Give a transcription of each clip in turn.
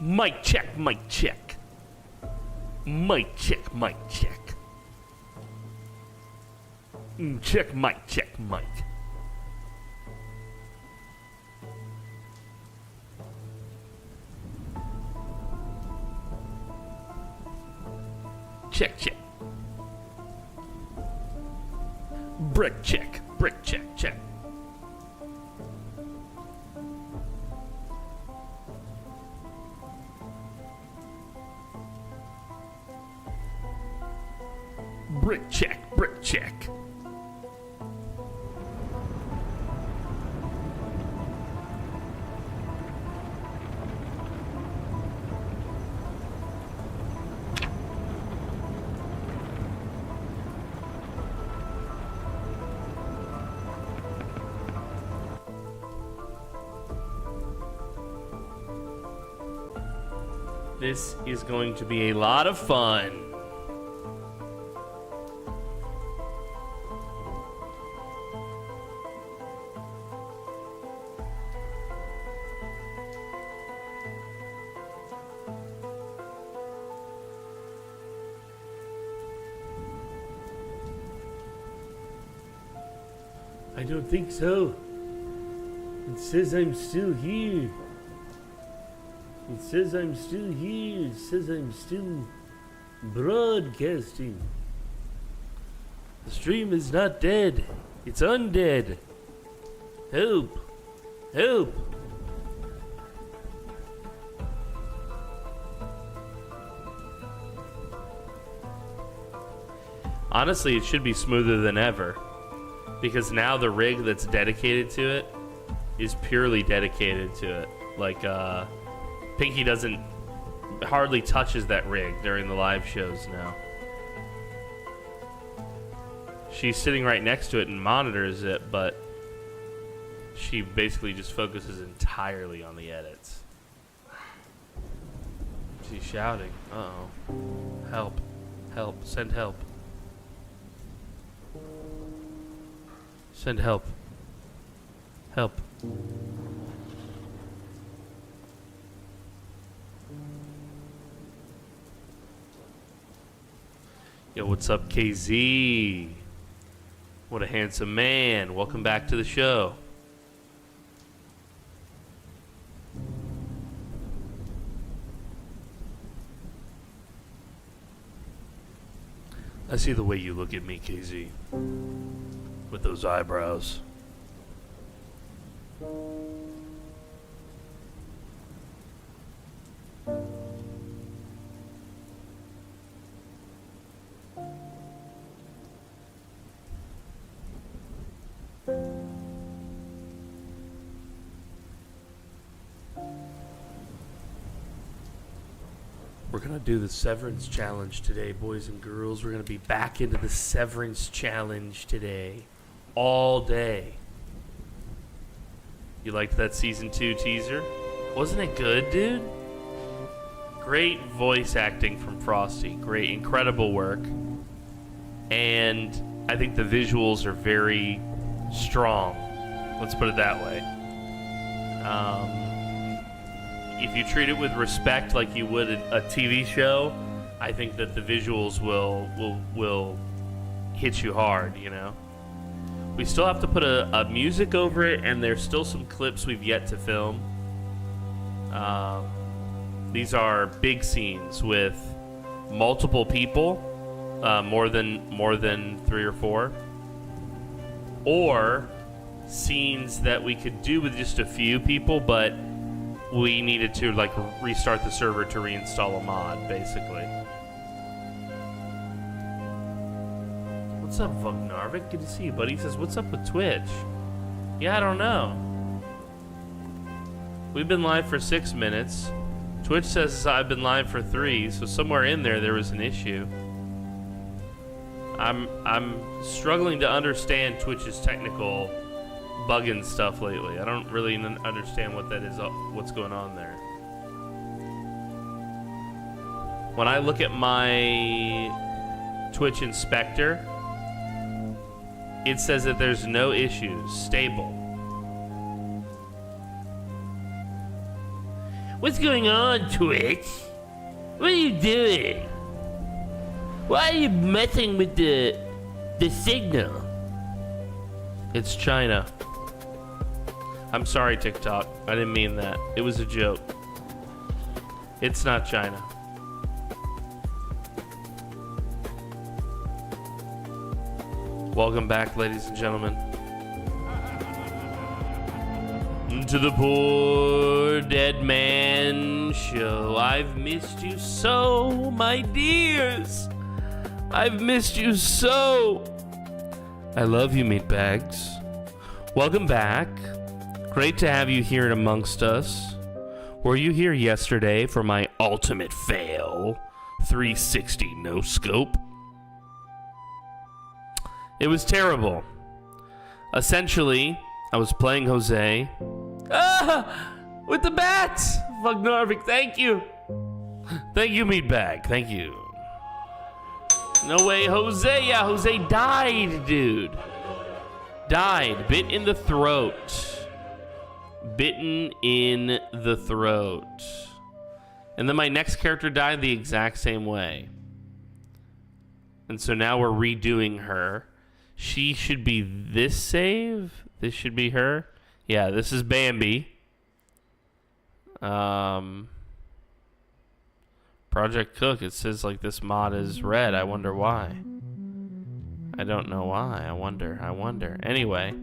Mic check, mic check. Mic check, mic check. Check, mic, check, mic. Check, check. Brick check, check. Brick check, brick check. This is going to be a lot of fun. I don't think so. It says I'm still here. It says I'm still here. It says I'm still broadcasting. The stream is not dead. It's undead. Help. Help. Honestly, it should be smoother than ever. Because now the rig that's dedicated to it is purely dedicated to it. Like, Pinky hardly touches that rig during the live shows now. She's sitting right next to it and monitors it, but she basically just focuses entirely on the edits. She's shouting. Uh-oh. Help. Help. Send help. Send help. Help. Yo, what's up, KZ? What a handsome man. Welcome back to the show. I see the way you look at me, KZ. With those eyebrows. We're gonna do the Severance Challenge today, boys and girls. We're gonna be back into the Severance Challenge today. All day. You liked that Season 2 teaser? Wasn't it good, dude? Great voice acting from Frosty. Great, incredible work. And I think the visuals are very strong. Let's put it that way. If you treat it with respect like you would a TV show, I think that the visuals will hit you hard, you know? We still have to put a music over it, and there's still some clips we've yet to film. These are big scenes with multiple people, more than 3 or 4, or scenes that we could do with just a few people, but we needed to like restart the server to reinstall a mod, basically. What's up, Vugnarvik? Good to see you, buddy. He says, what's up with Twitch? Yeah, I don't know. We've been live for 6 minutes. Twitch says I've been live for 3, so somewhere in there was an issue. I'm struggling to understand Twitch's technical bugging stuff lately. I don't really understand what that is, what's going on there. When I look at my Twitch inspector, it says that there's no issues, stable. What's going on, Twitch? What are you doing? Why are you messing with the signal? It's China. I'm sorry, TikTok. I didn't mean that. It was a joke. It's not China. Welcome back, ladies and gentlemen, to the PoorDeadMan show. I've missed you so, my dears. I've missed you so. I love you, meatbags. Welcome back. Great to have you here amongst us. Were you here yesterday for my ultimate fail 360 no scope? It was terrible. Essentially, I was playing Jose. With the bats! Fuck Narvik, thank you. Thank you, meatbag, thank you. No way, Jose. Yeah, Jose died, dude. Died. Bit in the throat. Bitten in the throat. And then my next character died the exact same way. And so now we're redoing her. She should be this save. This should be her. Yeah, this is Bambi. Project Cook, it says like this mod is red. I wonder why. I don't know why. I wonder. Anyway.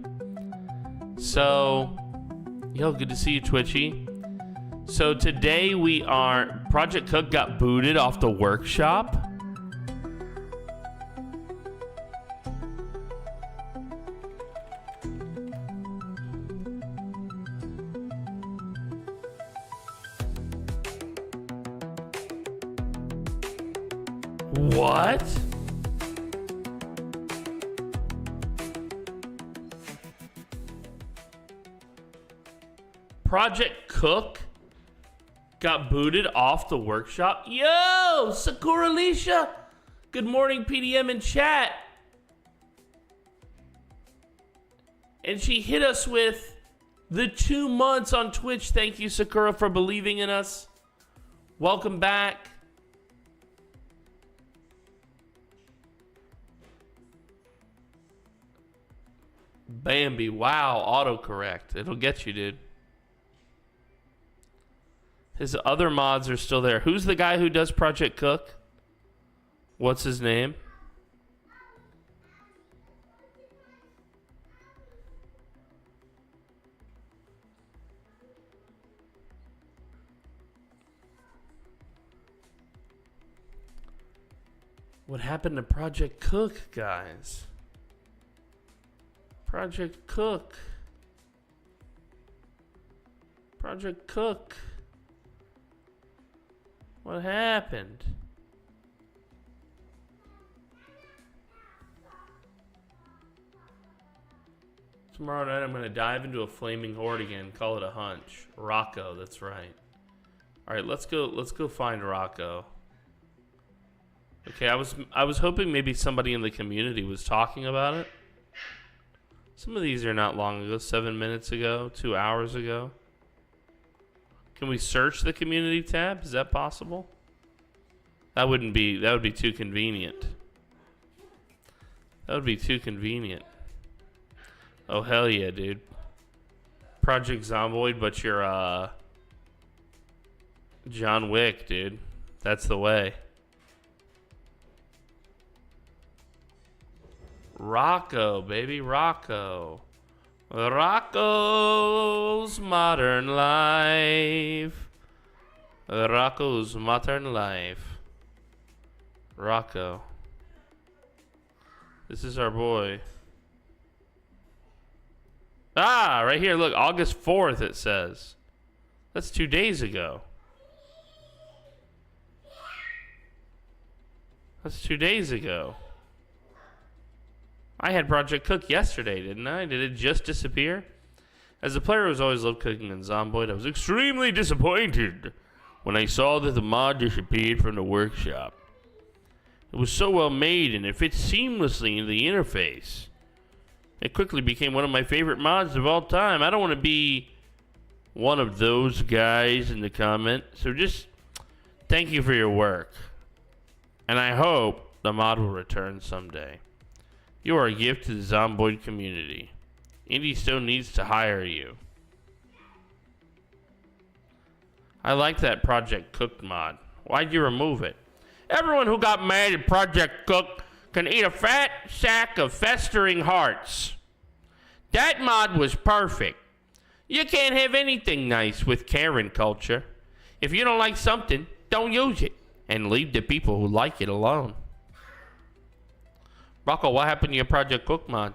So, yo, good to see you, Twitchy. So today we are... Project Cook got booted off the workshop. What? Project Cook got booted off the workshop? Yo, Sakura Alicia. Good morning, PDM in chat. And she hit us with the 2 months on Twitch. Thank you, Sakura, for believing in us. Welcome back. Bambi, wow, autocorrect. It'll get you, dude. His other mods are still there. Who's the guy who does Project Cook? What's his name? What happened to Project Cook, guys? Project Cook. Project Cook. What happened? Tomorrow night I'm going to dive into a flaming horde again. Call it a hunch. Rocco, that's right. All right, let's go find Rocco. Okay, I was hoping maybe somebody in the community was talking about it. Some of these are not long ago, 7 minutes ago, 2 hours ago. Can we search the community tab? Is that possible? That would be too convenient. That would be too convenient. Oh, hell yeah, dude. Project Zomboid, but you're, John Wick, dude. That's the way. Rocco, baby, Rocco. Rocco's Modern Life. Rocco's Modern Life. Rocco. This is our boy. Ah, right here, look, August 4th it says. That's 2 days ago. That's 2 days ago. I had Project Cook yesterday, didn't I? Did it just disappear? As a player who's always loved cooking in Zomboid, I was extremely disappointed when I saw that the mod disappeared from the workshop. It was so well made and it fits seamlessly into the interface. It quickly became one of my favorite mods of all time. I don't want to be one of those guys in the comment. So just thank you for your work. And I hope the mod will return someday. You are a gift to the Zomboid community. Indie Stone needs to hire you. I like that Project Cook mod. Why'd you remove it? Everyone who got mad at Project Cook can eat a fat sack of festering hearts. That mod was perfect. You can't have anything nice with Karen culture. If you don't like something, don't use it. And leave the people who like it alone. Rocco, what happened to your Project Cook mod?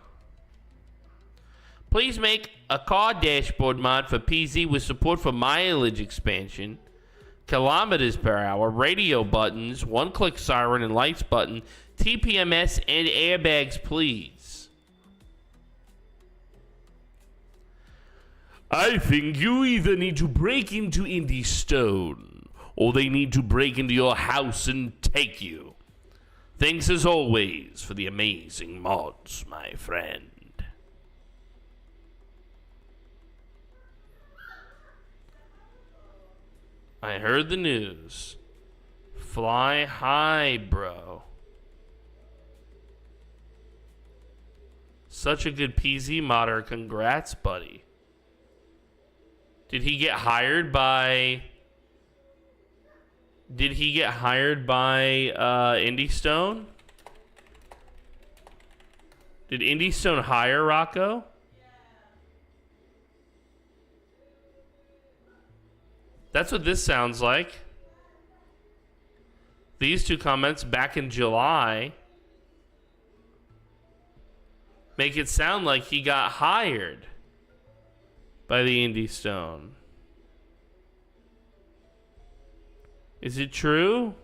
Please make a car dashboard mod for PZ with support for mileage expansion, kilometers per hour, radio buttons, one-click siren and lights button, TPMS, and airbags, please. I think you either need to break into Indie Stone, or they need to break into your house and take you. Thanks as always for the amazing mods, my friend. I heard the news. Fly high, bro. Such a good PZ modder. Congrats, buddy. Did he get hired by... Did he get hired by Indie Stone? Did Indie Stone hire Rocco? That's what this sounds like. These two comments back in July make it sound like he got hired by the Indie Stone. Is it true?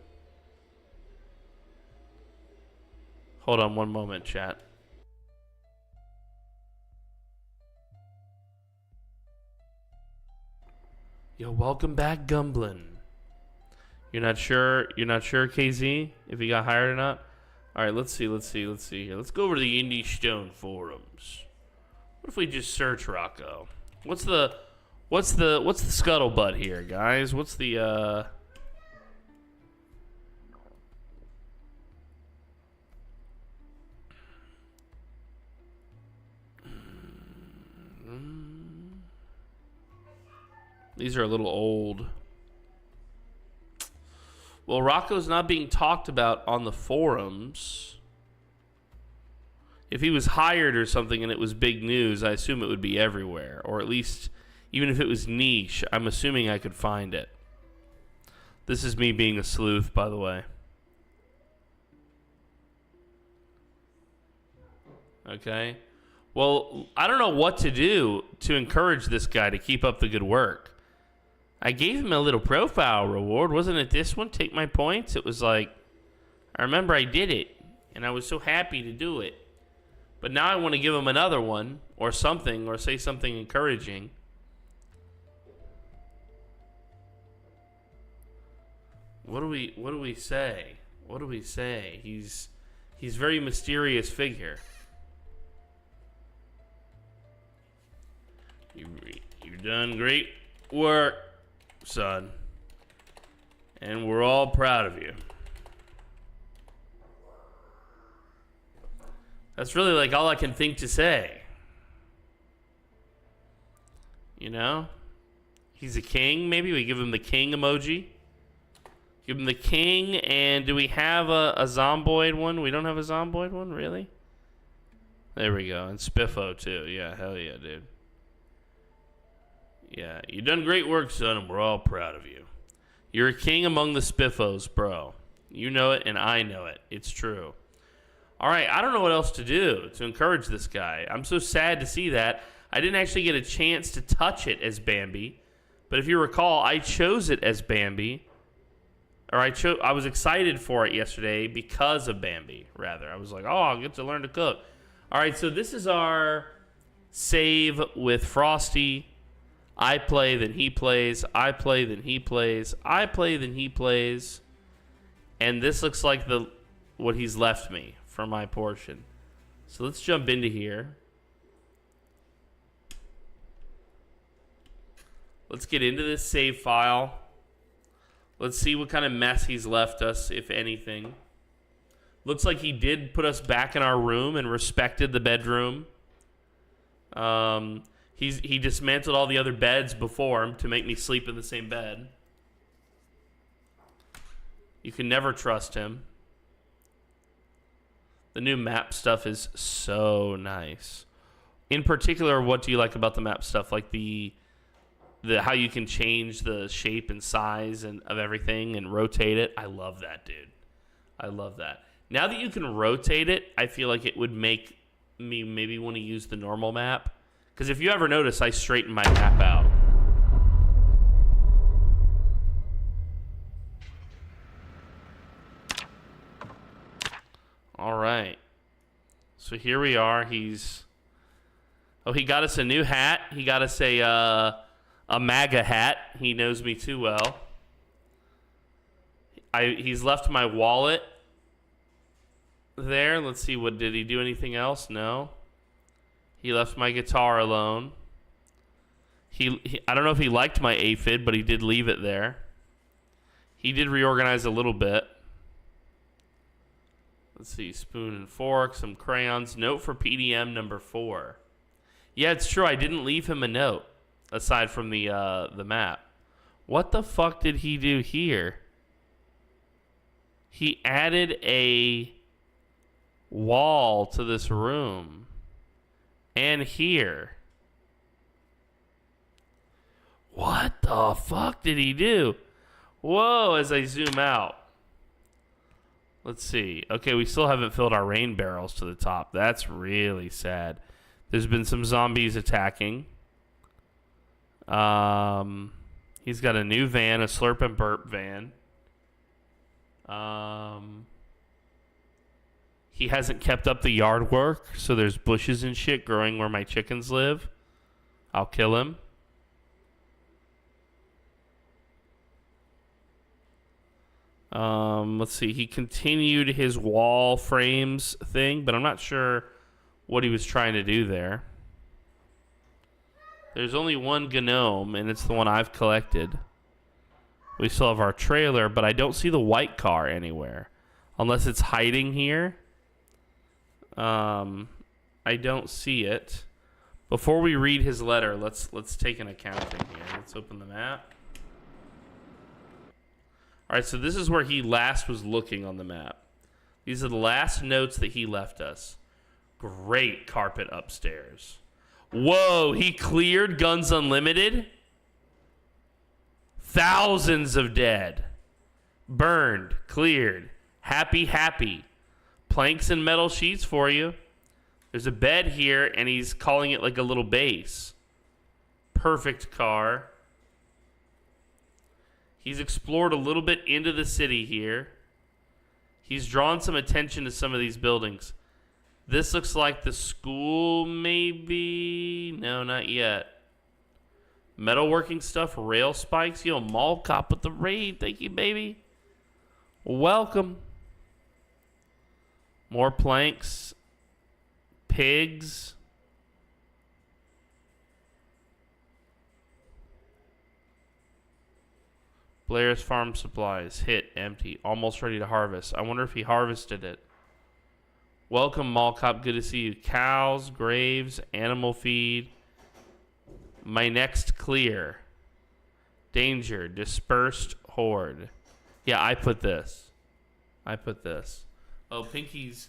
Hold on one moment, chat. Yo, welcome back, Gumblin. You're not sure, KZ, if he got hired or not? Alright, let's see here. Let's go over to the Indie Stone forums. What if we just search Rocco? What's the scuttlebutt here, guys? What's the These are a little old. Well, Rocco's not being talked about on the forums. If he was hired or something and it was big news, I assume it would be everywhere. Or at least, even if it was niche, I'm assuming I could find it. This is me being a sleuth, by the way. Okay. Well, I don't know what to do to encourage this guy to keep up the good work. I gave him a little profile reward. Wasn't it this one? Take my points? It was like, I remember I did it, and I was so happy to do it. But now I want to give him another one, or something, or say something encouraging. What do we say? What do we say? He's a very mysterious figure. You've done great work, son, and we're all proud of you. That's really like all I can think to say. You know? He's a king, maybe? We give him the king emoji. Give him the king, and do we have a Zomboid one? We don't have a Zomboid one, really? There we go, and Spiffo too. Yeah, hell yeah, dude. Yeah, you done great work, son, and we're all proud of you. You're a king among the Spiffos, bro. You know it, and I know it. It's true. All right, I don't know what else to do to encourage this guy. I'm so sad to see that. I didn't actually get a chance to touch it as Bambi. But if you recall, I chose it as Bambi. Or I was excited for it yesterday because of Bambi, rather. I was like, oh, I'll get to learn to cook. All right, so this is our save with Frosty. I play, then he plays. I play, then he plays. I play, then he plays. And this looks like what he's left me for my portion. So let's jump into here. Let's get into this save file. Let's see what kind of mess he's left us, if anything. Looks like he did put us back in our room and respected the bedroom. He dismantled all the other beds before him to make me sleep in the same bed. You can never trust him. The new map stuff is so nice. In particular, what do you like about the map stuff? Like the how you can change the shape and size and of everything and rotate it. I love that, dude. I love that. Now that you can rotate it, I feel like it would make me maybe want to use the normal map. Because if you ever notice, I straighten my map out. All right. So here we are. He got us a new hat. He got us a MAGA hat. He knows me too well. He's left my wallet there. Let's see, did he do anything else? No. He left my guitar alone. I don't know if he liked my aphid, but he did leave it there. He did reorganize a little bit. Let's see, spoon and fork, some crayons. Note for PDM number 4. Yeah, it's true. I didn't leave him a note aside from the map. What the fuck did he do here? He added a wall to this room. And here. What the fuck did he do? Whoa, as I zoom out. Let's see. Okay, we still haven't filled our rain barrels to the top. That's really sad. There's been some zombies attacking. He's got a new van, a Slurp and Burp van. He hasn't kept up the yard work, so there's bushes and shit growing where my chickens live. I'll kill him. Let's see. He continued his wall frames thing, but I'm not sure what he was trying to do there. There's only one gnome, and it's the one I've collected. We still have our trailer, but I don't see the white car anywhere. Unless it's hiding here. I don't see it. Before we read his letter, let's take an accounting here. Let's open the map. All right, so this is where he last was looking on the map. These are the last notes that he left us. Great carpet upstairs. Whoa, he cleared Guns Unlimited? Thousands of dead. Burned, cleared. Happy, happy. Planks and metal sheets for you. There's a bed here, and he's calling it like a little base. Perfect car. He's explored a little bit into the city here. He's drawn some attention to some of these buildings. This looks like the school, maybe? No, not yet. Metalworking stuff, rail spikes. Yo, mall cop with the raid. Thank you, baby. Welcome. More planks. Pigs. Blair's Farm Supplies. Hit. Empty. Almost ready to harvest. I wonder if he harvested it. Welcome, mall cop. Good to see you. Cows, graves, animal feed. My next clear. Danger. Dispersed horde. Yeah, I put this. Oh, Pinky's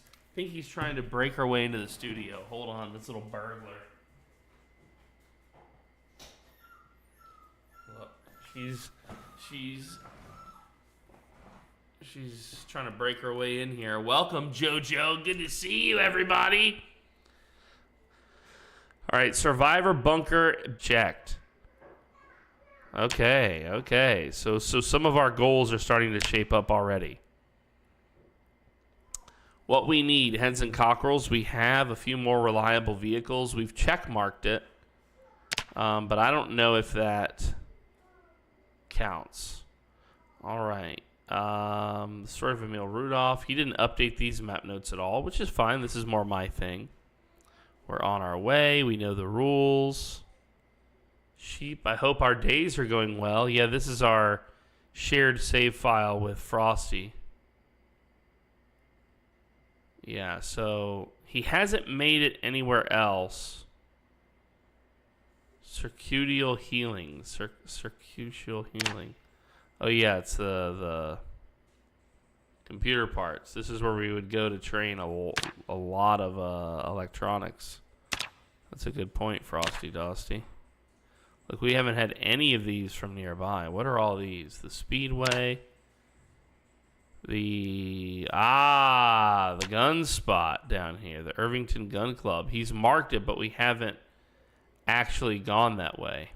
trying to break her way into the studio. Hold on, this little burglar. Look, she's trying to break her way in here. Welcome, JoJo. Good to see you, everybody. All right, survivor bunker checked. Okay. So some of our goals are starting to shape up already. What we need, hens and cockerels, we have a few more reliable vehicles. We've checkmarked it, but I don't know if that counts. All right. The story of Emil Rudolph. He didn't update these map notes at all, which is fine. This is more my thing. We're on our way. We know the rules. Sheep, I hope our days are going well. Yeah, this is our shared save file with Frosty. Yeah, so he hasn't made it anywhere else. Circuitial healing. Circuitial healing. Oh yeah, it's the computer parts. This is where we would go to train a lot of electronics. That's a good point, Frosty Dosty. Look, we haven't had any of these from nearby. What are all these? The Speedway. The gun spot down here. The Irvington Gun Club. He's marked it, but we haven't actually gone that way.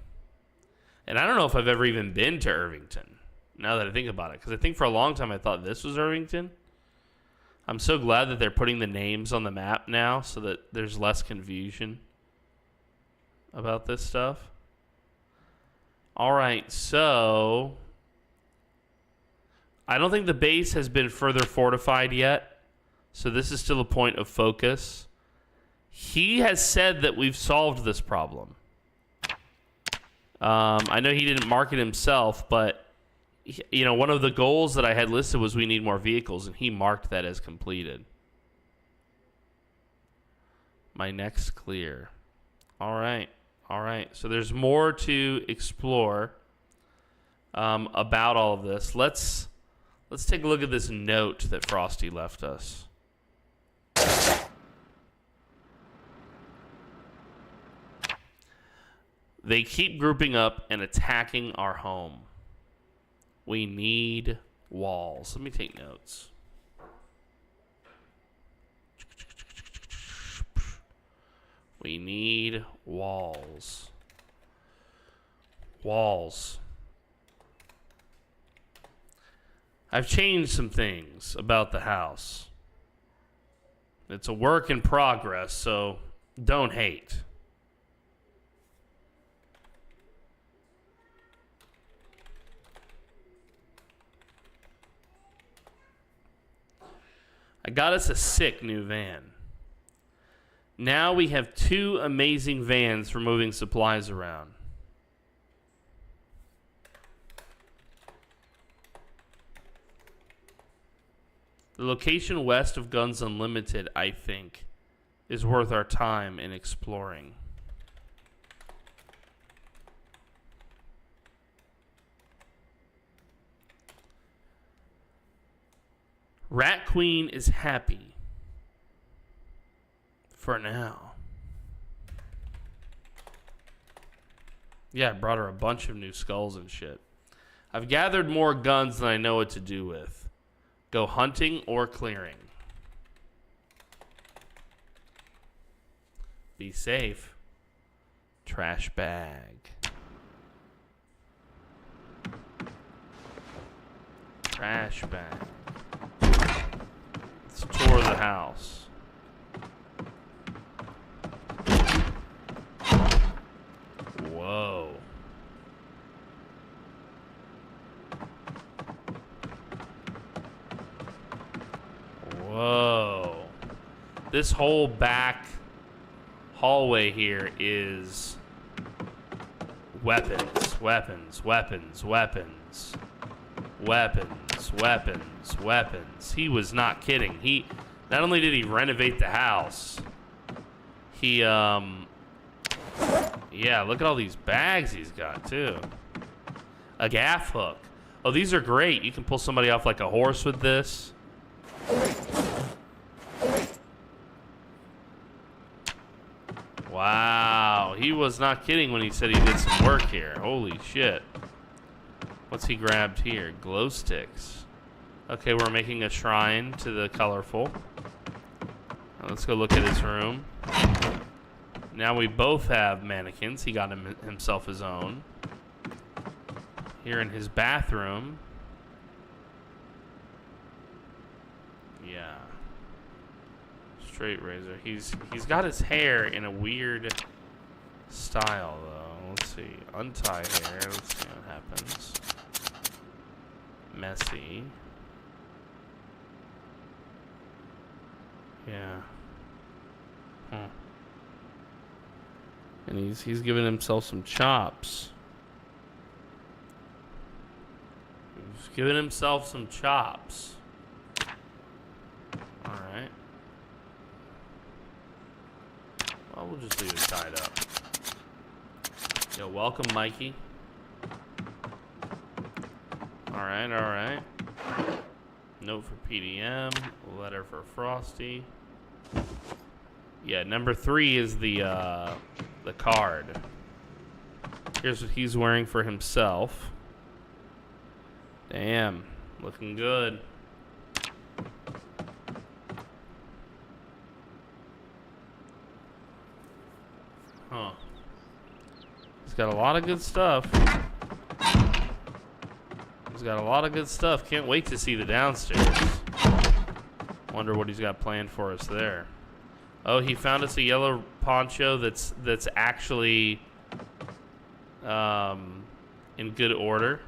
And I don't know if I've ever even been to Irvington, now that I think about it. Because I think for a long time I thought this was Irvington. I'm so glad that they're putting the names on the map now so that there's less confusion about this stuff. All right, so I don't think the base has been further fortified yet. So this is still a point of focus. He has said that we've solved this problem. I know he didn't mark it himself, but you know, one of the goals that I had listed was we need more vehicles, and he marked that as completed. My next clear. All right. All right. So there's more to explore about all of this. Let's take a look at this note that Frosty left us. They keep grouping up and attacking our home. We need walls. Let me take notes. We need walls. Walls. I've changed some things about the house. It's a work in progress, so don't hate. I got us a sick new van. Now we have 2 amazing vans for moving supplies around. The location west of Guns Unlimited, I think, is worth our time in exploring. Rat Queen is happy. For now. Yeah, I brought her a bunch of new skulls and shit. I've gathered more guns than I know what to do with. Go hunting or clearing. Be safe. Trash bag. Trash bag. Let's tour the house. Whoa. Whoa. This whole back hallway here is weapons, weapons, weapons, weapons, weapons, weapons, weapons. He was not kidding. He not only did he renovate the house, he yeah, look at all these bags he's got too. A gaff hook. Oh, these are great. You can pull somebody off like a horse with this. Wow, he was not kidding when he said he did some work here. Holy shit. What's he grabbed here? Glow sticks. Okay, we're making a shrine to the colorful. Let's go look at his room. Now we both have mannequins. He got himself his own. Here in his bathroom. Yeah. Straight razor. He's got his hair in a weird style though. Let's see. Untie hair. Let's see what happens. Messy. Yeah. And he's giving himself some chops. He's giving himself some chops. Alright. Well, we'll just leave it tied up. Yo, welcome, Mikey. Alright, alright. Note for PDM. Letter for Frosty. Yeah, number 3 is the card. Here's what he's wearing for himself. Damn, looking good. Huh. He's got a lot of good stuff. He's got a lot of good stuff. Can't wait to see the downstairs. Wonder what he's got planned for us there. Oh, he found us a yellow poncho that's actually in good order.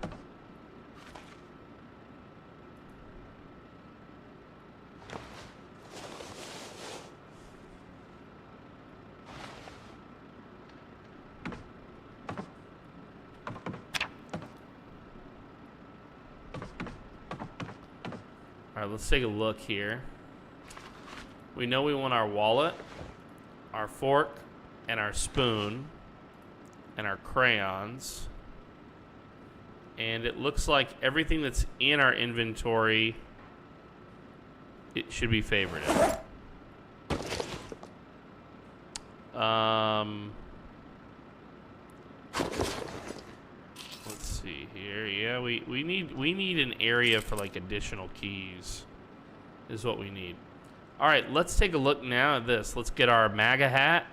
All right, let's take a look here. We know we want our wallet, our fork, and our spoon, and our crayons. And it looks like everything that's in our inventory, it should be favorited. Let's see here. Yeah, we need an area for like additional keys is what we need. All right, let's take a look now at this. Let's get our MAGA hat.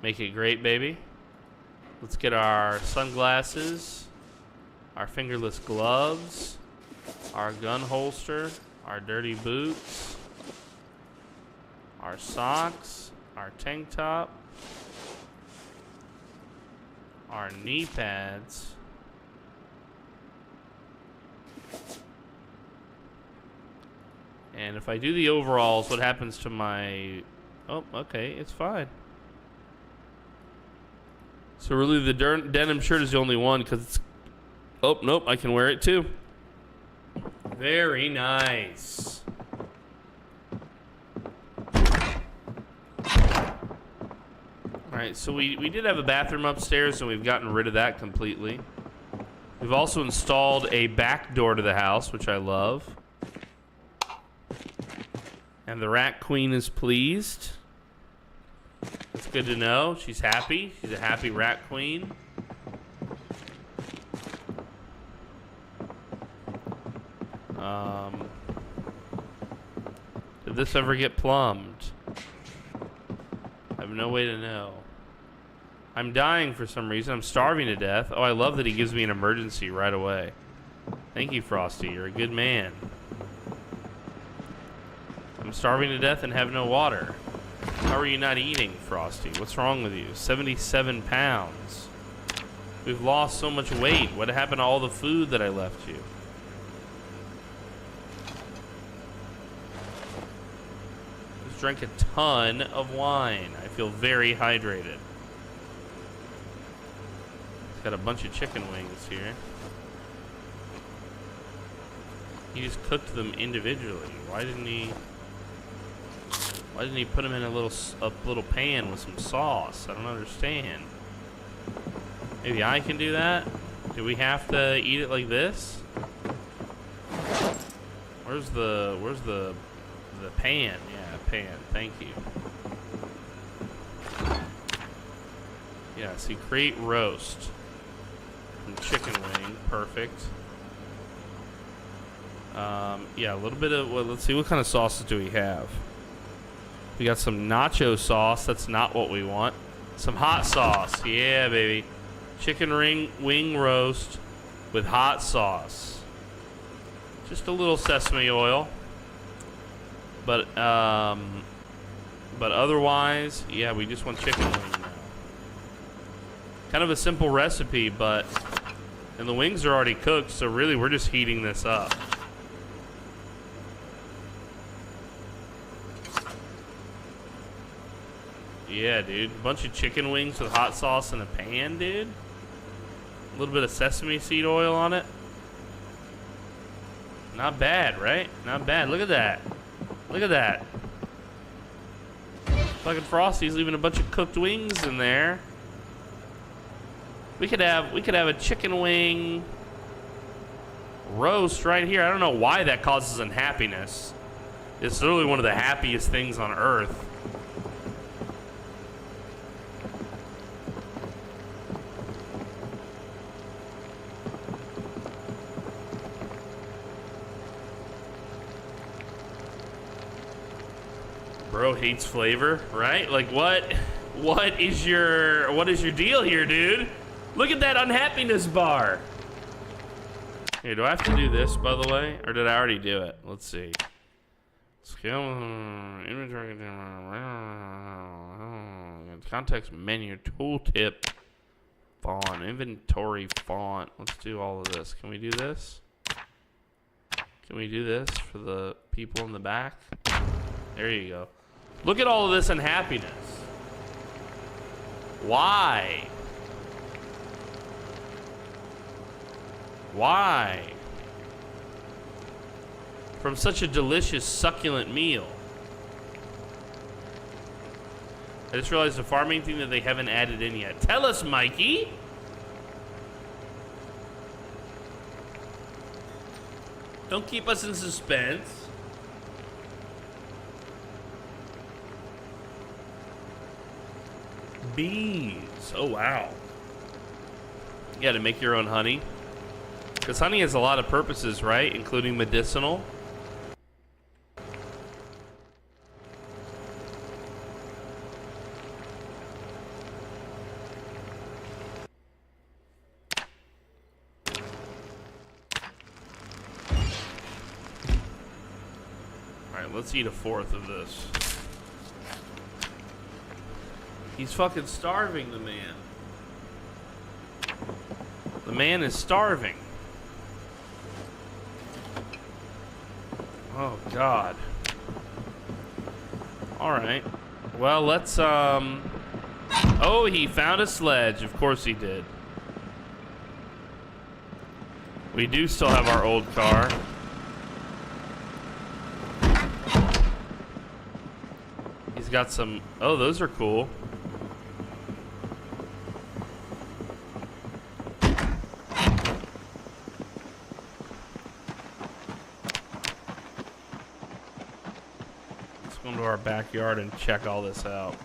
Make it great, baby. Let's get our sunglasses, our fingerless gloves, our gun holster, our dirty boots, our socks, our tank top, our knee pads, and if I do the overalls, what happens to my... Oh, okay, it's fine. So really the denim shirt is the only one because it's... Oh, nope, I can wear it too. Very nice. Alright, so we did have a bathroom upstairs and we've gotten rid of that completely. We've also installed a back door to the house, which I love. And the rat queen is pleased. That's good to know. She's happy. She's a happy rat queen. Did this ever get plumbed? I have no way to know. I'm dying for some reason. I'm starving to death. Oh, I love that he gives me an emergency right away. Thank you, Frosty. You're a good man. I'm starving to death and have no water. How are you not eating, Frosty? What's wrong with you? 77 pounds. We've lost so much weight. What happened to all the food that I left you? Just drank a ton of wine. I feel very hydrated. It's got a bunch of chicken wings here. He just cooked them individually. Why didn't he put them in a little pan with some sauce? I don't understand. Maybe I can do that? Do we have to eat it like this? Where's the pan? Yeah, pan. Thank you. Yeah, see, create roast. And chicken wing, perfect. Yeah, a little bit of, well, let's see, what kind of sauces do we have? We got some nacho sauce. That's not what we want. Some hot sauce. Yeah, baby. Chicken wing roast with hot sauce. Just a little sesame oil. But otherwise, yeah, we just want chicken wing now. Kind of a simple recipe, but... And the wings are already cooked, so really we're just heating this up. Yeah, dude. A bunch of chicken wings with hot sauce in a pan, dude. A little bit of sesame seed oil on it. Not bad, right? Not bad. Look at that. Look at that. Fucking Frosty's leaving a bunch of cooked wings in there. We could have a chicken wing roast right here. I don't know why that causes unhappiness. It's literally one of the happiest things on earth. Bro hates flavor, right? Like what is your deal here, dude? Look at that unhappiness bar. Here, do I have to do this, by the way? Or did I already do it? Let's see. Scale inventory context menu tooltip font inventory font. Let's do all of this. Can we do this? Can we do this for the people in the back? There you go. Look at all of this unhappiness. Why? Why? From such a delicious, succulent meal. I just realized a farming thing that they haven't added in yet. Tell us, Mikey. Don't keep us in suspense. Bees. Oh, wow. You gotta make your own honey. Because honey has a lot of purposes, right? Including medicinal. Alright, let's eat a fourth of this. He's fucking starving, the man. The man is starving. Oh, God. Alright. Well, let's, Oh, he found a sledge. Of course he did. We do still have our old car. He's got some... Oh, those are cool. To our backyard and check all this out.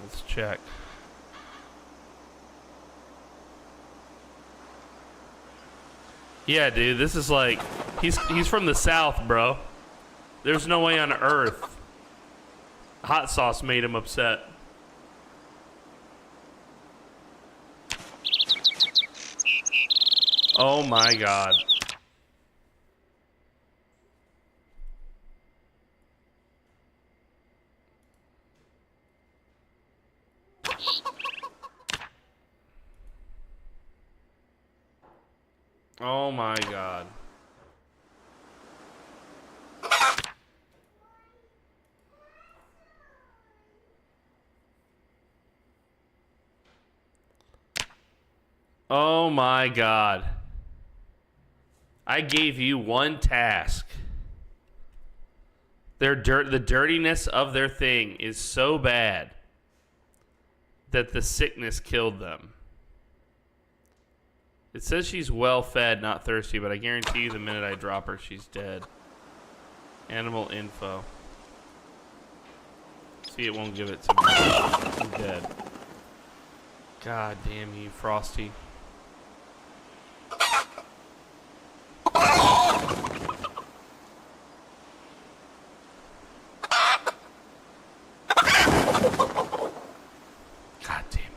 Let's check. Yeah, dude, this is like he's from the South, bro. There's no way on earth. Hot sauce made him upset. Oh my God. Oh my God. Oh my God. I gave you one task. The dirtiness of their thing is so bad that the sickness killed them. It says she's well fed, not thirsty, but I guarantee you the minute I drop her, she's dead. Animal info. See, it won't give it to me. She's dead. God damn you, Frosty. God damn you.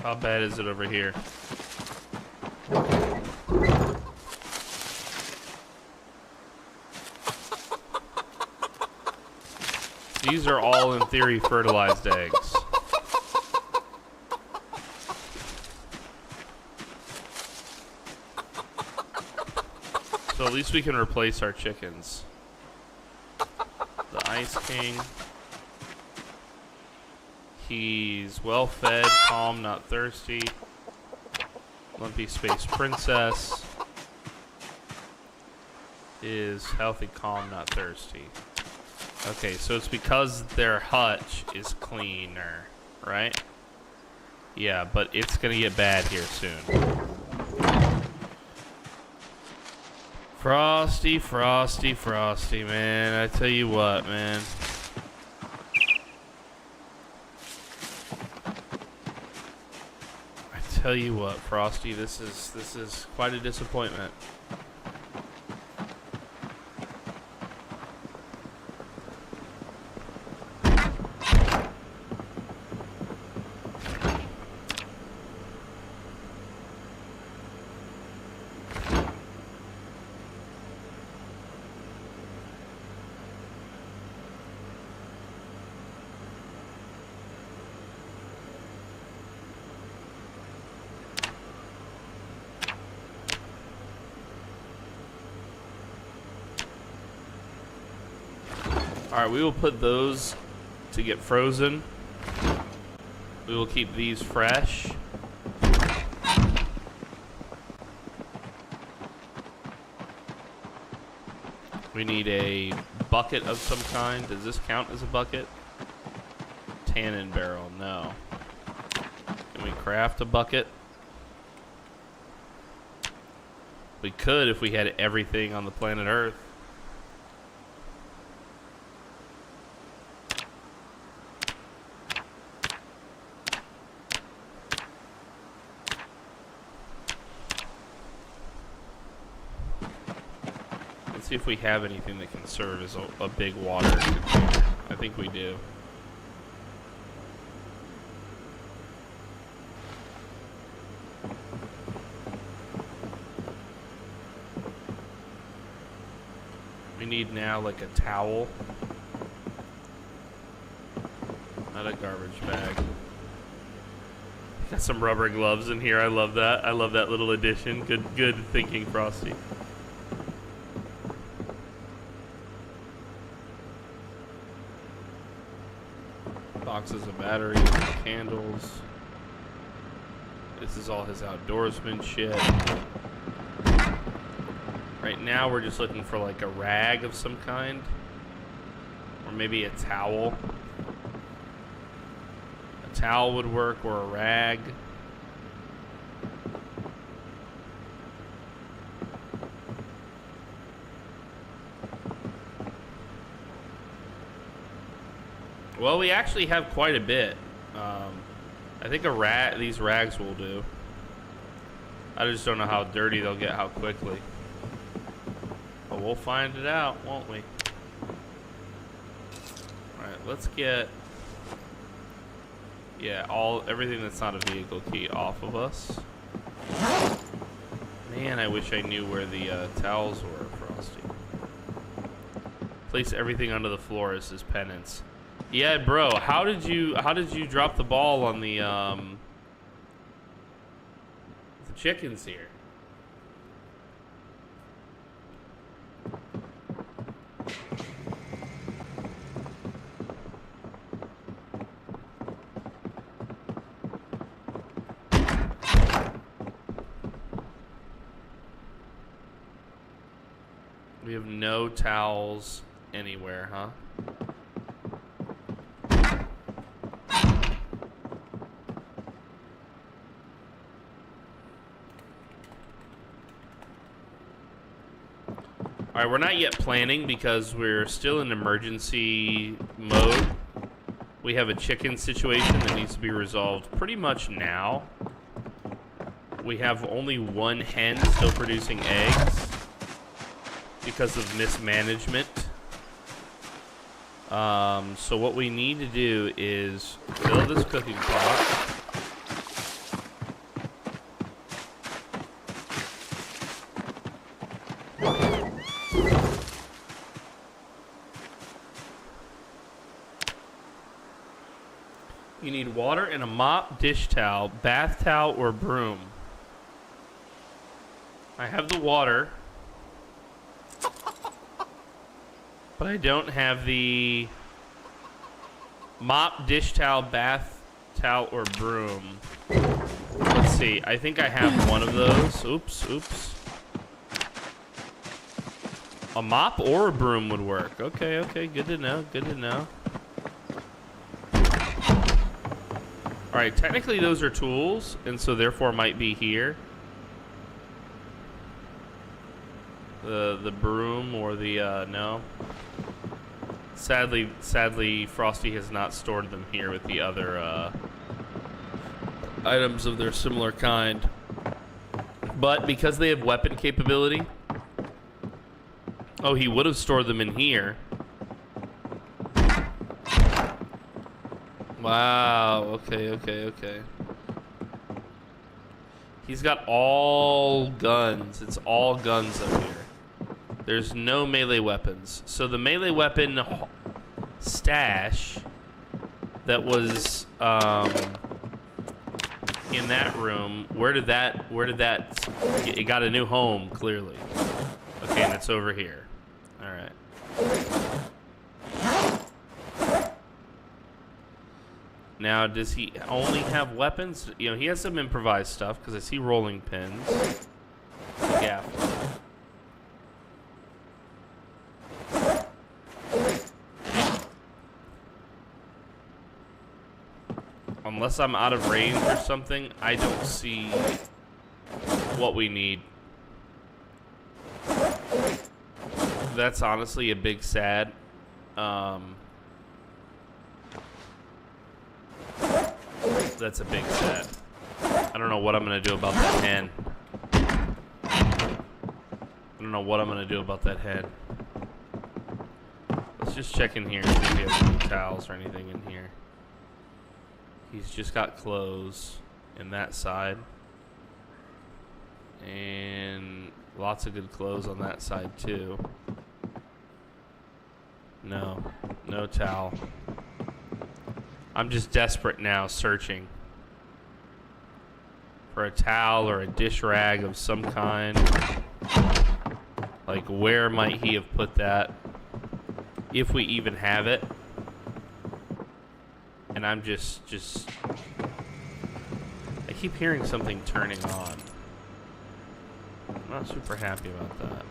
How bad is it over here? These are all, in theory, fertilized eggs. So at least we can replace our chickens. The Ice King. He's well fed, calm, not thirsty. Lumpy Space Princess is healthy, calm, not thirsty. Okay, so it's because their hutch is cleaner, right? Yeah, but it's gonna get bad here soon. Frosty, Frosty, Frosty, man. I tell you what, man. I tell you what, Frosty, this is quite a disappointment. Alright, we will put those to get frozen. We will keep these fresh. We need a bucket of some kind. Does this count as a bucket? Tannin barrel, no. Can we craft a bucket? We could if we had everything on the planet Earth. See if we have anything that can serve as a big water container. I think we do. We need now like a towel. Not a garbage bag. Got some rubber gloves in here. I love that. I love that little addition. Good thinking, Frosty. Boxes of batteries, candles. This is all his outdoorsman shit. Right now we're just looking for like a rag of some kind. Or maybe a towel. A towel would work, or a rag. Well, we actually have quite a bit. I think these rags will do. I just don't know how dirty they'll get, how quickly. But we'll find it out, won't we? Alright, let's get... Yeah, everything that's not a vehicle key off of us. Man, I wish I knew where the towels were, Frosty. Place everything under the floor as his penance. Yeah, bro. How did you drop the ball on the chickens here? We have no towels anywhere, huh? Alright, we're not yet planning because we're still in emergency mode. We have a chicken situation that needs to be resolved pretty much now. We have only one hen still producing eggs because of mismanagement So what we need to do is fill this cooking pot. You need water and a mop, dish towel, bath towel, or broom. I have the water, but I don't have the mop, dish towel, bath towel, or broom. Let's see. I think I have one of those. Oops. A mop or a broom would work. Okay. Good to know. Alright, technically those are tools, and so therefore might be here. The broom or the, no. Sadly, Frosty has not stored them here with the other, items of their similar kind. But because they have weapon capability... Oh, he would have stored them in here. Wow, okay. He's got all guns. It's all guns up here. There's no melee weapons. So the melee weapon stash that was in that room, where did that it got a new home, clearly. Okay, and it's over here. All right. Now, does he only have weapons? You know, he has some improvised stuff, because I see rolling pins. Gaff. Unless I'm out of range or something, I don't see what we need. That's honestly a big sad. That's a big sad. I don't know what I'm gonna do about that hen. Let's just check in here and see if we have any towels or anything in here. He's just got clothes in that side. And lots of good clothes on that side too. No towel. I'm just desperate now, searching for a towel or a dish rag of some kind. Like, where might he have put that? If we even have it. And I'm just I keep hearing something turning on. I'm not super happy about that.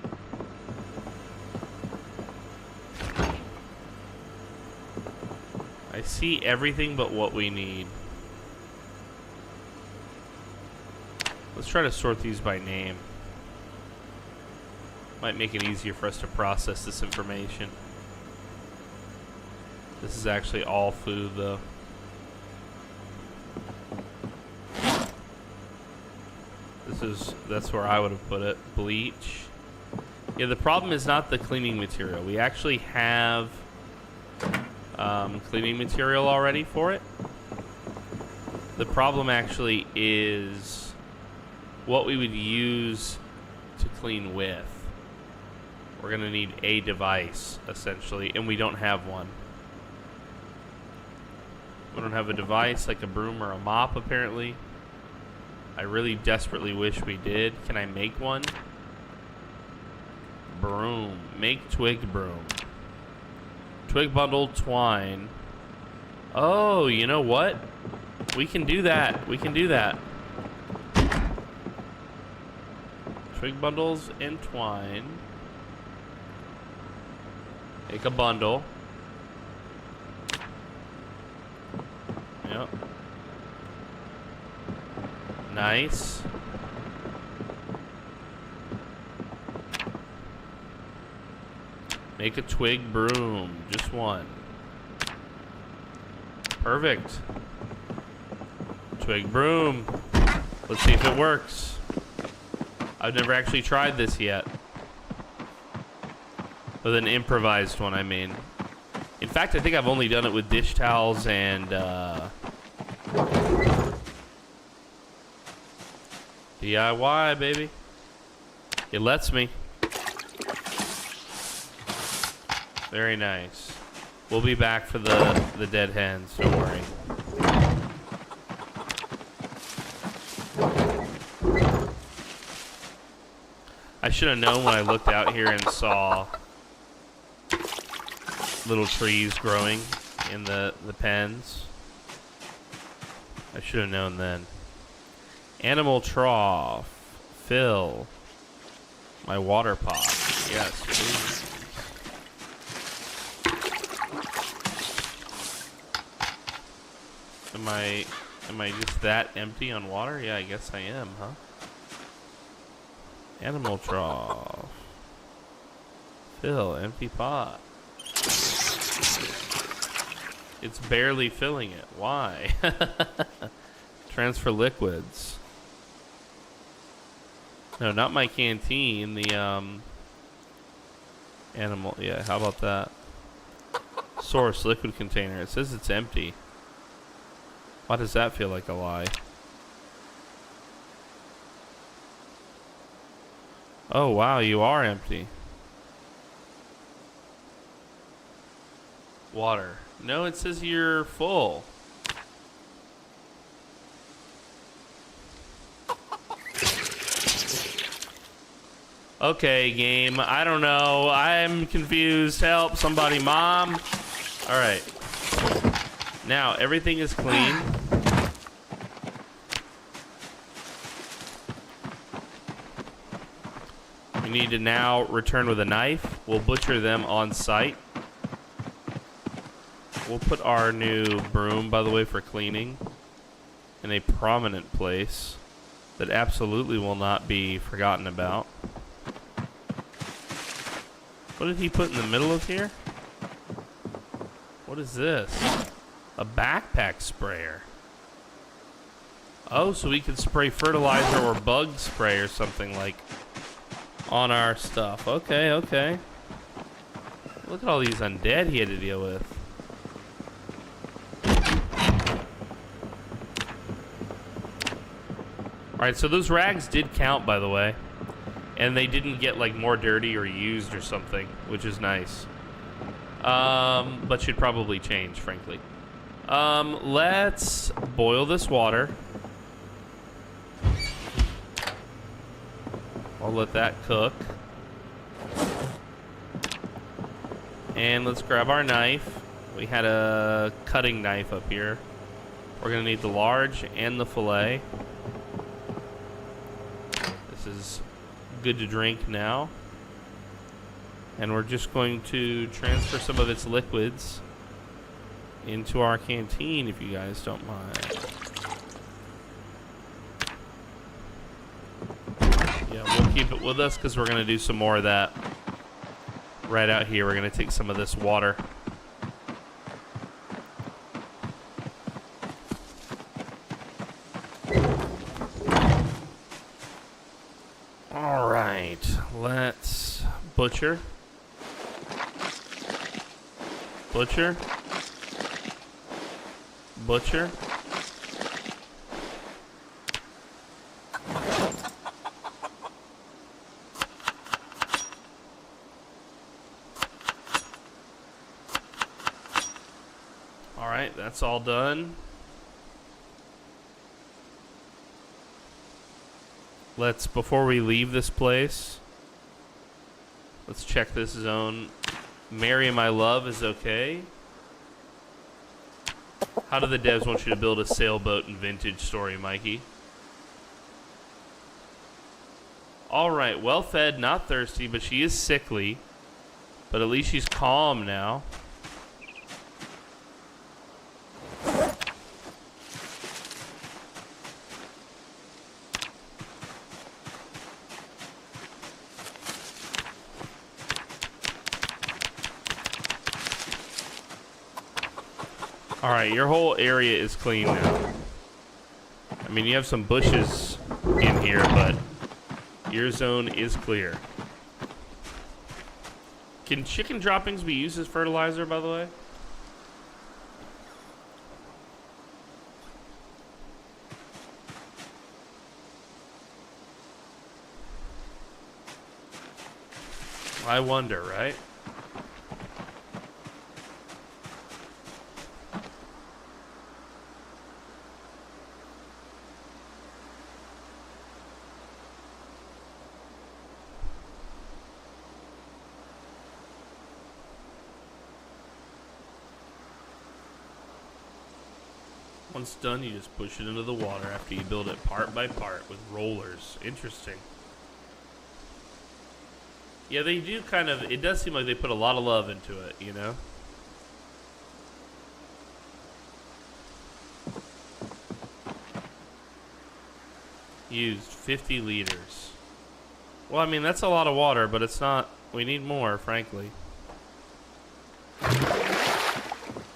I see everything but what we need. Let's try to sort these by name. Might make it easier for us to process this information. This is actually all food, though. That's where I would have put it. Bleach. Yeah, the problem is not the cleaning material. We actually have cleaning material already for it. The problem actually is what we would use to clean with. We're gonna need a device, essentially, and we don't have one. We don't have a device like a broom or a mop, apparently. I really desperately wish we did. Can I make one? Broom. Make twig broom. Twig bundle, twine. Oh, you know what? We can do that. Twig bundles and twine. Make a bundle. Yep. Nice. Make a twig broom. Just one. Perfect. Twig broom. Let's see if it works. I've never actually tried this yet. With an improvised one, I mean. In fact, I think I've only done it with dish towels and DIY, baby. It lets me. Very nice. We'll be back for the dead hens, don't worry. I should have known when I looked out here and saw little trees growing in the pens. I should have known then. Animal trough. Fill my water pot. Yes, please. Am I just that empty on water? Yeah, I guess I am, huh? Animal trough. Fill empty pot. It's barely filling it. Why? Transfer liquids. No, not my canteen. The animal. Yeah, how about that? Source liquid container. It says it's empty. Why does that feel like a lie? Oh wow, you are empty. Water. No, it says you're full. Okay, game. I don't know. I'm confused. Help somebody, mom. All right. Now everything is clean. We need to now return with a knife. We'll butcher them on site. We'll put our new broom, by the way, for cleaning in a prominent place that absolutely will not be forgotten about. What did he put in the middle of here? What is this? A backpack sprayer. Oh, so we could spray fertilizer or bug spray or something like on our stuff. Okay, okay. Look at all these undead he had to deal with. Alright, so those rags did count, by the way. And they didn't get, like, more dirty or used or something, which is nice. But should probably change, frankly. Let's boil this water. I'll let that cook. And let's grab our knife. We had a cutting knife up here. We're gonna need the large and the fillet. This is good to drink now. And we're just going to transfer some of its liquids into our canteen, if you guys don't mind. Yeah, we'll keep it with us because we're going to do some more of that right out here. We're going to take some of this water. All right, let's butcher. Butcher. Butcher. All right, that's all done. Let's, before we leave this place, let's check this zone. Marry my love is okay. How do the devs want you to build a sailboat in Vintage Story, Mikey? Alright, well fed, not thirsty, but she is sickly. But at least she's calm now. Alright, your whole area is clean now. I mean, you have some bushes in here, but your zone is clear. Can chicken droppings be used as fertilizer, by the way? I wonder, right? Once done, you just push it into the water after you build it part by part with rollers. Interesting. Yeah, they do kind of, it does seem like they put a lot of love into it, you know? Used 50 liters. Well, I mean, that's a lot of water, but it's not, we need more, frankly.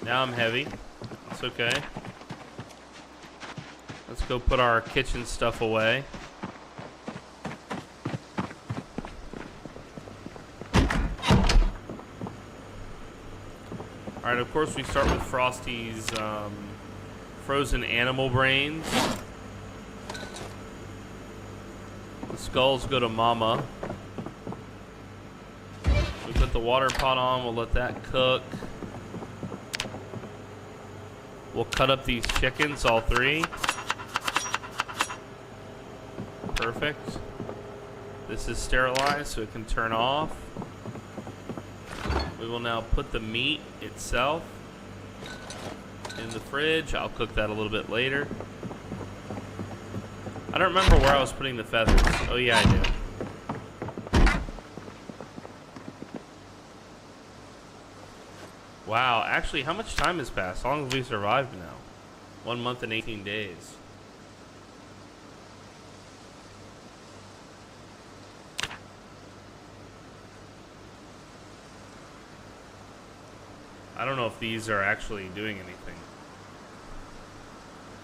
Now I'm heavy. It's okay. Let's go put our kitchen stuff away. Alright, of course we start with Frosty's frozen animal brains. The skulls go to Mama. We put the water pot on, we'll let that cook. We'll cut up these chickens, all three. Perfect. This is sterilized so it can turn off. We will now put the meat itself in the fridge. I'll cook that a little bit later. I don't remember where I was putting the feathers. Oh yeah, I do. Wow, actually, how much time has passed? How long have we survived now? 1 month and 18 days. I don't know if these are actually doing anything.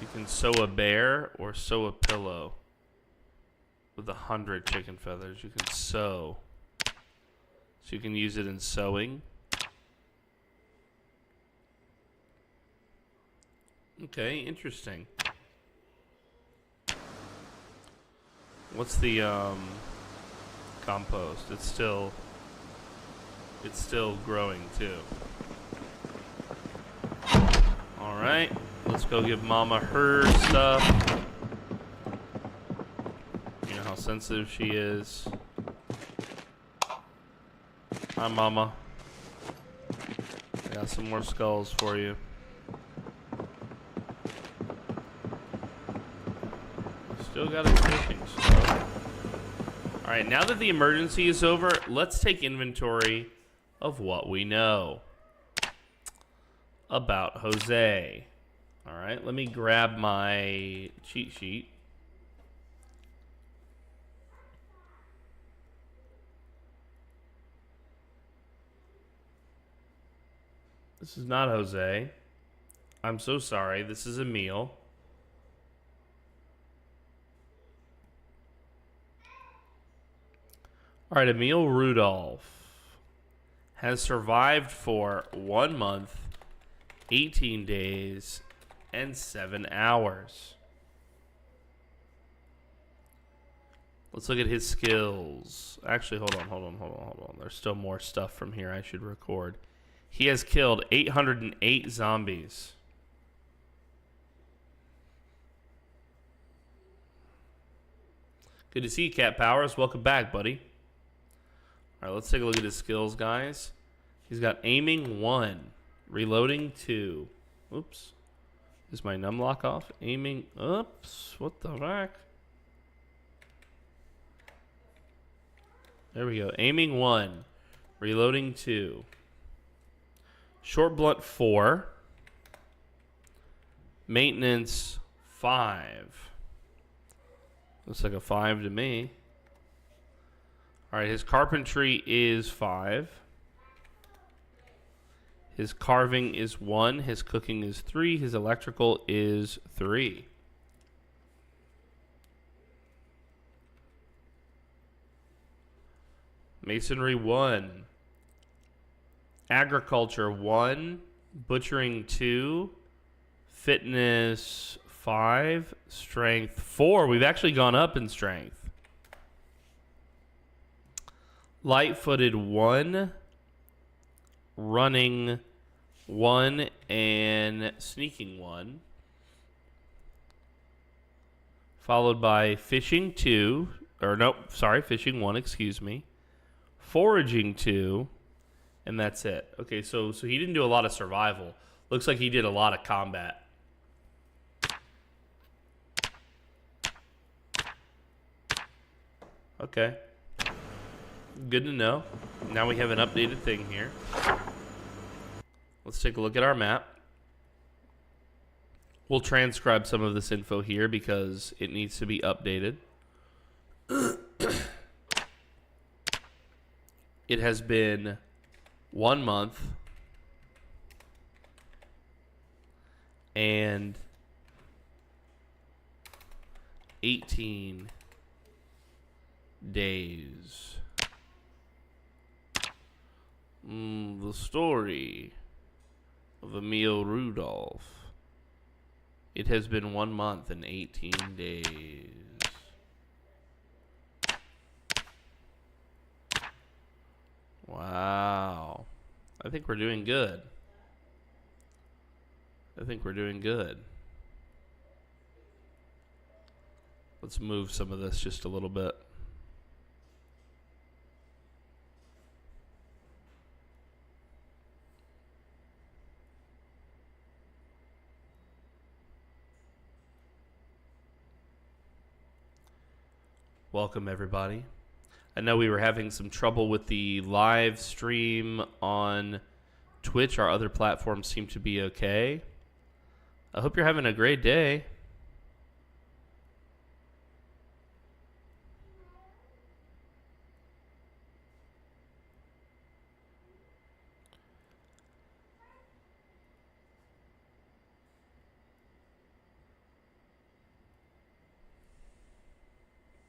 You can sew a bear or sew a pillow. With 100 chicken feathers, you can sew. So you can use it in sewing. Okay, interesting. What's the compost? It's still growing too. Alright, let's go give Mama her stuff. You know how sensitive she is. Hi, Mama. I got some more skulls for you. Still got it fishing stuff. Alright, now that the emergency is over, let's take inventory of what we know about Jose. Alright, let me grab my cheat sheet. This is not Jose. I'm so sorry. This is Emil. Alright, Emil Rudolph has survived for 1 month, 18 days, and 7 hours. Let's look at his skills. Actually, hold on. There's still more stuff from here I should record. He has killed 808 zombies. Good to see you, Cat Powers. Welcome back, buddy. Alright, let's take a look at his skills, guys. He's got aiming 1, reloading 2. Oops. Is my numlock off? Aiming. Oops. What the heck? There we go. Aiming 1, reloading 2. Short blunt 4. Maintenance 5. Looks like a 5 to me. Alright, his carpentry is 5. His carving is 1. His cooking is 3. His electrical is 3. Masonry 1. Agriculture 1. Butchering 2. Fitness 5. Strength 4. We've actually gone up in strength. light-footed 1, running 1, and sneaking 1. Followed by fishing 2, or nope, sorry, fishing 1, excuse me. Foraging 2, and that's it. Okay, so he didn't do a lot of survival. Looks like he did a lot of combat. Okay. Good to know. Now we have an updated thing here. Let's take a look at our map. We'll transcribe some of this info here because it needs to be updated. It has been 1 month and 18 days. The story of Emil Rudolph. It has been 1 month and 18 days. Wow. I think we're doing good. I think we're doing good. Let's move some of this just a little bit. Welcome, everybody. I know we were having some trouble with the live stream on Twitch. Our other platforms seem to be okay. I hope you're having a great day.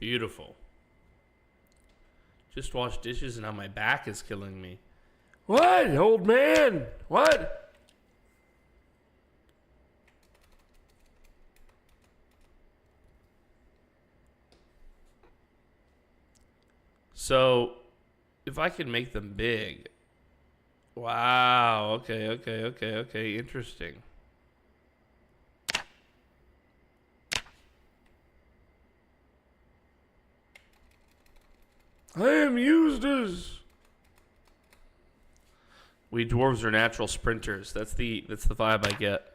Beautiful. Just washed dishes and now my back is killing me. What, old man? What? So, if I can make them big. Wow. Okay. Interesting. I am used as. We dwarves are natural sprinters. That's the vibe I get.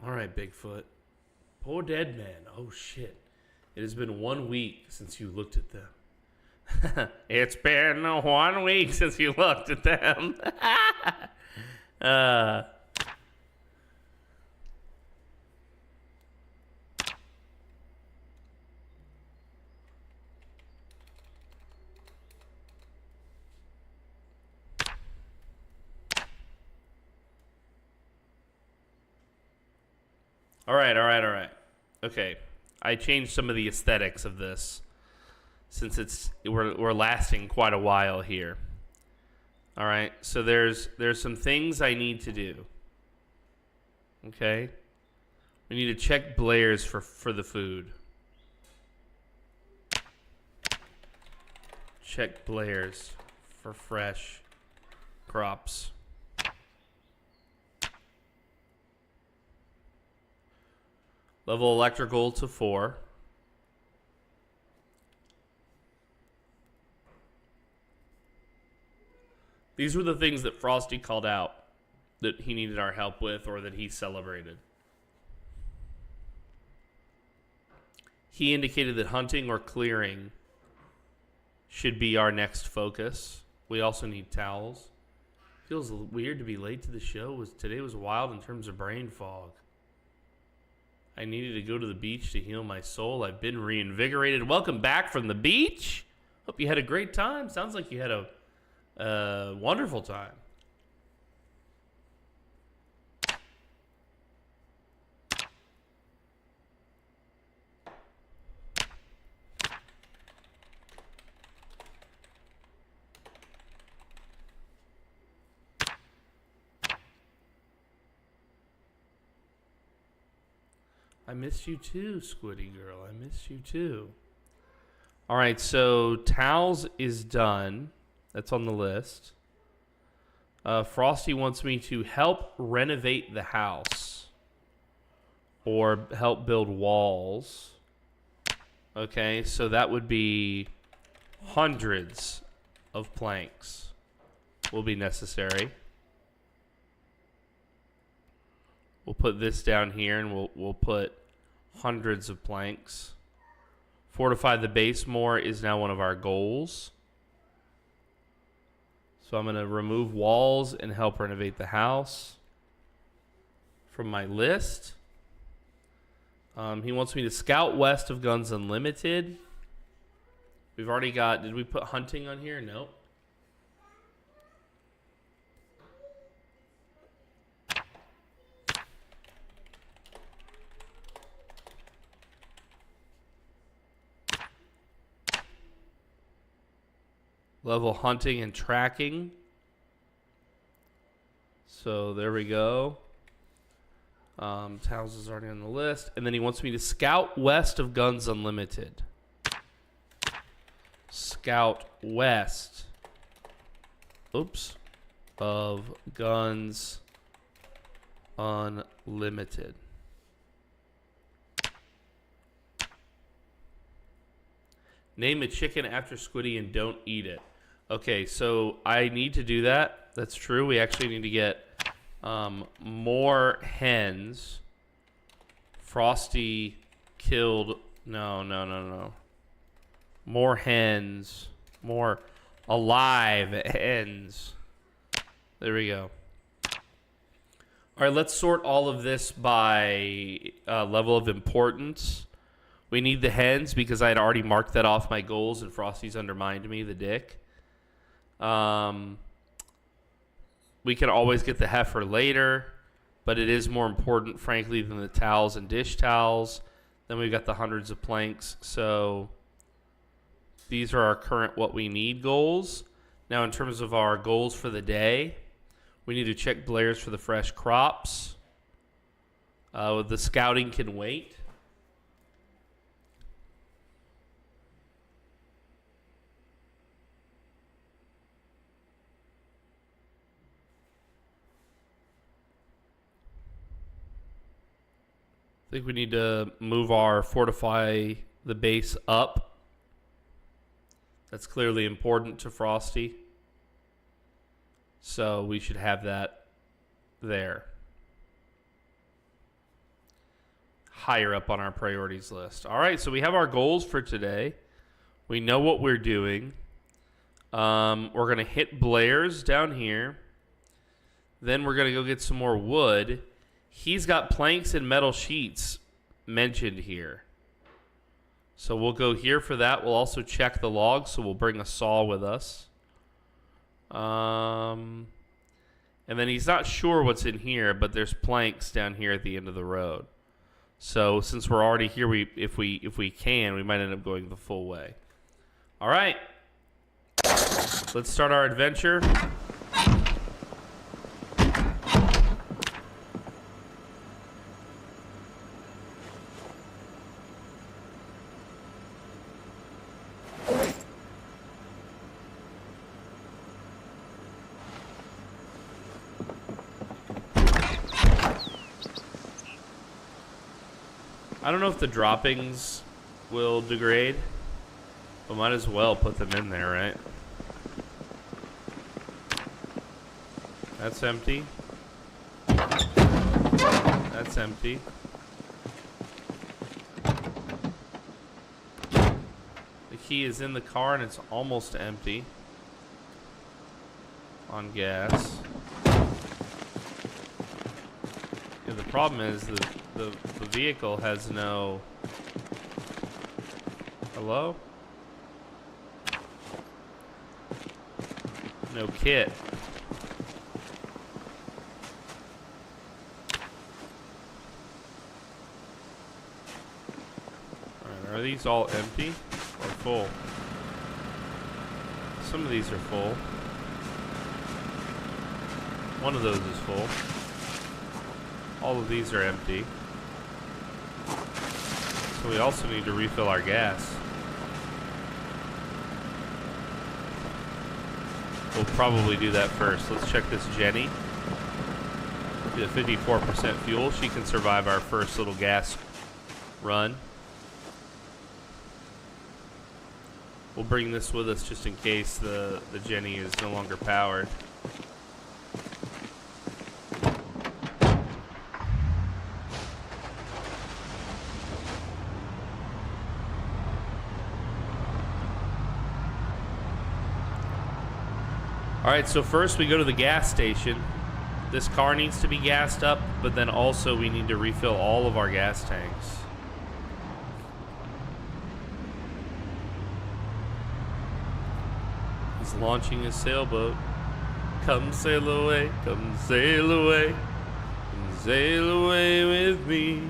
All right, Bigfoot. PoorDeadMan. Oh, shit. It has been 1 week since you looked at them. It's been 1 week since you looked at them. All right. Okay, I changed some of the aesthetics of this since we're lasting quite a while here. All right, so there's some things I need to do. Okay, we need to check Blair's for the food. Check Blair's for fresh crops. Level electrical to 4. These were the things that Frosty called out that he needed our help with or that he celebrated. He indicated that hunting or clearing should be our next focus. We also need towels. Feels weird to be late to the show. Today was wild in terms of brain fog. I needed to go to the beach to heal my soul. I've been reinvigorated. Welcome back from the beach. Hope you had a great time. Sounds like you had a Wonderful time. I missed you too, Squiddy girl. I missed you too. All right, so towels is done. That's on the list. Frosty wants me to help renovate the house or help build walls. Okay, so that would be hundreds of planks will be necessary. We'll put this down here and we'll put hundreds of planks. Fortify the base more is now one of our goals. So I'm going to remove walls and help renovate the house from my list. He wants me to scout west of Guns Unlimited. We've already got... Did we put hunting on here? Nope. Level hunting and tracking. So there we go. Towels is already on the list. And then he wants me to scout west of Guns Unlimited. Scout west. Oops. Of Guns Unlimited. Name a chicken after Squiddy and don't eat it. Okay, so I need to do that. That's true. We actually need to get more hens. Frosty killed... No. More hens. More alive hens. There we go. All right, let's sort all of this by level of importance. We need the hens because I had already marked that off my goals and Frosty's undermined me, the dick. We can always get the heifer later, but it is more important, frankly, than the towels and dish towels. Then we've got the hundreds of planks. So these are our current what we need goals. Now, in terms of our goals for the day, we need to check Blair's for the fresh crops. The scouting can wait. I think we need to move our fortify the base up. That's clearly important to Frosty. So we should have that there. Higher up on our priorities list. All right, so we have our goals for today. We know what we're doing. We're going to hit Blair's down here. Then we're going to go get some more wood. He's got planks and metal sheets mentioned here. So we'll go here for that. We'll also check the logs, so we'll bring a saw with us. And then he's not sure what's in here, but there's planks down here at the end of the road. So since we're already here, if we can, we might end up going the full way. All right. Let's start our adventure. I don't know if the droppings will degrade, but might as well put them in there, right? That's empty. That's empty. The key is in the car and it's almost empty on gas. Yeah, the problem is that the vehicle has no... Hello? No kit. Alright, are these all empty or full? Some of these are full. One of those is full. All of these are empty. So we also need to refill our gas. We'll probably do that first. Let's check this Jenny. At 54% fuel, she can survive our first little gas run. We'll bring this with us just in case the Jenny is no longer powered. Alright, so first we go to the gas station. This car needs to be gassed up, but then also we need to refill all of our gas tanks. He's launching his sailboat. Come sail away, come sail away, come sail away with me.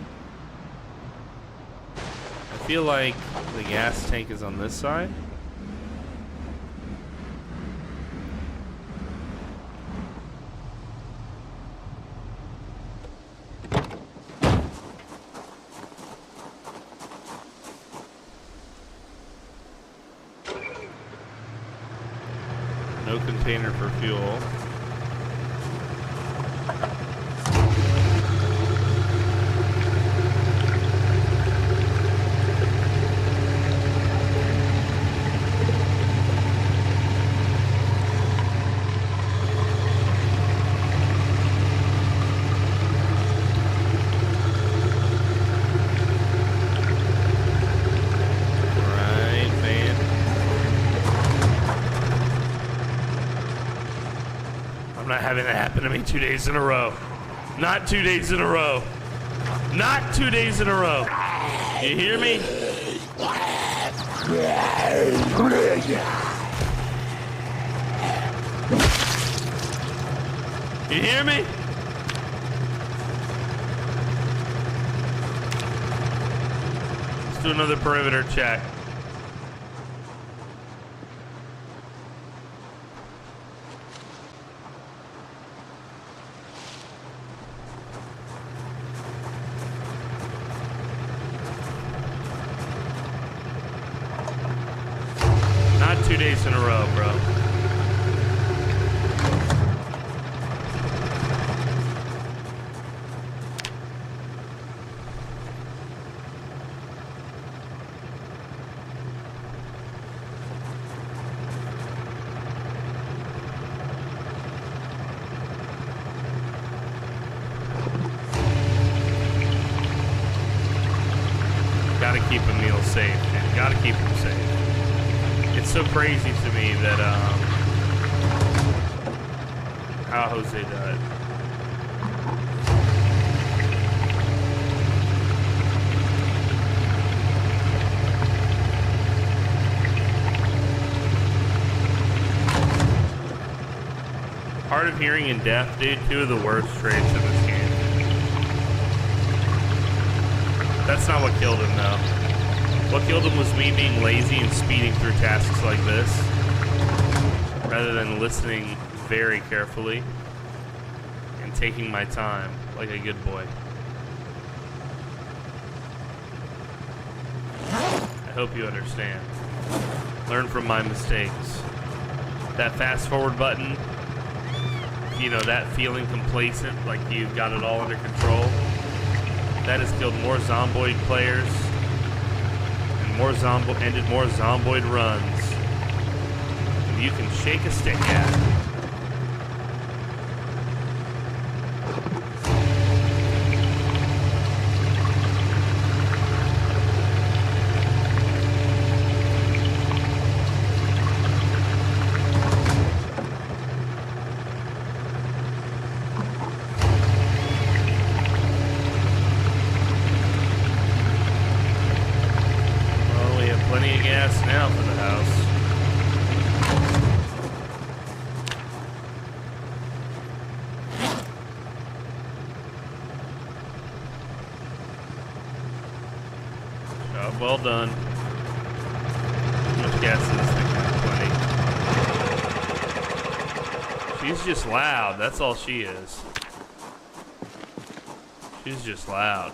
I feel like the gas tank is on this side. No container for fuel. Not having that happen to me 2 days in a row. Not 2 days in a row. Not 2 days in a row. You hear me? You hear me? Let's do another perimeter check. Not 2 days in a row, bro. Gotta keep Emil safe, man. Gotta keep him safe. It's so crazy to me that how Jose died. Hard of hearing and deaf, dude. Two of the worst traits in this game. That's not what killed him, though. What killed him was me being lazy and speeding through tasks like this, rather than listening very carefully and taking my time like a good boy. I hope you understand. Learn from my mistakes. That fast forward button, you know, that feeling complacent, like you've got it all under control, that has killed more Zomboid players and ended more Zomboid runs than you can shake a stick at. Plenty of gas now for the house. job well done. How much gas is this thing? Plenty. She's just loud. That's all she is. She's just loud.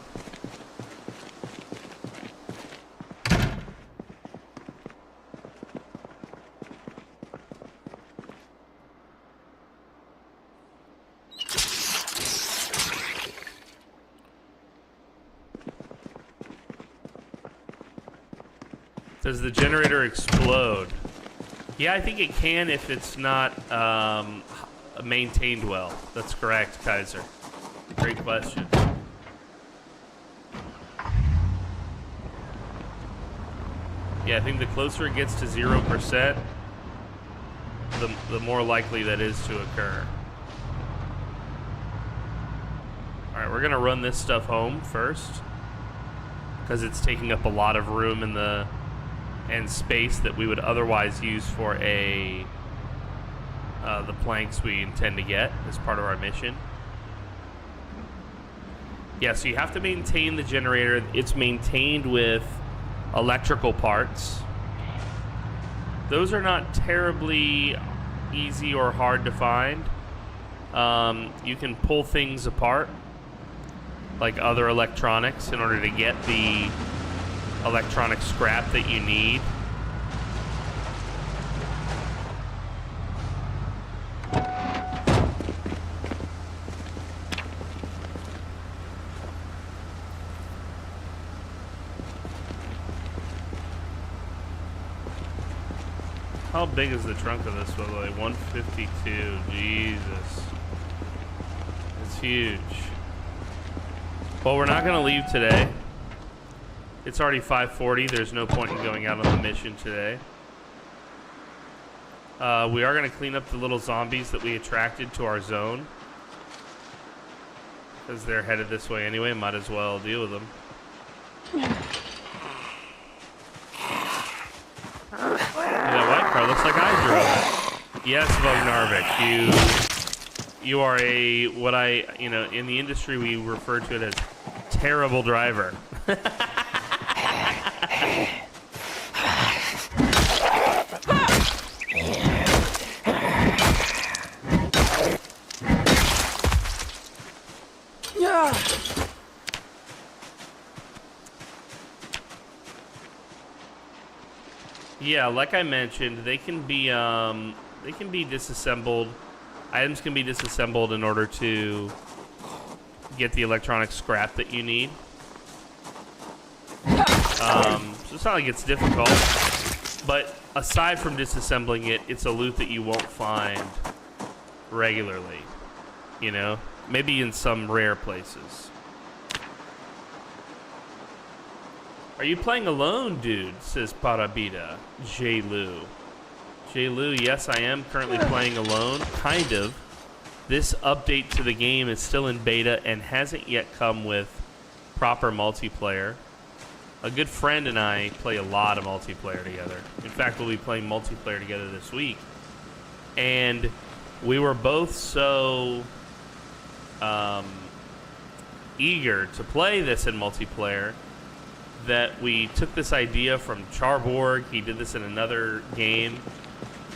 Does the generator explode? Yeah, I think it can if it's not maintained well. That's correct, Kaiser. Great question. Yeah, I think the closer it gets to 0%, the more likely that is to occur. Alright, we're gonna run this stuff home first, because it's taking up a lot of room in the and space that we would otherwise use for the planks we intend to get as part of our mission. Yeah, so you have to maintain the generator. It's maintained with electrical parts. Those are not terribly easy or hard to find. You can pull things apart like other electronics in order to get the electronic scrap that you need. How big is the trunk of this, by the way? 152. Jesus. It's huge. Well, we're not going to leave today. It's already 5:40. There's no point in going out on the mission today. We are going to clean up the little zombies that we attracted to our zone, because they're headed this way anyway. Might as well deal with them. That white car looks like I drove it. Yes, Vognarvik, you are a, what in the industry we refer to it as terrible driver. Yeah, like I mentioned, they can be disassembled. Items can be disassembled in order to get the electronic scrap that you need. So it's not like it's difficult, but aside from disassembling it, it's a loot that you won't find regularly, you know? Maybe in some rare places. Are you playing alone, dude? Says Parabita. J-Lu. J-Lu, yes, I am currently playing alone. Kind of. This update to the game is still in beta and hasn't yet come with proper multiplayer. A good friend and I play a lot of multiplayer together. In fact, we'll be playing multiplayer together this week. And we were both so eager to play this in multiplayer that we took this idea from Charborg. He did this in another game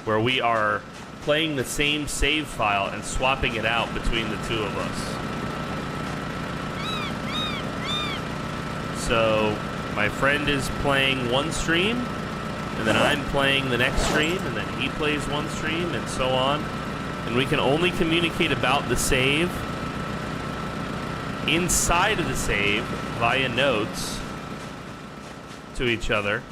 where we are playing the same save file and swapping it out between the two of us. So my friend is playing one stream, and then I'm playing the next stream, and then he plays one stream, and so on. And we can only communicate about the save inside of the save via notes to each other.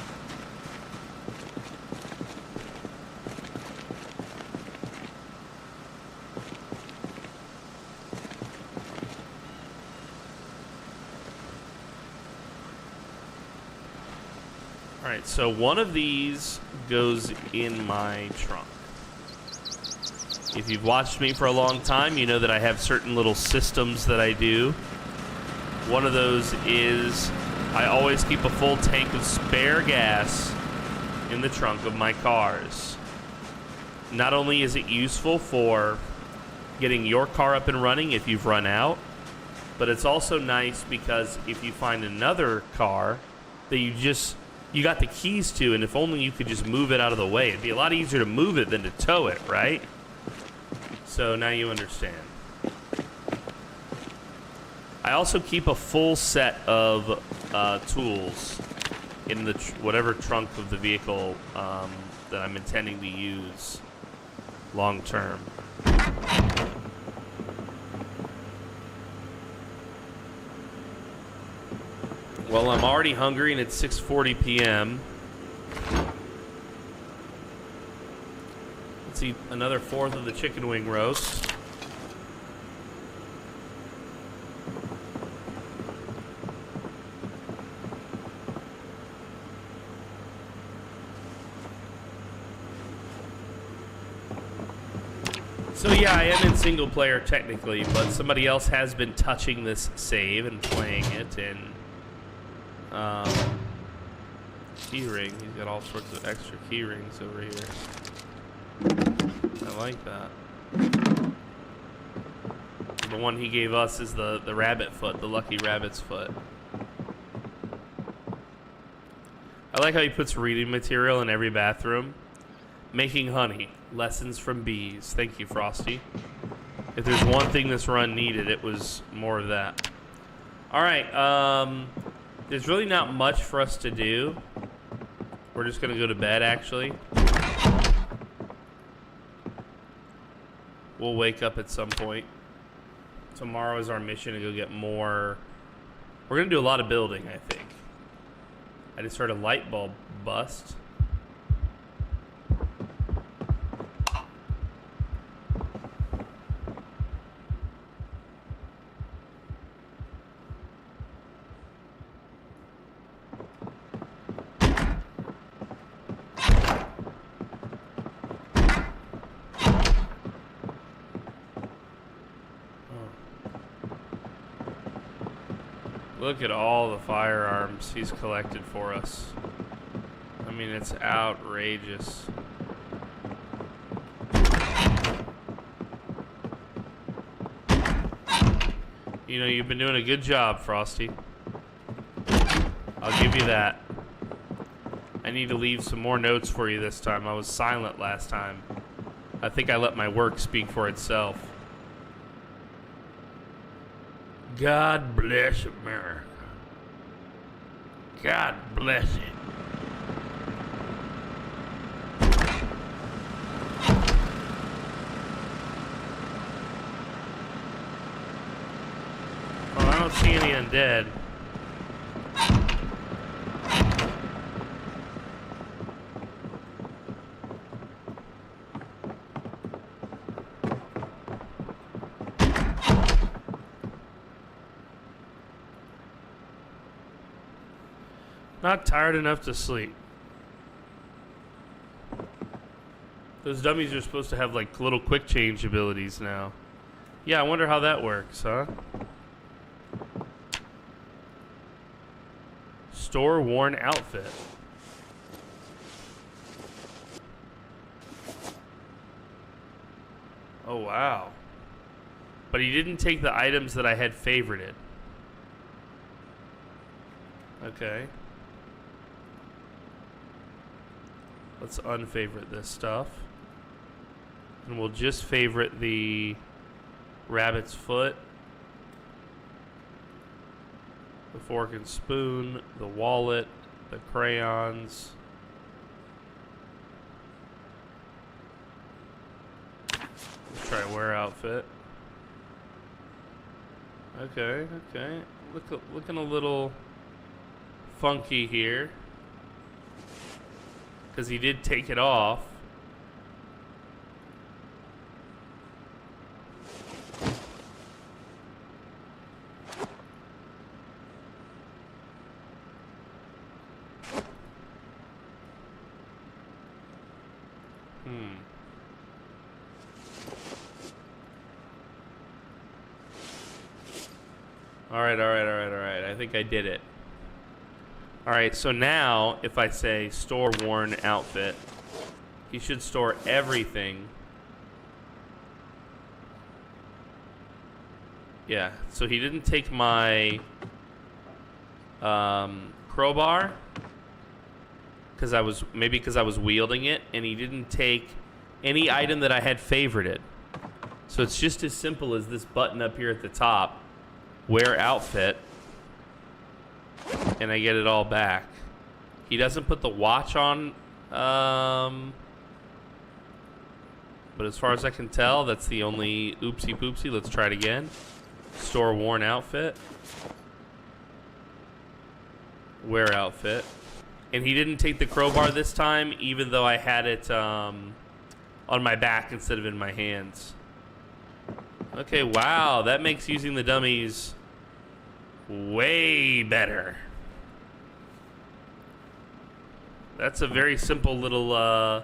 Alright, so one of these goes in my trunk. If you've watched me for a long time, you know that I have certain little systems that I do. One of those is I always keep a full tank of spare gas in the trunk of my cars. Not only is it useful for getting your car up and running if you've run out, but it's also nice because if you find another car that you got the keys to, and if only you could just move it out of the way. It'd be a lot easier to move it than to tow it, right? So now you understand. I also keep a full set of tools in the whatever trunk of the vehicle that I'm intending to use long term. Well, I'm already hungry and it's 6:40 p.m. Let's eat another fourth of the chicken wing roast. So yeah, I am in single player technically, but somebody else has been touching this save and playing it, and key ring. He's got all sorts of extra key rings over here. I like that. The one he gave us is the rabbit foot, the lucky rabbit's foot. I like how he puts reading material in every bathroom. Making honey. Lessons from bees. Thank you, Frosty. If there's one thing this run needed, it was more of that. Alright, there's really not much for us to do. We're just gonna go to bed, actually. We'll wake up at some point. Tomorrow is our mission to go get more. We're gonna do a lot of building, I think. I just heard a light bulb bust. Look at all the firearms he's collected for us. I mean, it's outrageous. You know, you've been doing a good job, Frosty. I'll give you that. I need to leave some more notes for you this time. I was silent last time. I think I let my work speak for itself. God bless America. God bless it. Oh, I don't see any undead. Not tired enough to sleep. Those dummies are supposed to have like little quick change abilities now. Yeah, I wonder how that works, huh? Store worn outfit. Oh, wow. But he didn't take the items that I had favorited. Okay. Let's unfavorite this stuff. And we'll just favorite the rabbit's foot, the fork and spoon, the wallet, the crayons. Let's try wear outfit. Okay, okay. Looking a little funky here. Because he did take it off. Alright. I think I did it. Alright, so now, if I say store worn outfit, he should store everything. Yeah, so he didn't take my crowbar. Because I was wielding it, and he didn't take any item that I had favorited. So it's just as simple as this button up here at the top. Wear outfit. And I get it all back. He doesn't put the watch on. But as far as I can tell, that's the only oopsie poopsie. Let's try it again. Store worn outfit. Wear outfit. And he didn't take the crowbar this time, even though I had it on my back instead of in my hands. Okay, wow, that makes using the dummies way better. That's a very simple little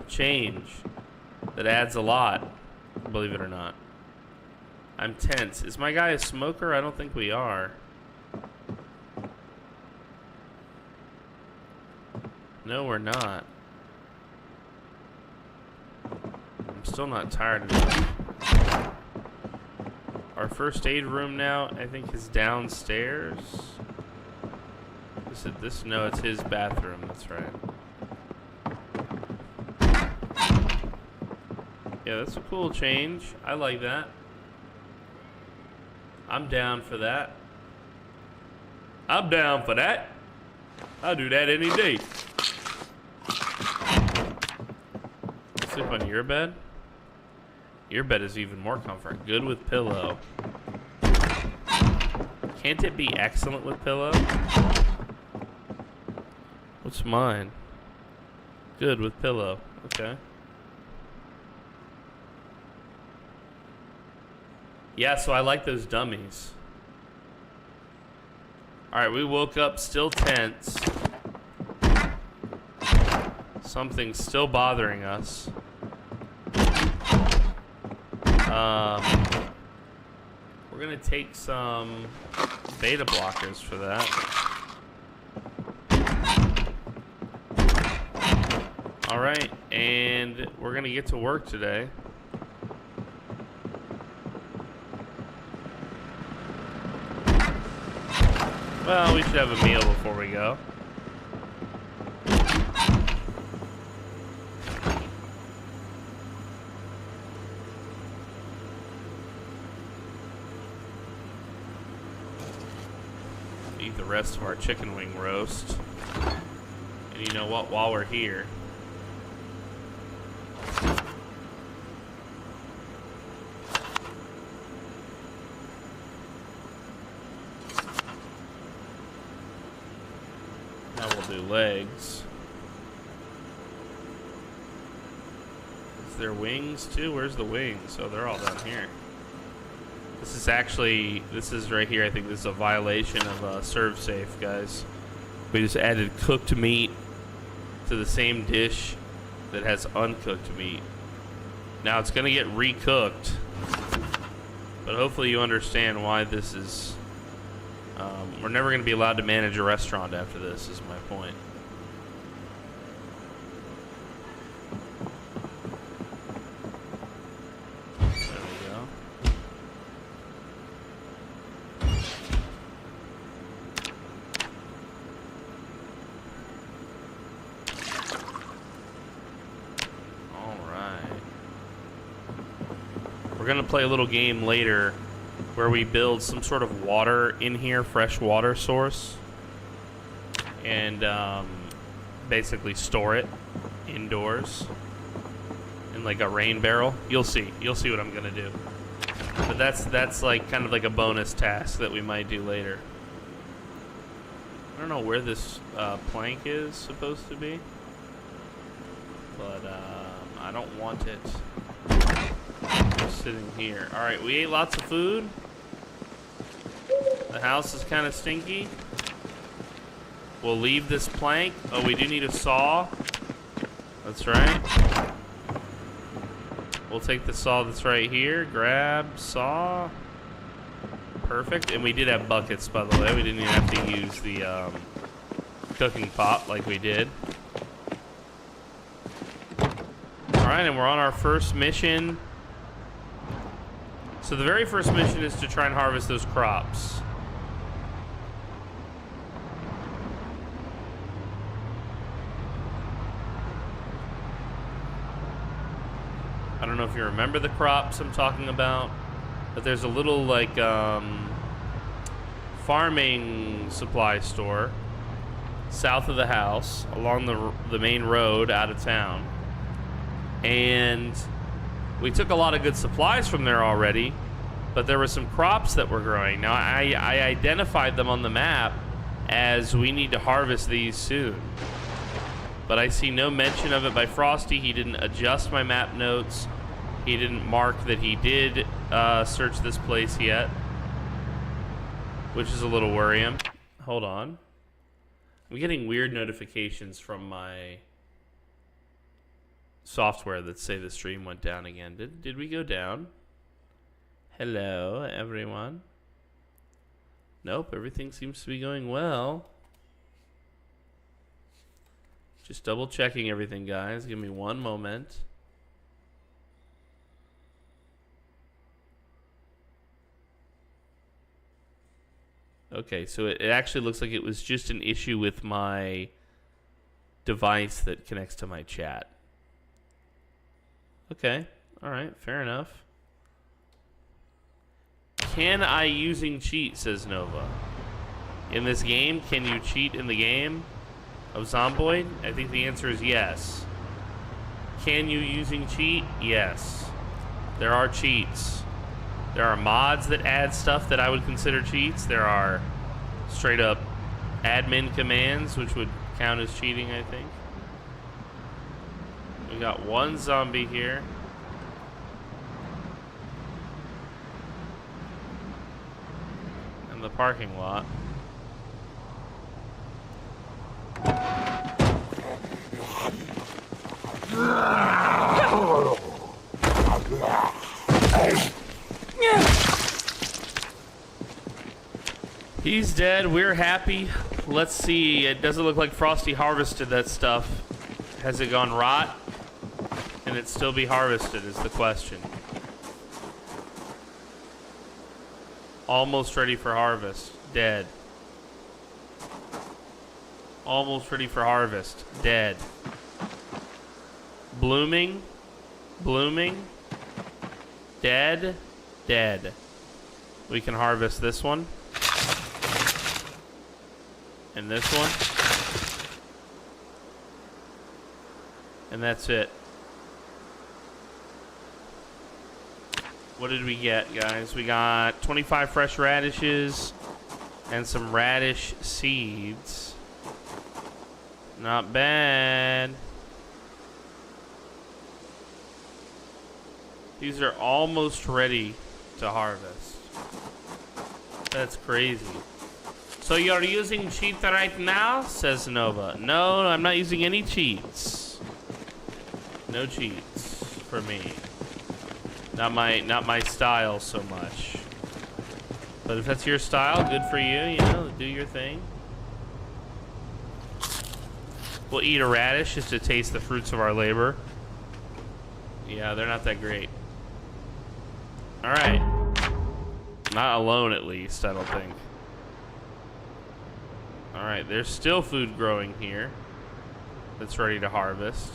change that adds a lot, believe it or not. I'm tense. Is my guy a smoker? I don't think we are. No, we're not. I'm still not tired enough. Our first aid room now, I think, is downstairs. No, it's his bathroom. That's right. Yeah, that's a cool change. I like that. I'm down for that. I'm down for that. I'll do that any day. Sleep on your bed? Your bed is even more comfort. Good with pillow. Can't it be excellent with pillow? What's mine? Good with pillow. Okay. Yeah, so I like those dummies. Alright, we woke up still tense. Something's still bothering us. We're gonna take some beta blockers for that. Alright, and we're gonna get to work today. Well, we should have a meal before we go. Eat the rest of our chicken wing roast. And you know what? While we're here, now we'll do legs. Is there wings too? Where's the wings? Oh, they're all down here. This is right here. I think this is a violation of serve safe, guys. We just added cooked meat to the same dish that has uncooked meat. Now it's gonna get recooked, but hopefully you understand why this is. We're never gonna be allowed to manage a restaurant after this, is my point. We're gonna play a little game later where we build some sort of water in here, fresh water source, and basically store it indoors in like a rain barrel. You'll see what I'm gonna do. But that's like kind of like a bonus task that we might do later. I don't know where this plank is supposed to be, but I don't want it sitting here. Alright, we ate lots of food. The house is kind of stinky. We'll leave this plank. Oh, we do need a saw. That's right. We'll take the saw that's right here. Grab saw. Perfect. And we did have buckets, by the way. We didn't even have to use the cooking pot like we did. Alright, and we're on our first mission. So the very first mission is to try and harvest those crops. I don't know if you remember the crops I'm talking about, but there's a little like farming supply store south of the house along the main road out of town, and we took a lot of good supplies from there already, but there were some crops that were growing. Now I identified them on the map as we need to harvest these soon, but I see no mention of it by Frosty. He didn't adjust my map notes. He didn't mark that he did search this place yet, which is a little worrying. Hold on. I'm getting weird notifications from my software that say the stream went down again. Did we go down? Hello, everyone. Nope, everything seems to be going well. Just double checking everything, guys. Give me one moment. Okay, so it actually looks like it was just an issue with my device that connects to my chat. Okay, alright, fair enough. Can I using cheat, says Nova. In this game, can you cheat in the game of Zomboid? I think the answer is yes. Can you using cheat? Yes. There are cheats. There are mods that add stuff that I would consider cheats. There are straight up admin commands, which would count as cheating, I think. We got one zombie here. In the parking lot. He's dead. We're happy. Let's see. It doesn't look like Frosty harvested that stuff. Has it gone rot? Can it still be harvested is the question. Almost ready for harvest. Dead. Almost ready for harvest. Dead. Blooming. Blooming. Dead. Dead. We can harvest this one. And this one. And that's it. What did we get, guys? We got 25 fresh radishes and some radish seeds. Not bad. These are almost ready to harvest. That's crazy. So you're using cheat right now, says Nova. No, I'm not using any cheats. No cheats for me. Not my style so much. But if that's your style, good for you. You know, do your thing. We'll eat a radish just to taste the fruits of our labor. Yeah, they're not that great. All right. Not alone, at least, I don't think. Alright, there's still food growing here that's ready to harvest.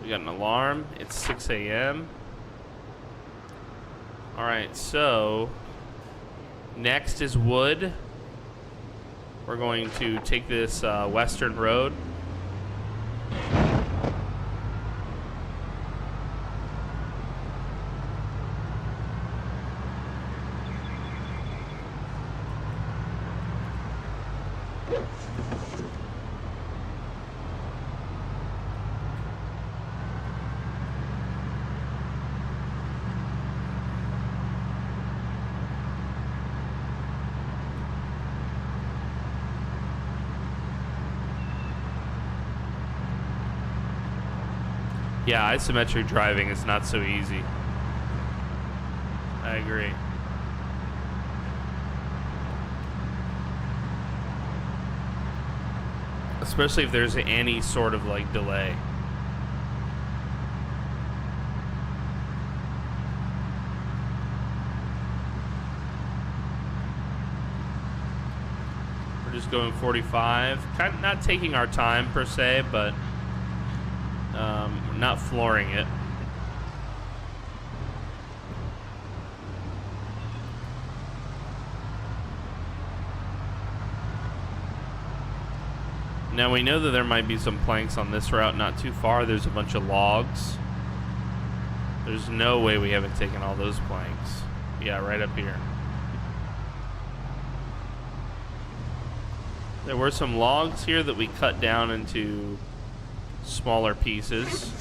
We got an alarm. It's 6 a.m. Alright, so next is wood. We're going to take this western road. Yeah, isometric driving is not so easy. I agree. Especially if there's any sort of like delay. just going 45. Kind of not taking our time per se, but not flooring it. Now we know that there might be some planks on this route not too far. There's a bunch of logs. There's no way we haven't taken all those planks. Yeah, right up here. There were some logs here that we cut down into smaller pieces.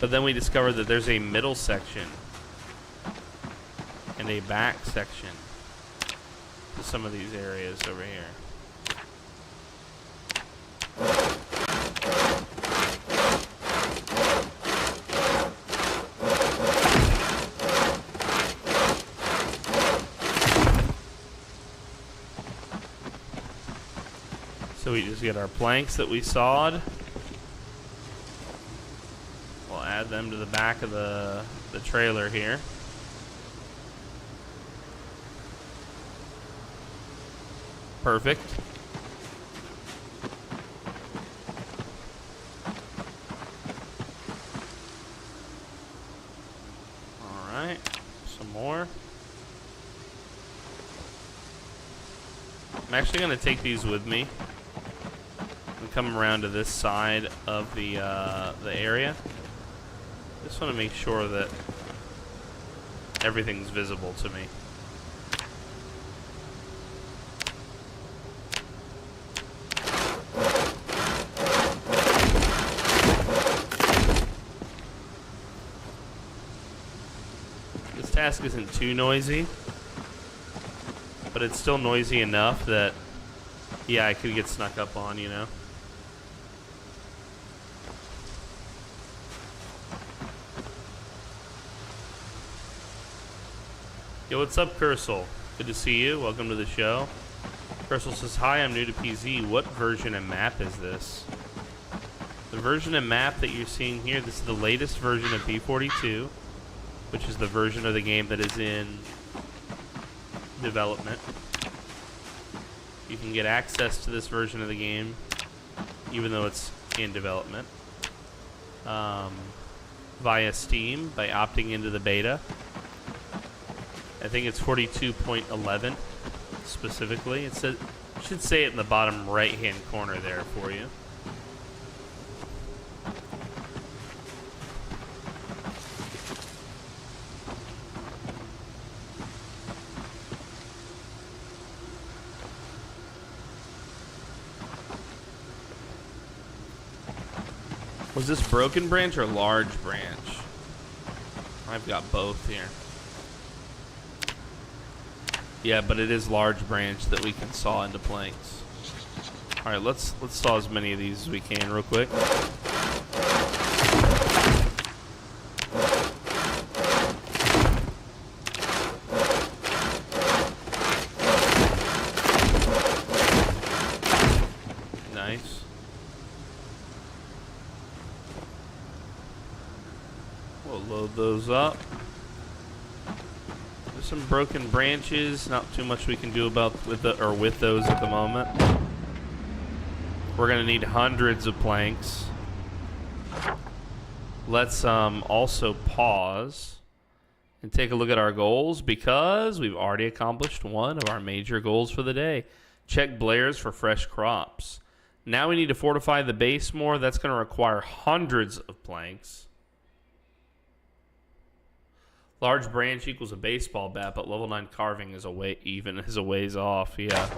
But then we discovered that there's a middle section and a back section to some of these areas over here. So we just get our planks that we sawed. We'll add them to the back of the trailer here. Perfect. All right, some more. I'm actually going to take these with me and come around to this side of the area. Just want to make sure that everything's visible to me. This task isn't too noisy, but it's still noisy enough that, yeah, I could get snuck up on, you know. Yo, what's up, Cursal? Good to see you. Welcome to the show. Cursal says, hi, I'm new to PZ. What version and map is this? The version and map that you're seeing here, this is the latest version of B42, which is the version of the game that is in development. You can get access to this version of the game, even though it's in development, via Steam by opting into the beta. I think it's 42.11 specifically. It should say it in the bottom right-hand corner there for you. Was this broken branch or large branch? I've got both here. Yeah, but it is large branch that we can saw into planks. All right, let's saw as many of these as we can real quick. Nice. We'll load those up. Some broken branches, not too much we can do with those at the moment. We're gonna need hundreds of planks. Let's also pause and take a look at our goals, because we've already accomplished one of our major goals for the day. Check Blair's for fresh crops. Now we need to fortify the base more. That's gonna require hundreds of planks. Large branch equals a baseball bat, but level 9 carving is a ways off. Yeah.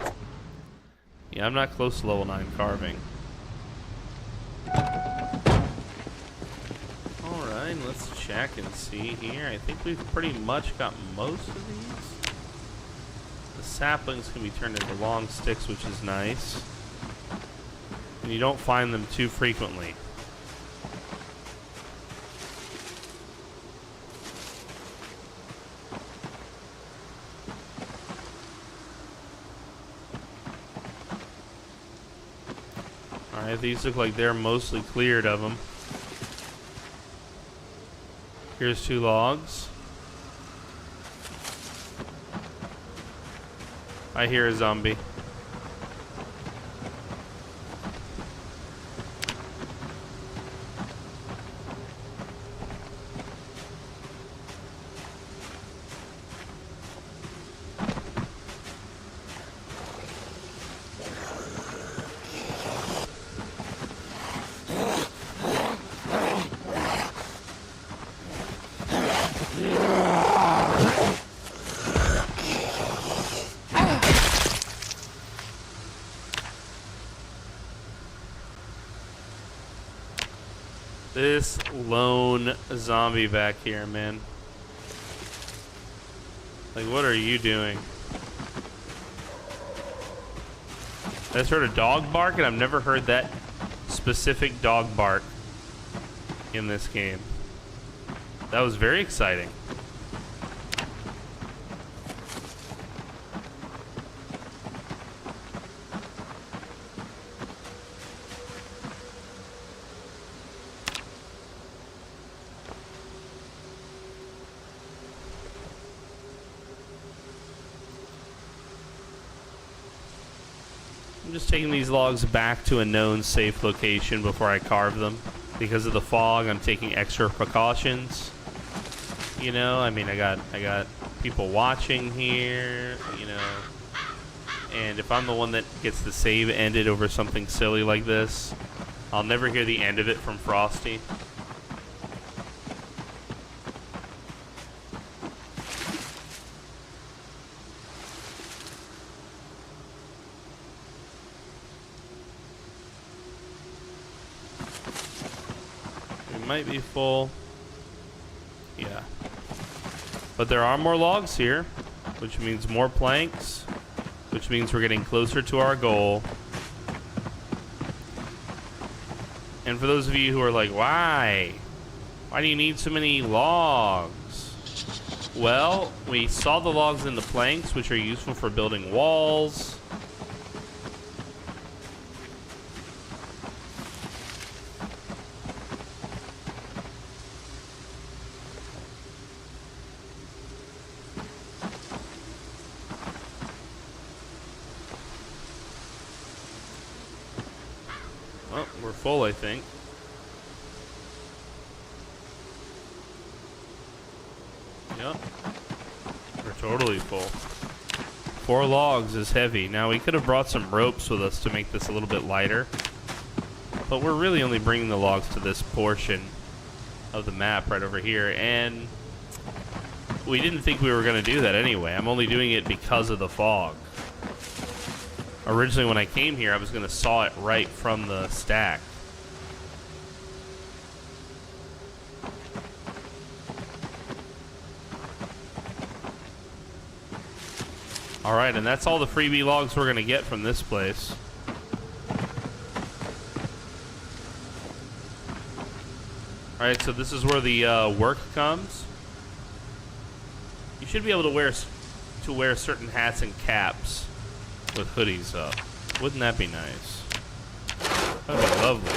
Yeah, I'm not close to level 9 carving. Alright, let's check and see here. I think we've pretty much got most of these. The saplings can be turned into long sticks, which is nice. And you don't find them too frequently. Alright, these look like they're mostly cleared of them. Here's 2 logs. I hear a zombie. This lone zombie back here, man. Like, what are you doing? I just heard a dog bark, and I've never heard that specific dog bark in this game. That was very exciting. I'm just taking these logs back to a known safe location before I carve them. Because of the fog, I'm taking extra precautions. You know, I mean, I got people watching here, you know. And if I'm the one that gets the save ended over something silly like this, I'll never hear the end of it from Frosty. Might be full. Yeah. But there are more logs here, which means more planks, which means we're getting closer to our goal. And for those of you who are like, why? Why do you need so many logs? Well, we saw the logs in the planks, which are useful for building walls. Oh, we're full, I think. Yep. We're totally full. 4 logs is heavy. Now, we could have brought some ropes with us to make this a little bit lighter. But we're really only bringing the logs to this portion of the map right over here. And we didn't think we were going to do that anyway. I'm only doing it because of the fog. Originally, when I came here, I was going to saw it right from the stack. Alright, and that's all the freebie logs we're going to get from this place. Alright, so this is where the work comes. You should be able to wear certain hats and caps with hoodies up. Wouldn't that be nice? That'd be lovely.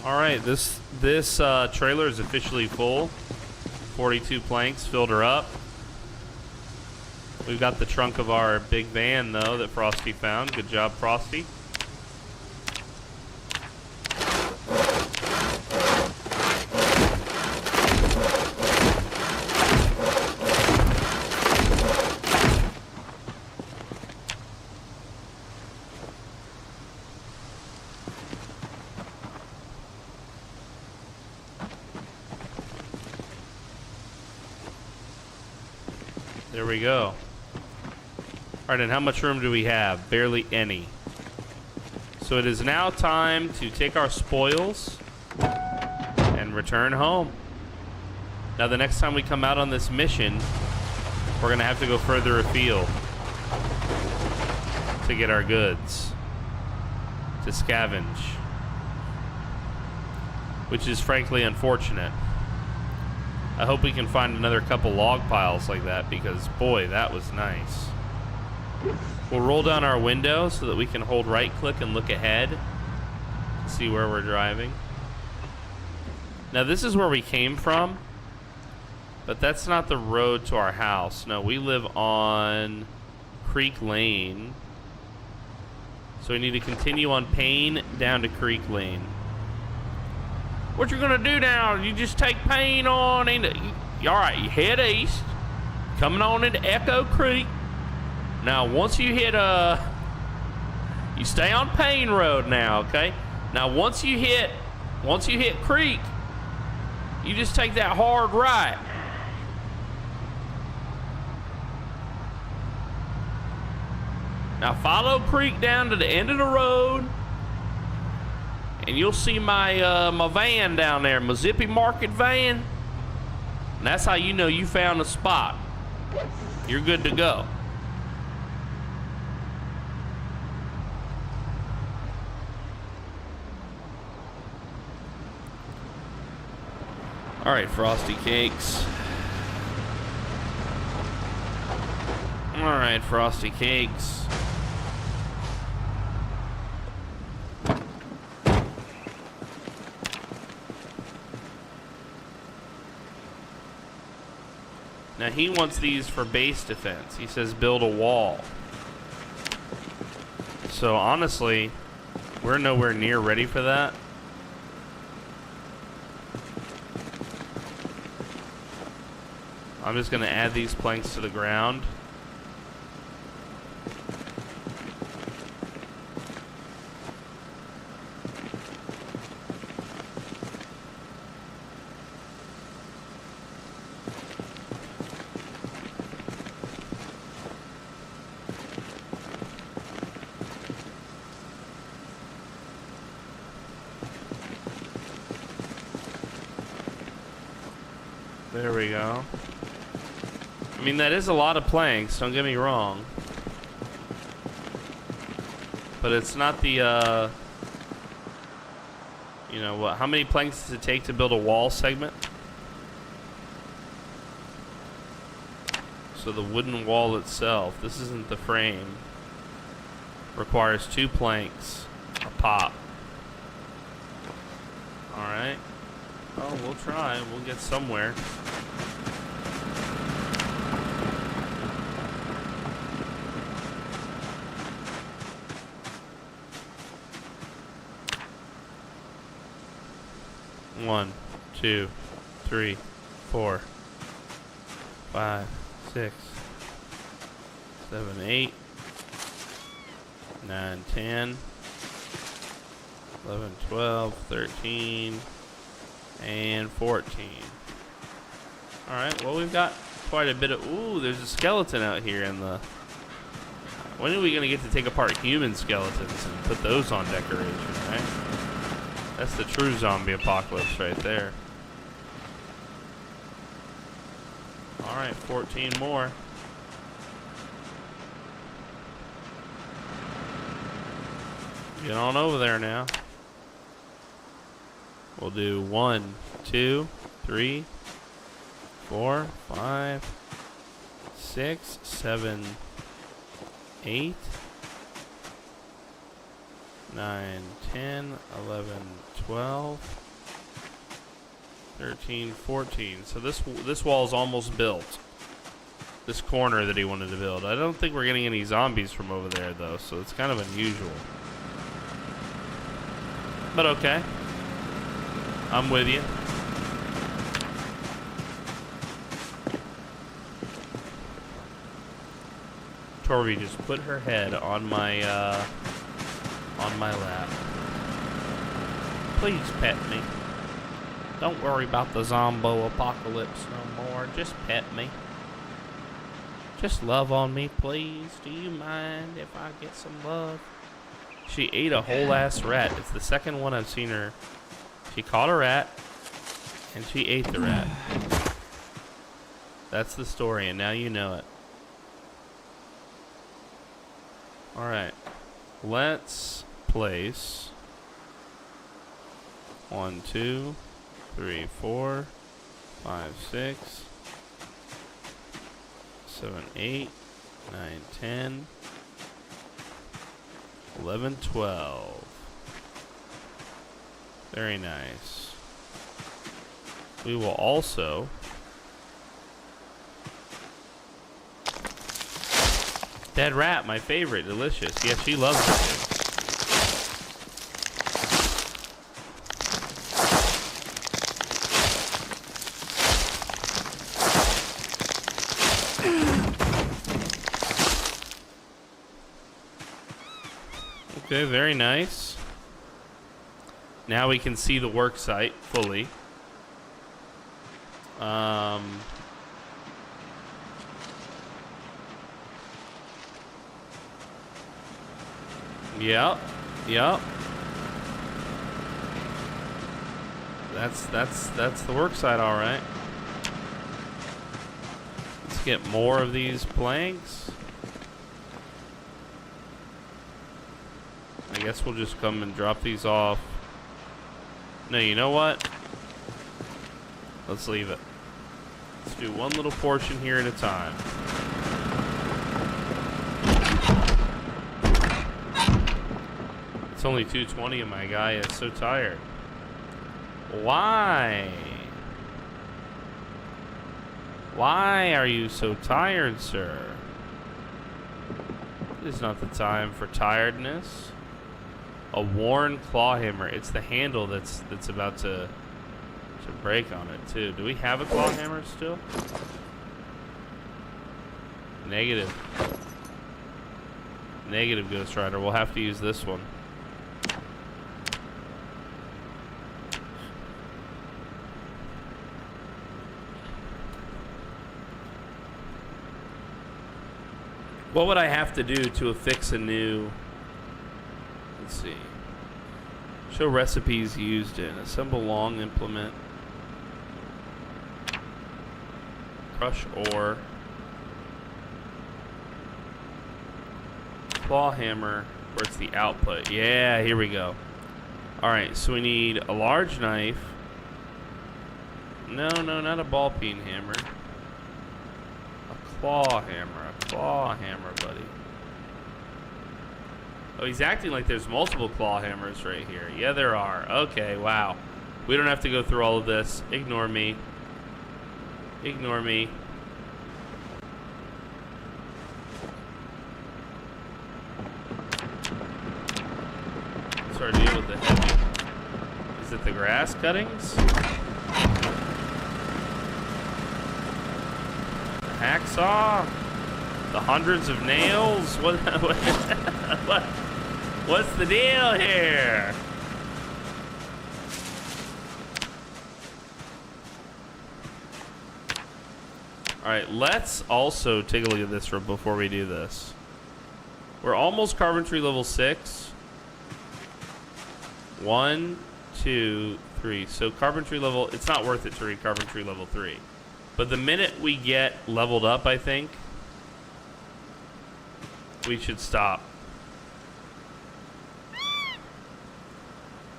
Alright, this trailer is officially full. 42 planks filled her up. We've got the trunk of our big van, though, that Frosty found. Good job, Frosty. There we go. Alright, and how much room do we have? Barely any. So So it is now time to take our spoils and return home. Now the next time we come out on this mission, we're gonna have to go further afield to get our goods, to scavenge, which is frankly unfortunate. I hope we can find another couple log piles like that, because boy, that was nice. We'll roll down our window so that we can hold right click and look ahead, see where we're driving. Now this is where we came from, but that's not the road to our house. No, we live on Creek Lane. So we need to continue on Payne down to Creek Lane. What you're gonna do now, you just take Payne on into, all right, you head east, coming on into Echo Creek. Now once you hit, you stay on Payne Road now, okay? Now once you hit Creek, you just take that hard right. Now follow Creek down to the end of the road, and you'll see my my van down there, my Zippy Market van. And that's how you know you found a spot. You're good to go. All right, Frosty Cakes. All right, Frosty Cakes. Now he wants these for base defense. He says build a wall. So honestly, we're nowhere near ready for that. I'm just gonna add these planks to the ground. There we go. I mean, that is a lot of planks, don't get me wrong. But it's not the, you know, what? How many planks does it take to build a wall segment? So the wooden wall itself, this isn't the frame, requires 2 planks a pop. Alright. Oh, we'll try. We'll get somewhere. One, 2, 3, 4, 5, 6, 7, 8, 9, 10, 11, 12, 13, and 14. Alright, well, we've got quite a bit of... Ooh, there's a skeleton out here in the... When are we going to get to take apart human skeletons and put those on decoration, right? That's the true zombie apocalypse right there. Alright, 14 more. Get on over there now. We'll do 1, 2, 3, 4, 5, 6, 7, 8, 9, 10, 11, 12, 13, 14. So this wall is almost built. This corner that he wanted to build. I don't think we're getting any zombies from over there though, so it's kind of unusual. But okay. I'm with you. Torvi just put her head on my lap. Please pet me. Don't worry about the zombo apocalypse no more. Just pet me. Just love on me, please. Do you mind if I get some love? She ate a whole ass rat. It's the second one I've seen her. She caught a rat, and she ate the rat. That's the story, and now you know it. Alright. Let's place 1, 2, 3, 4, 5, 6, 7, 8, 9, 10, 11, 12. Very nice. We will also dead rat, my favorite, delicious. Yeah, she loves it. Okay, very nice. Now we can see the work site fully. Yep. That's the work site, all right. Let's get more of these planks. I guess we'll just come and drop these off. No, you know what? Let's leave it. Let's do one little portion here at a time. It's only 2:20 and my guy is so tired. Why? Why are you so tired, sir? It is not the time for tiredness. A worn claw hammer. It's the handle that's about to break on it too. Do we have a claw hammer still? Negative. Negative, Ghost Rider. We'll have to use this one. What would I have to do to affix a new... Let's see. Show recipes used in. Assemble long implement. Crush ore. Claw hammer. Where's the output? Yeah, here we go. Alright, so we need a large knife. No, not a ball peen hammer. A claw hammer. A claw hammer, buddy. Oh, he's acting like there's multiple claw hammers right here. Yeah, there are. Okay, wow. We don't have to go through all of this. Ignore me. Ignore me. What's our deal with the heavy? Is it the grass cuttings? The hacksaw? The hundreds of nails? What's the deal here? Alright, let's also take a look at this before we do this. We're almost carpentry level 6. 1, 2, 3. So carpentry level, it's not worth it to read carpentry level 3. But the minute we get leveled up, I think, we should stop.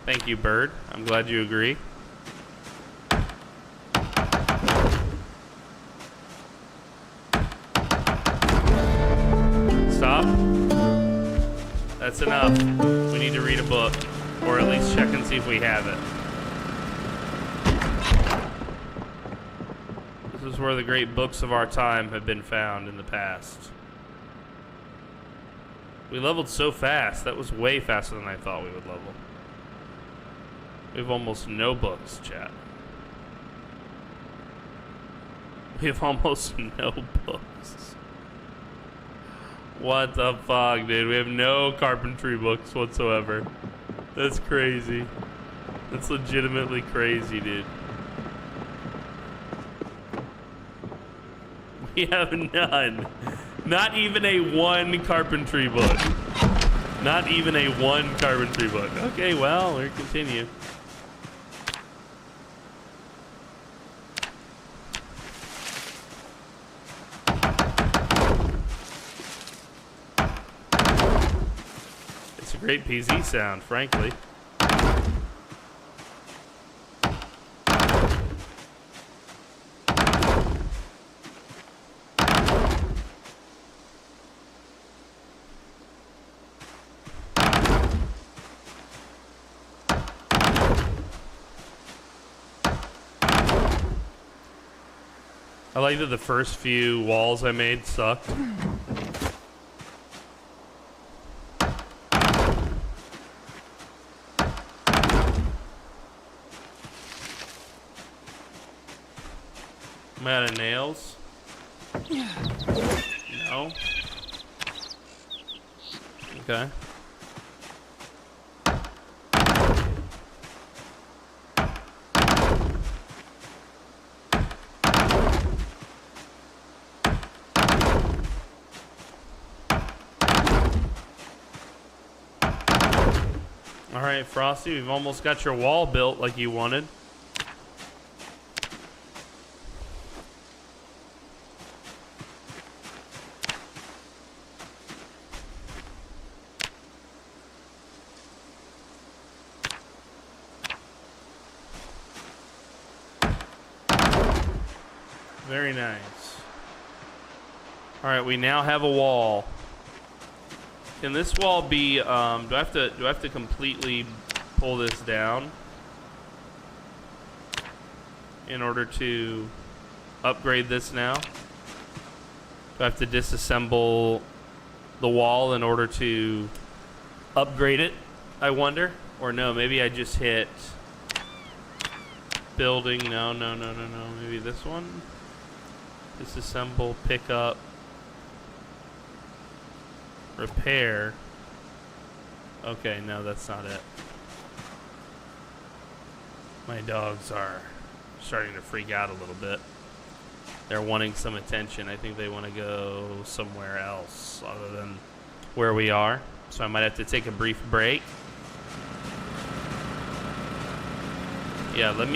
Thank you, bird. I'm glad you agree. Stop. That's enough. We need to read a book, or at least check and see if we have it. This is where the great books of our time have been found in the past. We leveled so fast. That was way faster than I thought we would level. We have almost no books, chat. We have almost no books. What the fuck, dude? We have no carpentry books whatsoever. That's crazy. That's legitimately crazy, dude. We have none. Not even a one carpentry book. Not even a 1 carbon-free book. Okay, well, we continue. It's a great PZ sound, frankly. I like that the first few walls I made sucked. I'm out of nails. No. Okay. All right, Frosty, we've almost got your wall built like you wanted. Very nice. All right, we now have a wall. Can this wall be? Do I have to completely pull this down in order to upgrade this now? Do I have to disassemble the wall in order to upgrade it? I wonder. Or no, maybe I just hit building. No. Maybe this one. Disassemble, pick up, repair. Okay, no, that's not it. My dogs are starting to freak out a little bit. They're wanting some attention. I think they want to go somewhere else other than where we are. So I might have to take a brief break. Yeah, let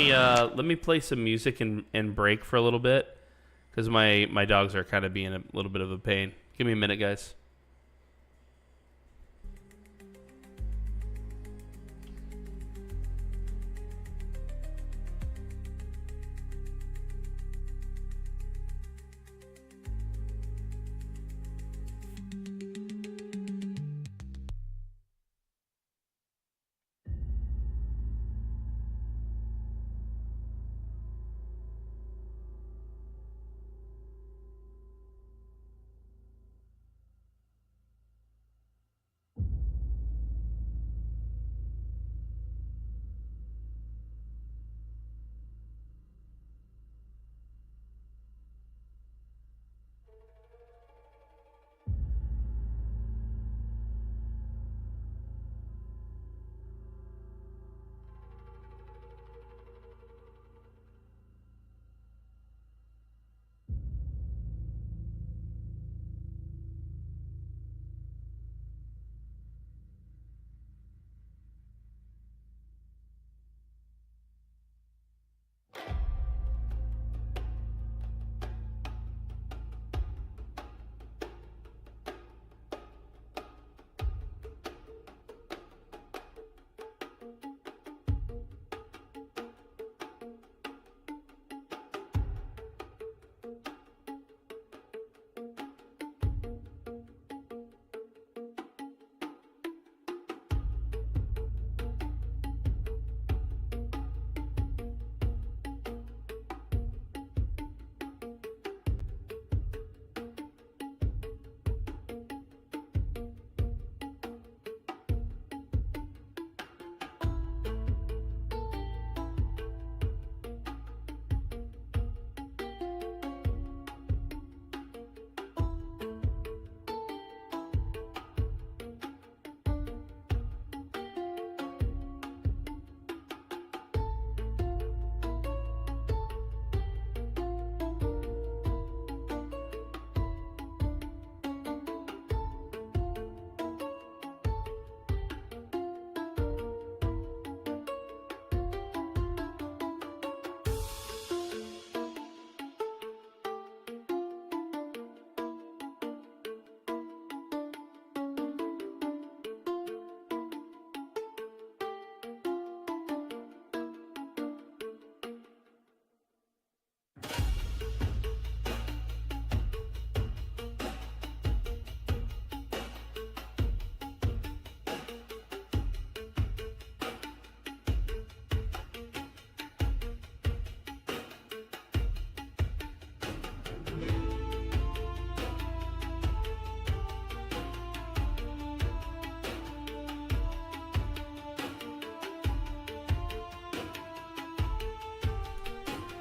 me play some music and break for a little bit. Because my dogs are kind of being a little bit of a pain. Give me a minute, guys.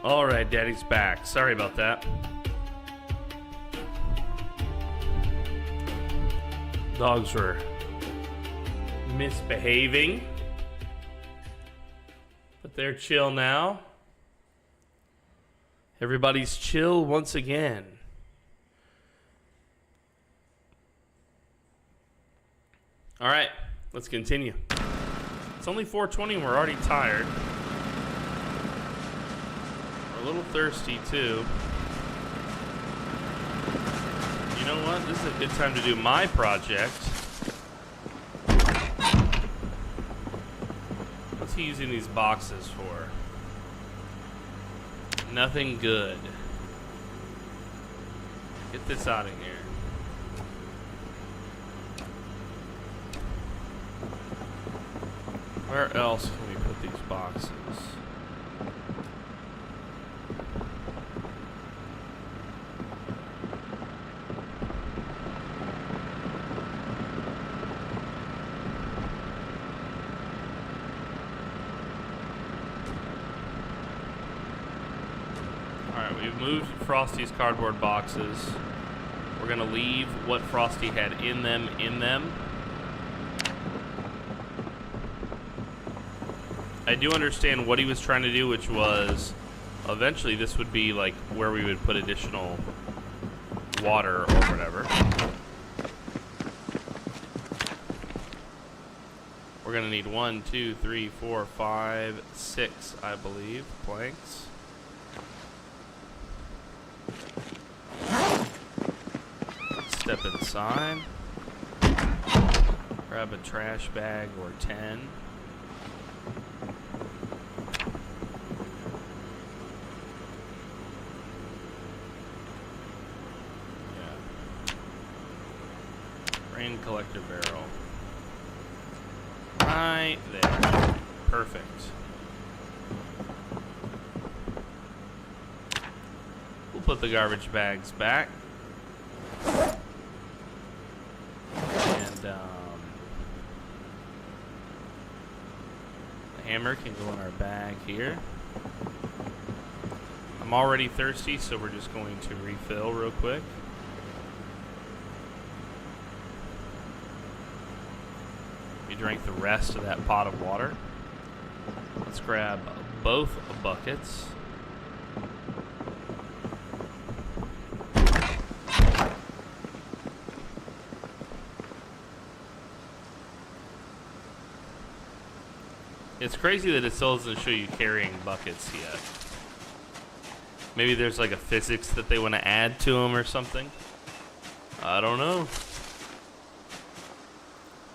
Alright, Daddy's back. Sorry about that. Dogs were misbehaving. But they're chill now. Everybody's chill once again. Alright, let's continue. It's only 4:20 and we're already tired. We're a little thirsty too. You know what? This is a good time to do my project. What's he using these boxes for? Nothing good. Get this out of here. Where else can we put these boxes? Alright, we've moved Frosty's cardboard boxes. We're gonna leave what Frosty had in them. I do understand what he was trying to do, which was eventually this would be like where we would put additional water or whatever. We're gonna need 1, 2, 3, 4, 5, 6, I believe, planks. Step inside. Grab a trash bag or 10. Rain collector barrel. Right there. Perfect. We'll put the garbage bags back. And the hammer can go in our bag here. I'm already thirsty, so we're just going to refill real quick. Drink the rest of that pot of water. Let's grab both buckets. It's crazy that it still doesn't show you carrying buckets yet. Maybe there's like a physics that they want to add to them or something. I don't know.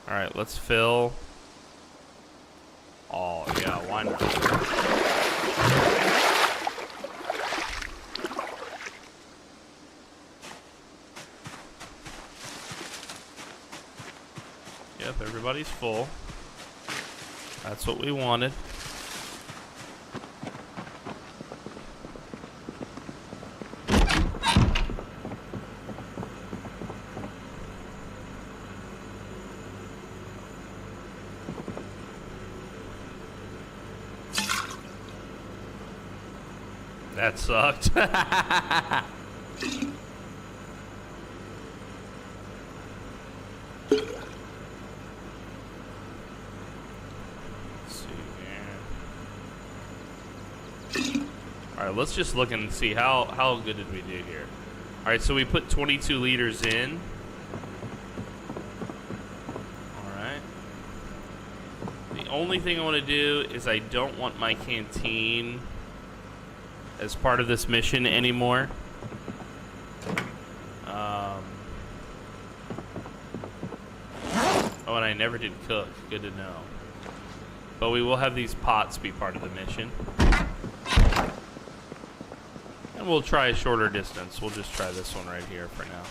Alright, let's fill. Oh, yeah, why not? Yep, everybody's full. That's what we wanted. That sucked. See here. Alright, let's just look and see how good did we do here. Alright, so we put 22 liters in. Alright. The only thing I want to do is I don't want my canteen as part of this mission anymore. Oh, and I never did cook. Good to know. But we will have these pots be part of the mission. And we'll try a shorter distance. We'll just try this one right here for now.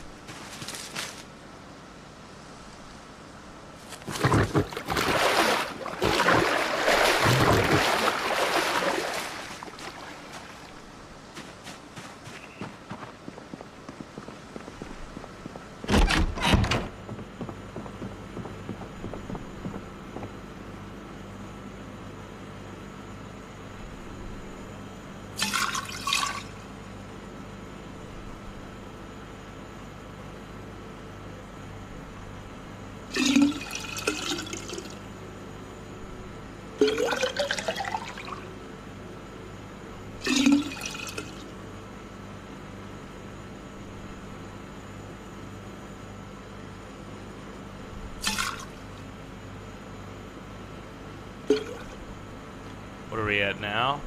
Where are we at now?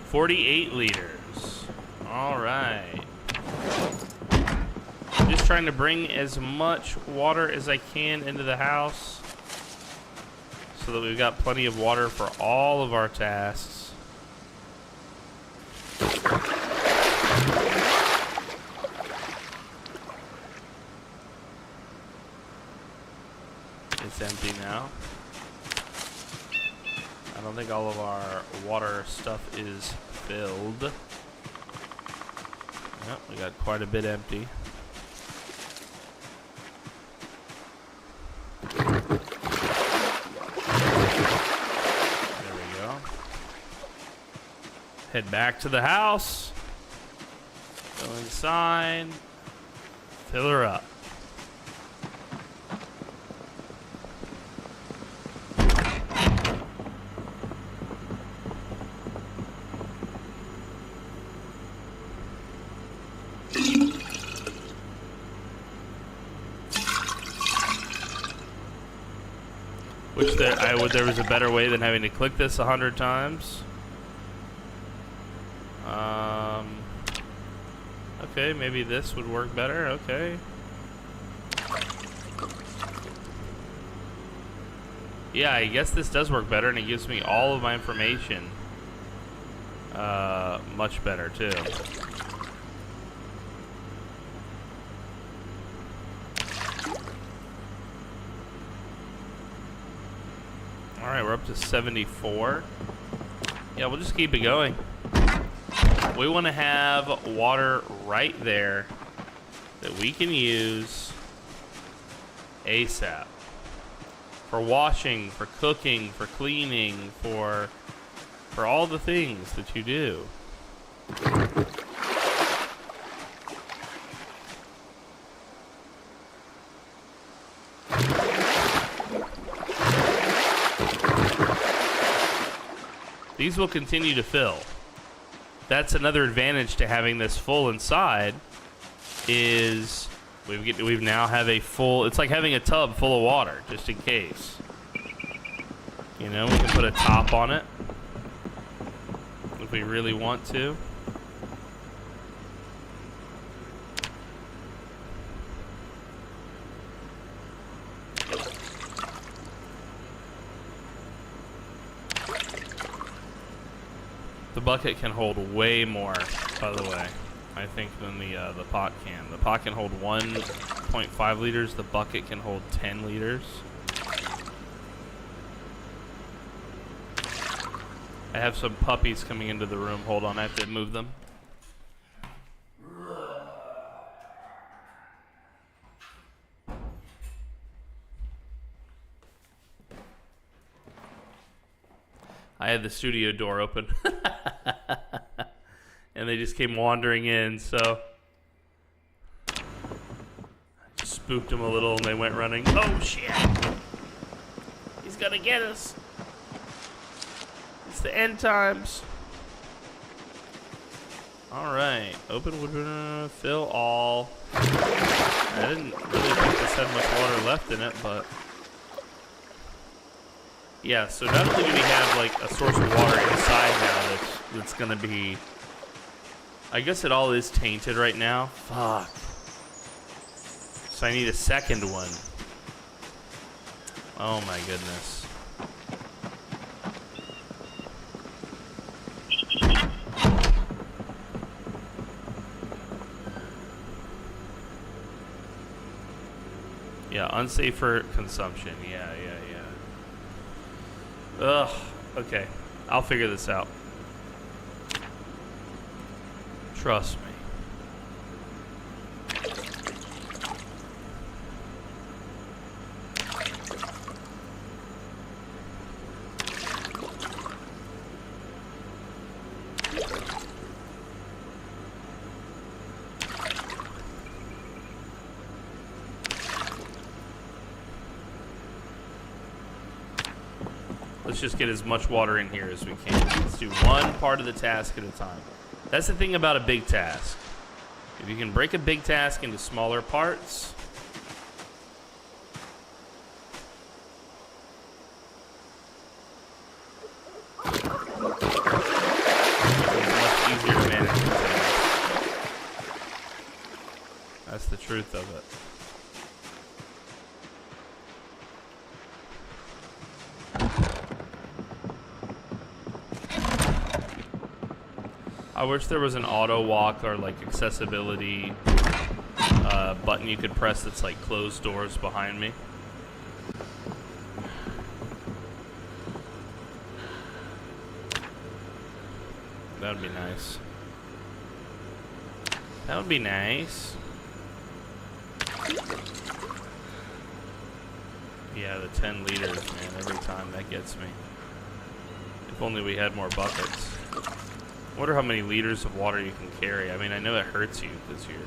48 liters. All right. I'm just trying to bring as much water as I can into the house so that we've got plenty of water for all of our tasks. It's empty now. I don't think all of our water stuff is filled. Yep, we got quite a bit empty. There we go. Head back to the house. Go inside. Fill her up. Wish there was a better way than having to click this 100 times. Okay, maybe this would work better. Okay. Yeah, I guess this does work better, and it gives me all of my information much better too. Alright, we're up to 74. Yeah, we'll just keep it going. We want to have water right there that we can use ASAP. For washing, for cooking, for cleaning, for all the things that you do. These will continue to fill. That's another advantage to having this full inside is we've now have a full, it's like having a tub full of water just in case. You know, we can put a top on it if we really want to. The bucket can hold way more, by the way, I think, than the pot can. The pot can hold 1.5 liters. The bucket can hold 10 liters. I have some puppies coming into the room. Hold on, I have to move them. I had the studio door open. And they just came wandering in, so I just spooked them a little and they went running. Oh shit! He's gonna get us. It's the end times. Alright, open wood, fill all. I didn't really think this had much water left in it, but yeah, so not only do we have like a source of water inside now that's gonna be, I guess it all is tainted right now. Fuck. So I need a second one. Oh my goodness. Yeah, unsafe for consumption. Yeah. Ugh, okay. I'll figure this out. Trust me. Let's just get as much water in here as we can. Let's do one part of the task at a time. That's the thing about a big task. If you can break a big task into smaller parts, truth of it. I wish there was an auto walk or like accessibility button you could press that's like closed doors behind me. That would be nice. That would be nice. Yeah, the 10 liters, man, every time that gets me. If only we had more buckets. I wonder how many liters of water you can carry. I mean, I know it hurts you because you're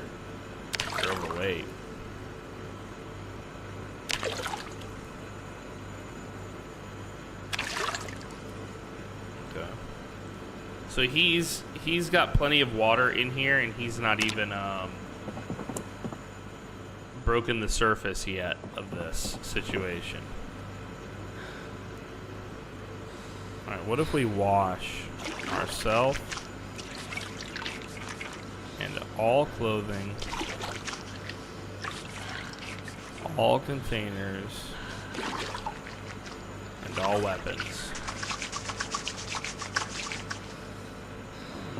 overweight. Okay. So he's got plenty of water in here, and he's not even broken the surface yet of this situation. All right, what if we wash ourselves and all clothing, all containers, and all weapons?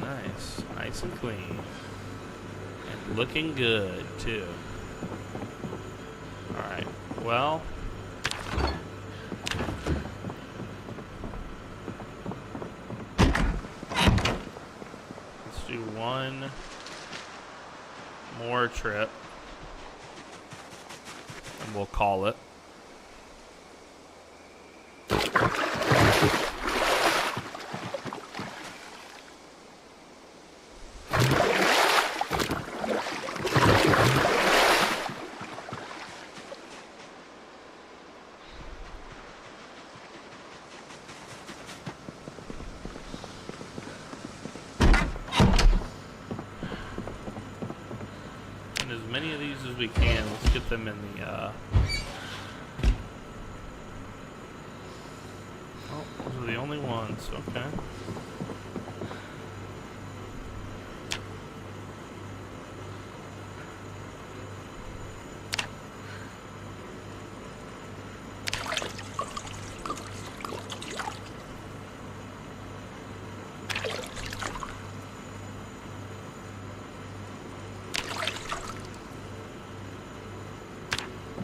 Nice, nice and clean, and looking good too. All right, well. Do one more trip and we'll call it. We can. Let's get them in the oh, those are the only ones. Okay.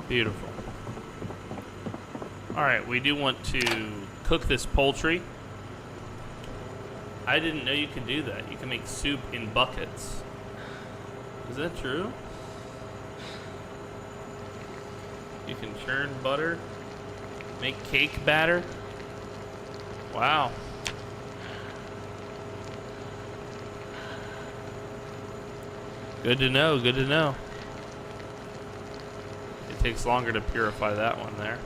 Beautiful. All right, we do want to cook this poultry. I didn't know you could do that. You can make soup in buckets. Is that true? You can churn butter, make cake batter. Wow. Good to know, good to know. Takes longer to purify that one there.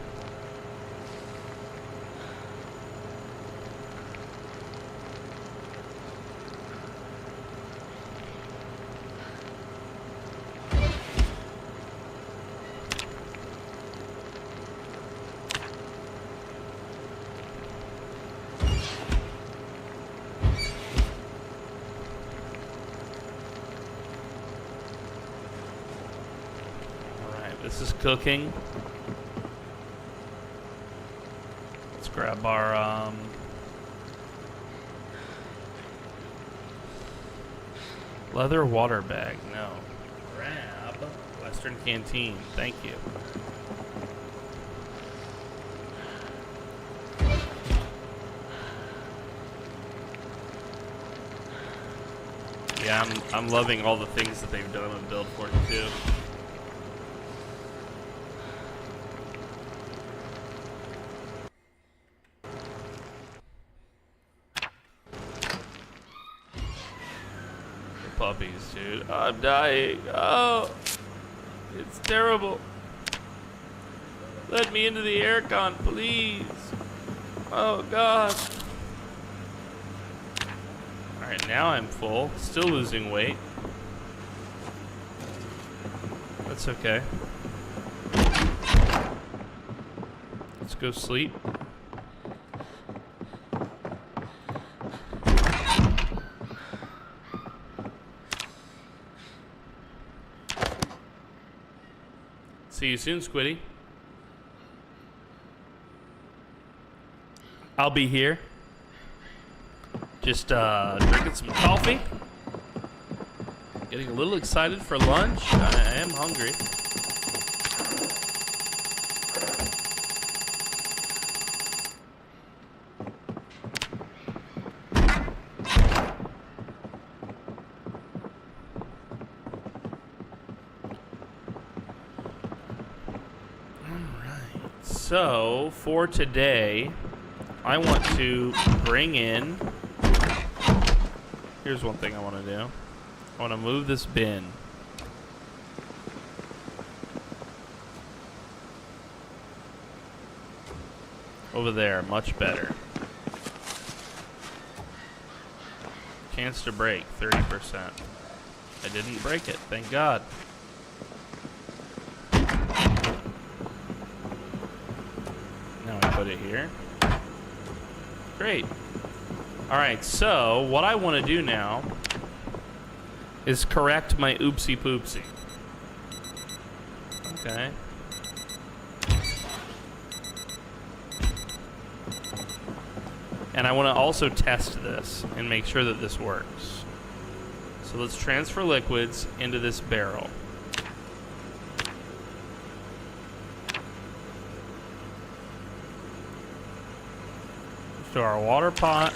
This is cooking. Let's grab our leather water bag. No. Grab Western Canteen. Thank you. Yeah, I'm loving all the things that they've done on Build 42. Puppies, dude. Oh, I'm dying. Oh, it's terrible. Let me into the aircon, please. Oh, God. All right, now I'm full. Still losing weight. That's okay. Let's go sleep. See you soon, Squiddy. I'll be here. Just drinking some coffee. Getting a little excited for lunch. I am hungry. So, for today, I want to bring in... Here's one thing I want to do. I want to move this bin. Over there, much better. Chance to break, 30%. I didn't break it, thank God. Now I put it here. Great. Alright, so what I want to do now is correct my oopsie poopsie. Okay. And I want to also test this and make sure that this works. So let's transfer liquids into this barrel. To our water pot.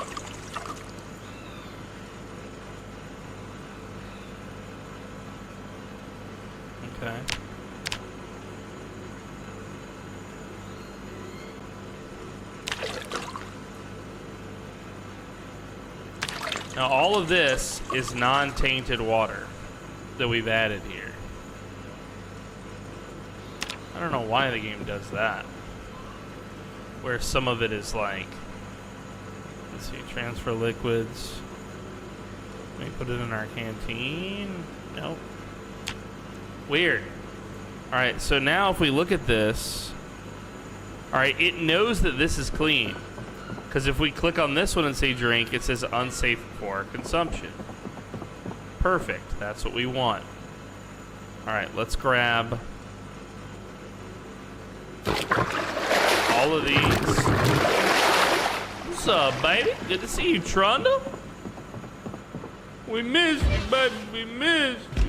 Okay. Now all of this is non-tainted water that we've added here. I don't know why the game does that. Where some of it is like, let's see, transfer liquids. Let me put it in our canteen. Nope. Weird. Alright, so now if we look at this, alright, it knows that this is clean. Because if we click on this one and say drink, it says unsafe for consumption. Perfect. That's what we want. Alright, let's grab all of these. What's up, baby? Good to see you, Trundle. We missed you, baby. We missed you.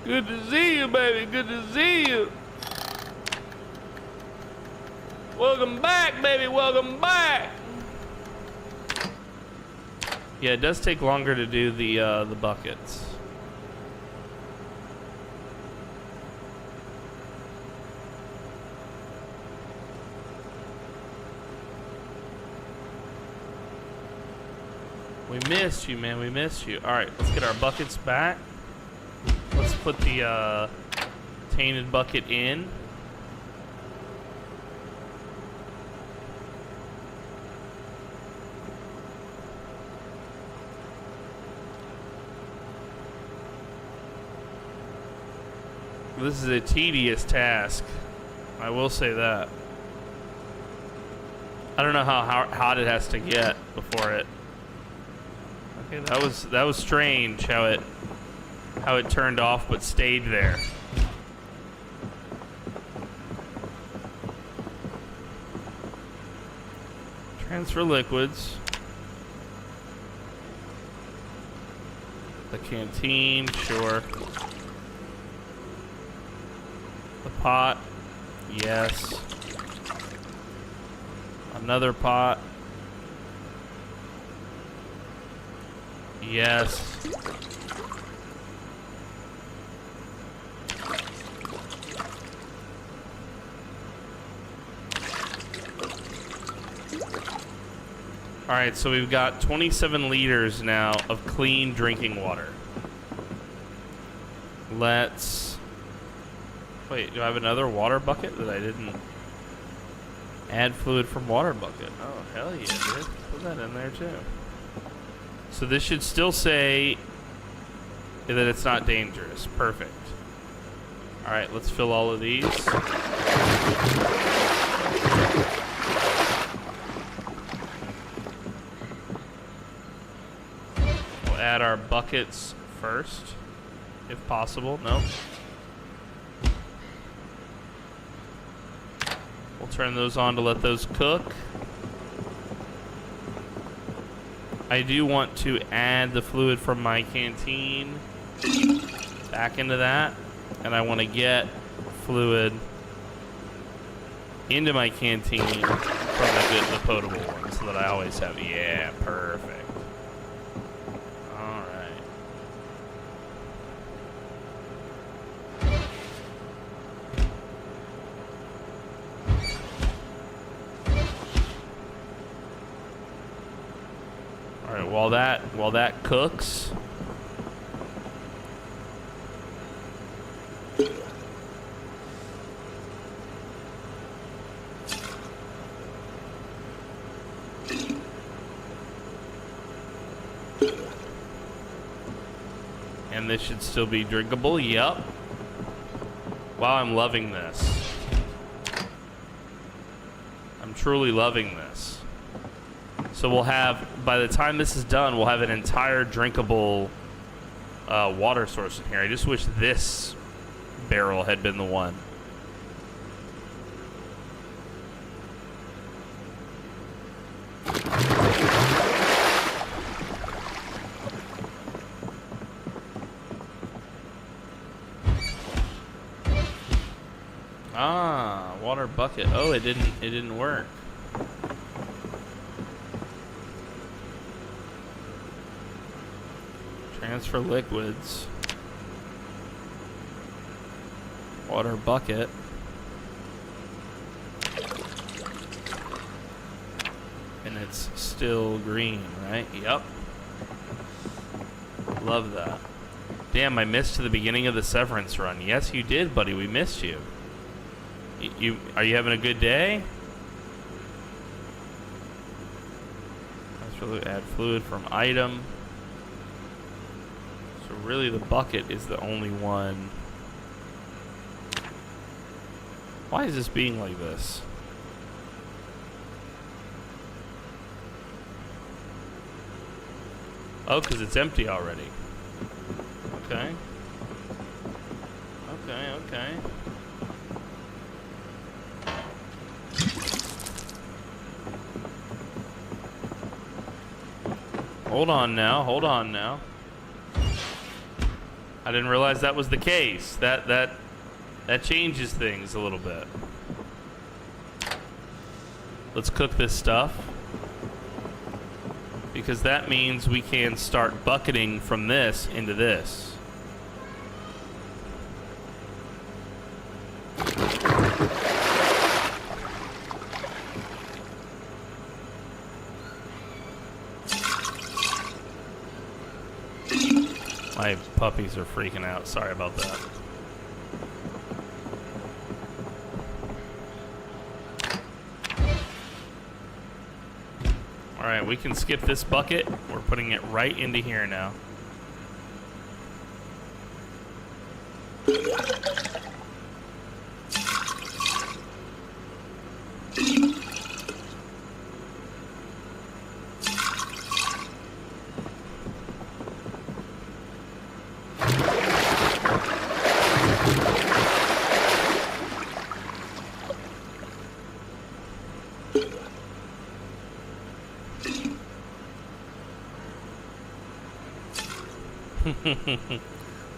Good to see you, baby. Good to see you. Welcome back, baby. Welcome back. Yeah, it does take longer to do the buckets. We missed you, man. We missed you. All right, let's get our buckets back. Let's put the tainted bucket in. This is a tedious task. I will say that. I don't know how hot it has to get before it. Okay, that was strange how it turned off but stayed there. Transfer liquids. The canteen, sure. The pot, yes. Another pot. Yes. Alright, so we've got 27 liters now of clean drinking water. Let's... Wait, do I have another water bucket that I didn't... Add fluid from water bucket. Oh, hell yeah, dude. Put that in there, too. So this should still say that it's not dangerous. Perfect. Alright, let's fill all of these. our buckets first, if possible. Nope. We'll turn those on to let those cook. I do want to add the fluid from my canteen back into that, and I want to get fluid into my canteen from the potable one, so that I always have. Yeah, perfect. All right. All right. While that cooks. And this should still be drinkable. Yep. Wow, I'm loving this. I'm truly loving this. So we'll have, by the time this is done, we'll have an entire drinkable water source in here. I just wish this barrel had been the one. Ah, water bucket. Oh, it didn't work. Transfer liquids. Water bucket. And it's still green, right? Yep. Love that. Damn, I missed to the beginning of the Severance run. Yes, you did, buddy. We missed you. Are you having a good day? Let's really add fluid from item. So really the bucket is the only one. Why is this being like this? Oh, because it's empty already. Okay. Okay. Hold on now. I didn't realize that was the case. That changes things a little bit. Let's cook this stuff, because that means we can start bucketing from this into this. My puppies are freaking out. Sorry about that. Alright, we can skip this bucket. We're putting it right into here now.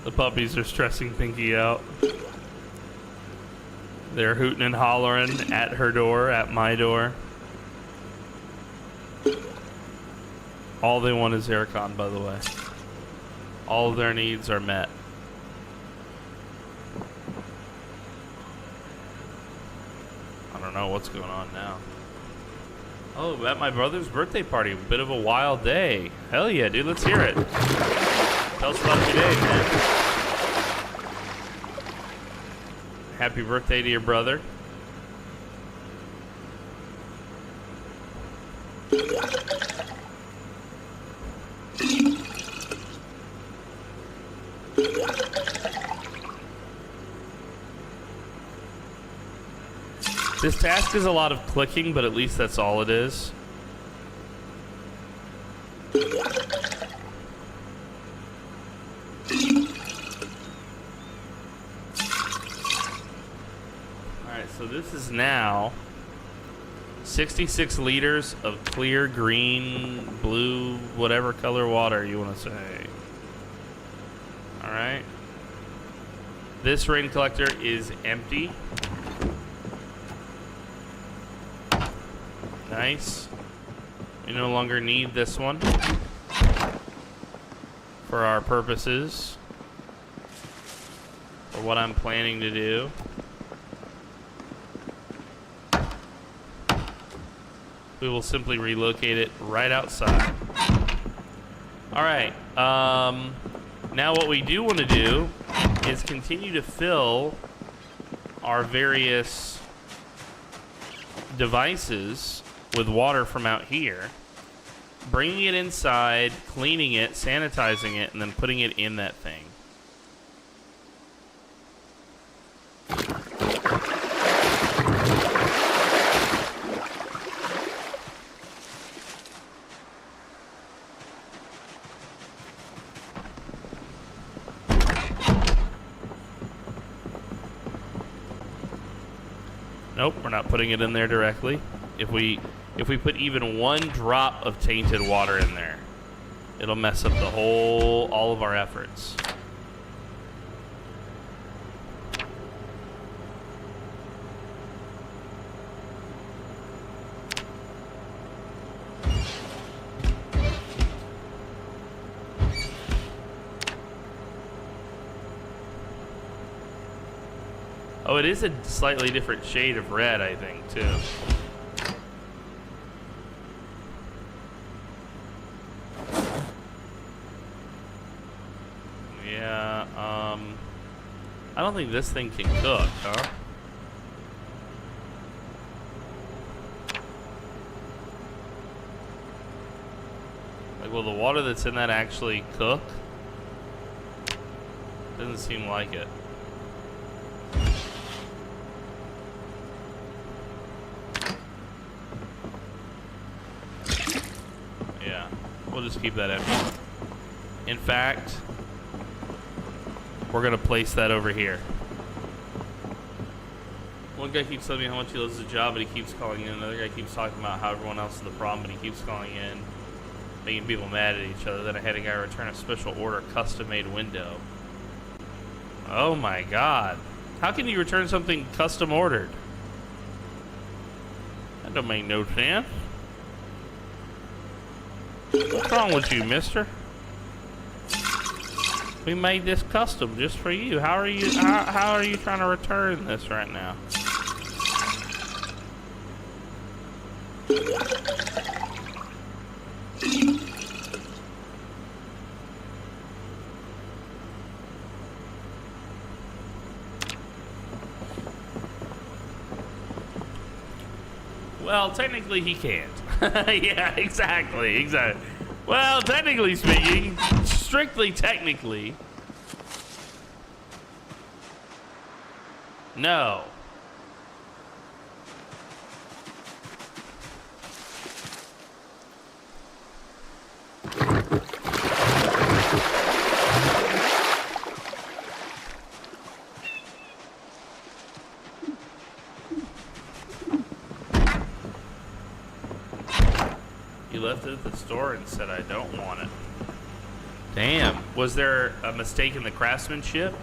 The puppies are stressing Pinky out. They're hooting and hollering at her door, at my door. All they want is aircon, by the way. All of their needs are met. I don't know what's going on now. Oh, at my brother's birthday party. Bit of a wild day. Hell yeah, dude. Let's hear it. Tell us about your day, man. Happy birthday to your brother. This task is a lot of clicking, but at least that's all it is. So this is now 66 liters of clear, green, blue, whatever color water you want to say. Alright. This rain collector is empty. Nice. We no longer need this one for our purposes, for what I'm planning to do. We will simply relocate it right outside. Alright, now what we do want to do is continue to fill our various devices with water from out here, bringing it inside, cleaning it, sanitizing it, and then putting it in that thing. Nope, we're not putting it in there directly. If we put even one drop of tainted water in there, it'll mess up all of our efforts. Oh, it is a slightly different shade of red, I think, too. Yeah, I don't think this thing can cook, huh? Like, will the water that's in that actually cook? Doesn't seem like it. We'll just keep that empty. In fact, we're gonna place that over here. One guy keeps telling me how much he loves his job, but he keeps calling in. Another guy keeps talking about how everyone else is the problem, but he keeps calling in, making people mad at each other. Then I had a guy return a special order custom-made window. Oh my god. How can you return something custom ordered? That don't make no sense. What's wrong with you, mister? We made this custom just for you. How are you trying to return this right now? Well, technically he can't. Yeah, exactly. Well, technically speaking, strictly technically, no. You left it at the store and said, I don't want it. Damn. Was there a mistake in the craftsmanship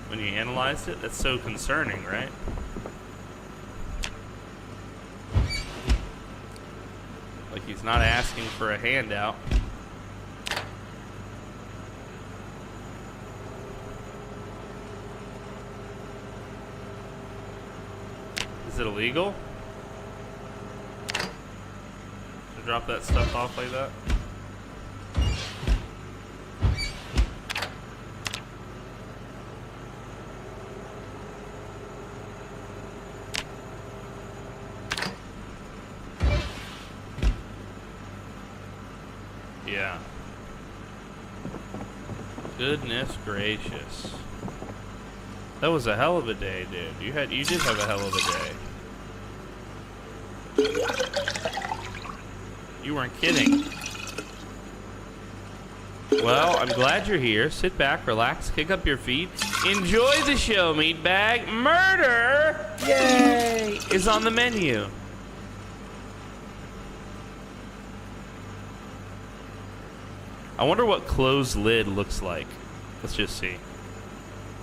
when you analyzed it? That's so concerning, right? Like he's not asking for a handout. Is it illegal? Drop that stuff off like that? Yeah. Goodness gracious. That was a hell of a day, dude. You did have a hell of a day. You weren't kidding. Well, I'm glad you're here. Sit back, relax, kick up your feet. Enjoy the show, meatbag. Murder, yay, is on the menu. I wonder what closed lid looks like. Let's just see.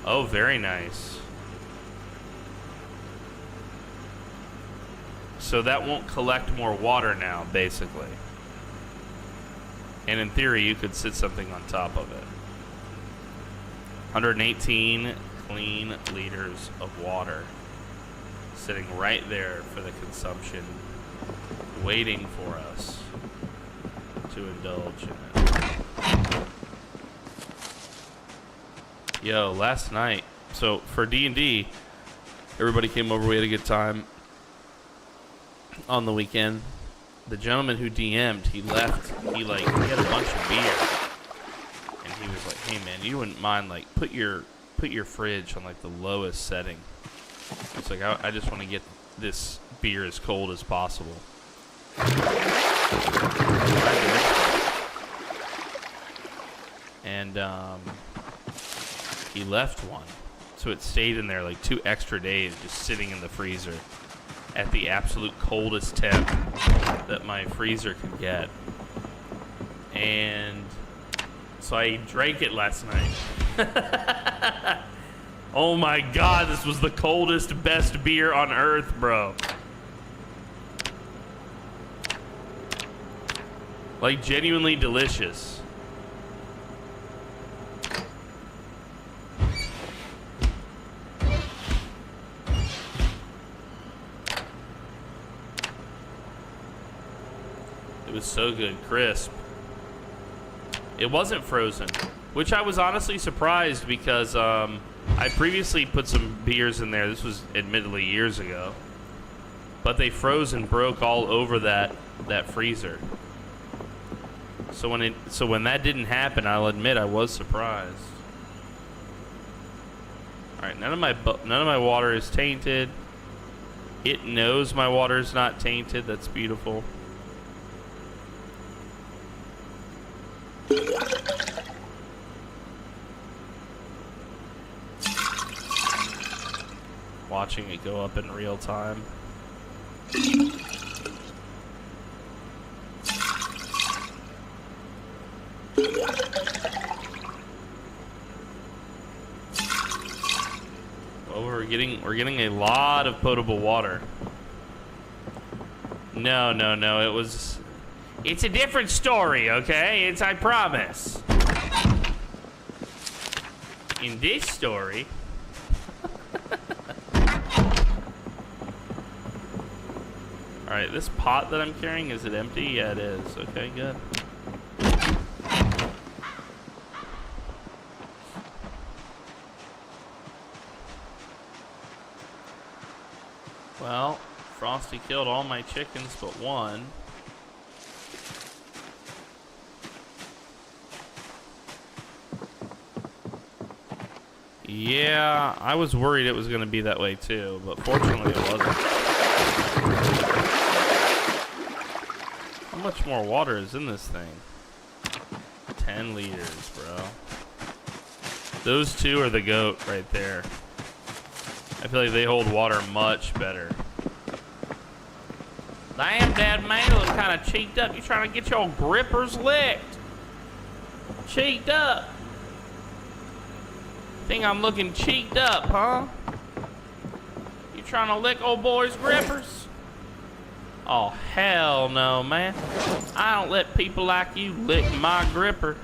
Oh, very nice. So that won't collect more water now, basically. And in theory, you could sit something on top of it. 118 clean liters of water sitting right there for the consumption, waiting for us to indulge in it. Yo, last night, so for D&D, everybody came over, we had a good time on the weekend. The gentleman who DM'd, he left, he had a bunch of beer. And he was like, hey man, you wouldn't mind, like, put your fridge on, like, the lowest setting. It's like, I just want to get this beer as cold as possible. And, he left one. So it stayed in there, like, 2 extra days, just sitting in the freezer at the absolute coldest temp that my freezer can get. And so I drank it last night. Oh my god, this was the coldest, best beer on earth, bro. Like, genuinely delicious. It was so good, crisp. It wasn't frozen, which I was honestly surprised because I previously put some beers in there. This was admittedly years ago, but they froze and broke all over that freezer. So when that didn't happen, I'll admit I was surprised. All right, none of my water is tainted. It knows my water is not tainted. That's beautiful. Watching it go up in real time. Well, we're getting a lot of potable water. No, it's a different story, okay? I promise. In this story, all right, this pot that I'm carrying, is it empty? Yeah, it is. Okay, good. Well, Frosty killed all my chickens but one. Yeah, I was worried it was going to be that way too, but fortunately it wasn't. How much more water is in this thing? 10 liters, bro. Those two are the goat right there. I feel like they hold water much better. Damn, Dad, man, you look kind of cheeked up. You trying to get your grippers licked? Cheeked up. Think I'm looking cheeked up, huh? You trying to lick old boy's grippers? Oh, hell no, man. I don't let people like you lick my gripper.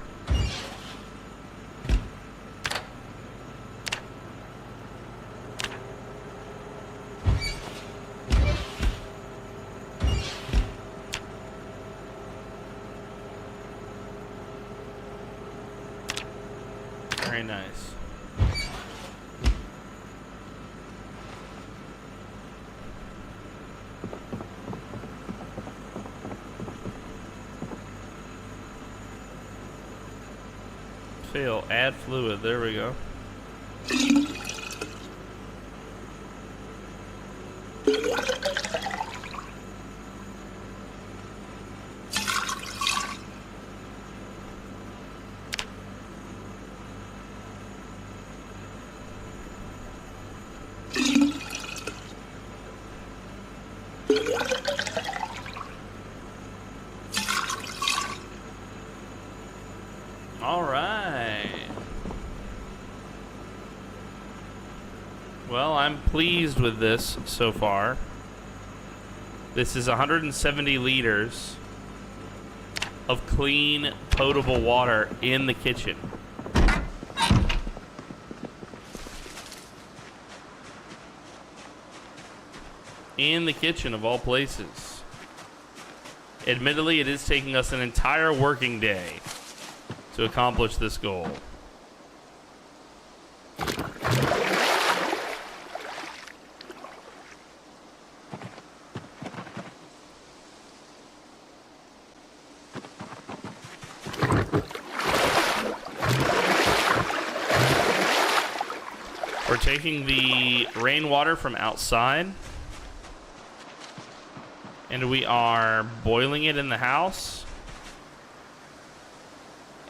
Very nice. Fail, add fluid, there we go. All right. Well, I'm pleased with this so far. This is 170 liters of clean, potable water in the kitchen. In the kitchen, of all places. Admittedly, it is taking us an entire working day to accomplish this goal. We're taking the rainwater from outside, and we are boiling it in the house,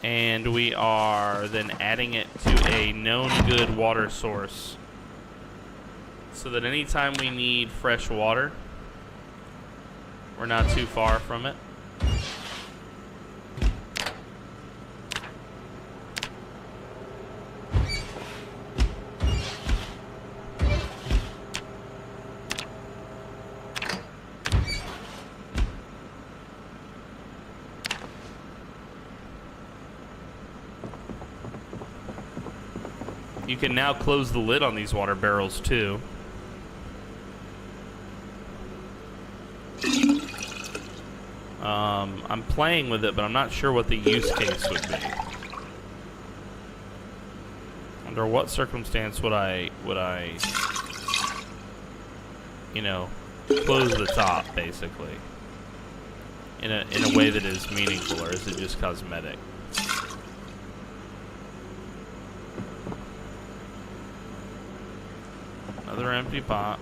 and we are then adding it to a known good water source so that anytime we need fresh water, we're not too far from it. You can now close the lid on these water barrels too. I'm playing with it, but I'm not sure what the use case would be. Under what circumstance would I, you know, close the top, basically, in a way that is meaningful, or is it just cosmetic? Another empty pot.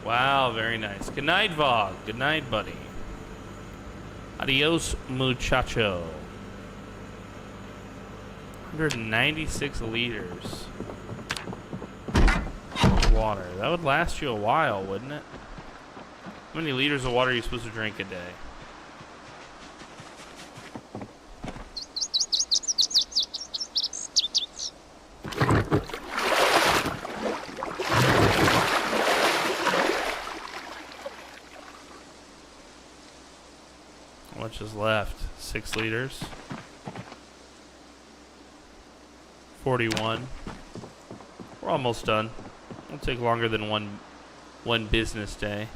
Wow, very nice. Good night, Vog. Good night, buddy. Adios, muchacho. 196 liters of water. That would last you a while, wouldn't it? How many liters of water are you supposed to drink a day? How much is left? 6 liters. 41. We're almost done. It'll take longer than one business day.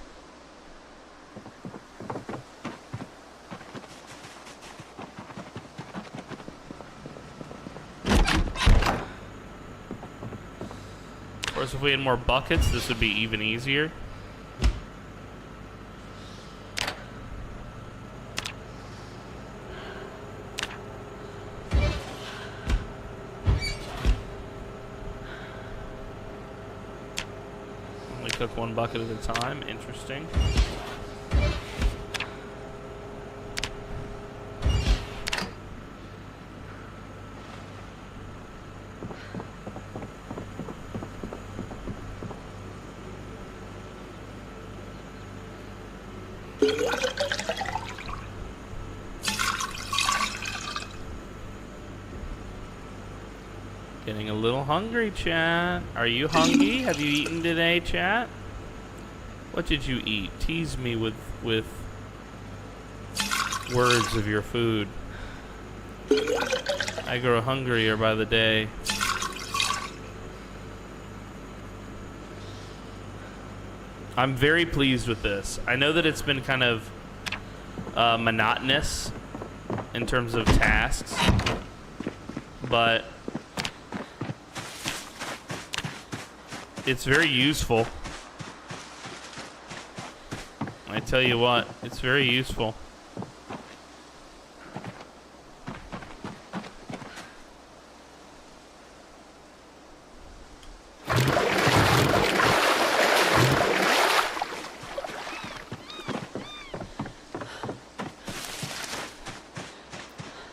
Of course, if we had more buckets, this would be even easier. Cook one bucket at a time. Interesting. Getting a little hungry, chat. Are you hungry? Have you eaten today, chat? What did you eat? Tease me with words of your food. I grow hungrier by the day. I'm very pleased with this. I know that it's been kind of monotonous in terms of tasks, but it's very useful. I tell you what, it's very useful.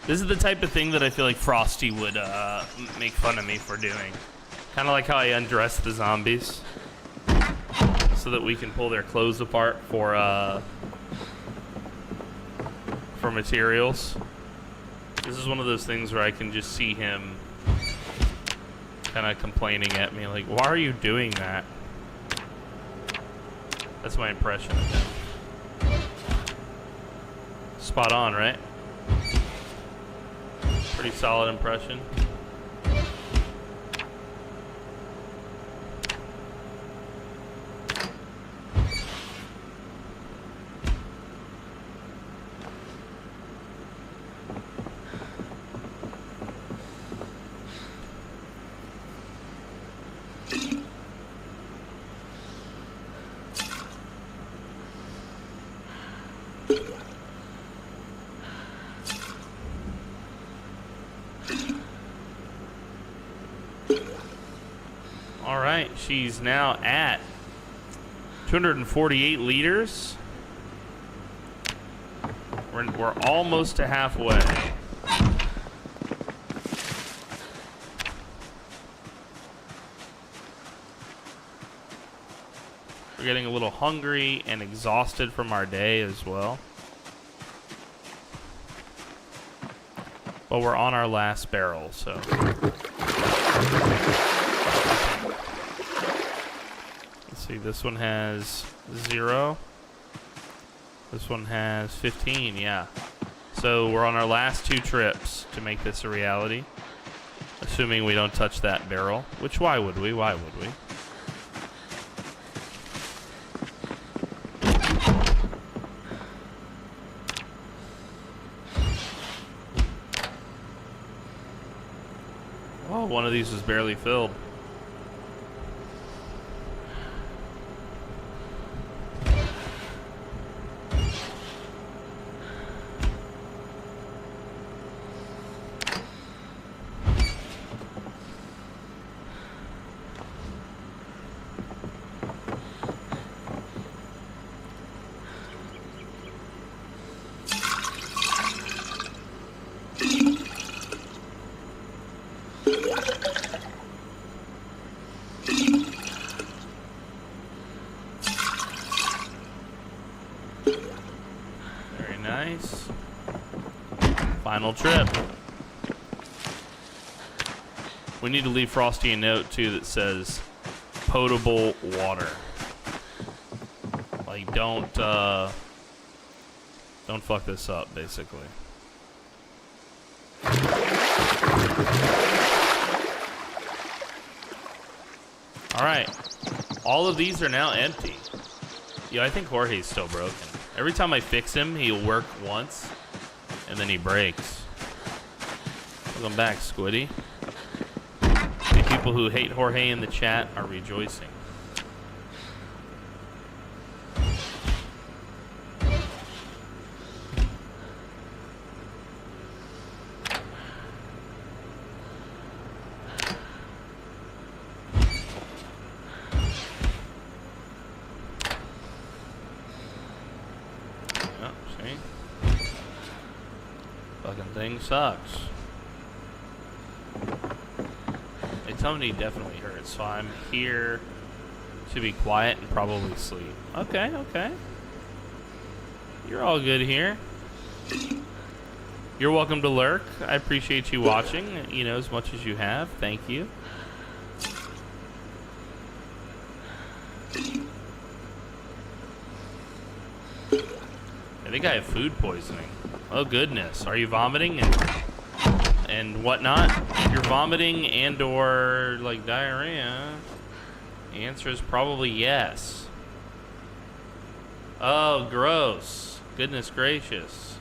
This is the type of thing that I feel like Frosty would make fun of me for doing. Kind of like how I undressed the zombies. so that we can pull their clothes apart for materials. This is one of those things where I can just see him kind of complaining at me, like, why are you doing that? That's my impression of him. Spot on, right? Pretty solid impression. All right, she's now at 248 liters. We're almost to halfway. We're getting a little hungry and exhausted from our day as well. But we're on our last barrel, so. Let's see, this one has 0. This one has 15, yeah. So we're on our last 2 trips to make this a reality. Assuming we don't touch that barrel. Which, why would we? Why would we? Oh, one of these was barely filled. Very nice. Final trip. We need to leave Frosty a note too that says potable water. Like, don't fuck this up, basically. All right, all of these are now empty. Yeah, I think Jorge's still broken. Every time I fix him, he'll work once, and then he breaks. Welcome back, Squiddy. The people who hate Jorge in the chat are rejoicing. Fucking thing sucks. They tell me he definitely hurts, so I'm here to be quiet and probably sleep. Okay, okay. You're all good here. You're welcome to lurk. I appreciate you watching, you know, as much as you have. Thank you. I think I have food poisoning. Oh goodness, are you vomiting and whatnot? If you're vomiting and or like diarrhea, the answer is probably yes. Oh, gross. Goodness gracious.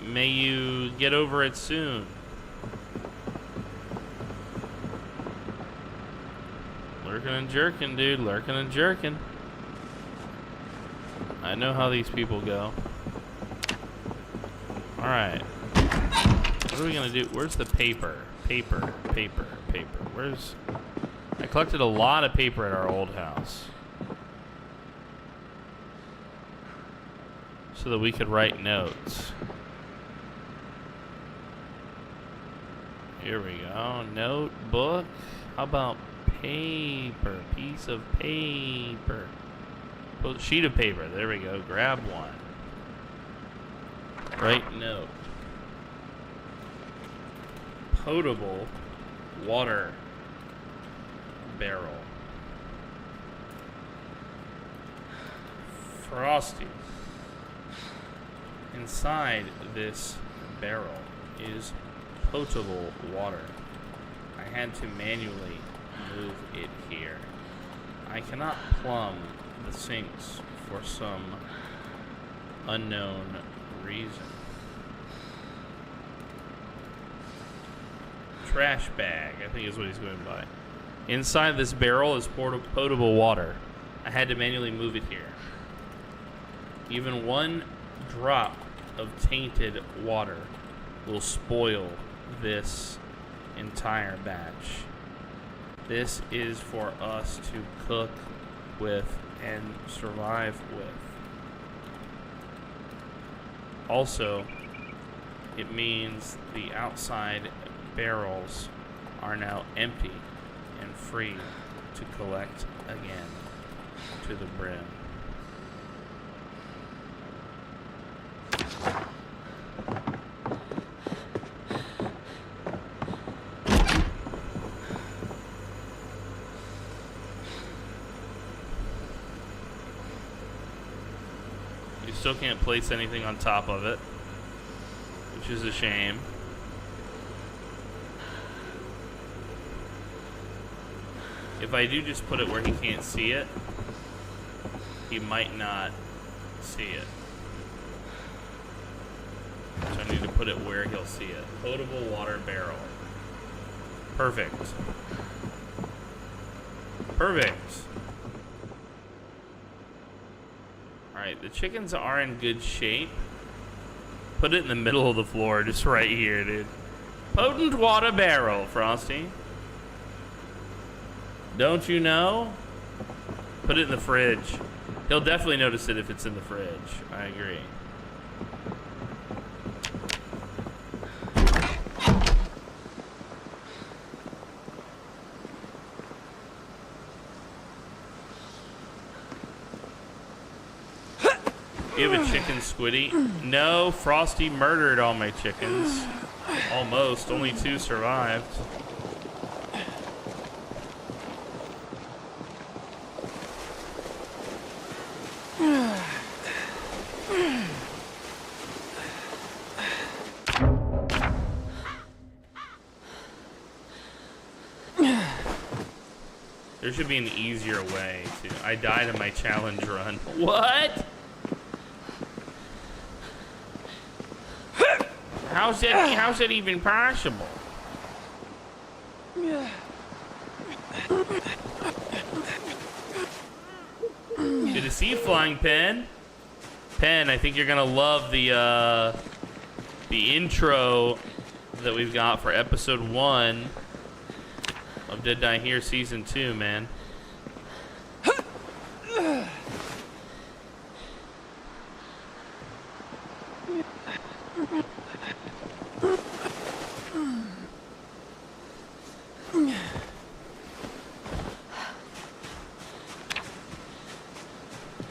May you get over it soon. Lurking and jerking, dude. Lurking and jerking. I know how these people go. Alright. What are we gonna do? Where's the paper? Paper. Where's... I collected a lot of paper at our old house. So that we could write notes. Here we go. Notebook. How about paper. Piece of paper. Sheet of paper. There we go. Grab one. Write note. Potable water barrel. Frosty. Inside this barrel is potable water. I had to manually move it here. I cannot plumb the sinks for some unknown reason. Trash bag, I think is what he's going by. Inside this barrel is potable water. I had to manually move it here. Even one drop of tainted water will spoil this entire batch. This is for us to cook with and survive with. Also, it means the outside barrels are now empty and free to collect again to the brim. You still can't place anything on top of it, which is a shame. If I do just put it where he can't see it, he might not see it. So I need to put it where he'll see it. Potable water barrel. Perfect. Perfect. Alright, the chickens are in good shape. Put it in the middle of the floor, just right here, dude. Potent water barrel, Frosty. Don't you know? Put it in the fridge. He'll definitely notice it if it's in the fridge. I agree. You have a chicken, Squiddy? No, Frosty murdered all my chickens. Almost. Only 2 survived. There should be an easier way to... I died in my challenge run. What? How's that even possible? Good to see you, Flying Pen. Pen, I think you're gonna love the intro that we've got for episode 1 of Dead Die Here season 2, man.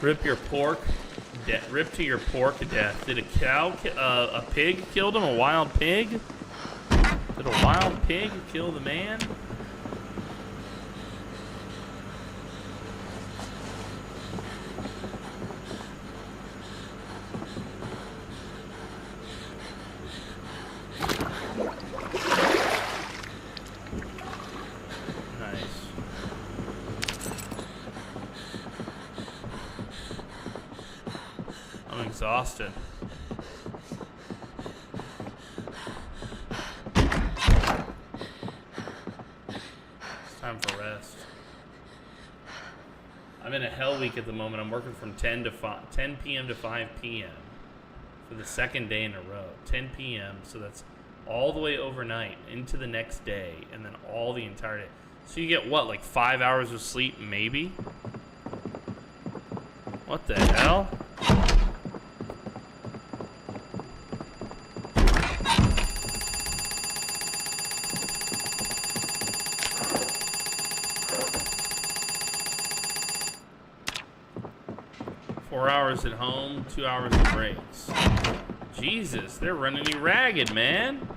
Rip your pork. Rip to your pork to death. Did a cow, a pig killed him? A wild pig? Did a wild pig kill the man? Exhausted. It's time for rest. I'm in a hell week at the moment. I'm working from 10 p.m. to 5 p.m. for the second day in a row. 10 p.m. So that's all the way overnight into the next day, and then all the entire day. So you get what, like 5 hours of sleep, maybe? What the hell? 4 hours at home, 2 hours of breaks. Jesus, they're running you ragged, man.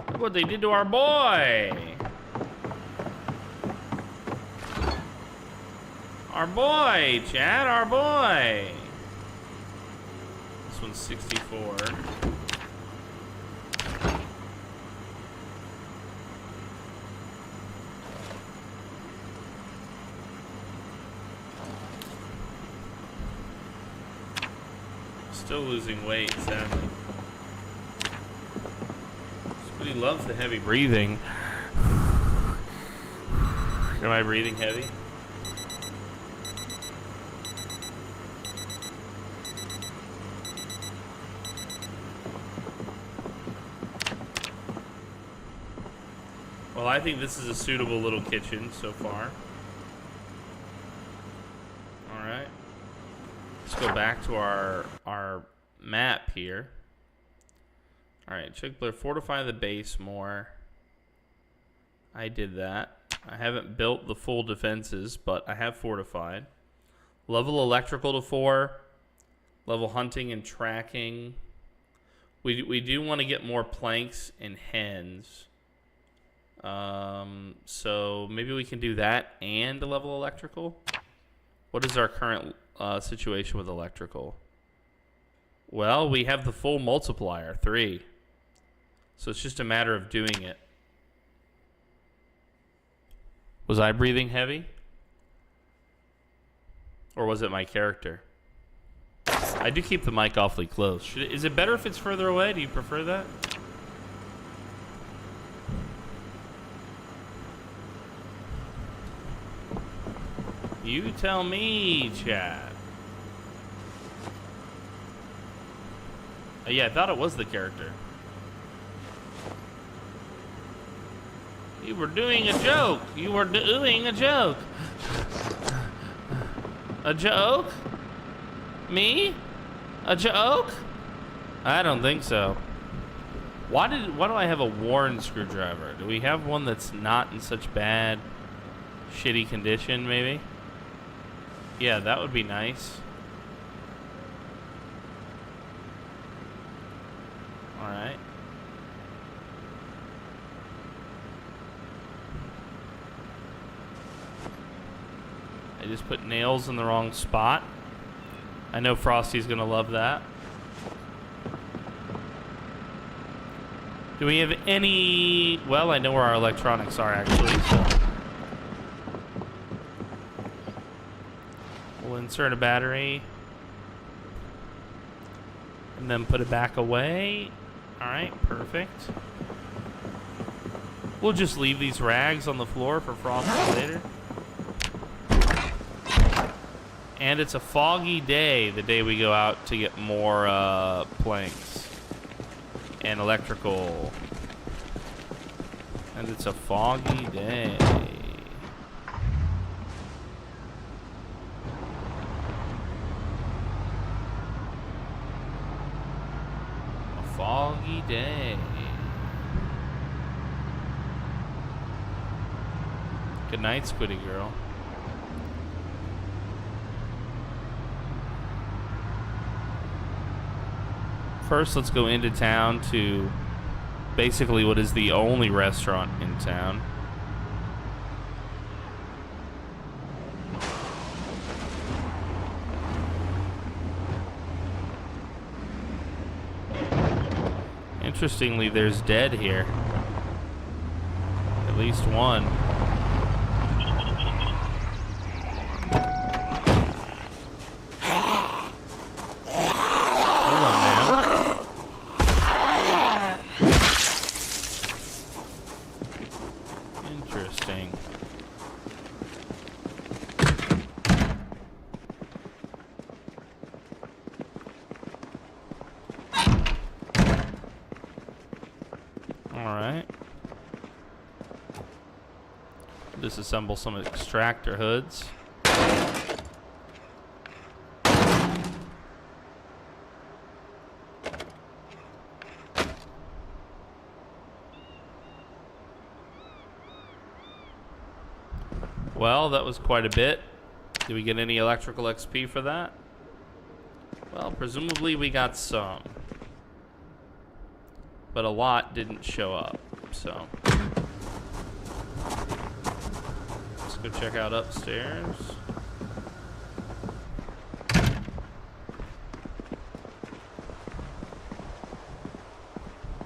Look what they did to our boy. Our boy, Chad, our boy. This one's 64. Still losing weight, sadly. But he loves the heavy breathing. Am I breathing heavy? Well, I think this is a suitable little kitchen so far. Alright. Let's go back to our map here. Alright, Chick-fil-A, fortify the base more. I did that. I haven't built the full defenses, but I have fortified. Level electrical to 4. Level hunting and tracking. We do want to get more planks and hens. So maybe we can do that and a level electrical. What is our current situation with electrical? Well, we have the full multiplier, 3. So it's just a matter of doing it. Was I breathing heavy? Or was it my character? I do keep the mic awfully close. Is it better if it's further away? Do you prefer that? You tell me, Chad. Yeah, I thought it was the character. You were doing a joke. You were doing a joke. A joke? Me? A joke? I don't think so. Why do I have a worn screwdriver? Do we have one that's not in such bad, shitty condition, maybe? Yeah, that would be nice. Alright. I just put nails in the wrong spot. I know Frosty's gonna love that. Do we have any... Well, I know where our electronics are, actually. So. We'll insert a battery. And then put it back away. Alright, perfect. We'll just leave these rags on the floor for Frosty later. And it's a foggy day, the day we go out to get more planks and electrical. And it's a foggy day. A foggy day. Good night, Squiddy Girl. First, let's go into town to basically what is the only restaurant in town. Interestingly, there's dead here. At least one. Disassemble some extractor hoods. Well, that was quite a bit. Did we get any electrical XP for that? Well, presumably we got some. But a lot didn't show up, so. Let's go check out upstairs.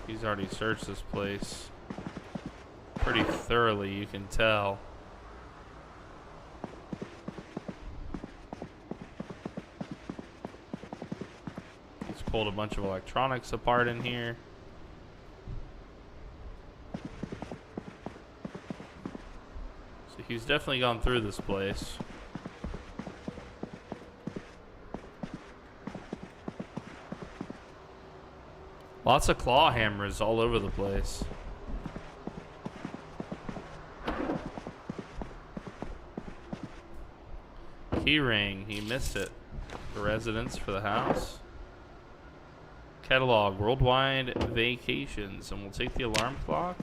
He's already searched this place pretty thoroughly, you can tell. He's pulled a bunch of electronics apart in here. So he's definitely gone through this place. Lots of claw hammers all over the place. Key ring, he missed it. The residence for the house. Catalog, worldwide vacations, and we'll take the alarm clock.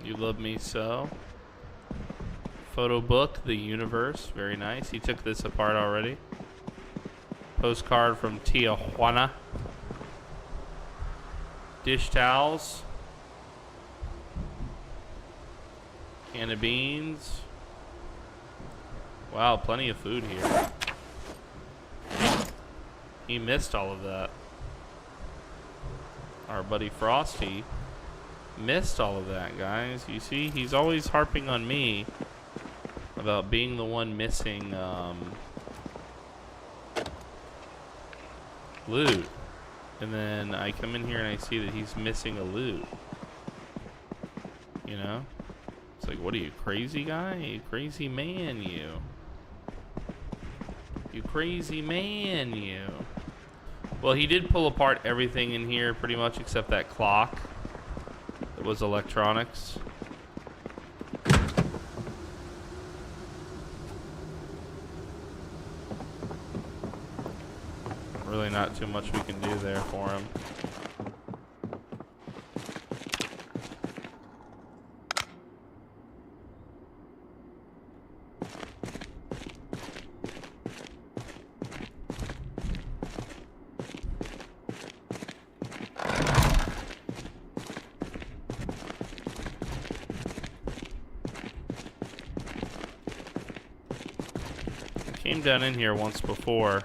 You love me so. Photo book, the universe, very nice. He took this apart already. Postcard from Tijuana. Dish towels. Can of beans. Wow, plenty of food here. He missed all of that. Our buddy Frosty missed all of that, guys. You see, he's always harping on me about being the one missing loot. And then I come in here and I see that he's missing a loot. You know? It's like, what are you, crazy guy? You crazy man, you. You crazy man, you. Well, he did pull apart everything in here pretty much except that clock. It was electronics. Really not too much we can do there for him. I came down in here once before.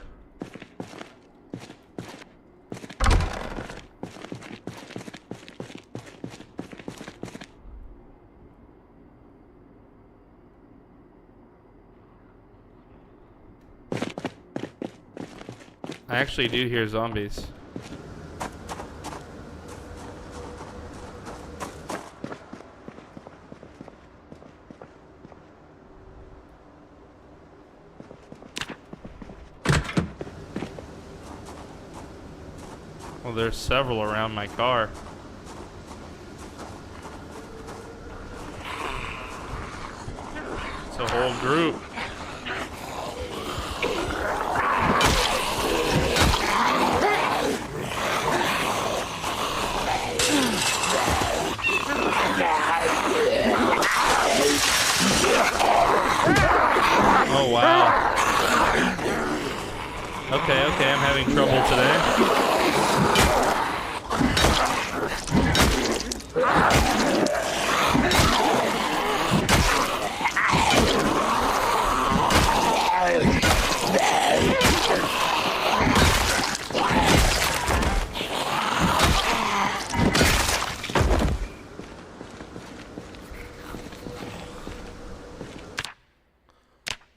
I actually do hear zombies. Well, there's several around my car. It's a whole group. Oh, wow. Okay, I'm having trouble today.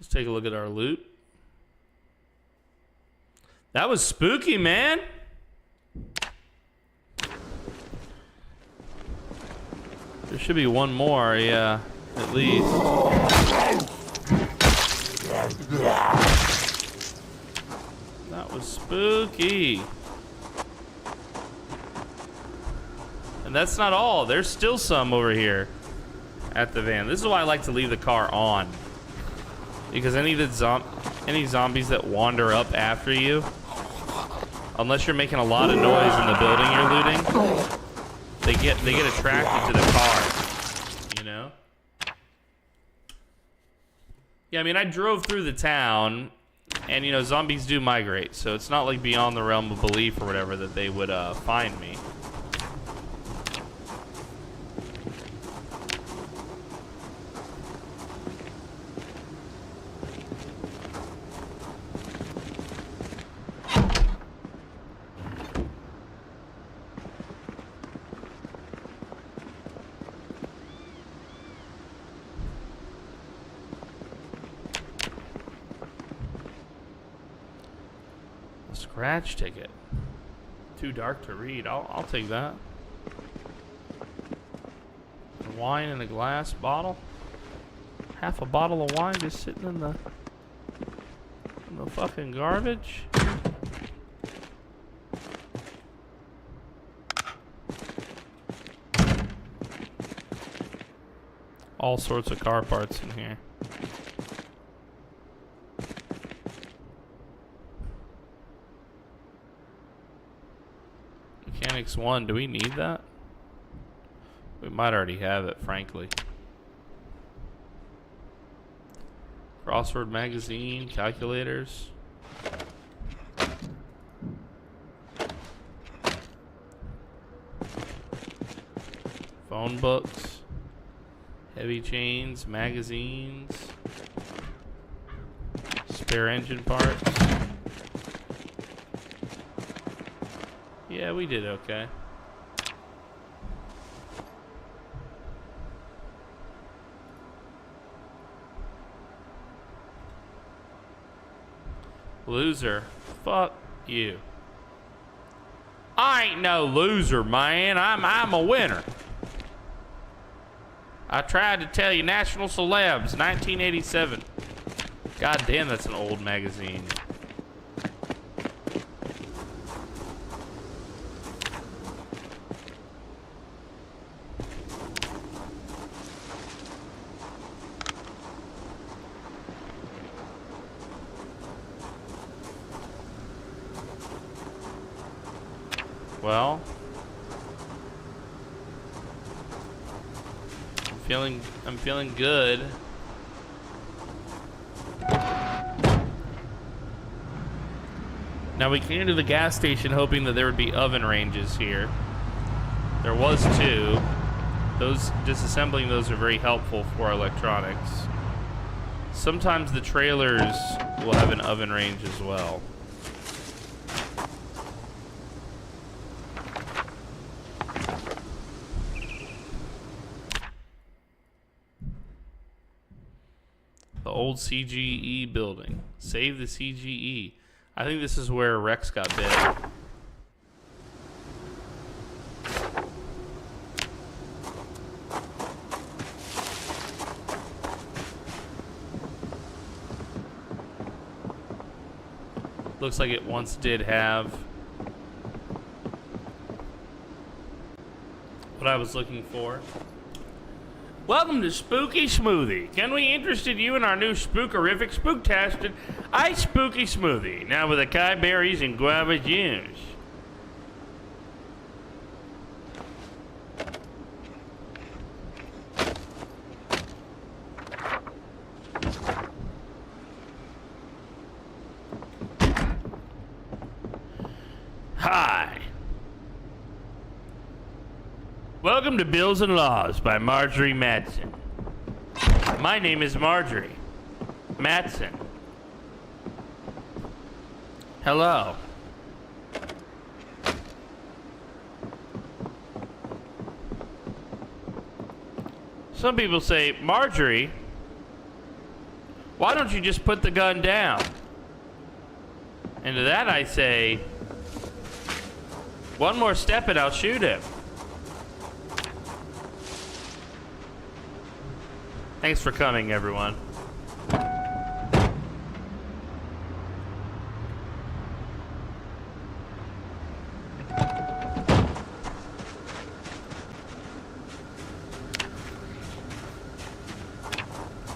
Take a look at our loot. That was spooky, man. There should be one more, yeah, at least. That was spooky. And that's not all. There's still some over here at the van. This is why I like to leave the car on. Because any zombies that wander up after you, unless you're making a lot of noise in the building you're looting, They get attracted to the car, you know? Yeah, I mean, I drove through the town, and, you know, zombies do migrate, so it's not, like, beyond the realm of belief or whatever that they would find me. Scratch ticket. Too dark to read. I'll take that. Wine in a glass bottle. Half a bottle of wine just sitting in the fucking garbage. All sorts of car parts in here. Mechanics 1, do we need that? We might already have it, frankly. Crossword magazine, calculators. Phone books. Heavy chains, magazines. Spare engine parts. Yeah, we did okay. Loser. Fuck you. I ain't no loser, man. I'm a winner. I tried to tell you, National Celebs, 1987. God damn, that's an old magazine. Well, I'm feeling good. Now we came to the gas station hoping that there would be oven ranges here. There was 2. Those disassembling those are very helpful for electronics. Sometimes the trailers will have an oven range as well. Old CGE building. Save the CGE. I think this is where Rex got bit. Looks like it once did have what I was looking for. Welcome to Spooky Smoothie. Can we interest you in our new spookerific, spooktastic ice spooky smoothie? Now with acai berries and guava juice. Hi. Welcome to Bills and Laws by Marjorie Madsen. My name is Marjorie Madsen. Hello. Some people say, Marjorie, why don't you just put the gun down? And to that I say, one more step and I'll shoot him. Thanks for coming, everyone.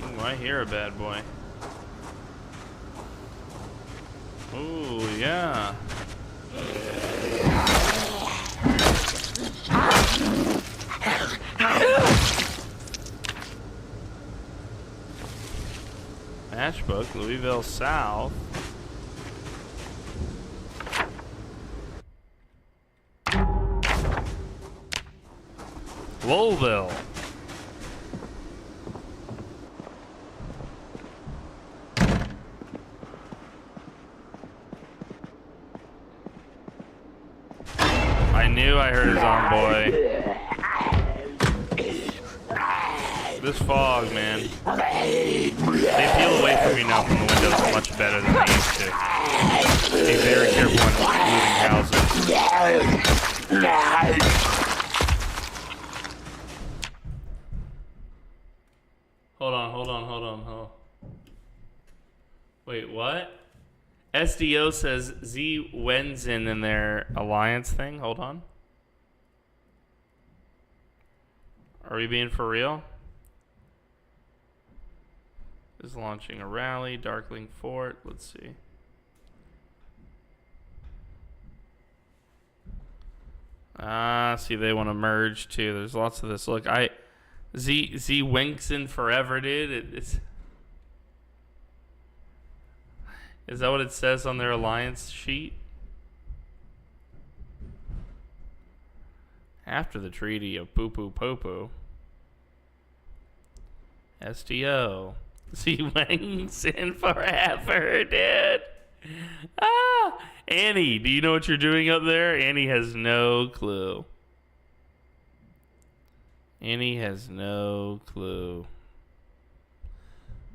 Ooh, I hear a bad boy. Ooh, yeah. Matchbook, Louisville South. Lowville. I knew I heard a Zomboid. This fog, man. They peel away from you now from the windows much better than they used to. Be very careful when moving houses. Hold on. Wait, what? SDO says Z Wenzen in their alliance thing. Hold on. Are we being for real? Is launching a rally, Darkling Fort. Let's see. See, they want to merge too. There's lots of this. Look, Z Winkson forever, dude. Is that what it says on their alliance sheet? After the treaty of Poo Poo Popo. SDO. Z Winkson forever, dude. Annie, do you know what you're doing up there? Annie has no clue. Annie has no clue.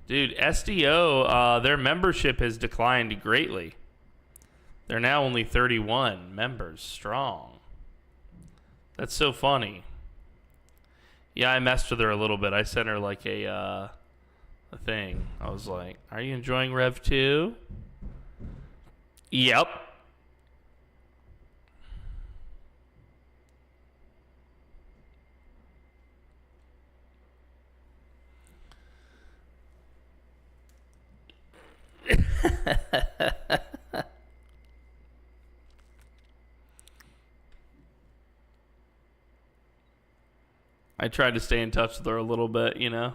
Dude, SDO, their membership has declined greatly. They're now only 31 members strong. That's so funny. Yeah, I messed with her a little bit. I sent her like a thing. I was like, "Are you enjoying Rev 2?" Yep. I tried to stay in touch with her a little bit, you know.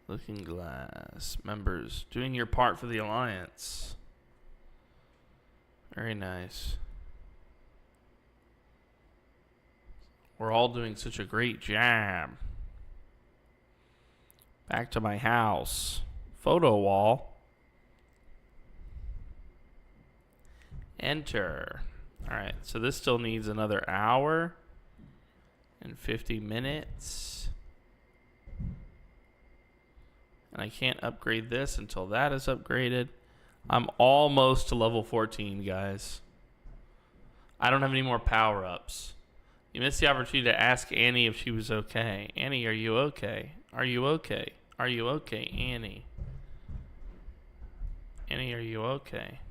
Looking Glass. Members, doing your part for the Alliance. Very nice. We're all doing such a great job. Back to my house. Photo wall. Enter. Alright, so this still needs another hour and 50 minutes. And I can't upgrade this until that is upgraded. I'm almost to level 14, guys. I don't have any more power-ups. You missed the opportunity to ask Annie if she was okay. Annie, are you okay? Are you okay? Are you okay, Annie? Annie, are you okay?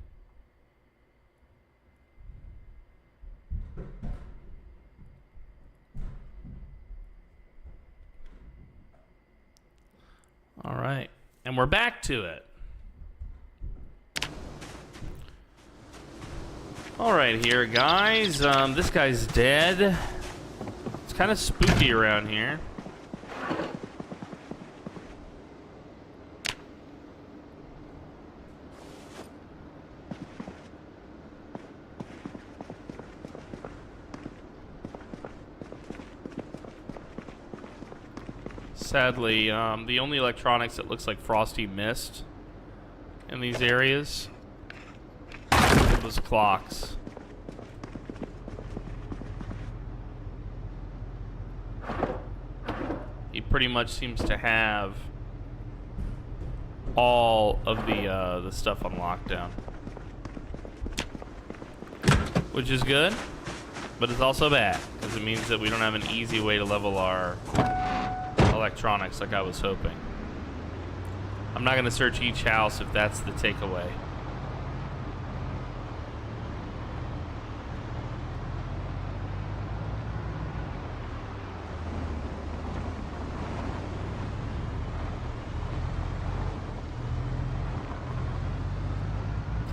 All right. And we're back to it. All right here, guys. This guy's dead. It's kind of spooky around here. Sadly, the only electronics that looks like Frosty missed in these areas was clocks. He pretty much seems to have all of the stuff on lockdown, which is good, but it's also bad because it means that we don't have an easy way to level our electronics like I was hoping. I'm not going to search each house if that's the takeaway.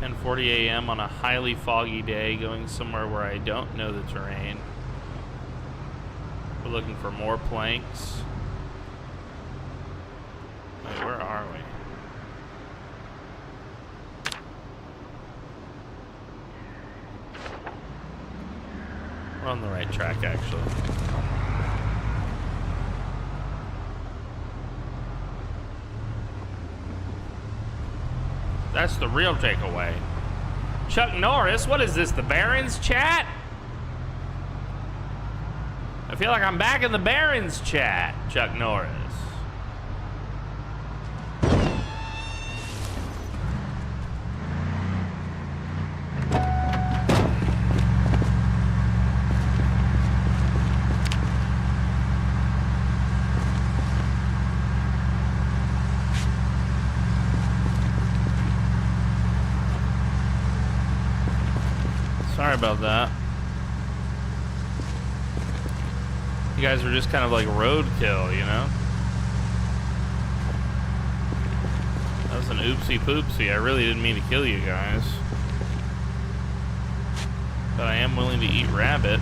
10:40 a.m. on a highly foggy day, going somewhere where I don't know the terrain. We're looking for more planks. Wait, where are we? We're on the right track, actually. That's the real takeaway. Chuck Norris, what is this, the Barons chat? I feel like I'm back in the Barons chat, Chuck Norris. Sorry about that. You guys were just kind of like roadkill, you know? That was an oopsie poopsie. I really didn't mean to kill you guys. But I am willing to eat rabbit.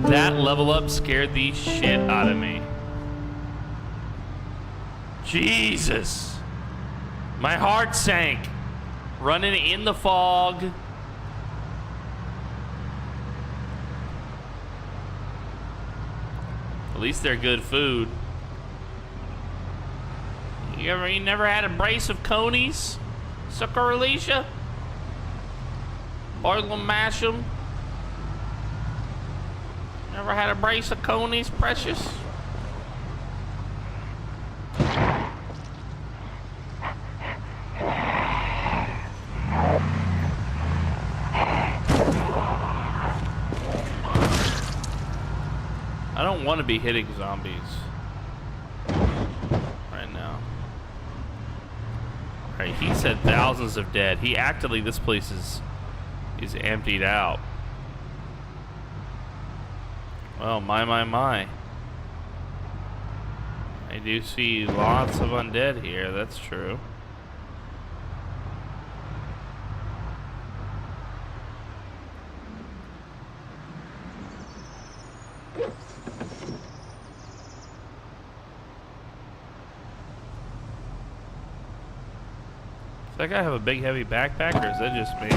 That level up scared the shit out of me. Jesus. My heart sank. Running in the fog. At least they're good food. You never had a brace of conies? Sucker Alicia? Boil them, mash them? Never had a brace of conies, precious? I don't want to be hitting zombies right now. Alright, he said thousands of dead. He actually, this place is emptied out. Well, my. I do see lots of undead here, that's true. Does that guy have a big heavy backpack, or is that just me?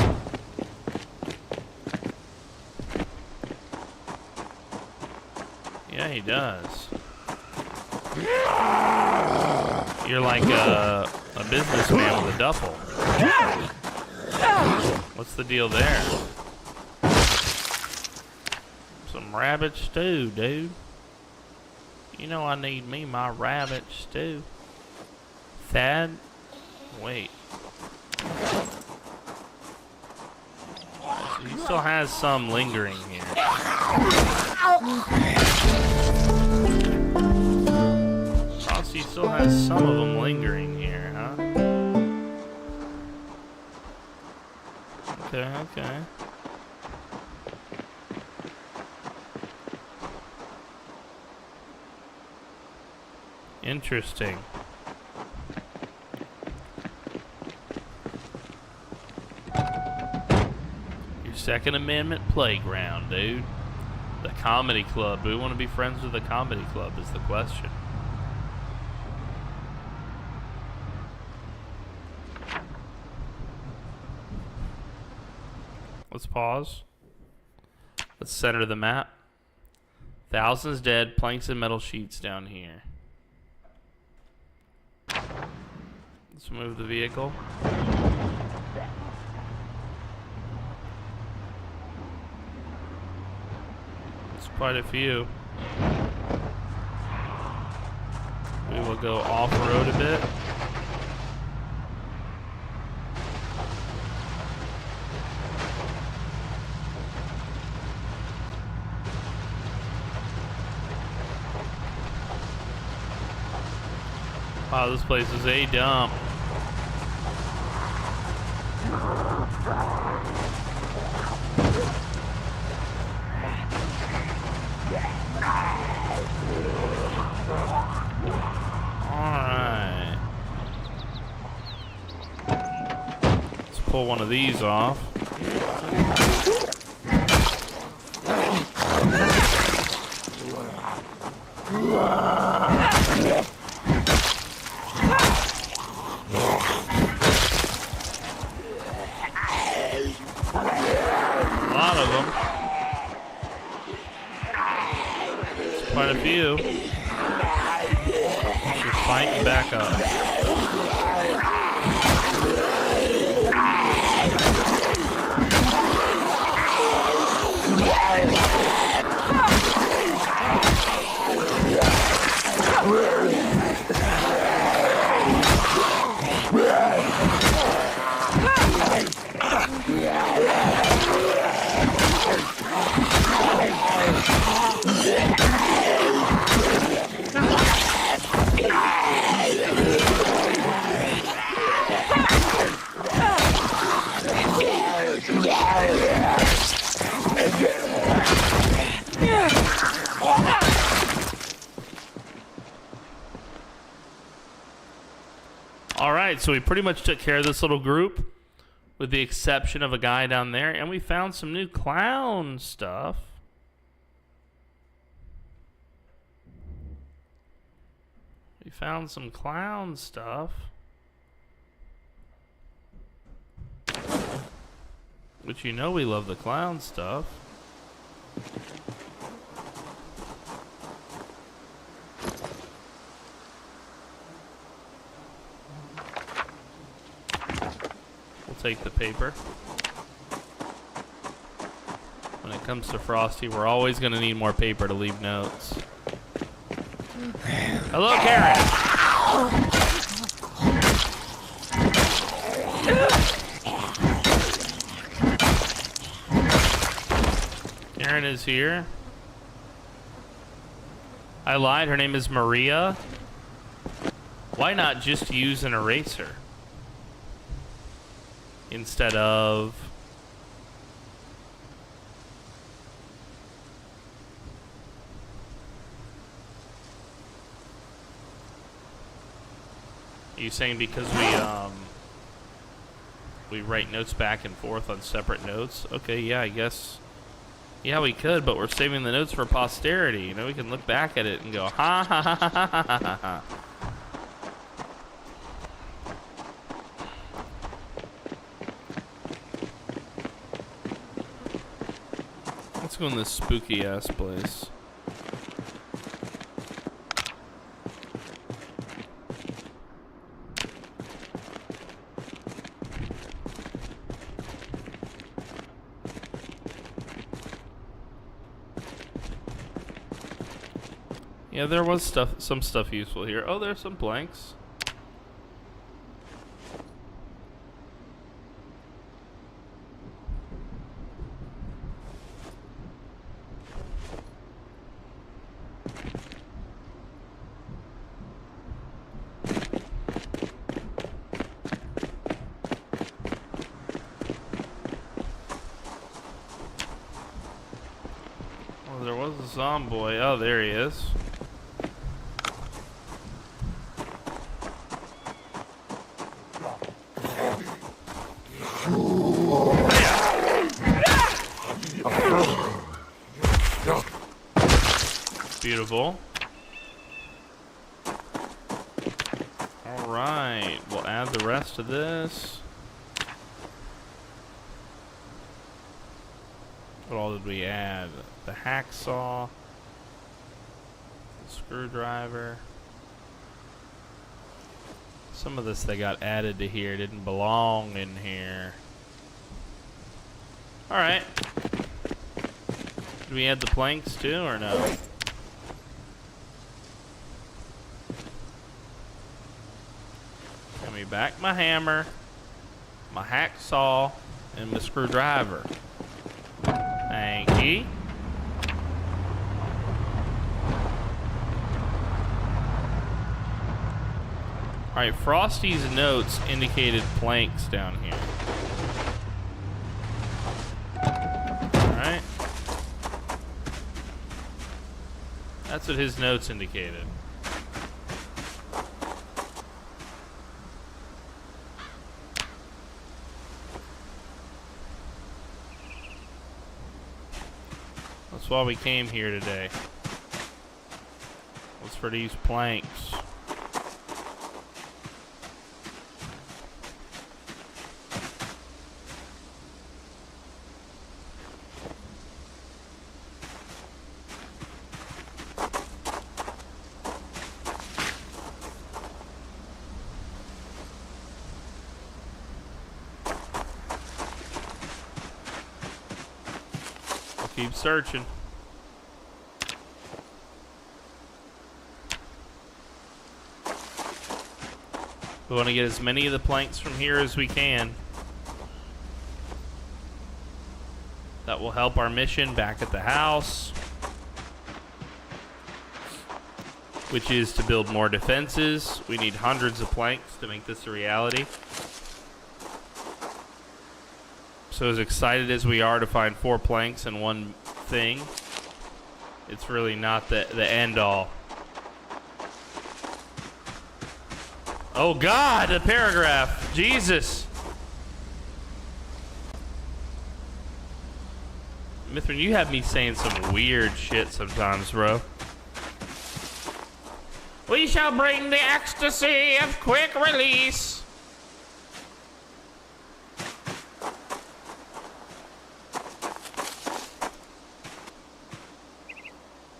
Yeah, he does. You're like a businessman with a duffel. What's the deal there? Some rabbit stew, dude. You know I need me my rabbit stew. Thad? Wait. So he still has some lingering here. He still has some of them lingering here, huh? Okay. Interesting. Your Second Amendment playground, dude. The comedy club. Do we want to be friends with the comedy club is the question. Let's pause. Let's center the map. Thousands dead, planks and metal sheets down here. Let's move the vehicle. It's quite a few. We will go off-road a bit. Wow, this place is a dump. pull one of these off. A lot of them. It's quite a few. Just fighting back up. Alright, so we pretty much took care of this little group, with the exception of a guy down there, and we found some new clown stuff. We found some clown stuff. Which you know we love the clown stuff. We'll take the paper. When it comes to Frosty, we're always going to need more paper to leave notes. Hello, Karen! Karen is here. I lied, her name is Maria. Why not just use an eraser? Instead of... Are you saying because we write notes back and forth on separate notes? Okay, yeah, I guess. Yeah, we could, but we're saving the notes for posterity. You know, we can look back at it and go, ha ha ha ha ha ha ha ha. Let's go in this spooky ass place. Yeah, there was some stuff useful here. Oh, there's some blanks. Oh, there was a Zomboid. Oh, there he is. Beautiful. All right, we'll add the rest of this. What all did we add? The hacksaw, the screwdriver. Some of this that got added to here didn't belong in here. All right. Did we add the planks too, or no? Give me back my hammer, my hacksaw, and my screwdriver. Thank you. Alright, Frosty's notes indicated planks down here. Alright. That's what his notes indicated. That's why we came here today. Was for these planks. Keep searching. We want to get as many of the planks from here as we can. That will help our mission back at the house, which is to build more defenses. We need hundreds of planks to make this a reality. So as excited as we are to find 4 planks and 1 thing, it's really not the end all. Oh God, the paragraph. Jesus. Mithrin, you have me saying some weird shit sometimes, bro. We shall bring the ecstasy of quick release.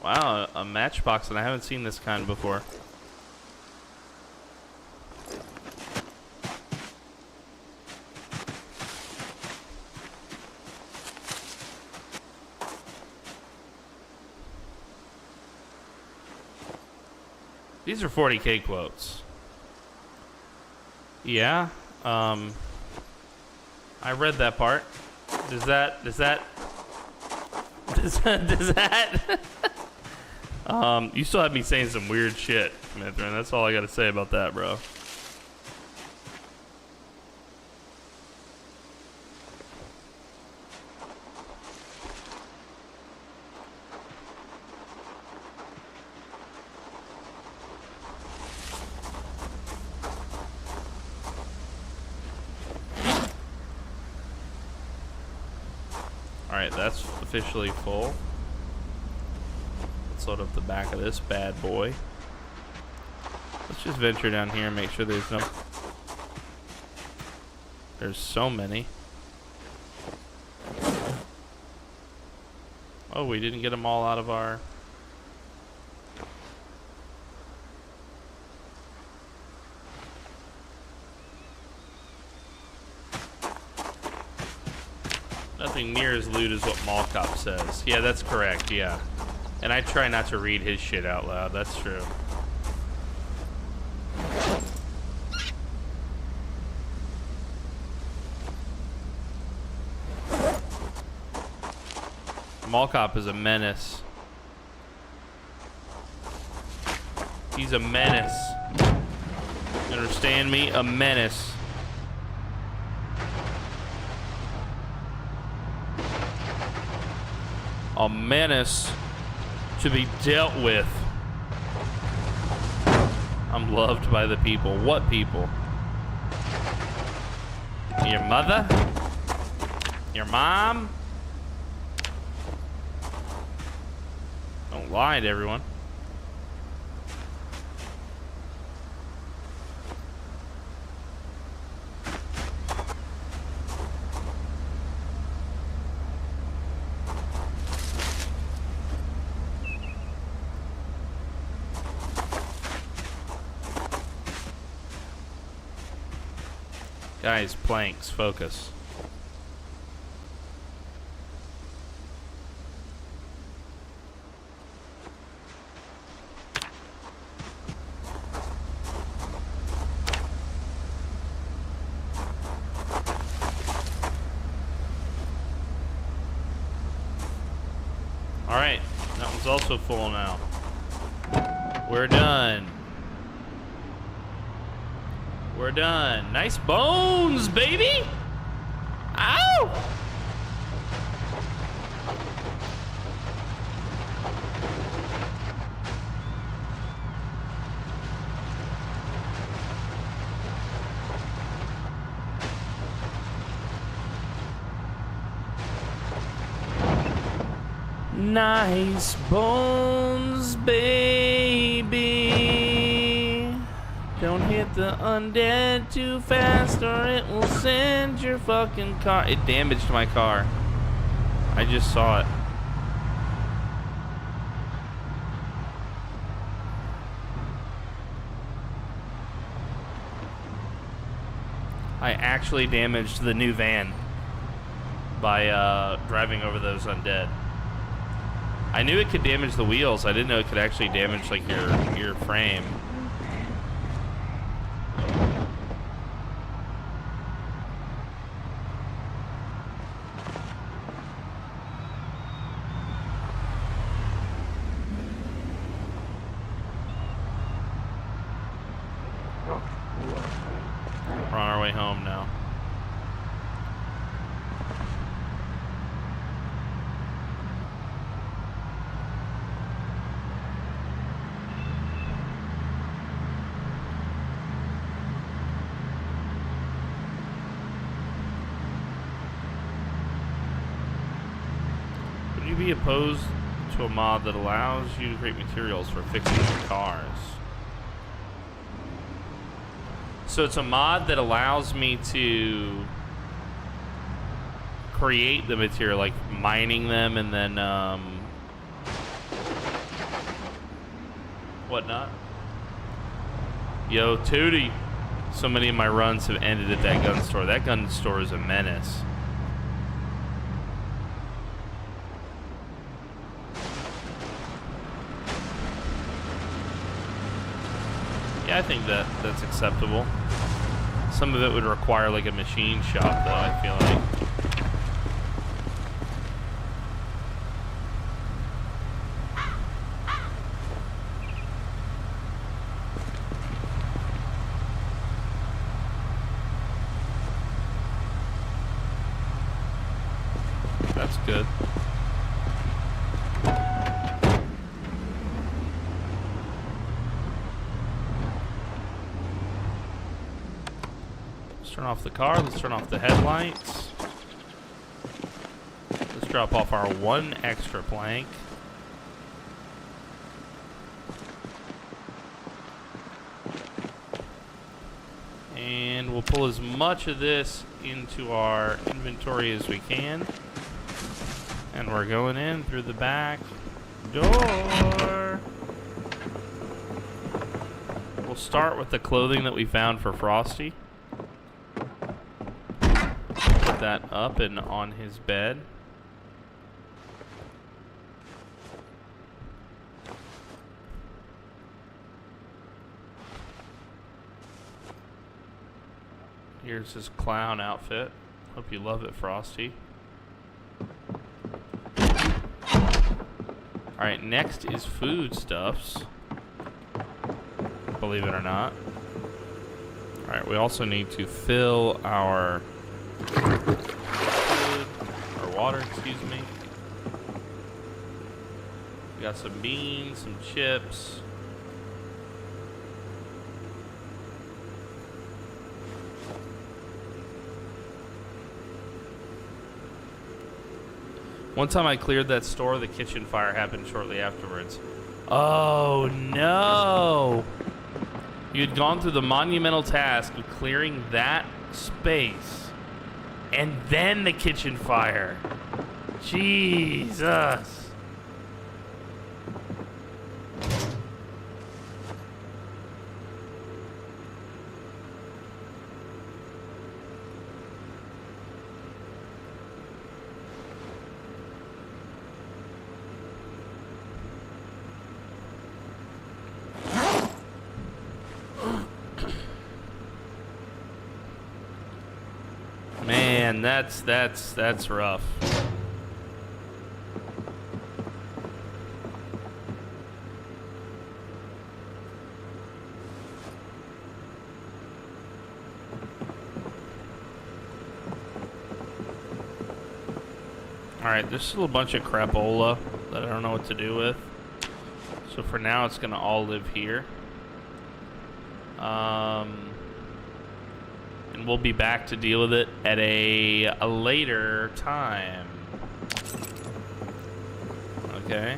Wow, a matchbox, and I haven't seen this kind before. These are 40K quotes. Yeah, I read that part. Does that you still have me saying some weird shit, Mithrin. That's all I gotta say about that, bro. Alright, that's officially full. Let's load up the back of this bad boy. Let's just venture down here and make sure there's no... There's so many. Oh, we didn't get them all out of our... Nothing near as loot as what Mall Cop says. Yeah, that's correct, yeah. And I try not to read his shit out loud, that's true. Mall Cop is a menace. He's a menace. Understand me? A menace. A menace to be dealt with. I'm loved by the people. What people? Your mother? Your mom? Don't lie to everyone. Guys, planks, focus. All right, that one's also full now. We're done. We're done. Nice bones, baby. Ow! Nice bones, baby. Don't hit the undead too fast or it will send your fucking car. It damaged my car. I just saw it. I actually damaged the new van by driving over those undead. I knew it could damage the wheels. I didn't know it could actually damage like your frame. We're on our way home now. Would you be opposed to a mod that allows you to create materials for fixing your cars? So it's a mod that allows me to create the material, like mining them and then whatnot. Yo, Tootie. So many of my runs have ended at that gun store. That gun store is a menace. Yeah, I think that's acceptable. Some of it would require like a machine shop, though, I feel like. That's good. Turn off the car. Let's turn off the headlights. Let's drop off our one extra plank. And we'll pull as much of this into our inventory as we can. And we're going in through the back door. We'll start with the clothing that we found for Frosty. That up and on his bed. Here's his clown outfit. Hope you love it, Frosty. Alright, next is foodstuffs. Believe it or not. Alright, we also need to fill our food, or water, excuse me. We got some beans, some chips. One time I cleared that store, the kitchen fire happened shortly afterwards. Oh no! You had gone through the monumental task of clearing that space. And then the kitchen fire. Jesus. Man, that's rough. Alright, there's still a bunch of crapola that I don't know what to do with. So for now, it's gonna all live here. And we'll be back to deal with it at a later time. Okay.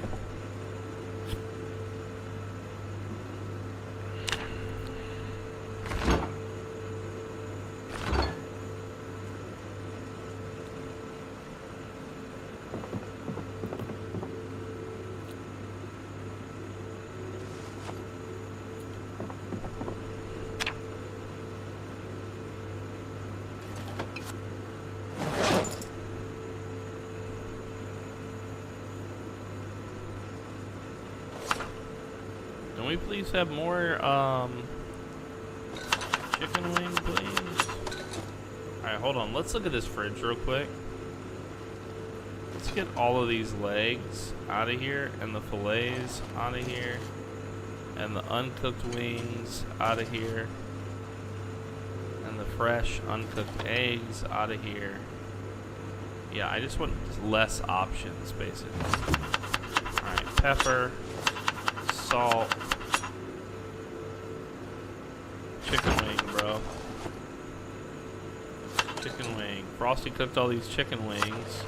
Can we please have more, chicken wing, please? Alright, hold on. Let's look at this fridge real quick. Let's get all of these legs out of here, and the fillets out of here, and the uncooked wings out of here, and the fresh uncooked eggs out of here. Yeah, I just want less options, basically. Alright, pepper, salt, chicken wing, bro. Chicken wing. Frosty cooked all these chicken wings.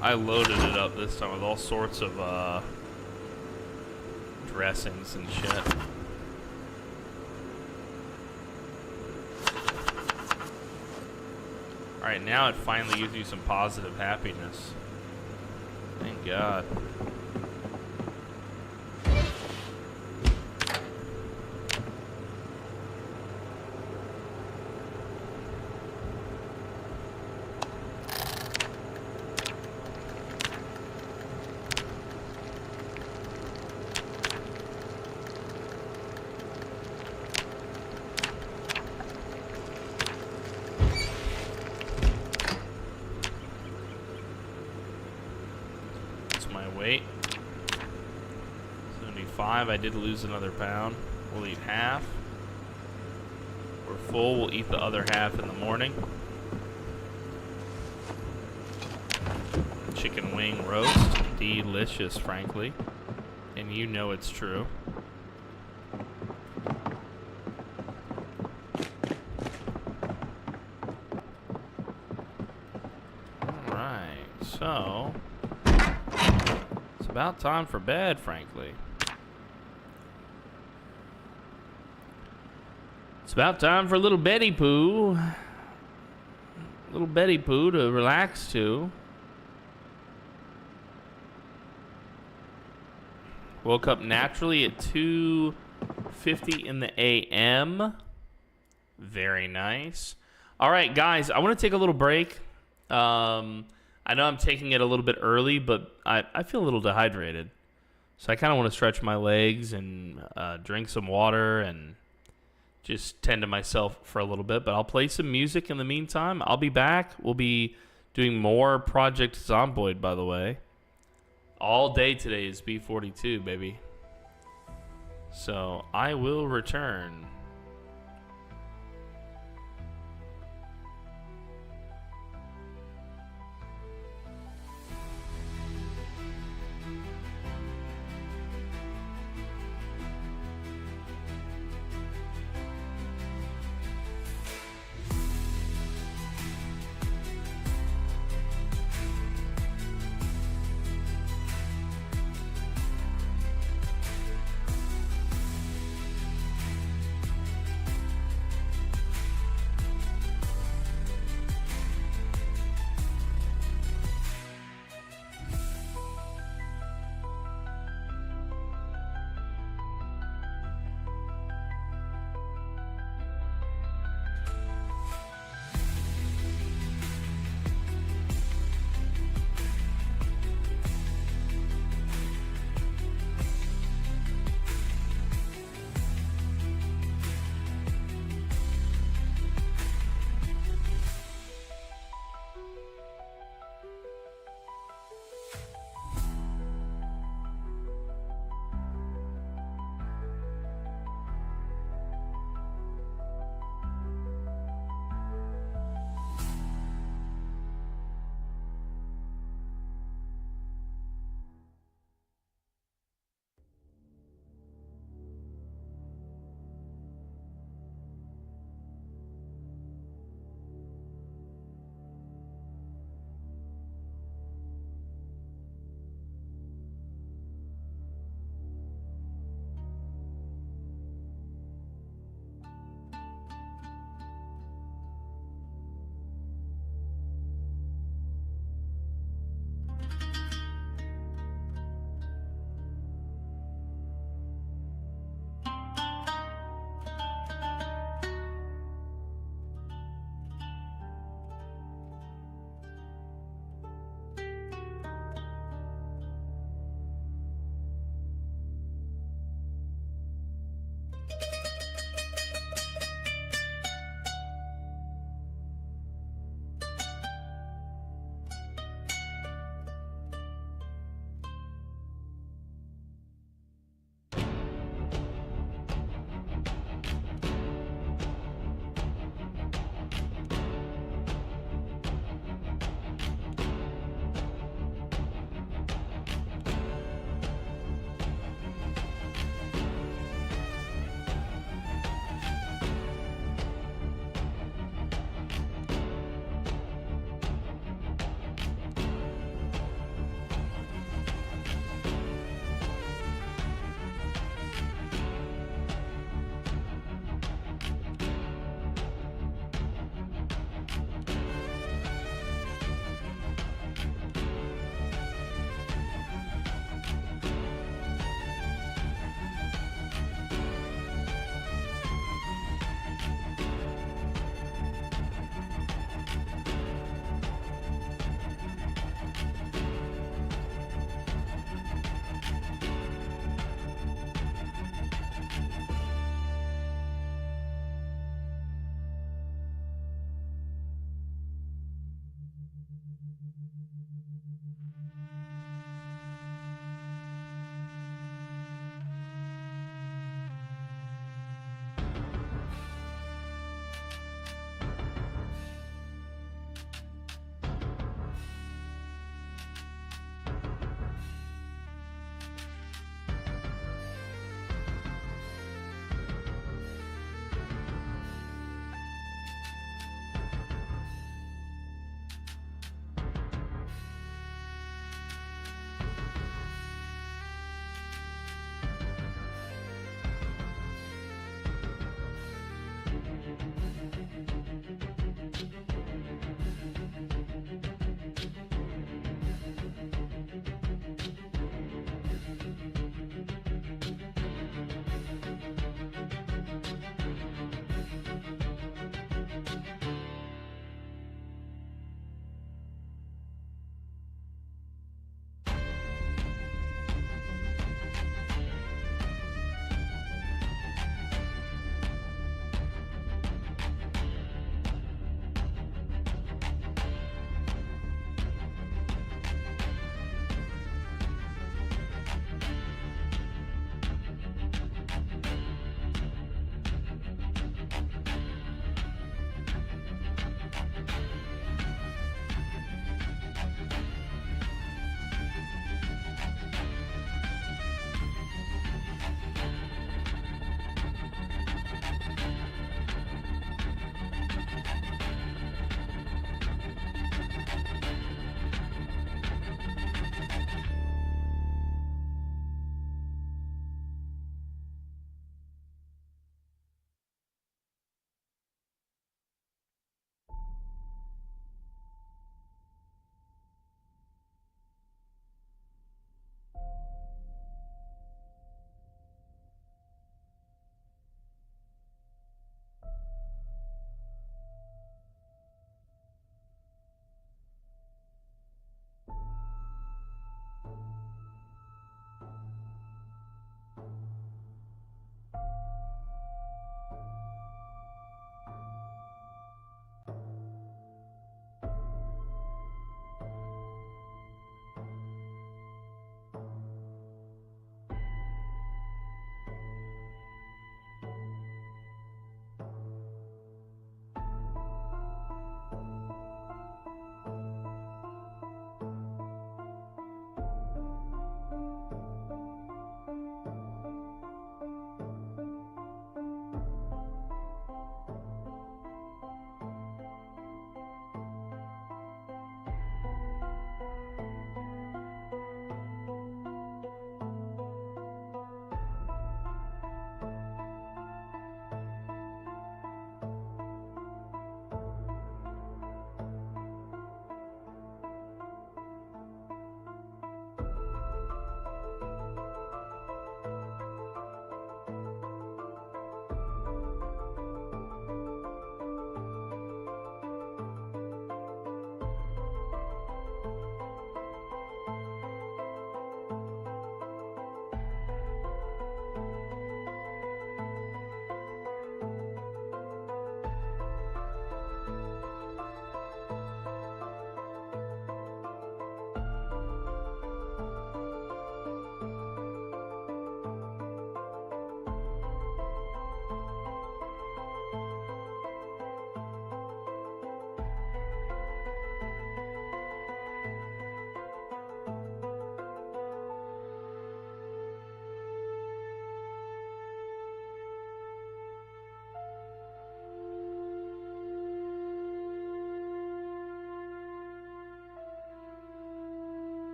I loaded it up this time with all sorts of dressings and shit. Alright, now it finally gives you some positive happiness. Thank God. Weight 75. I did lose another pound. We'll eat half. We're full. We'll eat the other half in the morning. Chicken wing roast. Delicious, frankly. And you know it's true. Alright, so about time for bed, frankly. It's about time for little Betty Poo. Little Betty Poo to relax to. Woke up naturally at 2:50 in the a.m. Very nice. All right, guys, I want to take a little break. I know I'm taking it a little bit early, but I feel a little dehydrated. So I kind of want to stretch my legs and drink some water and just tend to myself for a little bit. But I'll play some music in the meantime. I'll be back. We'll be doing more Project Zomboid, by the way. All day today is B42, baby. So I will return.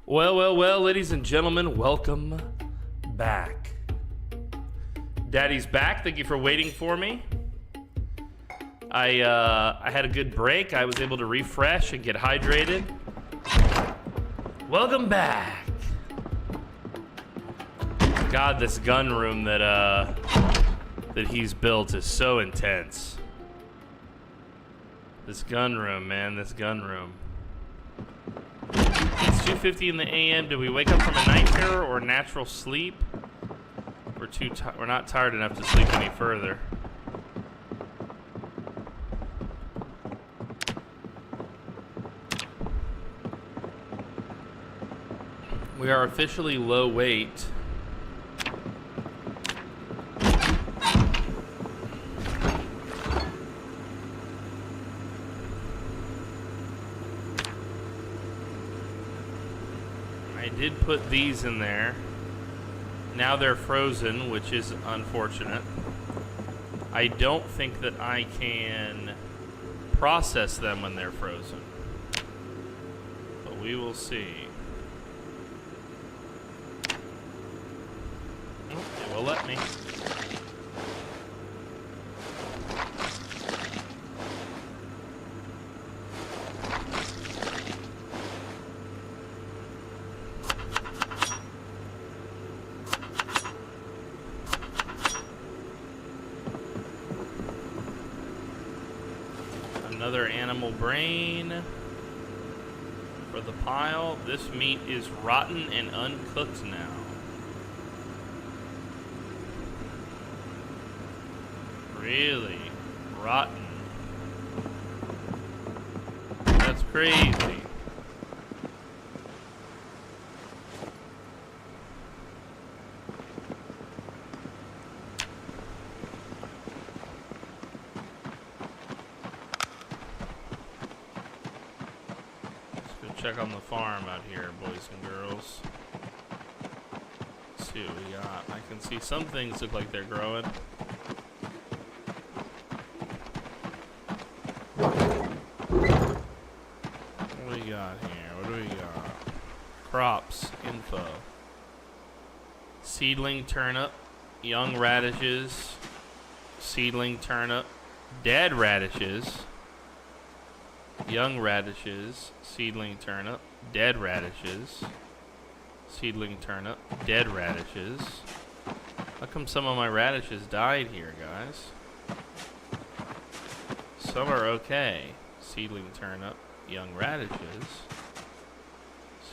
Well, ladies and gentlemen, welcome back. Daddy's back. Thank you for waiting for me. I had a good break. I was able to refresh and get hydrated. Welcome back. God, this gun room that he's built is so intense. This gun room, man, this gun room. It's 2:50 in the AM. Did we wake up from a night terror or natural sleep? We're not tired enough to sleep any further. We are officially low weight. I did put these in there. Now they're frozen, which is unfortunate. I don't think that I can process them when they're frozen. But we will see. Oh, it will let me. Another animal brain for the pile. This meat is rotten and uncooked now. Really? Rotten. That's crazy. Check on the farm out here, boys and girls. Let's see what we got. I can see some things look like they're growing. What do we got here? What do we got? Crops info. Seedling turnip, young radishes, seedling turnip, dead radishes. Young radishes, seedling turnip, dead radishes, seedling turnip, dead radishes. How come some of my radishes died here, guys? Some are okay. Seedling turnip, young radishes,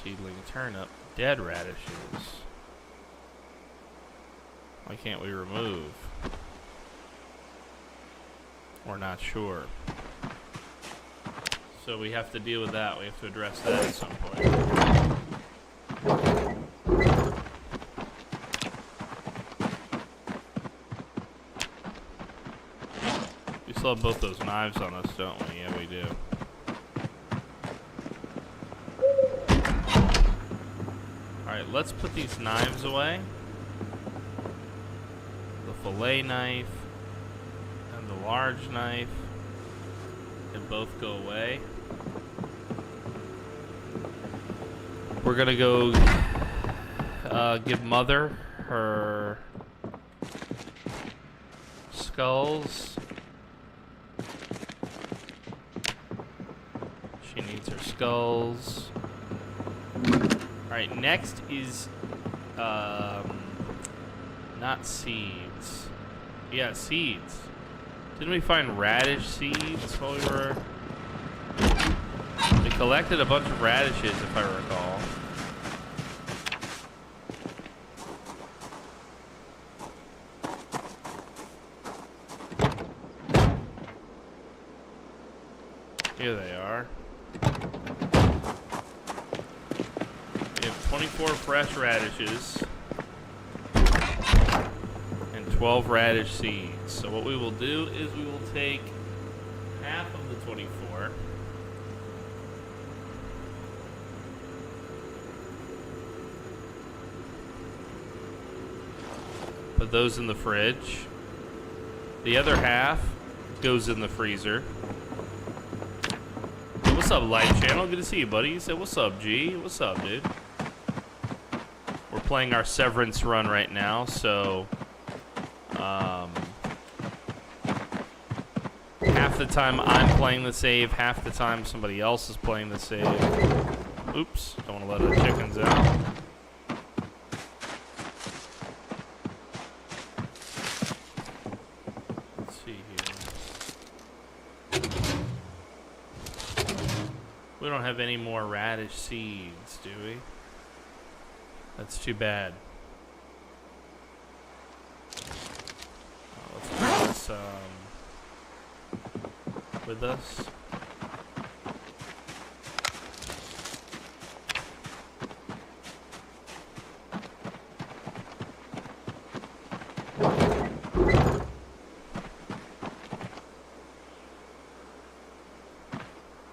seedling turnip, dead radishes. Why can't we remove? We're not sure. So we have to deal with that. We have to address that at some point. We still have both those knives on us, don't we? Yeah, we do. Alright, let's put these knives away. The fillet knife and the large knife can both go away. We're gonna go give Mother her skulls. She needs her skulls. Alright, next is not seeds. Yeah, seeds. Didn't we find radish seeds while we were... We collected a bunch of radishes, if I recall. Here they are. We have 24 fresh radishes and 12 radish seeds. So what we will do is we will take half of the 24. Put those in the fridge. The other half goes in the freezer. Hey, what's up, live channel? Good to see you, buddy. You said, what's up, G? What's up, dude? playing our Severance run right now, so half the time I'm playing the save, half the time somebody else is playing the save. Oops, don't want to let our chickens out. Let's see here. We don't have any more radish seeds, do we? That's too bad. Let's bring some with us.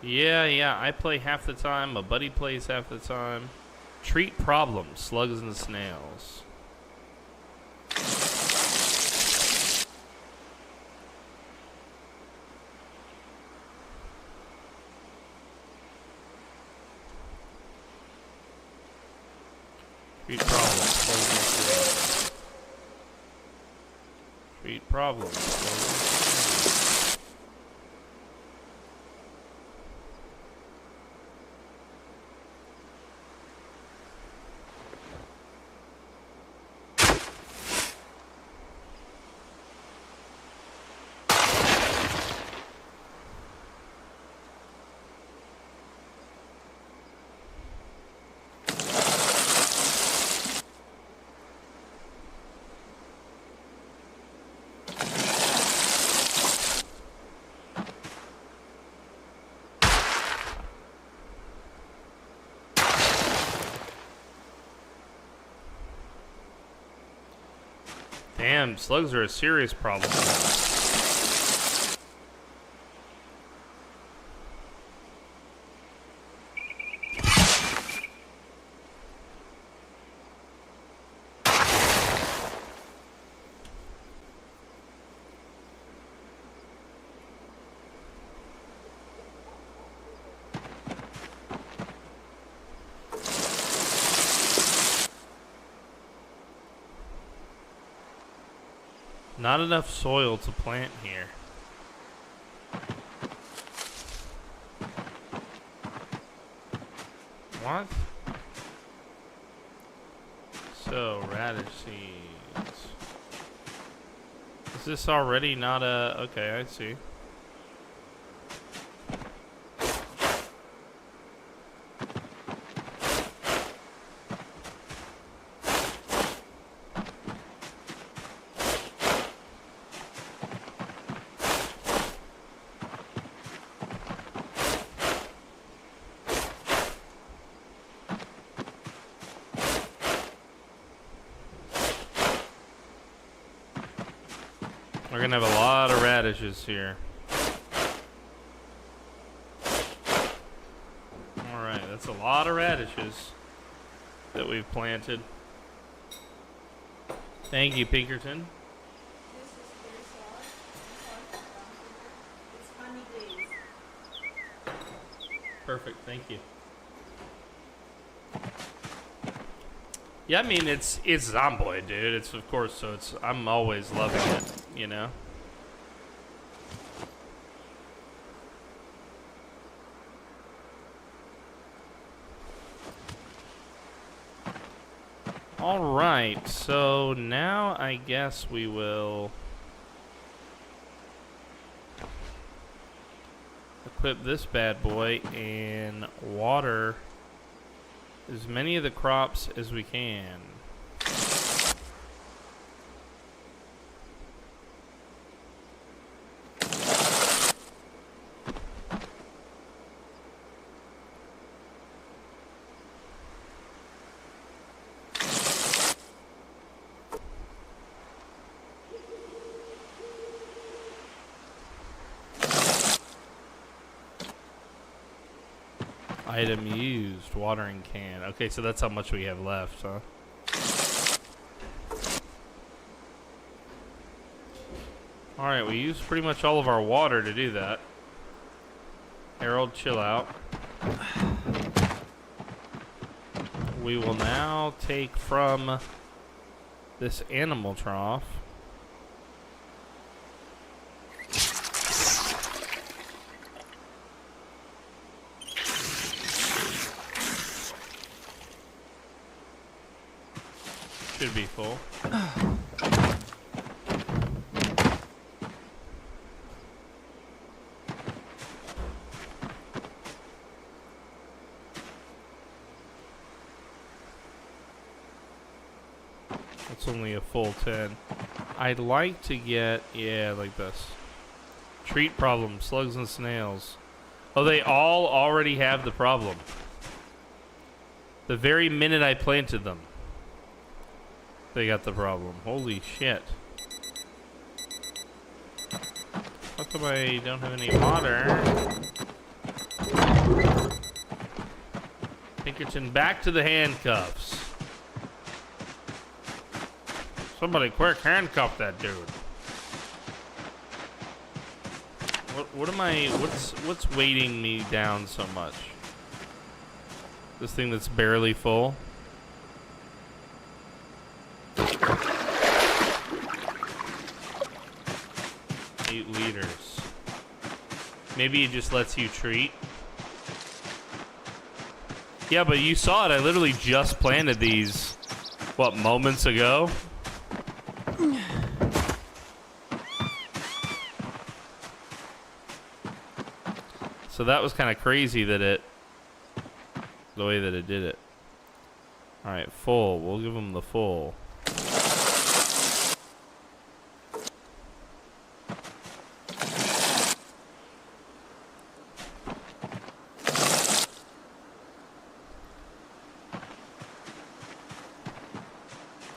Yeah, I play half the time, my buddy plays half the time. Treat problems, slugs and snails. Treat problems, slugs and snails. Treat problems, slugs and snails. Damn, slugs are a serious problem. Not enough soil to plant here. What? So, radish seeds. Is this already not a... Okay, I see. We're gonna have a lot of radishes here. Alright, that's a lot of radishes that we've planted. Thank you, Pinkerton. Perfect, thank you. Yeah, I mean it's Zomboid, dude. It's of course, so it's I'm always loving it, you know. All right, so now I guess we will equip this bad boy and water as many of the crops as we can. Item used, watering can. Okay, so that's how much we have left, huh? Alright, we used pretty much all of our water to do that. Harold, chill out. we will now take from this animal trough. Should be full. It's only a full 10. I'd like to get, yeah, like this. Treat problem, slugs and snails. Oh, they all already have the problem. The very minute I planted them, they got the problem. Holy shit. How come I don't have any water? Pinkerton, back to the handcuffs. Somebody quick handcuff that dude. What am I, what's weighting me down so much? This thing that's barely full? 8 liters. Maybe it just lets you treat. Yeah, but you saw it. I literally just planted these, what, moments ago? So that was kind of crazy that the way that it did it. All right, full. We'll give them the full.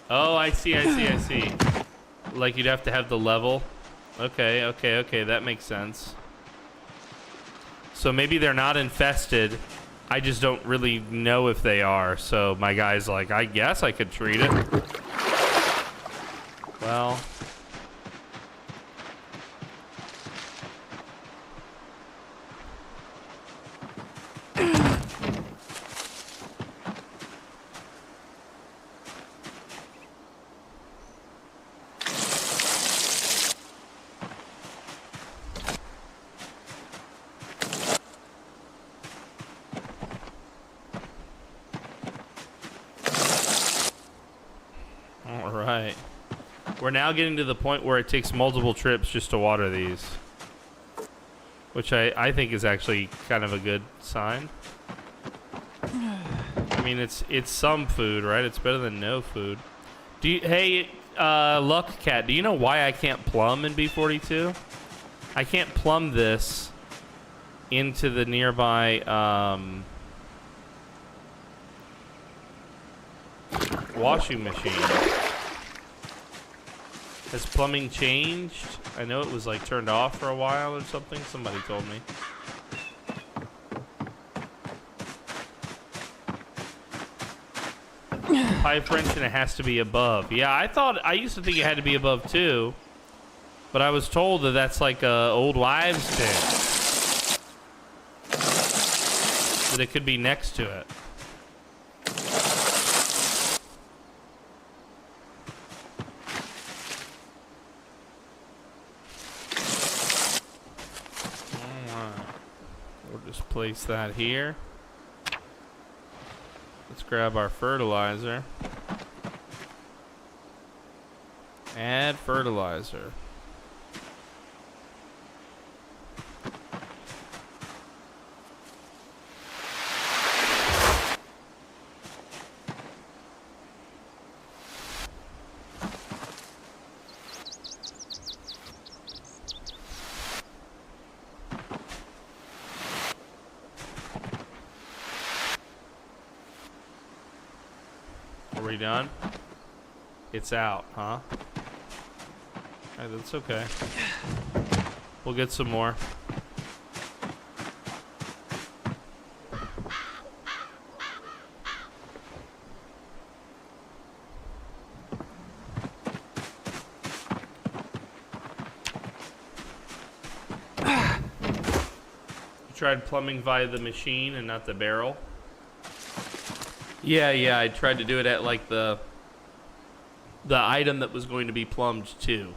Oh, I see. Like you'd have to have the level. Okay, that makes sense. So maybe they're not infested. I just don't really know if they are. So my guy's like, I guess I could treat it. Well. Alright. We're now getting to the point where it takes multiple trips just to water these. Which I think is actually kind of a good sign. I mean, it's some food, right? It's better than no food. Hey, Luck Cat, do you know why I can't plumb in B42? I can't plumb this into the nearby, washing machine. Has plumbing changed? I know it was like turned off for a while or something. Somebody told me. Pipe wrench and it has to be above. Yeah, I used to think it had to be above too. But I was told that that's like a old wives' tale. That it could be next to it. Place that here. Let's grab our fertilizer. Add fertilizer. Are we done? It's out, huh? Alright, that's okay. We'll get some more. You tried plumbing via the machine and not the barrel? Yeah, I tried to do it at like the item that was going to be plumbed too.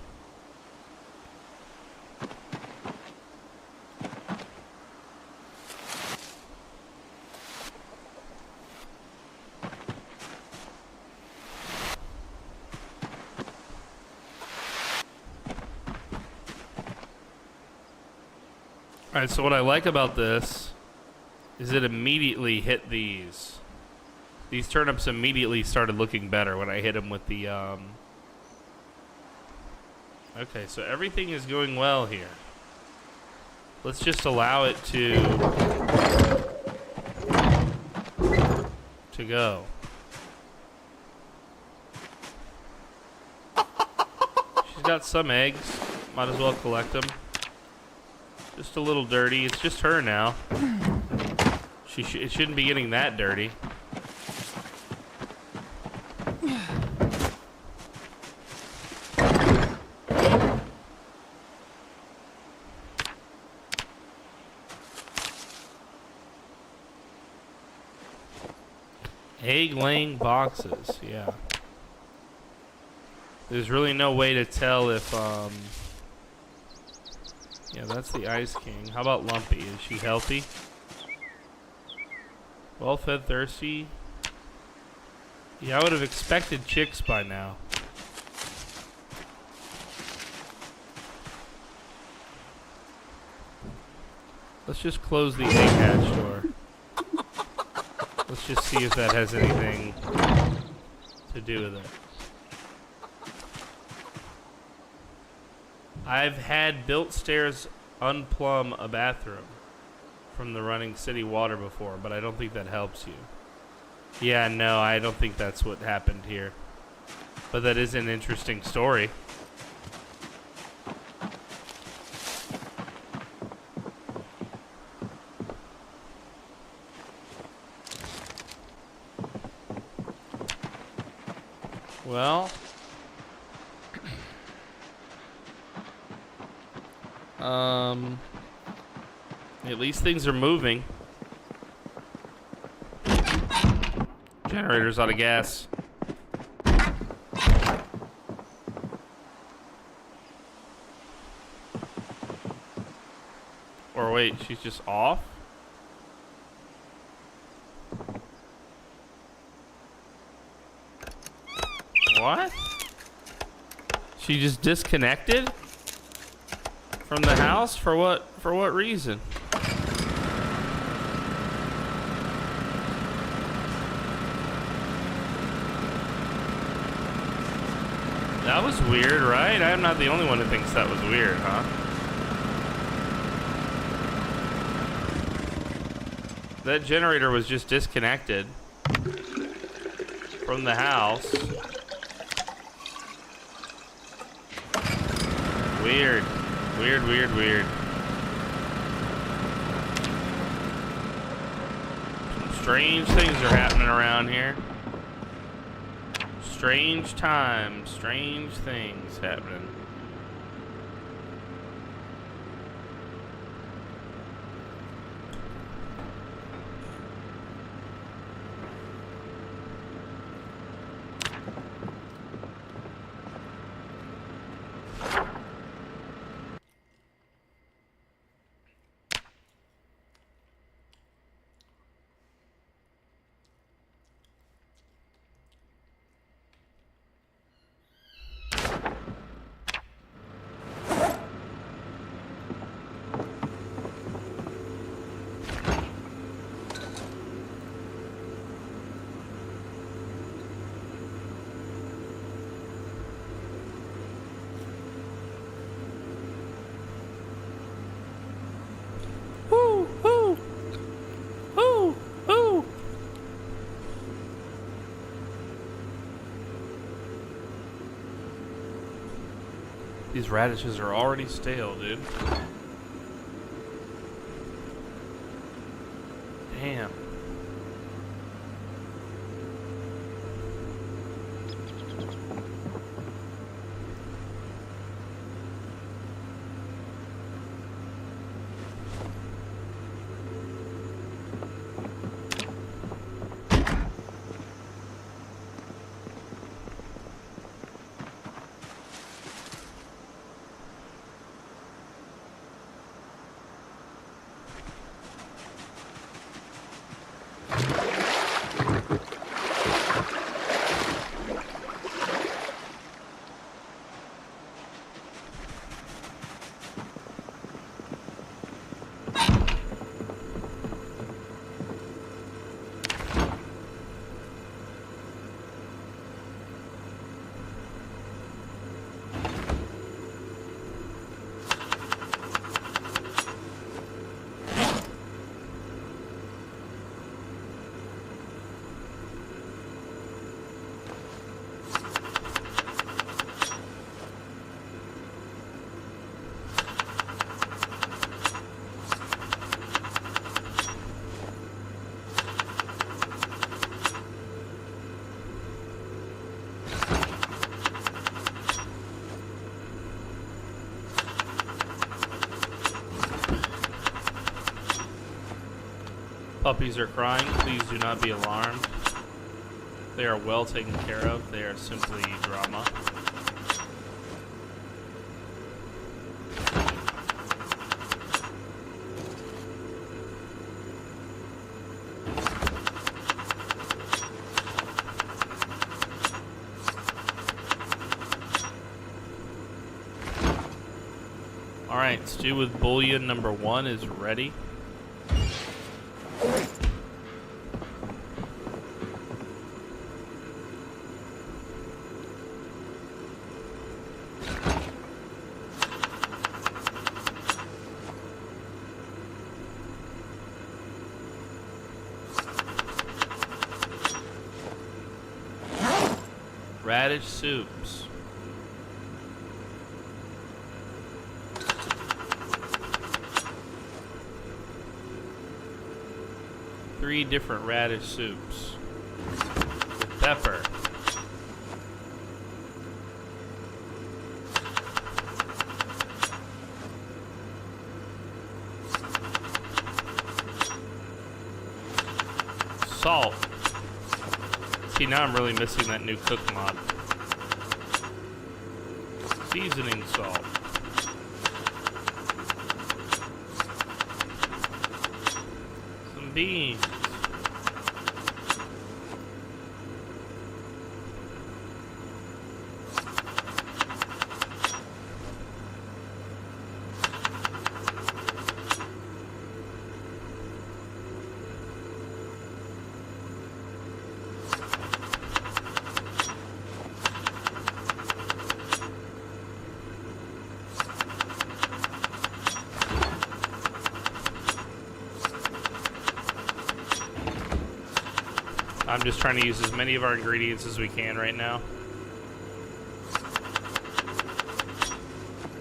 Alright, so what I like about this is it immediately hit these. These turnips immediately started looking better when I hit them with the, Okay, so everything is going well here. Let's just allow it to go. She's got some eggs. Might as well collect them. Just a little dirty. It's just her now. It shouldn't be getting that dirty. Egg-laying boxes, yeah. There's really no way to tell if, yeah, that's the Ice King. How about Lumpy? Is she healthy? Well-fed, thirsty? Yeah, I would have expected chicks by now. Let's just close the egg hatch door. Let's just see if that has anything to do with it. I've had built stairs unplumb a bathroom from the running city water before, but I don't think that helps you. Yeah, no, I don't think that's what happened here. But that is an interesting story. Well, at least things are moving. Generator's out of gas. Or wait, she's just off? What? She just disconnected from the house? For what reason? That was weird, right? I'm not the only one who thinks that was weird, huh? That generator was just disconnected from the house. Weird. Weird. Some strange things are happening around here. Strange times, strange things happening. These radishes are already stale, dude. Damn. Puppies are crying. Please do not be alarmed. They are well taken care of. They are simply drama. Alright, stew with bouillon number 1 is ready. Radish soups. Three different radish soups. Pepper. Salt. See, now I'm really missing that new cook mod. Seasoning salt. Some beans. I'm just trying to use as many of our ingredients as we can right now.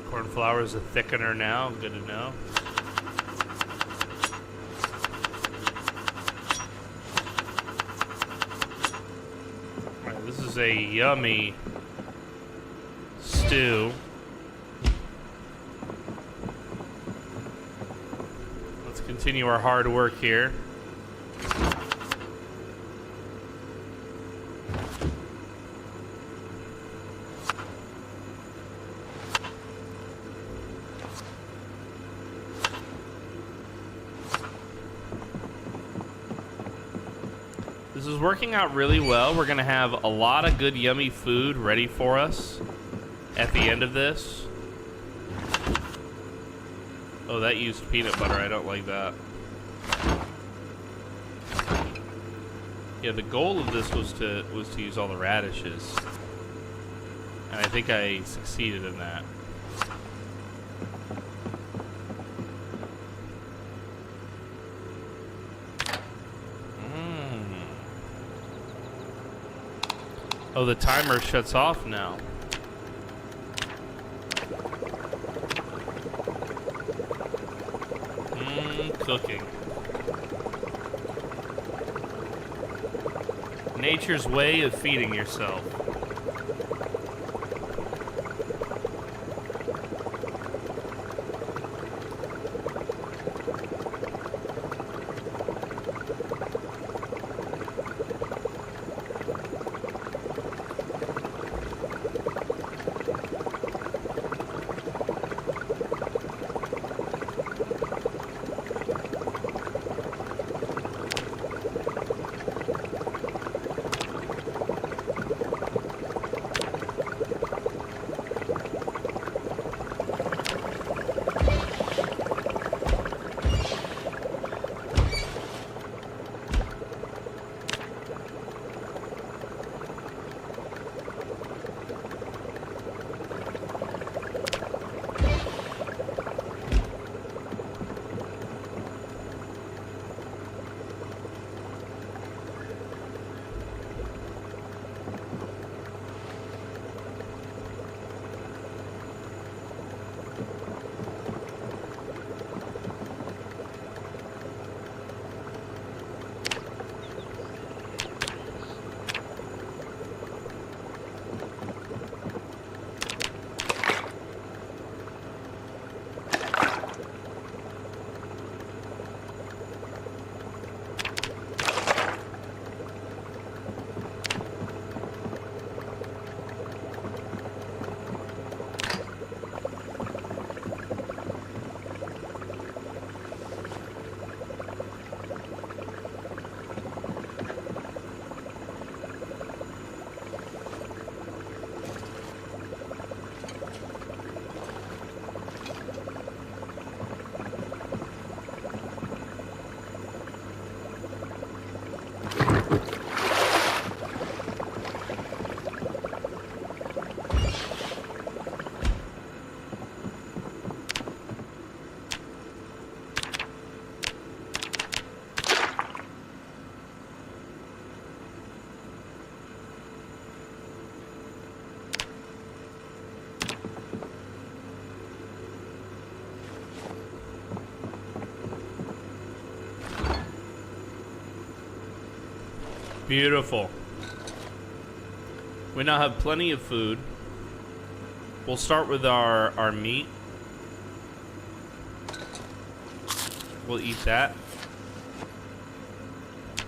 Corn flour is a thickener now, good to know. Alright, this is a yummy stew. Let's continue our hard work here. This is working out really well. We're gonna have a lot of good yummy food ready for us at the end of this. Oh, that used peanut butter. I don't like that. Yeah, the goal of this was to use all the radishes. And I think I succeeded in that. Oh, the timer shuts off now. Cooking. Nature's way of feeding yourself. Beautiful. We now have plenty of food. We'll start with our meat. We'll eat that.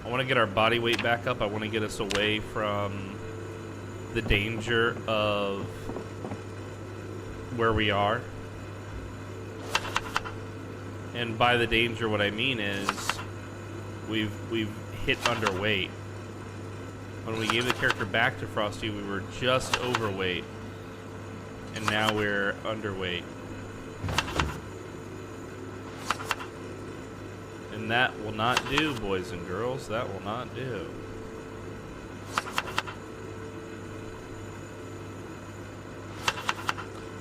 I want to get our body weight back up. I want to get us away from the danger of where we are. And by the danger, what I mean is we've hit underweight. When we gave the character back to Frosty, we were just overweight. And now we're underweight. And that will not do, boys and girls. That will not do.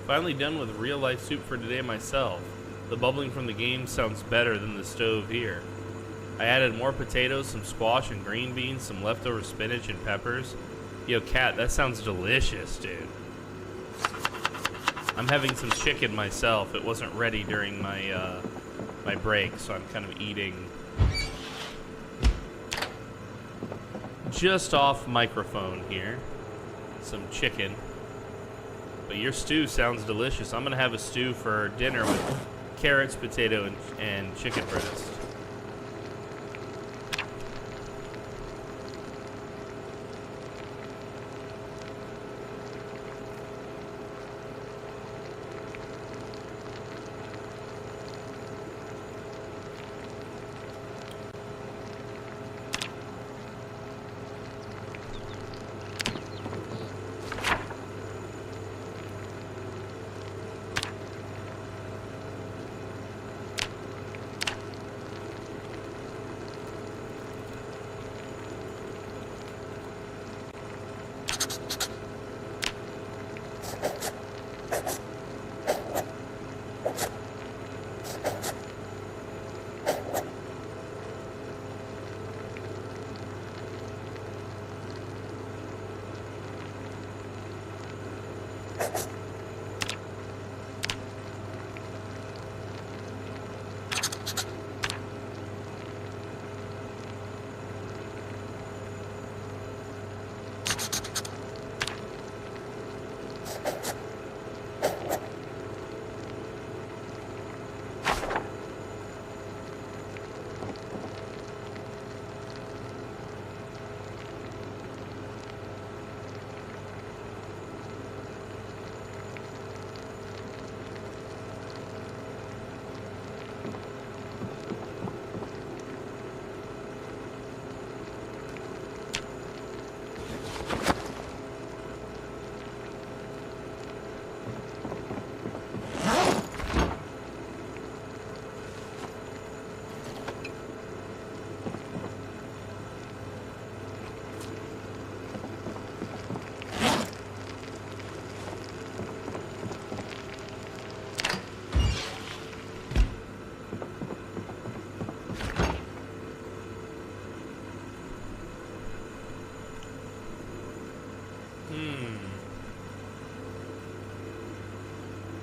Finally done with real life soup for today myself. The bubbling from the game sounds better than the stove here. I added more potatoes, some squash and green beans, some leftover spinach and peppers. Yo, Cat, that sounds delicious, dude. I'm having some chicken myself. It wasn't ready during my my break, so I'm kind of eating just off microphone here. Some chicken. But your stew sounds delicious. I'm gonna have a stew for dinner with carrots, potato, and chicken breast.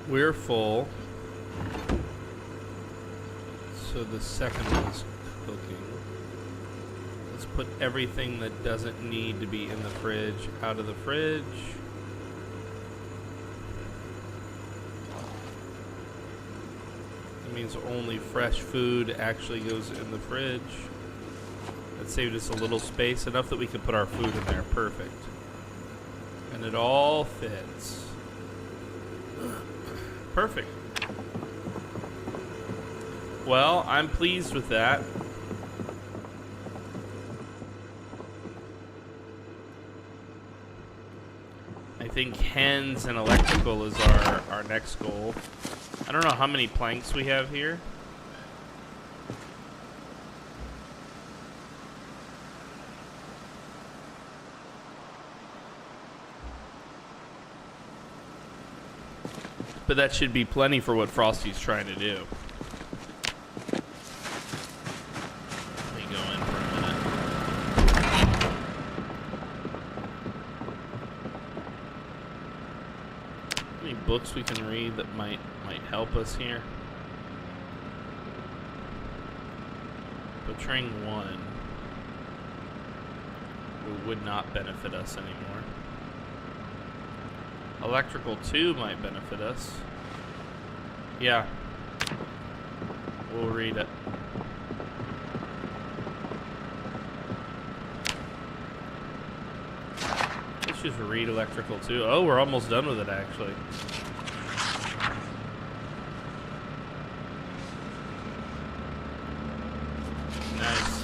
We're full. So the second one's cooking. Let's put everything that doesn't need to be in the fridge out of the fridge. That means only fresh food actually goes in the fridge. That saved us a little space, enough that we can put our food in there. Perfect. And it all fits. Perfect. Well, I'm pleased with that. I think hens and electrical is our next goal. I don't know how many planks we have here. But that should be plenty for what Frosty's trying to do. Let me go in for a minute. Any books we can read that might help us here? Portraying 1. It would not benefit us anymore. Electrical 2 might benefit us. Yeah. We'll read it. Let's just read electrical 2. Oh, we're almost done with it, actually. Nice.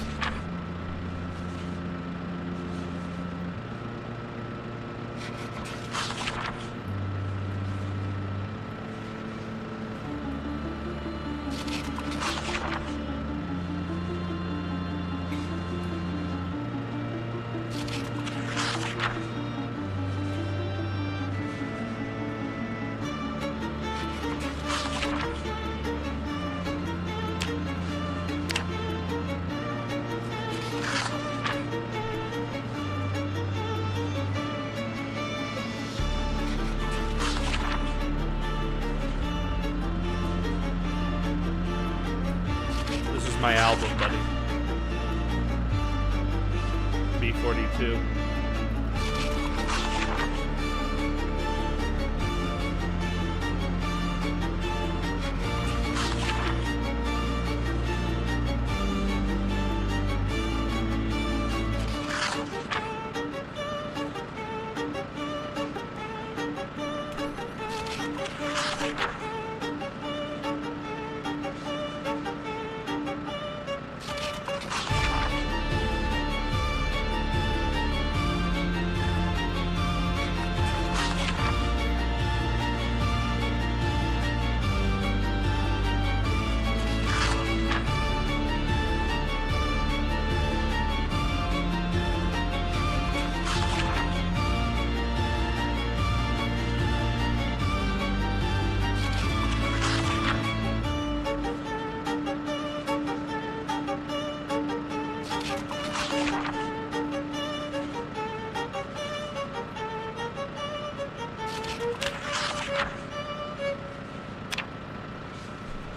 My album, buddy. B42.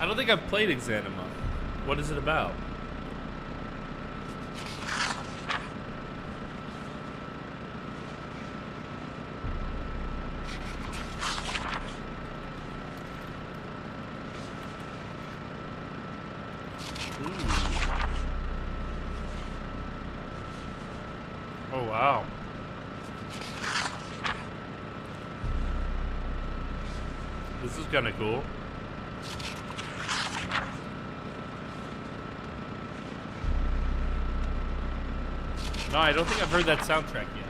I don't think I've played Exanima. What is it about? Oh, wow. This is kind of cool. No, I don't think I've heard that soundtrack yet.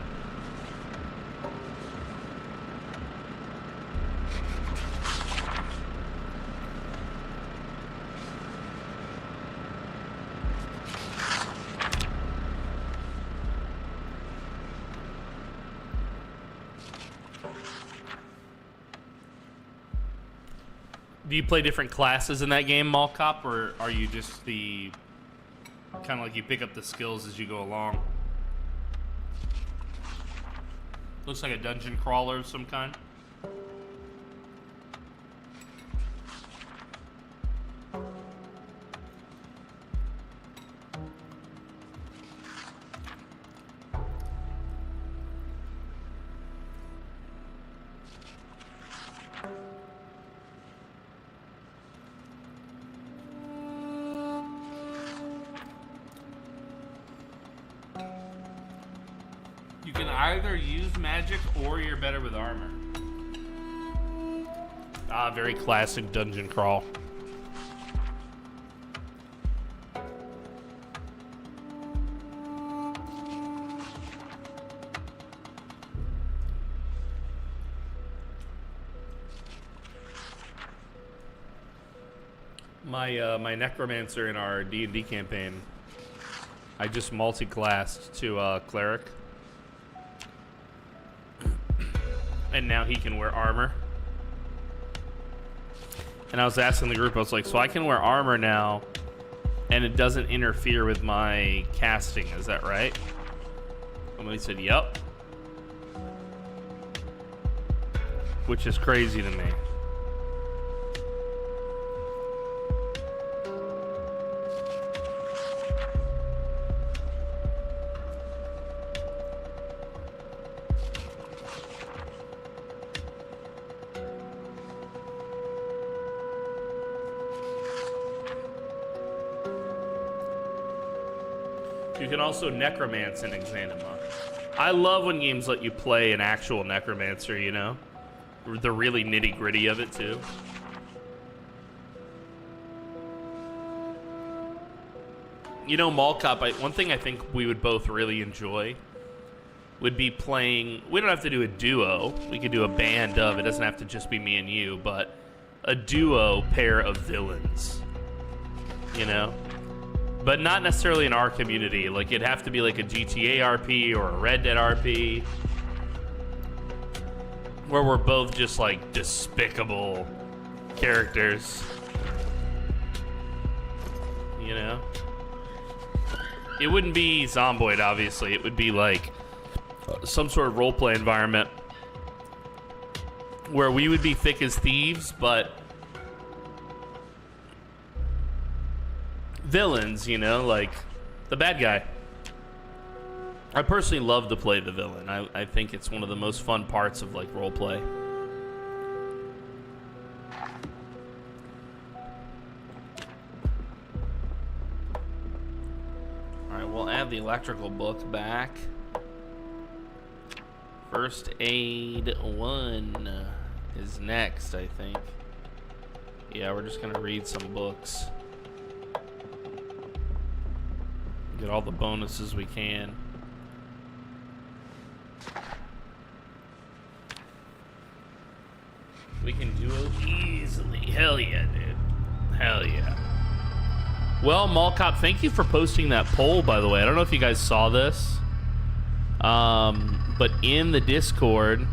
Do you play different classes in that game, Mall Cop, or are you just the kind of like you pick up the skills as you go along? Looks like a dungeon crawler of some kind. You can either use magic or you're better with armor. Ah, very classic dungeon crawl. My necromancer in our D&D campaign, I just multi-classed to cleric. And now he can wear armor. And I was asking the group, I was like, so I can wear armor now, and it doesn't interfere with my casting, is that right? Somebody said, yep. Which is crazy to me. You can also necromance in Exanima. I love when games let you play an actual necromancer, you know? The really nitty-gritty of it, too. You know, Mall Cop, one thing I think we would both really enjoy would be playing... We don't have to do a duo. We could do a band of... It doesn't have to just be me and you, but a duo pair of villains. You know? But not necessarily in our community. Like, it'd have to be like a GTA RP or a Red Dead RP. Where we're both just, like, despicable characters. You know? It wouldn't be Zomboid, obviously. It would be, like, some sort of roleplay environment where we would be thick as thieves, but... villains, you know, like the bad guy. I personally love to play the villain. I think it's one of the most fun parts of like roleplay. Alright, we'll add the electrical book back. First Aid 1 is next, I think. Yeah, we're just gonna read some books. Get all the bonuses we can. We can do it easily. Hell yeah, dude. Hell yeah. Well, Mall Cop, thank you for posting that poll, by the way. I don't know if you guys saw this. But in the Discord,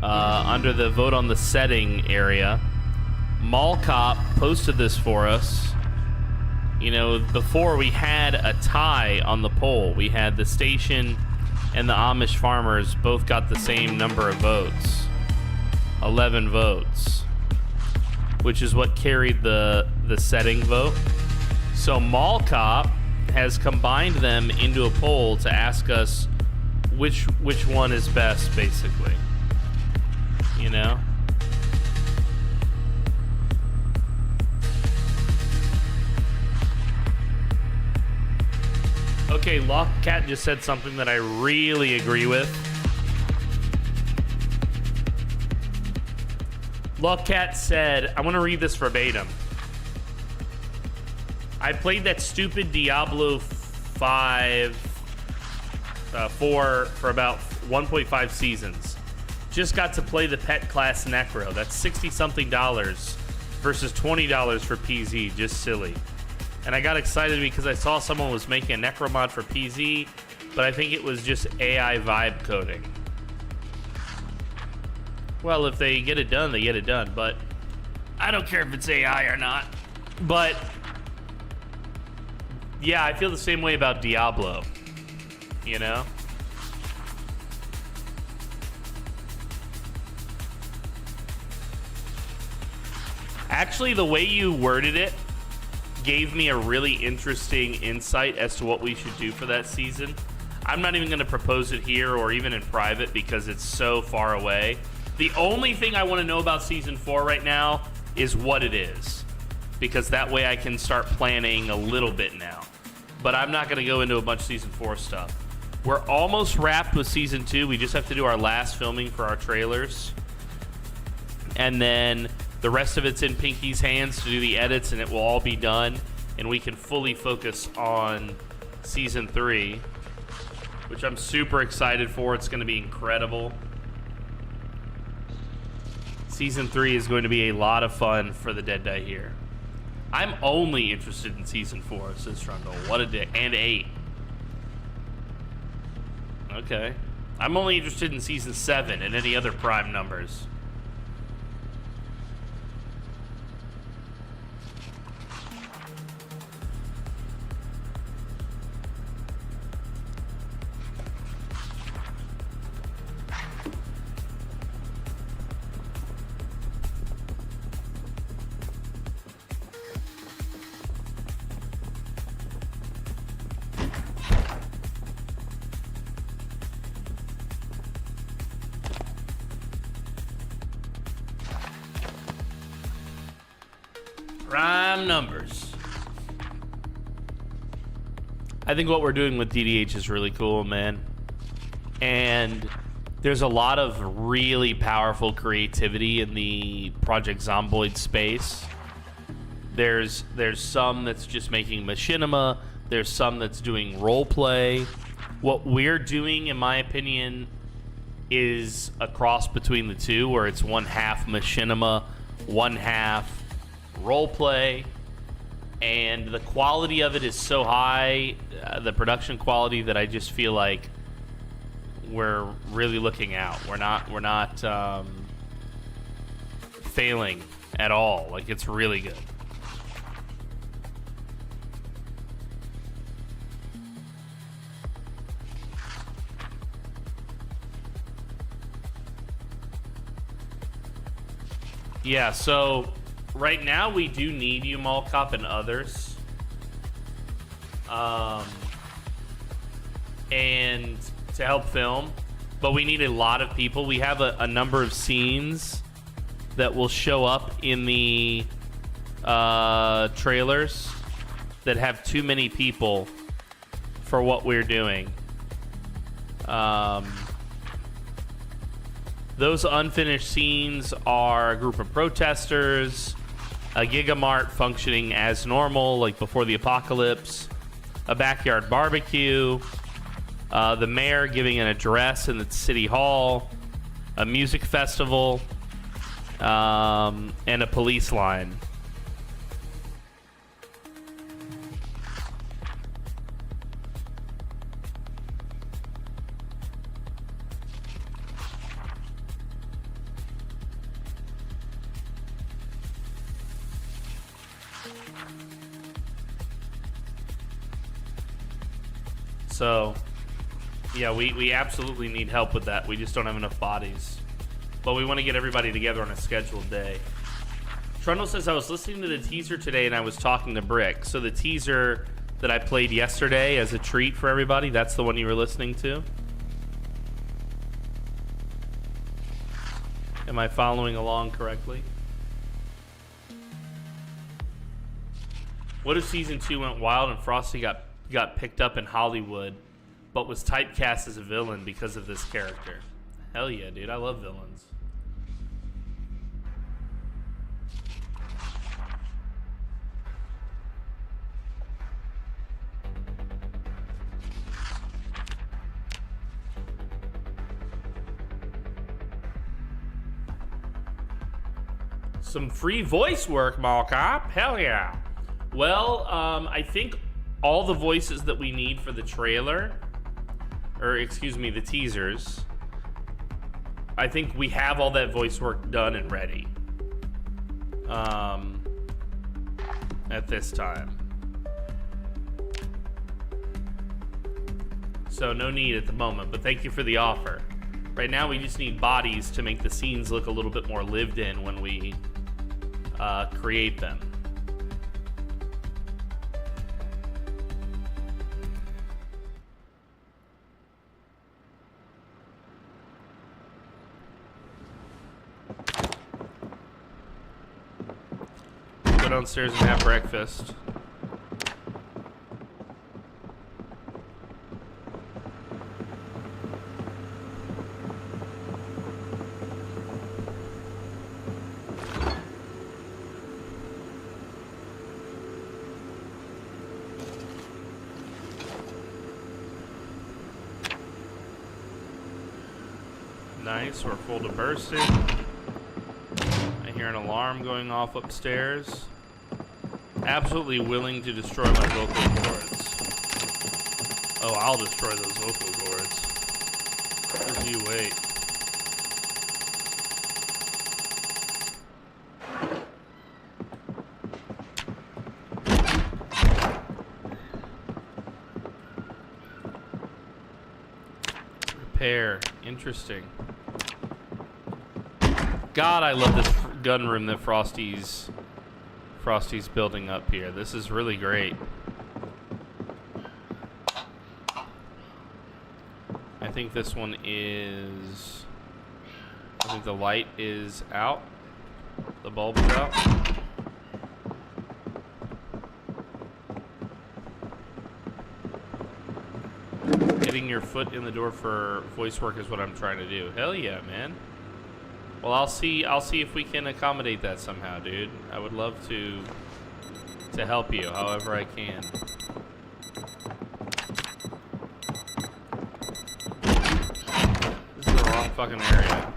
under the vote on the setting area, Mall Cop posted this for us. You know, before we had a tie on the poll. We had the station and the Amish farmers both got the same number of votes. 11 votes. Which is what carried the setting vote. So Mall Cop has combined them into a poll to ask us which one is best, basically. You know? Okay, Lockcat just said something that I really agree with. Lockcat said, I want to read this verbatim. I played that stupid Diablo 4 for about 1.5 seasons. Just got to play the pet class Necro. That's $60-something versus $20 for PZ. Just silly. And I got excited because I saw someone was making a Necro mod for PZ, but I think it was just AI vibe coding. Well, if they get it done, they get it done, but I don't care if it's AI or not. But yeah, I feel the same way about Diablo, you know? Actually, the way you worded it gave me a really interesting insight as to what we should do for that season. I'm not even going to propose it here or even in private because it's so far away. The only thing I want to know about Season 4 right now is what it is, because that way I can start planning a little bit now. But I'm not going to go into a bunch of Season 4 stuff. We're almost wrapped with Season 2. We just have to do our last filming for our trailers. And then the rest of it's in Pinky's hands to do the edits, and it will all be done. And we can fully focus on Season 3, which I'm super excited for. It's going to be incredible. Season 3 is going to be a lot of fun for the Dead Die Here. I'm only interested in Season 4, says Trundle. What a dick. And 8. Okay. I'm only interested in Season 7 and any other prime numbers. Prime numbers. I think what we're doing with DDH is really cool, man. And there's a lot of really powerful creativity in the Project Zomboid space. There's some that's just making machinima. There's some that's doing role play. What we're doing, in my opinion, is a cross between the two, where it's one half machinima, one half role play. And the quality of it is so high, the production quality, that I just feel like we're really looking out. We're not failing at all. Like, it's really good. Yeah, so right now we do need you, Mall Cop, and others. And to help film, but we need a lot of people. We have a number of scenes that will show up in the trailers that have too many people for what we're doing. Those unfinished scenes are a group of protesters, a Gigamart functioning as normal, like before the apocalypse, a backyard barbecue, the mayor giving an address in the city hall, a music festival, and a police line. So, yeah, we absolutely need help with that. We just don't have enough bodies. But we want to get everybody together on a scheduled day. Trundle says, I was listening to the teaser today and I was talking to Brick. So the teaser that I played yesterday as a treat for everybody, that's the one you were listening to? Am I following along correctly? What if season 2 went wild and Frosty got picked up in Hollywood, but was typecast as a villain because of this character? Hell yeah, dude. I love villains. Some free voice work, Mall Cop. Hell yeah. Well, I think all the voices that we need for the trailer, or excuse me, the teasers, I think we have all that voice work done and ready at this time. So no need at the moment, but thank you for the offer. Right now we just need bodies to make the scenes look a little bit more lived in when we create them. Go downstairs and have breakfast. Nice, we're full to bursting. I hear an alarm going off upstairs. Absolutely willing to destroy my vocal cords. Oh, I'll destroy those vocal cords. Just you wait. Repair. Interesting. God, I love this gun room that Frosty's building up here. This is really great. I think this one is... I think the light is out. The bulb is out. your foot in the door for voice work is what I'm trying to do. Hell yeah, man. Well, I'll see if we can accommodate that somehow, dude. I would love to help you however I can. This is the wrong fucking area.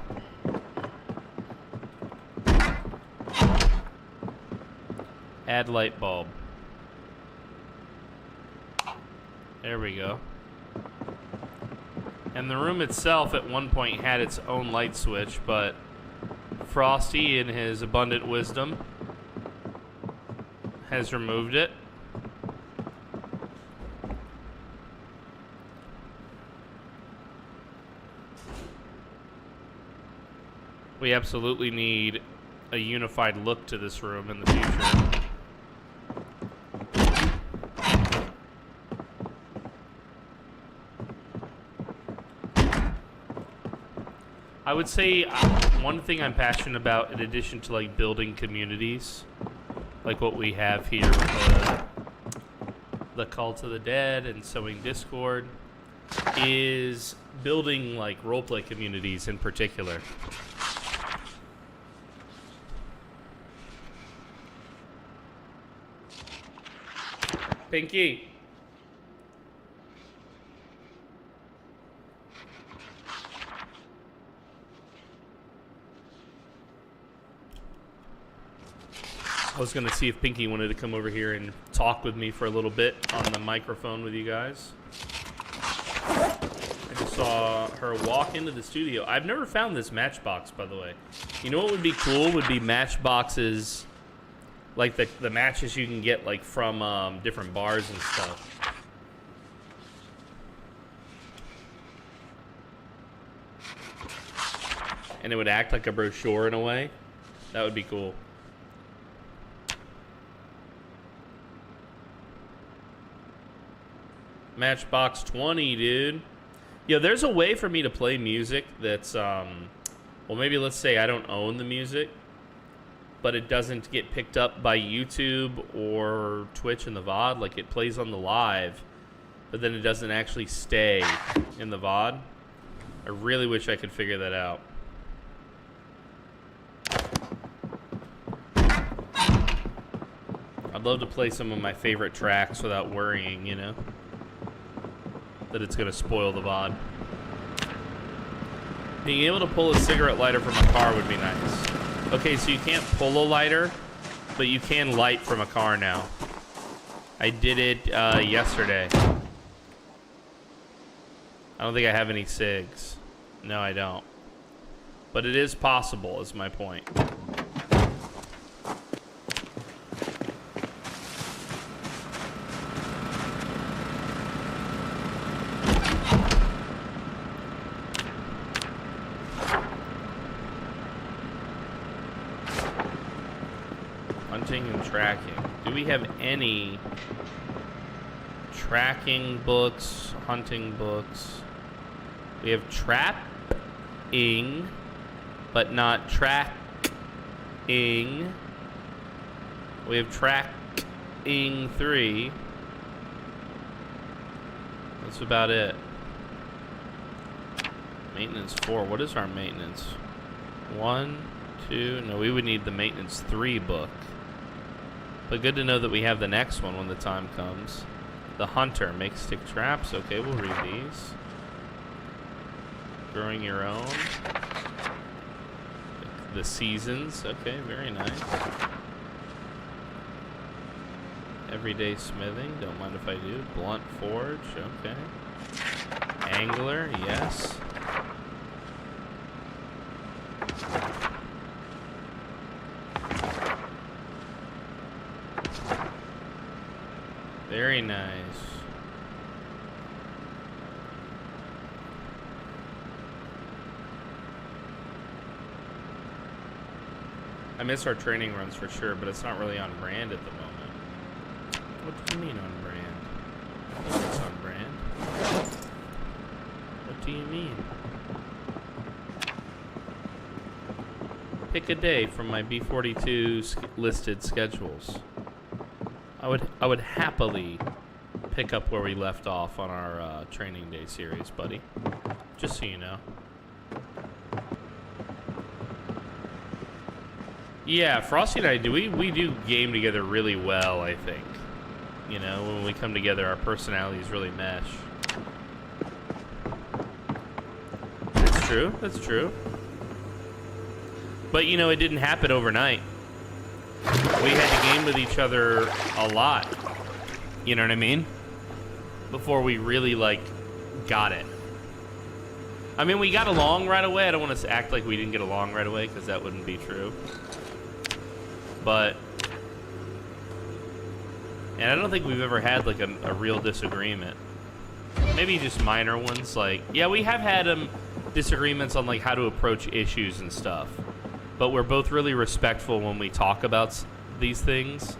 Add light bulb. There we go. And the room itself at one point had its own light switch, but Frosty, in his abundant wisdom, has removed it. We absolutely need a unified look to this room in the future. I would say one thing I'm passionate about, in addition to like building communities, like what we have here with the Call to the Dead and Sowing Discord, is building like roleplay communities in particular. Pinky. I was going to see if Pinky wanted to come over here and talk with me for a little bit on the microphone with you guys. I just saw her walk into the studio. I've never found this matchbox, by the way. You know what would be cool? Would be matchboxes, like the matches you can get like from different bars and stuff. And it would act like a brochure in a way. That would be cool. Matchbox 20, dude. Yeah, there's a way for me to play music that's, well, maybe let's say I don't own the music, but it doesn't get picked up by YouTube or Twitch in the VOD. Like, it plays on the live, but then it doesn't actually stay in the VOD. I really wish I could figure that out. I'd love to play some of my favorite tracks without worrying, you know, that it's going to spoil the VOD. Being able to pull a cigarette lighter from a car would be nice. Okay, so you can't pull a lighter, but you can light from a car now. I did it yesterday. I don't think I have any cigs. No, I don't. But it is possible, is my point. Hunting and tracking. Do we have any tracking books, hunting books? We have trapping, but not tracking. We have tracking 3. That's about it. Maintenance 4. What is our maintenance? 1, 2. No, we would need the maintenance 3 book. But good to know that we have the next one when the time comes. The Hunter. Make stick traps. Okay, we'll read these. Growing your own. The seasons. Okay, very nice. Everyday smithing. Don't mind if I do. Blunt forge. Okay. Angler. Yes. Very nice. I miss our training runs for sure, but it's not really on brand at the moment. What do you mean on brand? It's on brand. What do you mean? Pick a day from my B42 listed schedules. I would happily pick up where we left off on our training day series, buddy. Just so you know. Yeah, Frosty and I, we do game together really well, I think. You know, when we come together, our personalities really mesh. That's true, that's true. But, you know, it didn't happen overnight. We had to game with each other a lot. You know what I mean? Before we really, like, got it. I mean, we got along right away. I don't want to act like we didn't get along right away, because that wouldn't be true. But... And I don't think we've ever had, like, a real disagreement. Maybe just minor ones, like... Yeah, we have had disagreements on, like, how to approach issues and stuff. But we're both really respectful when we talk about these things.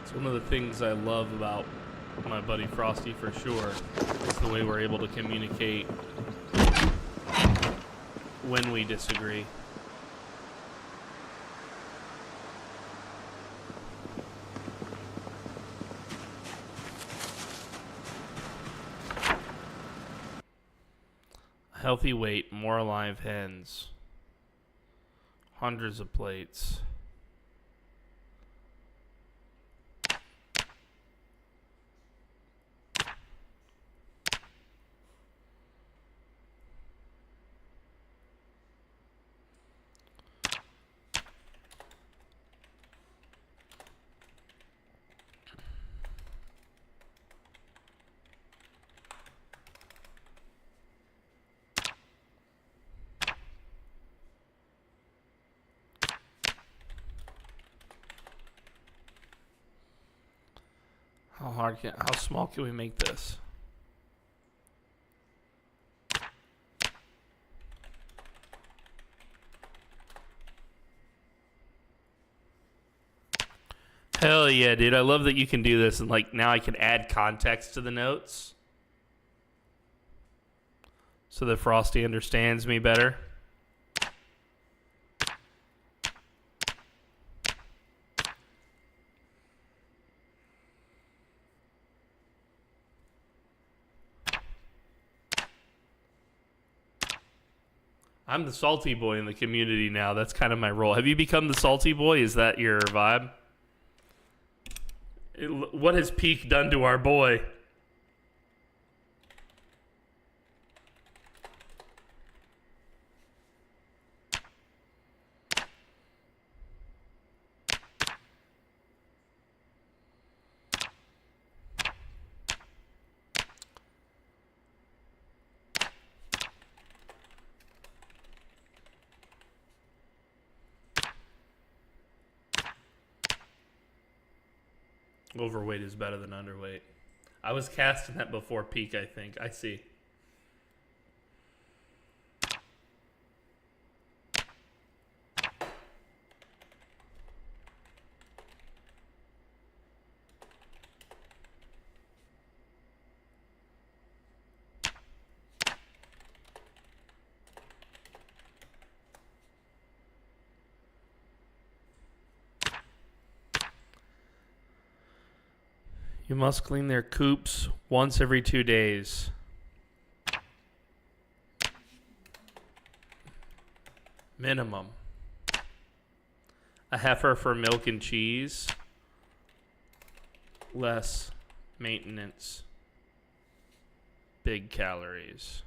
It's one of the things I love about my buddy Frosty, for sure. It's the way we're able to communicate when we disagree. Healthy weight, more alive hens. Hundreds of plates. How small can we make this? Hell yeah, dude. I love that you can do this, and like now I can add context to the notes so that Frosty understands me better. I'm the salty boy in the community now. That's kind of my role. Have you become the salty boy? Is that your vibe? What has Peak done to our boy? Overweight is better than underweight. I was casting that before Peak, I think. I see. You must clean their coops once every 2 days. Minimum. A heifer for milk and cheese. Less maintenance. Big calories.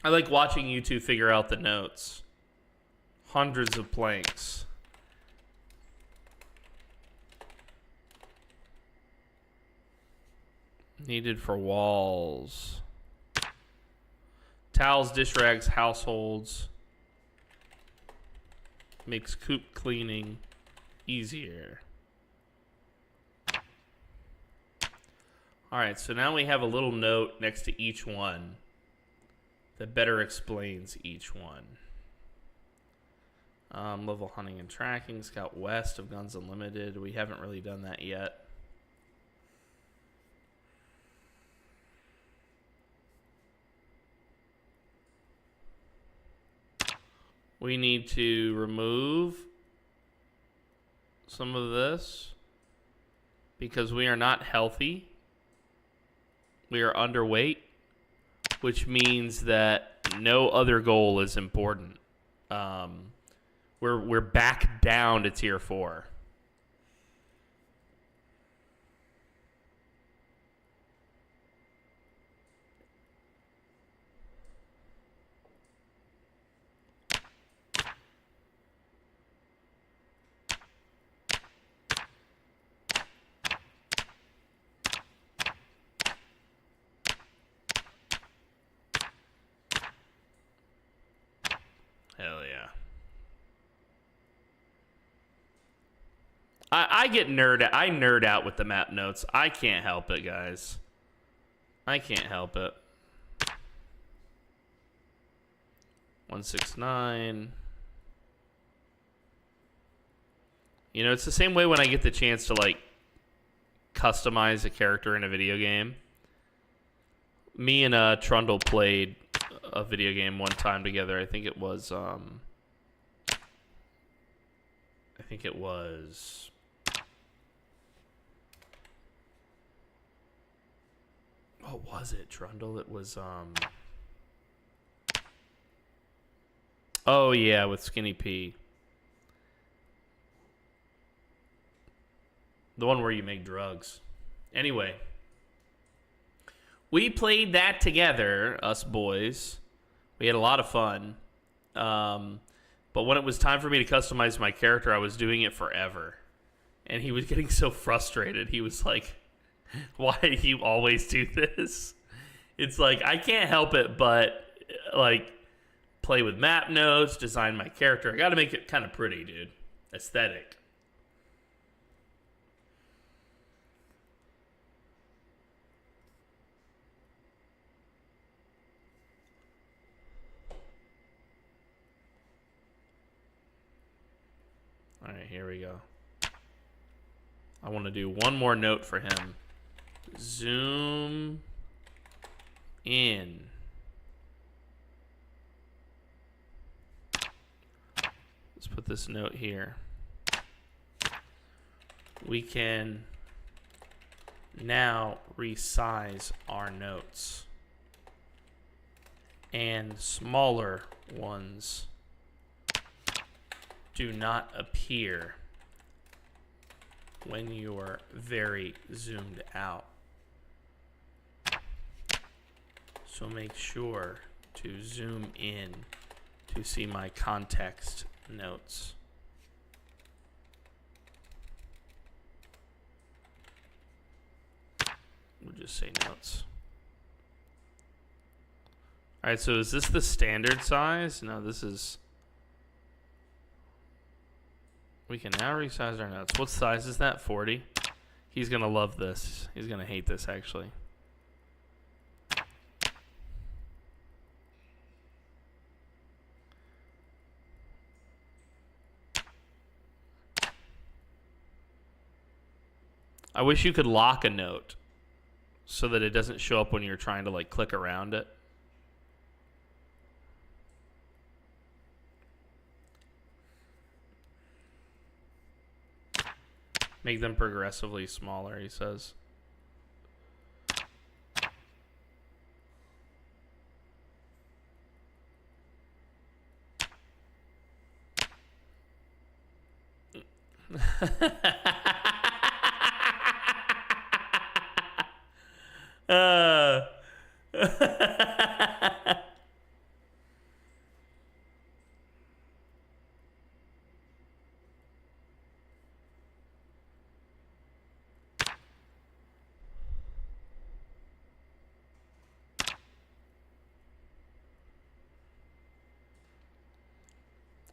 I like watching you two figure out the notes. Hundreds of planks. Needed for walls. Towels, dish rags, households. Makes coop cleaning easier. Alright, so now we have a little note next to each one that better explains each one. Level hunting and tracking. Scout west of Guns Unlimited. We haven't really done that yet. We need to remove some of this because we are not healthy. We are underweight, which means that no other goal is important. We're back down to tier 4. Hell yeah. I nerd out with the map notes. I can't help it, guys. I can't help it. 169. You know, it's the same way when I get the chance to like customize a character in a video game. Me and Trundle played a video game one time together. I think it was what was it, Trundle? It was oh yeah, with Skinny P. The one where you make drugs. Anyway, we played that together, us boys. We had a lot of fun. But when it was time for me to customize my character, I was doing it forever. And he was getting so frustrated. He was like, why do you always do this? It's like, I can't help it but, like, play with map notes, design my character. I gotta make it kind of pretty, dude. Aesthetic. All right, here we go. I want to do one more note for him. Zoom in. Let's put this note here. We can now resize our notes. And smaller ones do not appear when you are very zoomed out. So make sure to zoom in to see my context notes. We'll just say notes. All right, so is this the standard size? No, this is... We can now resize our notes. What size is that? 40? He's going to love this. He's going to hate this, actually. I wish you could lock a note so that it doesn't show up when you're trying to, like, click around it. Make them progressively smaller, he says.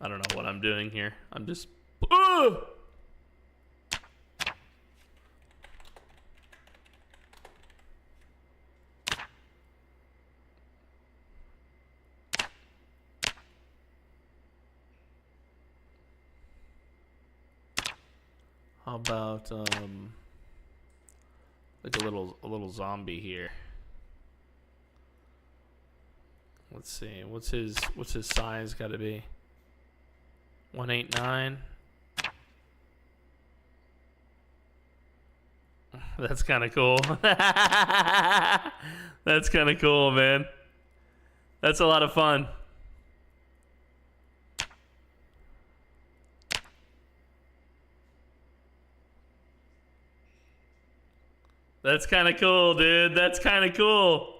I don't know what I'm doing here. I'm just... How about like a little zombie here? Let's see. What's his size got to be? 189. That's kind of cool. That's kind of cool, man. That's a lot of fun. That's kind of cool, dude. That's kind of cool.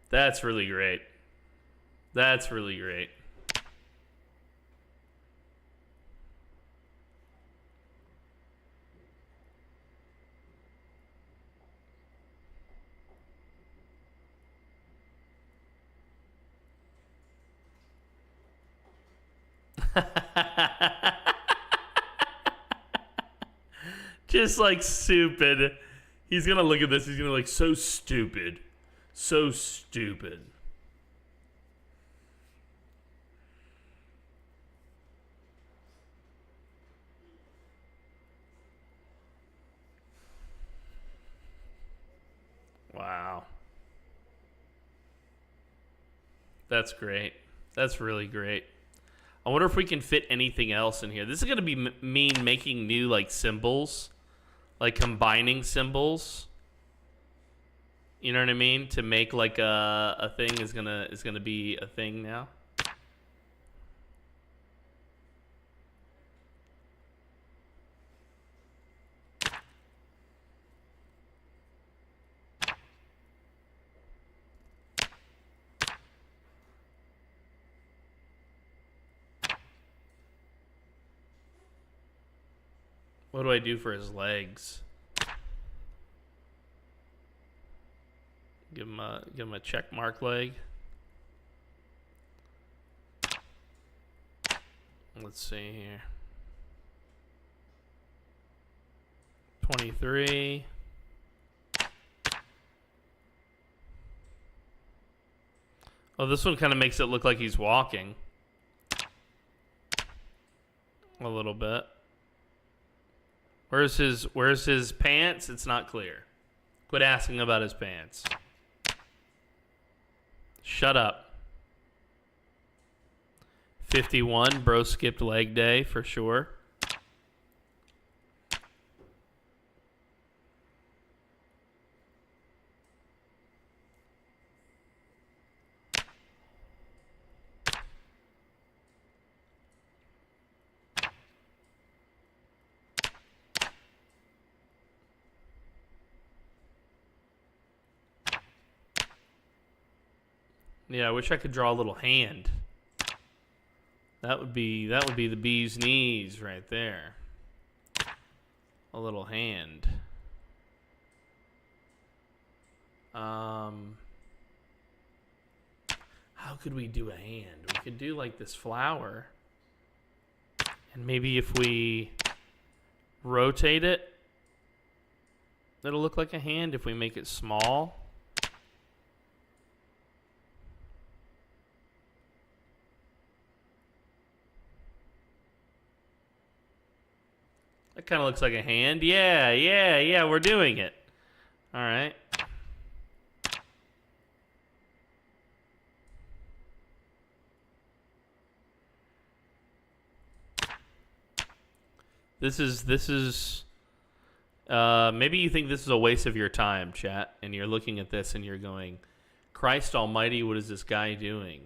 That's really great. That's really great. Just like stupid. He's gonna look at this. He's gonna be like, so stupid. So stupid. Wow. That's great. That's really great. I wonder if we can fit anything else in here. This is going to be mean making new like symbols, like combining symbols. You know what I mean? To make like a thing is gonna be a thing now. What do I do for his legs? Give him a check mark leg. Let's see here. 23. Oh, this one kind of makes it look like he's walking. A little bit. Where's his pants? It's not clear. Quit asking about his pants. Shut up. 51, bro skipped leg day for sure. Yeah, I wish I could draw a little hand. That would be the bee's knees right there. A little hand. How could we do a hand? We could do like this flower. And maybe if we rotate it, it'll look like a hand if we make it small. That kind of looks like a hand. Yeah, we're doing it. All right. This is maybe you think this is a waste of your time, chat, and you're looking at this and you're going, Christ almighty, what is this guy doing?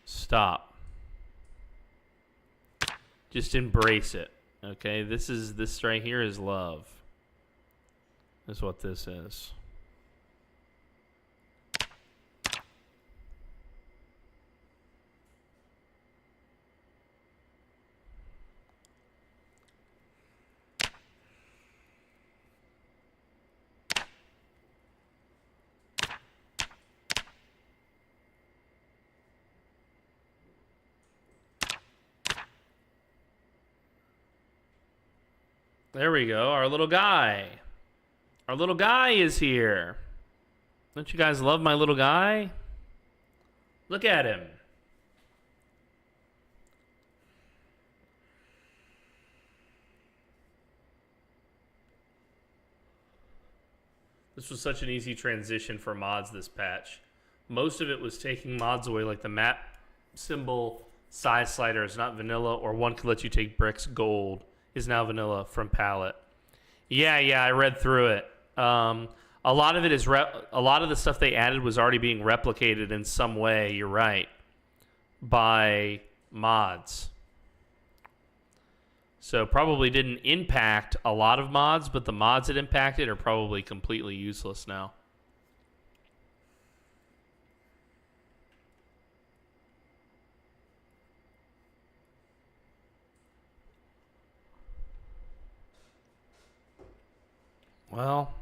Stop. Just embrace it. Okay? This right here is love. That's what this is. There we go. Our little guy. Our little guy is here. Don't you guys love my little guy? Look at him. This was such an easy transition for mods this patch. Most of it was taking mods away, like the map symbol size slider is not vanilla, or one could let you take bricks gold is now vanilla from palette. Yeah, I read through it. A lot of it is a lot of the stuff they added was already being replicated in some way. You're right, by mods. So probably didn't impact a lot of mods, but the mods it impacted are probably completely useless now. Well,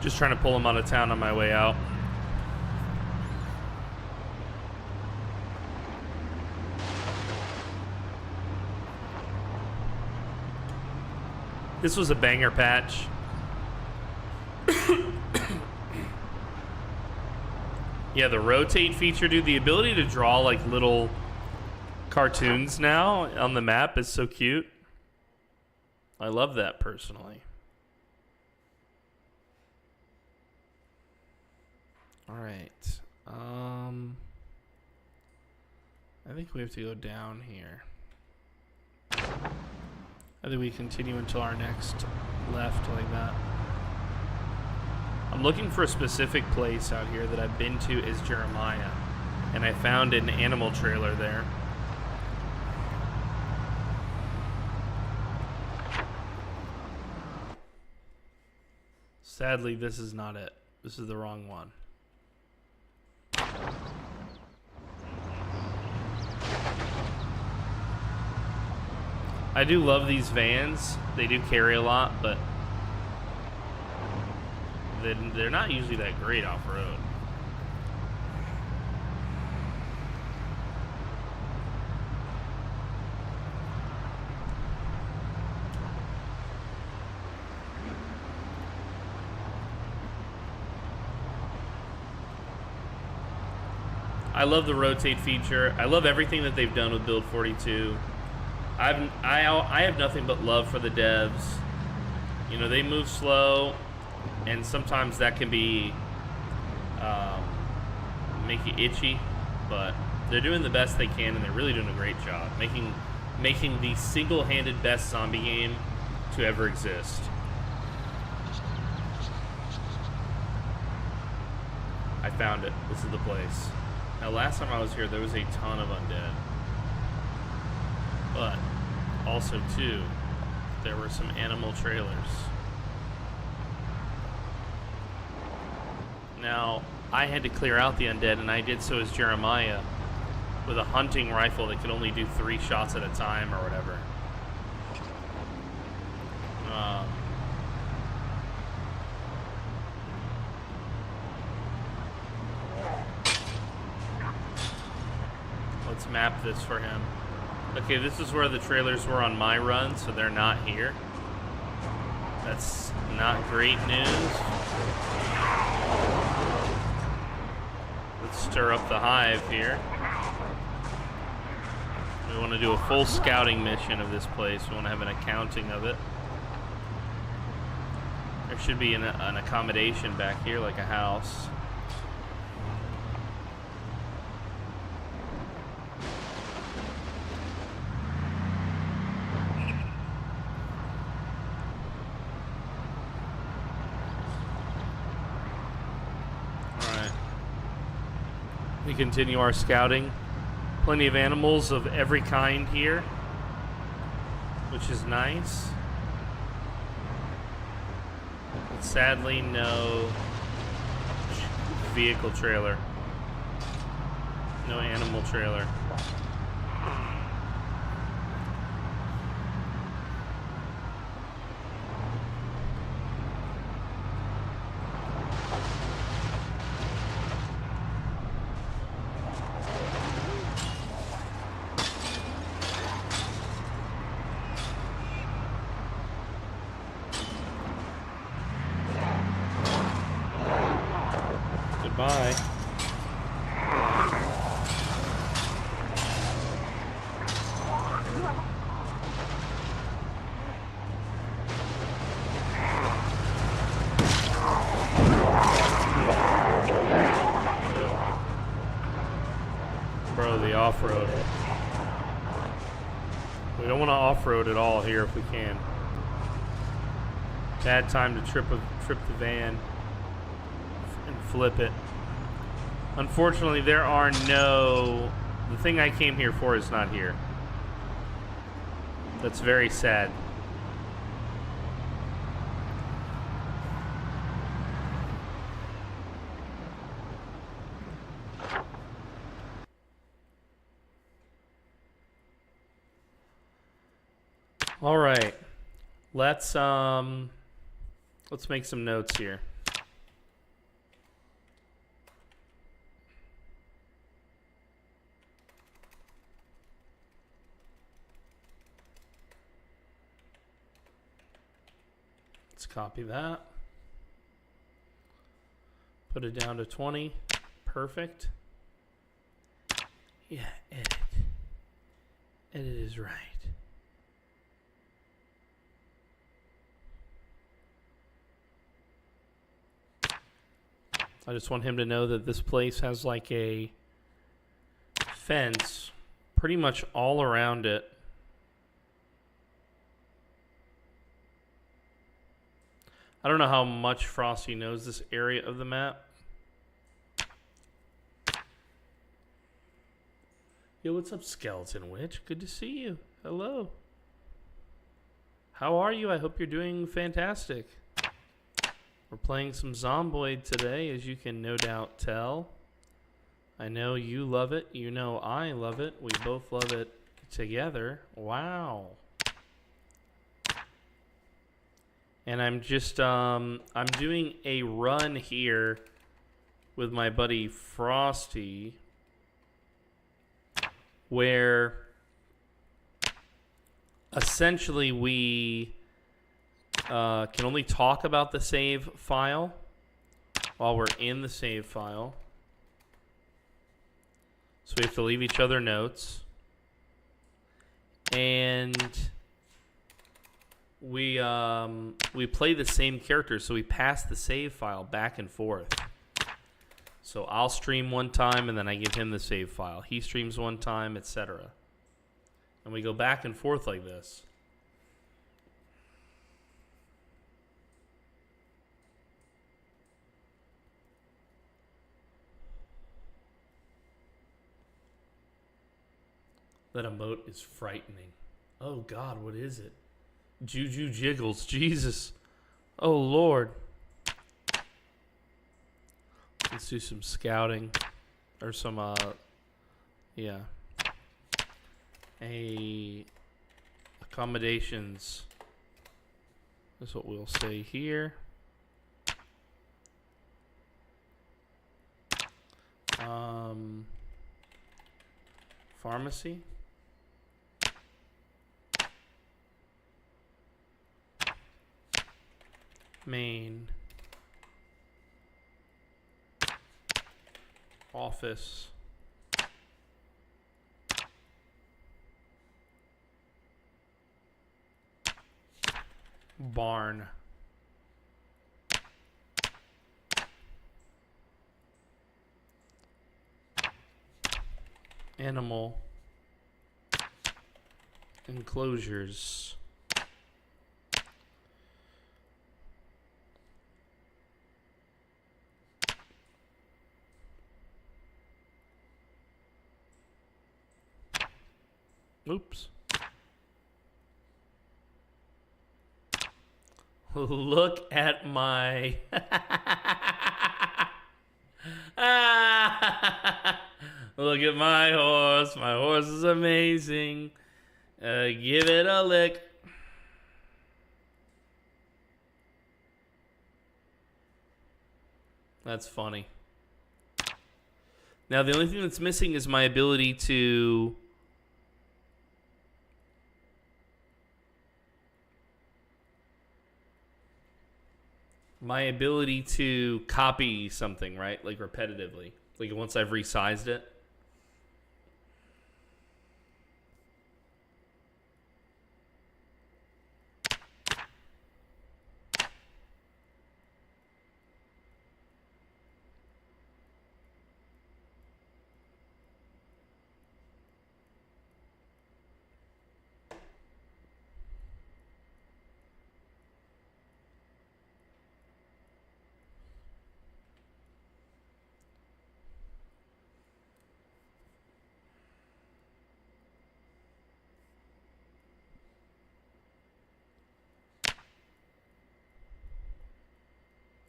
just trying to pull him out of town on my way out. This was a banger patch. Yeah, the rotate feature, dude. The ability to draw like little cartoons now on the map is so cute. I love that personally. All right. I think we have to go down here. I think we continue until our next left like that. I'm looking for a specific place out here that I've been to is Jeremiah, and I found an animal trailer there. Sadly, this is not it. This is the wrong one. I do love these vans. They do carry a lot, but they're not usually that great off-road. I love the rotate feature. I love everything that they've done with Build 42. I have nothing but love for the devs. You know, they move slow, and sometimes that can be make you itchy, but they're doing the best they can, and they're really doing a great job making the single-handed best zombie game to ever exist. I found it. This is the place. Now, last time I was here, there was a ton of undead. But also, too, there were some animal trailers. Now, I had to clear out the undead, and I did so as Jeremiah with a hunting rifle that could only do 3 shots at a time or whatever. Let's map this for him. Okay, this is where the trailers were on my run, so they're not here. That's not great news. Let's stir up the hive here. We want to do a full scouting mission of this place. We want to have an accounting of it. There should be an accommodation back here, like a house. We continue our scouting. Plenty of animals of every kind here, which is nice. But sadly, no vehicle trailer. No animal trailer. Goodbye. Bro, the off-road. We don't want to off-road at all here if we can. Bad time to trip the van and flip it. Unfortunately, there are no... The thing I came here for is not here. That's very sad. All right. Let's make some notes here. Let's copy that. Put it down to 20. Perfect. Yeah, edit. Edit is right. I just want him to know that this place has like a fence pretty much all around it. I don't know how much Frosty knows this area of the map. Yo, what's up, Skeleton Witch? Good to see you. Hello. How are you? I hope you're doing fantastic. We're playing some Zomboid today, as you can no doubt tell. I know you love it. You know I love it. We both love it together. Wow. And I'm just, I'm doing a run here with my buddy Frosty, where essentially we can only talk about the save file while we're in the save file. So we have to leave each other notes. And we play the same characters, so we pass the save file back and forth. So I'll stream one time, and then I give him the save file. He streams one time, etc. And we go back and forth like this. That emote is frightening. Oh God, what is it? Juju Jiggles, Jesus. Oh Lord. Let's do some scouting. Or some, yeah. Accommodations. That's what we'll say here. Pharmacy. Main. Office. Barn. Animal. Enclosures. Oops. Look at my... Look at my horse. My horse is amazing. Give it a lick. That's funny. Now, the only thing that's missing is my ability to... copy something, right? Like repetitively. Like once I've resized it.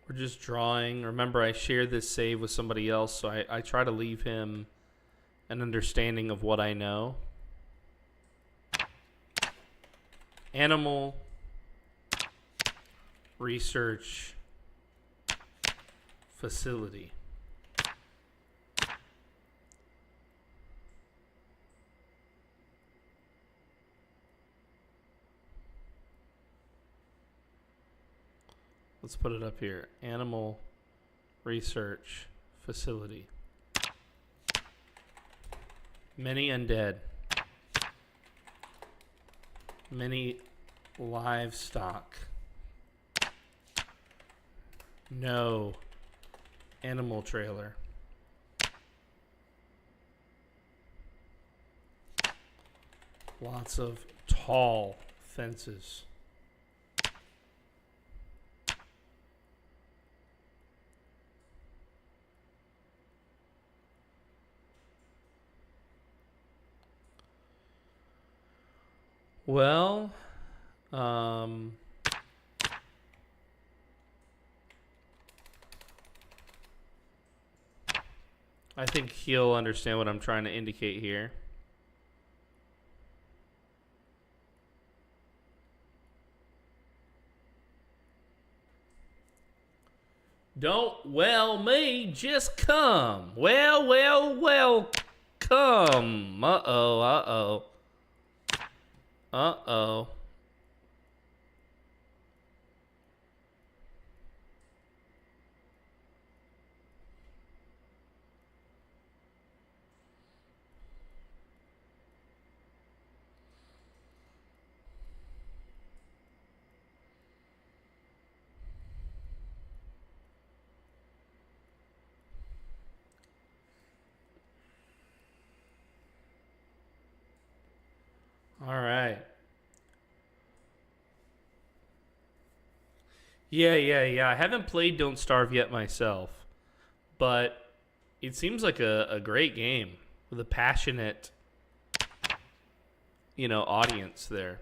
We're just drawing. Remember, I shared this save with somebody else, so I try to leave him an understanding of what I know. Animal research facility. Let's put it up here. Animal research facility. Many undead. Many livestock. No animal trailer. Lots of tall fences. Well, I think he'll understand what I'm trying to indicate here. Don't well me, just come. Well, come. Uh-oh. All right. Yeah. I haven't played Don't Starve yet myself, but it seems like a great game with a passionate, audience there.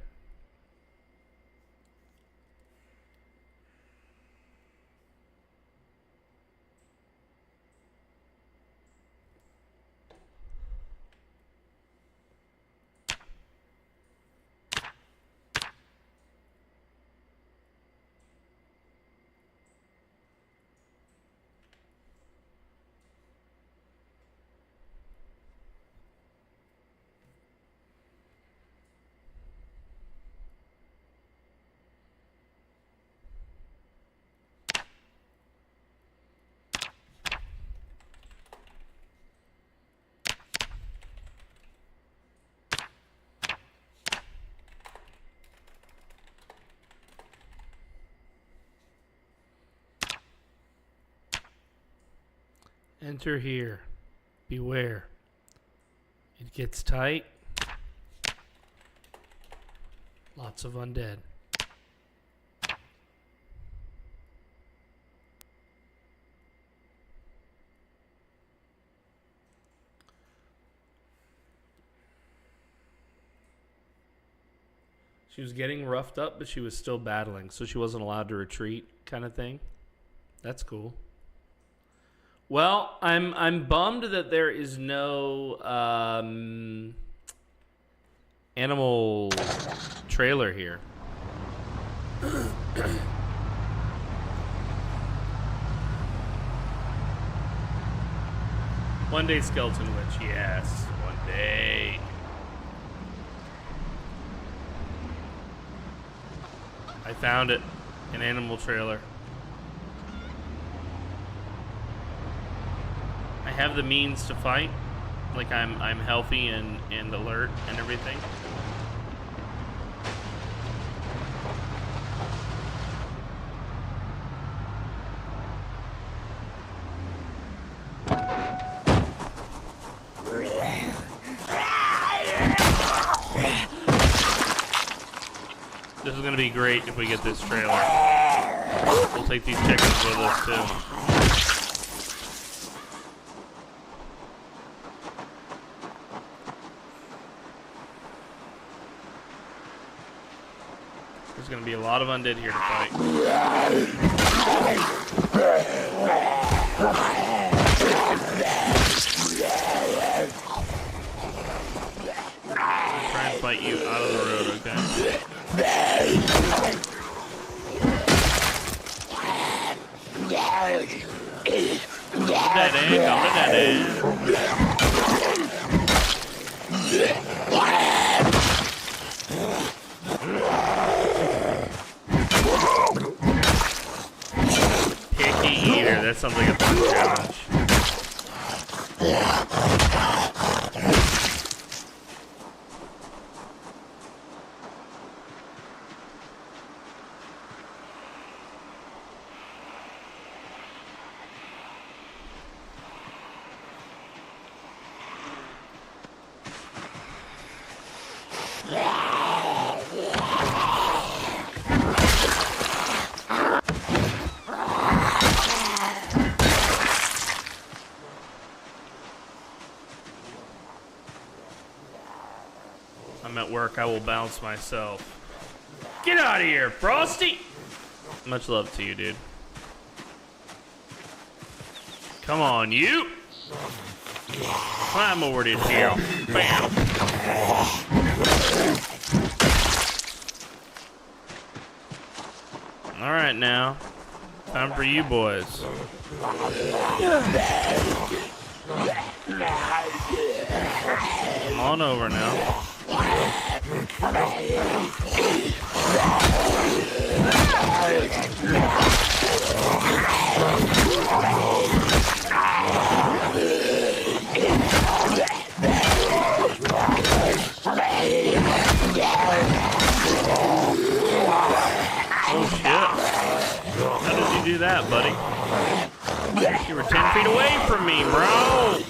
Enter here. Beware. It gets tight. Lots of undead. She was getting roughed up, but she was still battling, so she wasn't allowed to retreat, kind of thing. That's cool. Well, I'm bummed that there is no animal trailer here. One day, Skeleton Witch. Yes, one day. I found it. An animal trailer. I have the means to fight. Like I'm healthy and alert and everything. This is gonna be great if we get this trailer. We'll take these chickens with us too. There's gonna be a lot of undead here to fight. I'll try and fight you out of the road, okay? That end. Picky eater, that sounds like a fun challenge. I'm at work, I will bounce myself. Get out of here, Frosty! Much love to you, dude. Come on, you! Climb over this hill. Bam! Alright now. Time for you boys. Come on over now. Oh shit. How did you do that, buddy? You were 10 feet away from me, bro!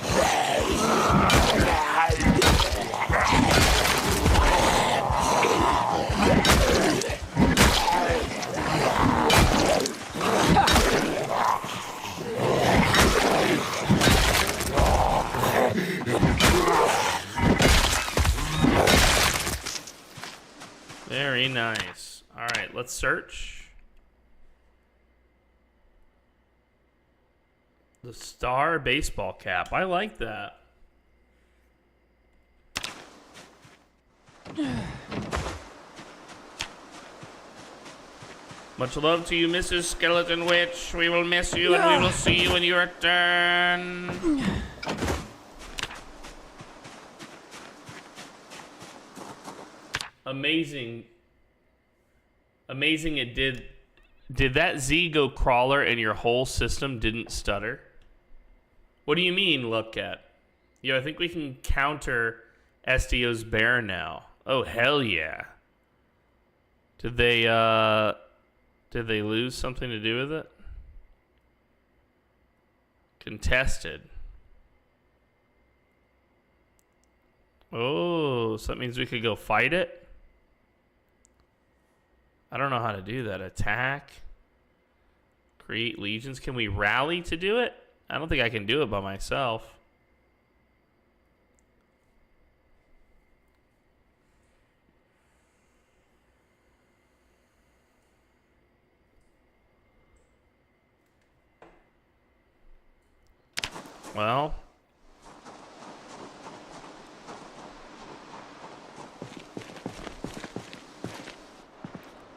Very nice. All right, let's search. The star baseball cap. I like that. Much love to you, Mrs. Skeleton Witch. We will miss you and we will see you when you return. Amazing. Amazing it did. Did that Z go crawler and your whole system didn't stutter? What do you mean, look at? Yo, I think we can counter SDO's bear now. Oh, hell yeah. Did they lose something to do with it? Contested. Oh, so that means we could go fight it? I don't know how to do that. Attack. Create legions. Can we rally to do it? I don't think I can do it by myself. Well.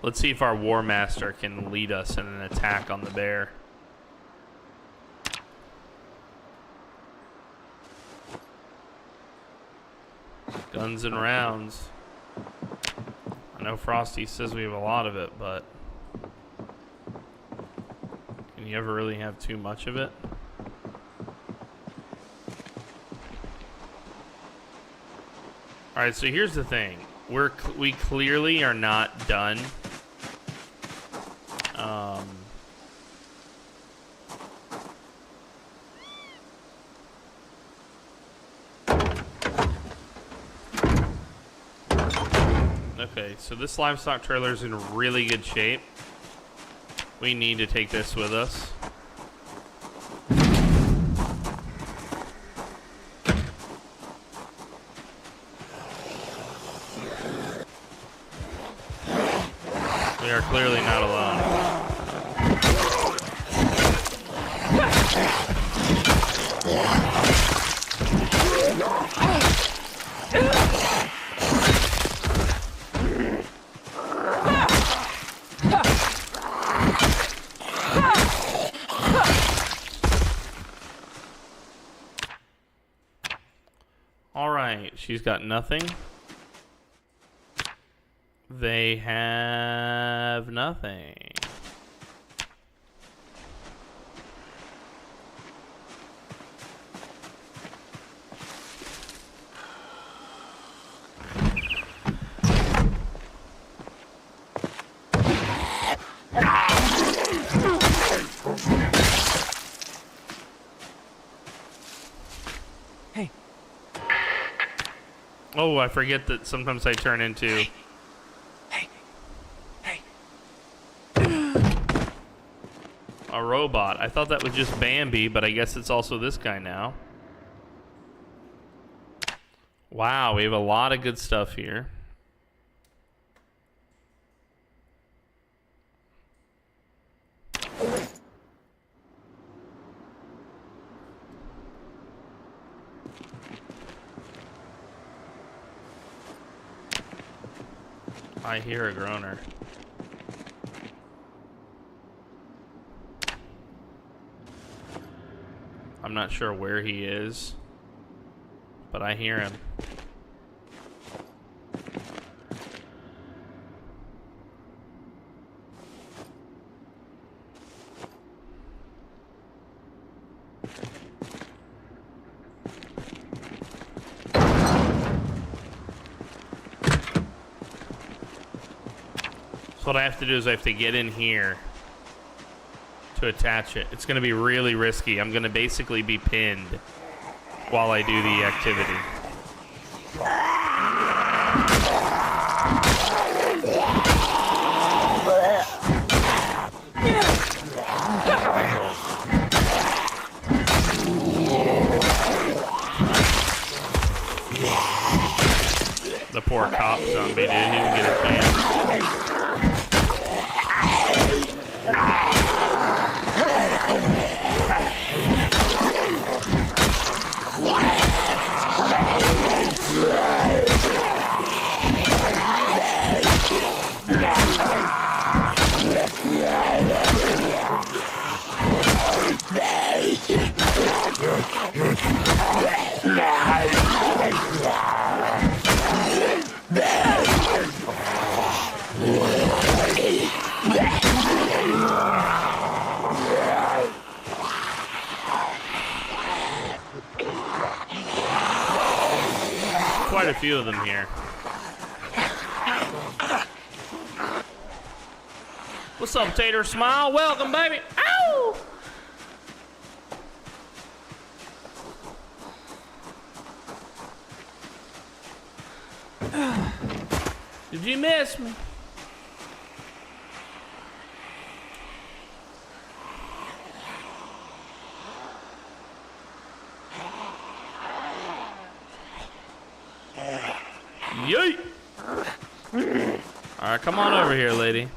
Let's see if our War Master can lead us in an attack on the bear. Guns and rounds. I know Frosty says we have a lot of it, but can you ever really have too much of it? Alright, so here's the thing. We clearly are not done. Okay, so this livestock trailer is in really good shape. We need to take this with us. We are clearly not alone. All right, she's got nothing. They have nothing. Hey. Oh, I forget that sometimes I turn into... a robot. I thought that was just Bambi, but I guess it's also this guy now. Wow, we have a lot of good stuff here. I hear a groaner. I'm not sure where he is, but I hear him. So what I have to do is I have to get in here to attach it. It's going to be really risky. I'm going to basically be pinned while I do the activity. The poor cop zombie didn't even get a chance. Quite a few of them here. What's up, Tater Smile? Welcome, baby. Ow! Did you miss me? Yeet! Alright, come on over here, lady.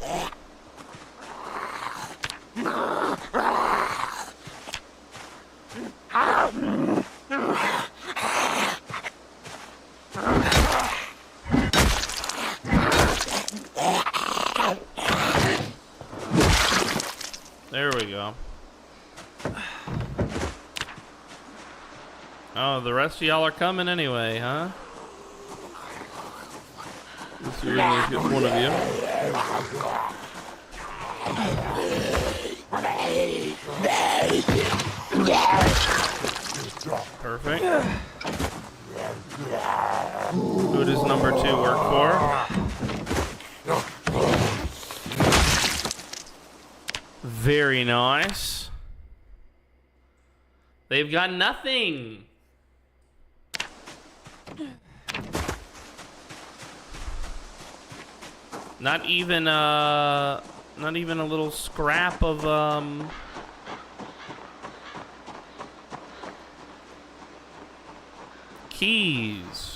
Oh, the rest of y'all are coming anyway, huh? Let's see, let's get one of you. Perfect. Who does number 2 work for? Very nice. They've got nothing. Not even a little scrap of keys.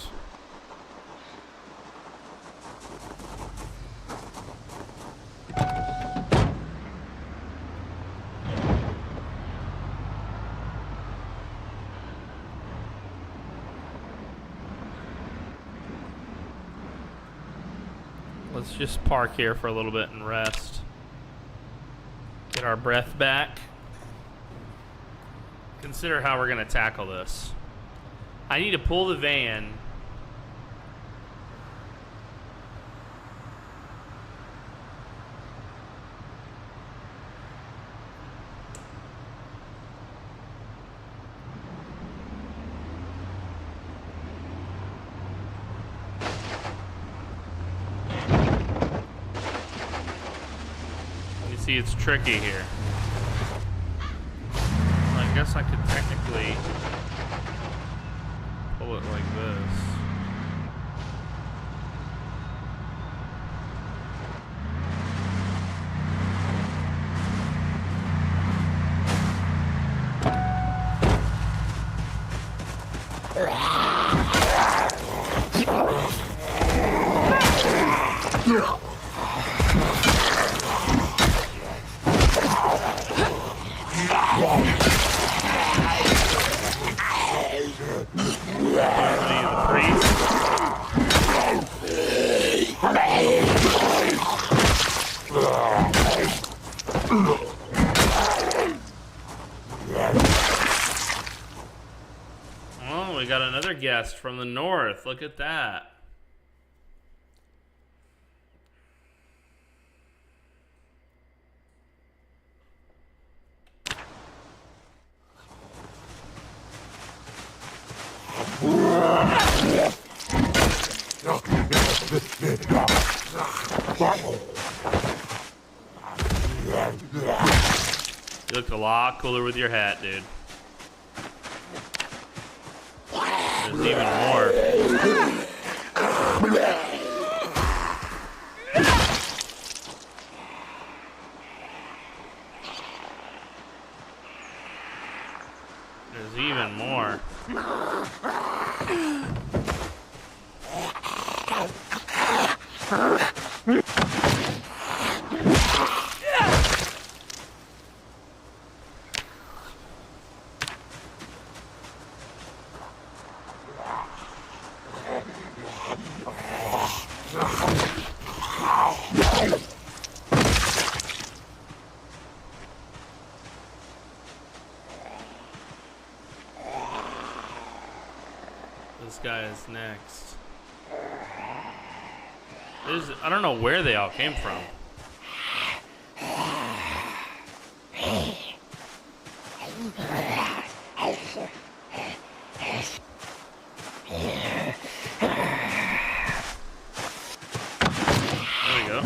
Let's just park here for a little bit and rest. Get our breath back. Consider how we're gonna tackle this. I need to pull the van. You see, it's tricky here. I guess I could technically pull it like this. Oh, we got another guest from the north. Look at that. You looked a lot cooler with your hat, dude. There's even more. There's even more. This guy is next. I don't know where they all came from. There we go.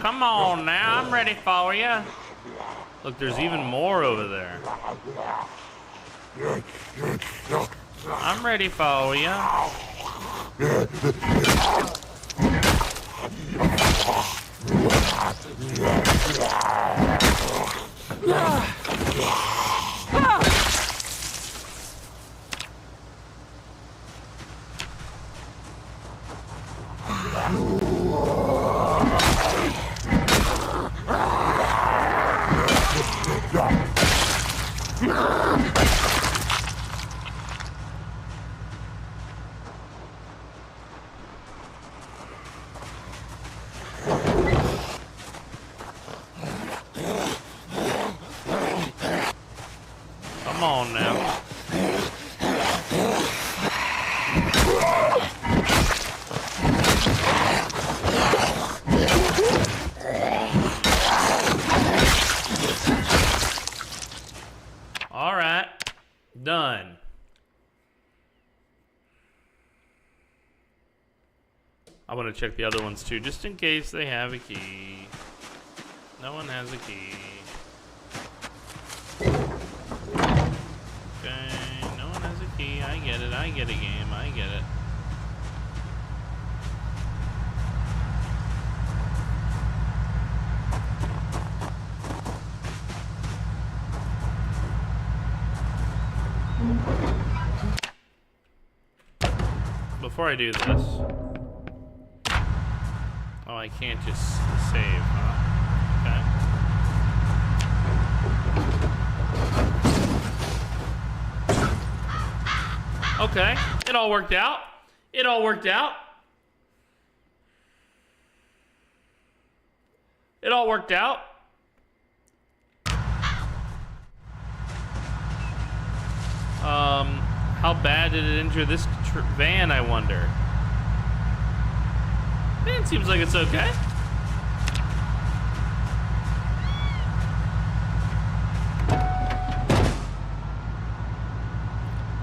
Come on now, I'm ready for you. Look, there's even more over there. I'm ready for you. I want to check the other ones too, just in case they have a key. No one has a key. Okay, no one has a key. I get it. I get it, game. I get it. Before I do this, oh, I can't just save, huh? Okay. Okay, it all worked out. It all worked out. It all worked out. How bad did it injure this van, I wonder? Van seems like it's okay.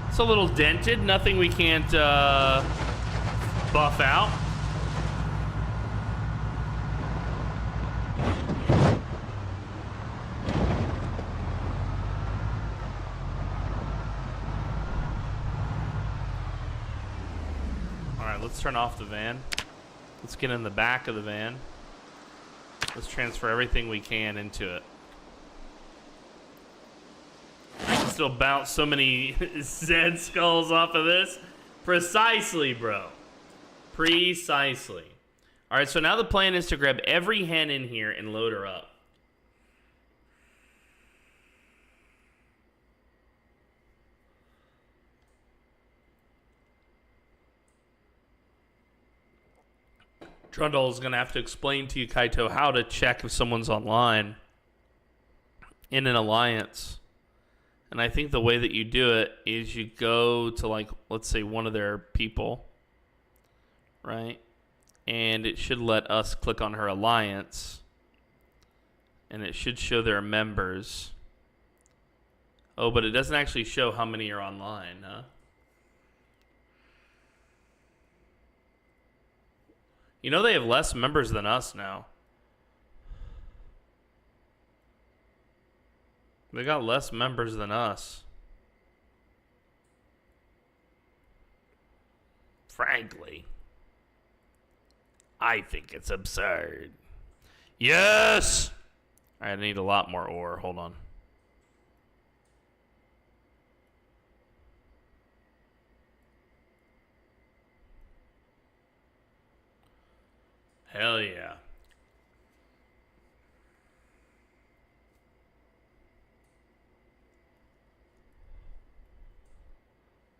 It's a little dented, nothing we can't buff out. Let's turn off the van. Let's get in the back of the van. Let's transfer everything we can into it. I can still bounce so many Zed skulls off of this. Precisely, bro. Precisely. Alright, so now the plan is to grab every hen in here and load her up. Trundle is going to have to explain to you, Kaito, how to check if someone's online in an alliance. And I think the way that you do it is you go to, like, let's say one of their people, right? And it should let us click on her alliance. And it should show their members. Oh, but it doesn't actually show how many are online, huh? You know they have less members than us now. They got less members than us. Frankly, I think it's absurd. Yes! I need a lot more ore. Hold on. Hell yeah.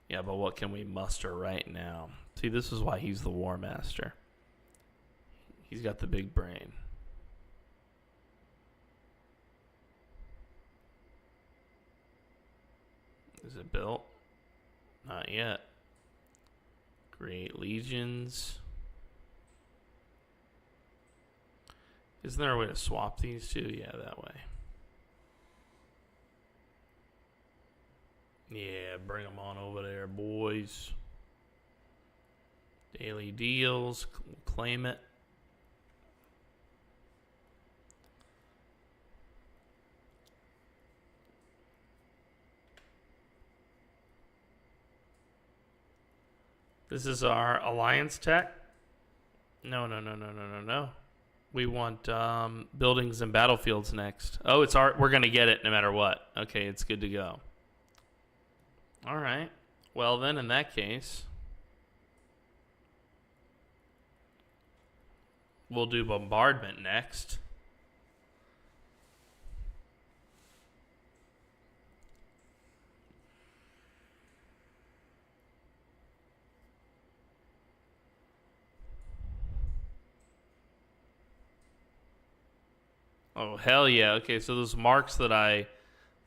Yeah, but what can we muster right now? See, this is why he's the War Master. He's got the big brain. Is it built? Not yet. Create legions. Isn't there a way to swap these two? Yeah, that way. Yeah, bring them on over there, boys. Daily deals. Claim it. This is our alliance tech. No. We want buildings and battlefields next. Oh, it's our. We're gonna get it no matter what. Okay, it's good to go. All right. Well then, in that case, we'll do bombardment next. Oh, hell yeah. Okay, so those marks that I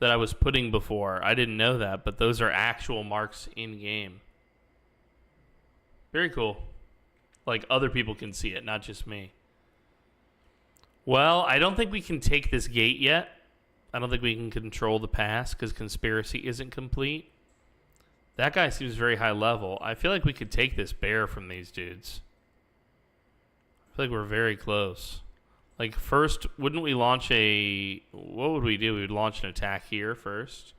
was putting before, I didn't know that, but those are actual marks in-game. Very cool. Like, other people can see it, not just me. Well, I don't think we can take this gate yet. I don't think we can control the pass because conspiracy isn't complete. That guy seems very high level. I feel like we could take this bear from these dudes. feel like we're very close. Like, first, wouldn't we launch a... What would we do? We would launch an attack here first.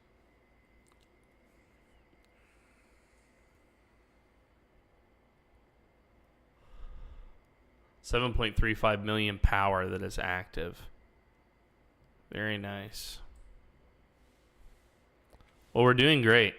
$7.35 million power that is active. Very nice. Well, we're doing great.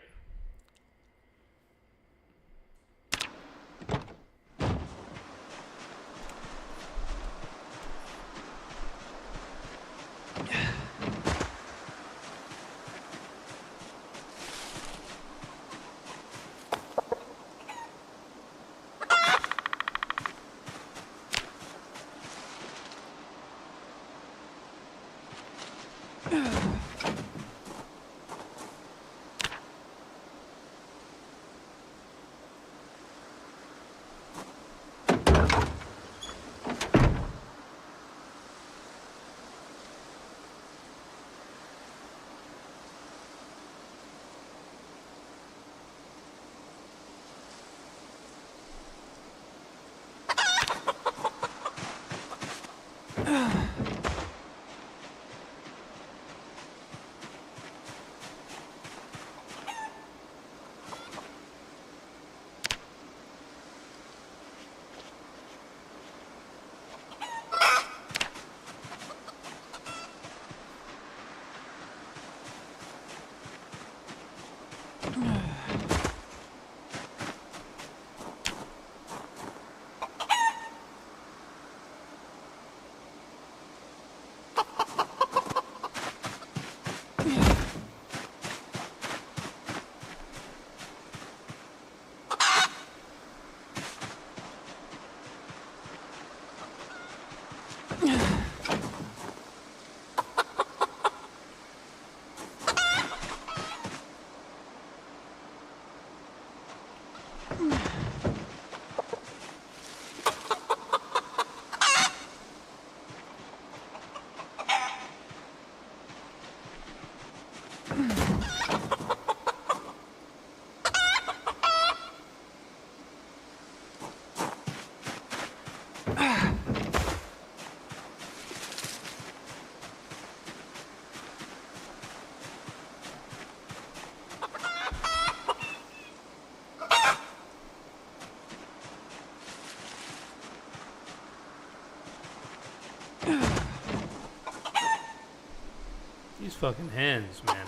These fucking hens, man.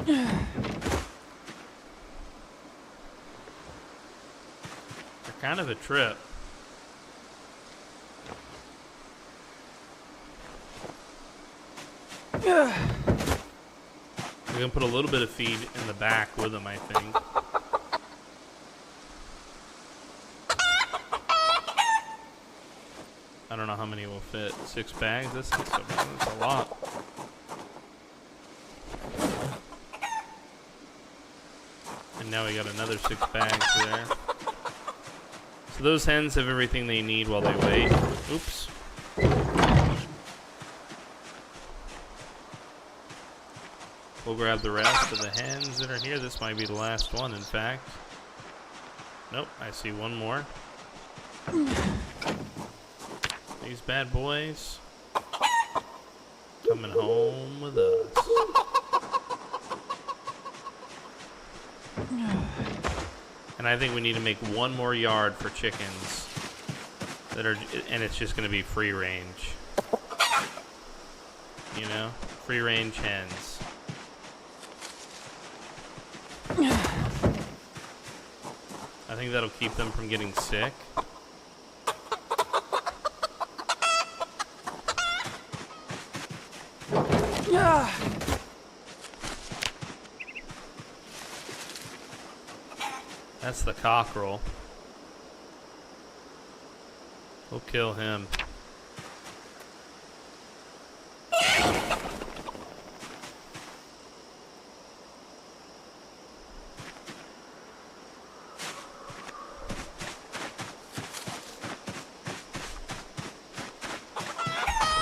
They're kind of a trip. We're gonna put a little bit of feed in the back with them, I think. I don't know how many will fit. 6 bags? That's a lot. And now we got another 6 bags there. So those hens have everything they need while they wait. Oops. We'll grab the rest of the hens that are here. This might be the last one, in fact. Nope, I see one more. These bad boys coming home with us. And I think we need to make one more yard for chickens that are, and it's just going to be free range. You know, free range hens. I think that'll keep them from getting sick. That's the cockerel. We'll kill him. The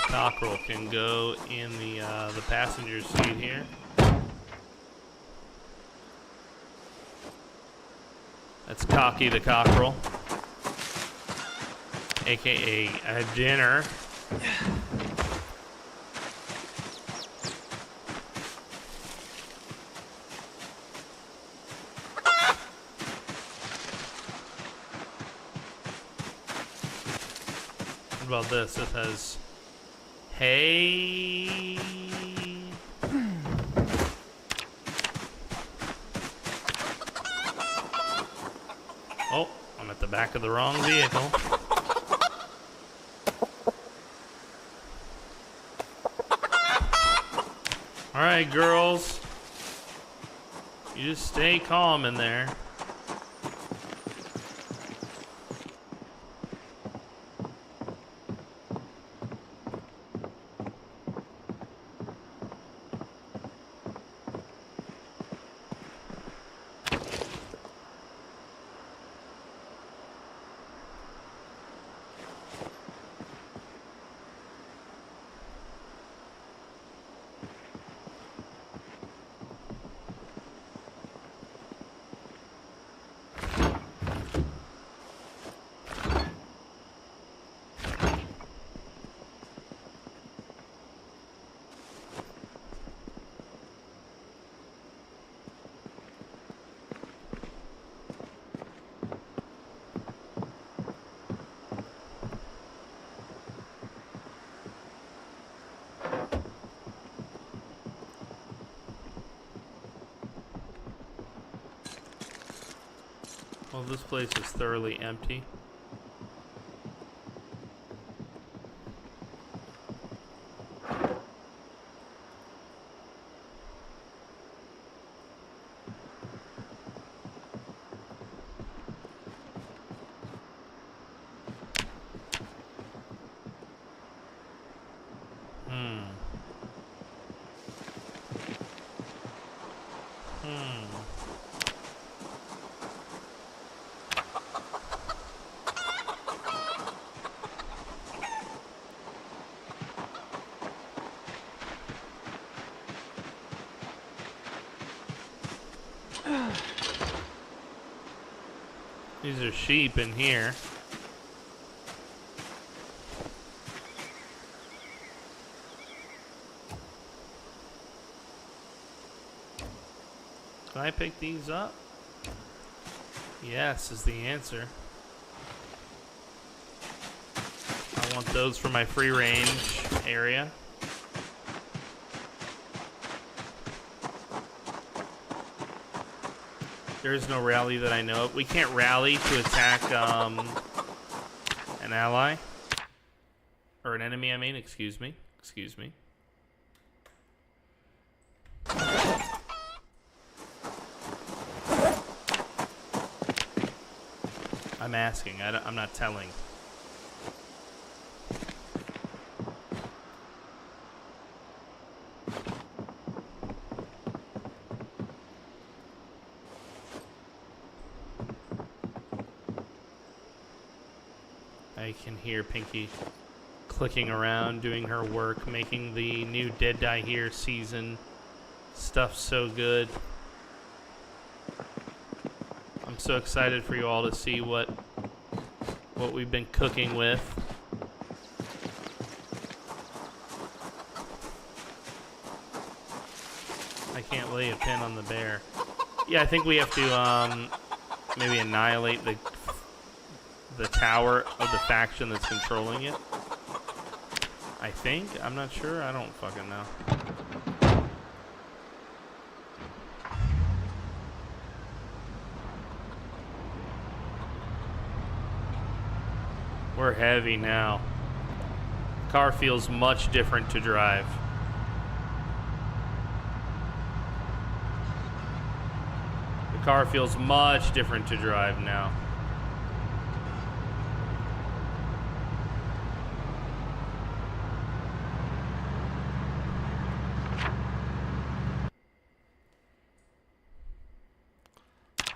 cockerel can go in the passenger seat here. That's Cocky the Cockerel, aka a dinner. What about this? It has hey. Oh, I'm at the back of the wrong vehicle. All right, girls. You just stay calm in there. Well, this place is thoroughly empty. These are sheep in here. Can I pick these up? Yes is the answer. I want those for my free range area. There is no rally that I know of. We can't rally to attack an ally. Or an enemy, I mean. Excuse me. Excuse me. I'm asking. I'm not telling. I can hear Pinky clicking around, doing her work, making the new Dead Die Here season stuff so good. I'm so excited for you all to see what we've been cooking with. I can't lay a pin on the bear. Yeah, I think we have to maybe annihilate the tower of the faction that's controlling it. I think. I'm not sure. I don't fucking know. We're heavy now. Car feels much different to drive. The car feels much different to drive now.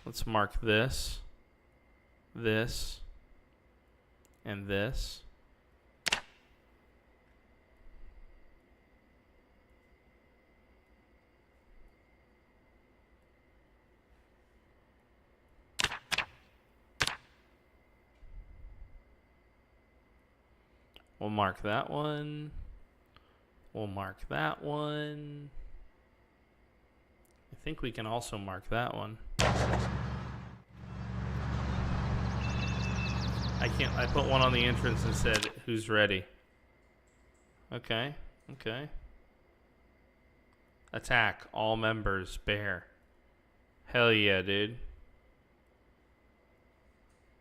Let's mark this, this, and this. We'll mark that one. We'll mark that one. I think we can also mark that one. I put one on the entrance and said, who's ready? Okay, okay. Attack, all members, bear. Hell yeah, dude.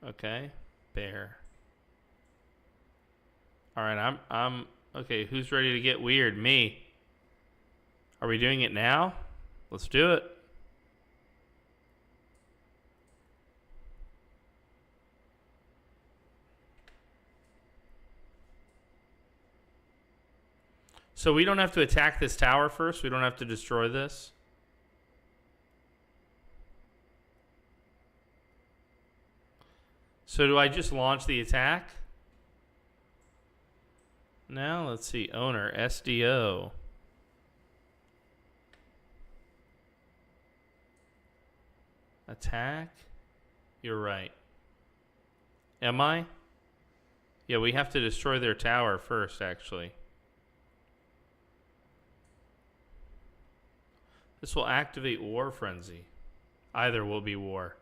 Okay, bear. Alright, I'm okay, who's ready to get weird? Me. Are we doing it now? Let's do it. So we don't have to attack this tower first? We don't have to destroy this? So do I just launch the attack? Now, let's see. Owner, SDO. Attack? You're right. Am I? Yeah, we have to destroy their tower first, actually. This will activate War Frenzy. Either will be war.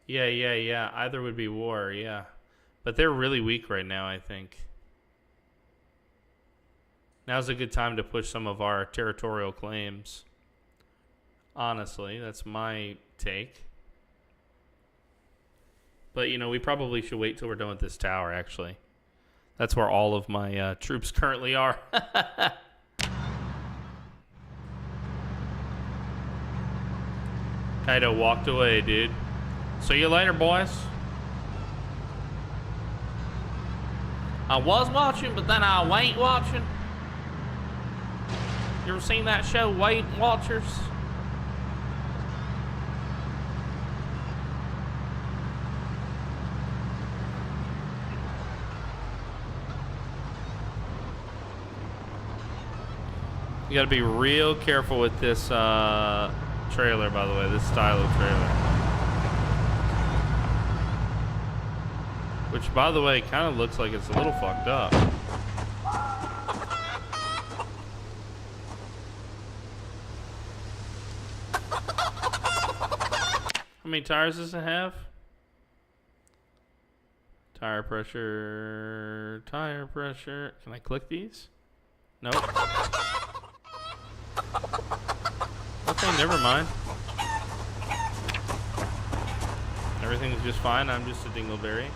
Yeah. Either would be war, yeah. But they're really weak right now, I think. Now's a good time to push some of our territorial claims. Honestly, that's my take. But, you know, we probably should wait till we're done with this tower, actually. That's where all of my troops currently are. Kaido walked away, dude. See you later, boys. I was watching, but then I ain't watching. You ever seen that show, Weight Watchers? You gotta be real careful with this trailer, by the way, this style of trailer. Which, by the way, kind of looks like it's a little fucked up. How many tires does it have? Tire pressure, tire pressure. Can I click these? Nope. Okay, never mind. Everything's just fine. I'm just a dingleberry.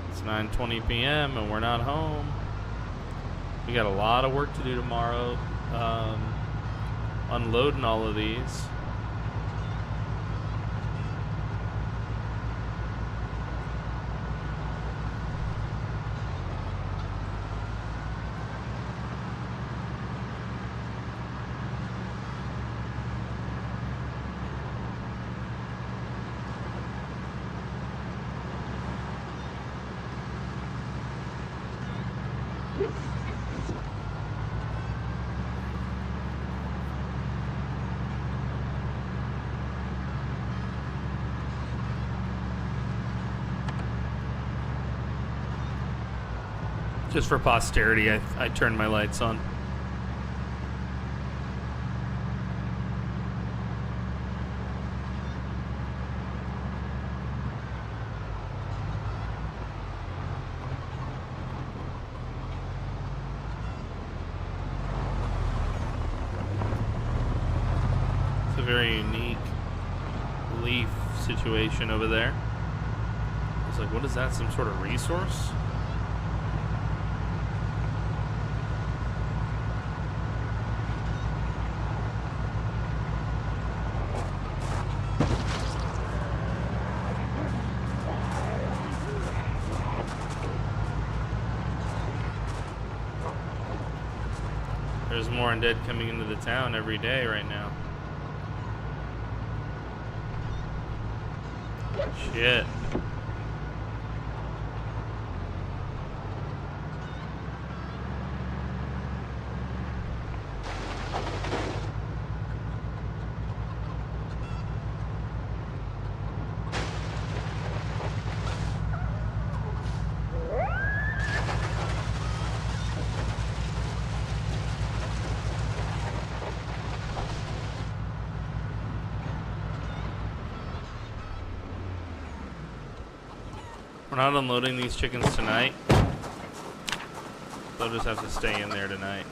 It's 9:20 p.m. and we're not home. We got a lot of work to do tomorrow. Unloading all of these. Just for posterity, I turned my lights on. It's a very unique leaf situation over there. It's like, what is that? Some sort of resource? There's more undead coming into the town every day right now. Shit. We're not unloading these chickens tonight. They'll just have to stay in there tonight.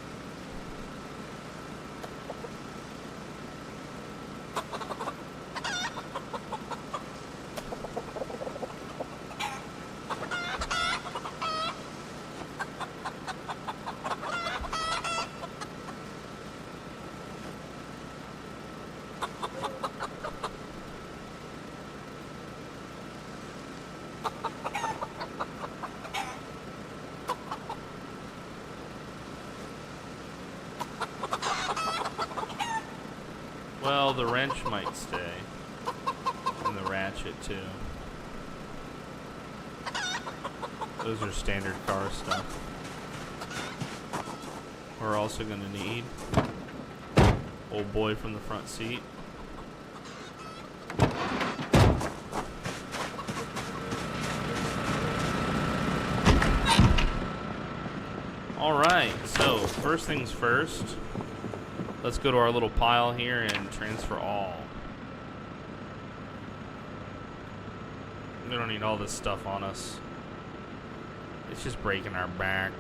Well, the wrench might stay. And the ratchet, too. Those are standard car stuff. We're also going to need old boy from the front seat. Alright, so first things first. Let's go to our little pile here and transfer all. We don't need all this stuff on us. It's just breaking our back.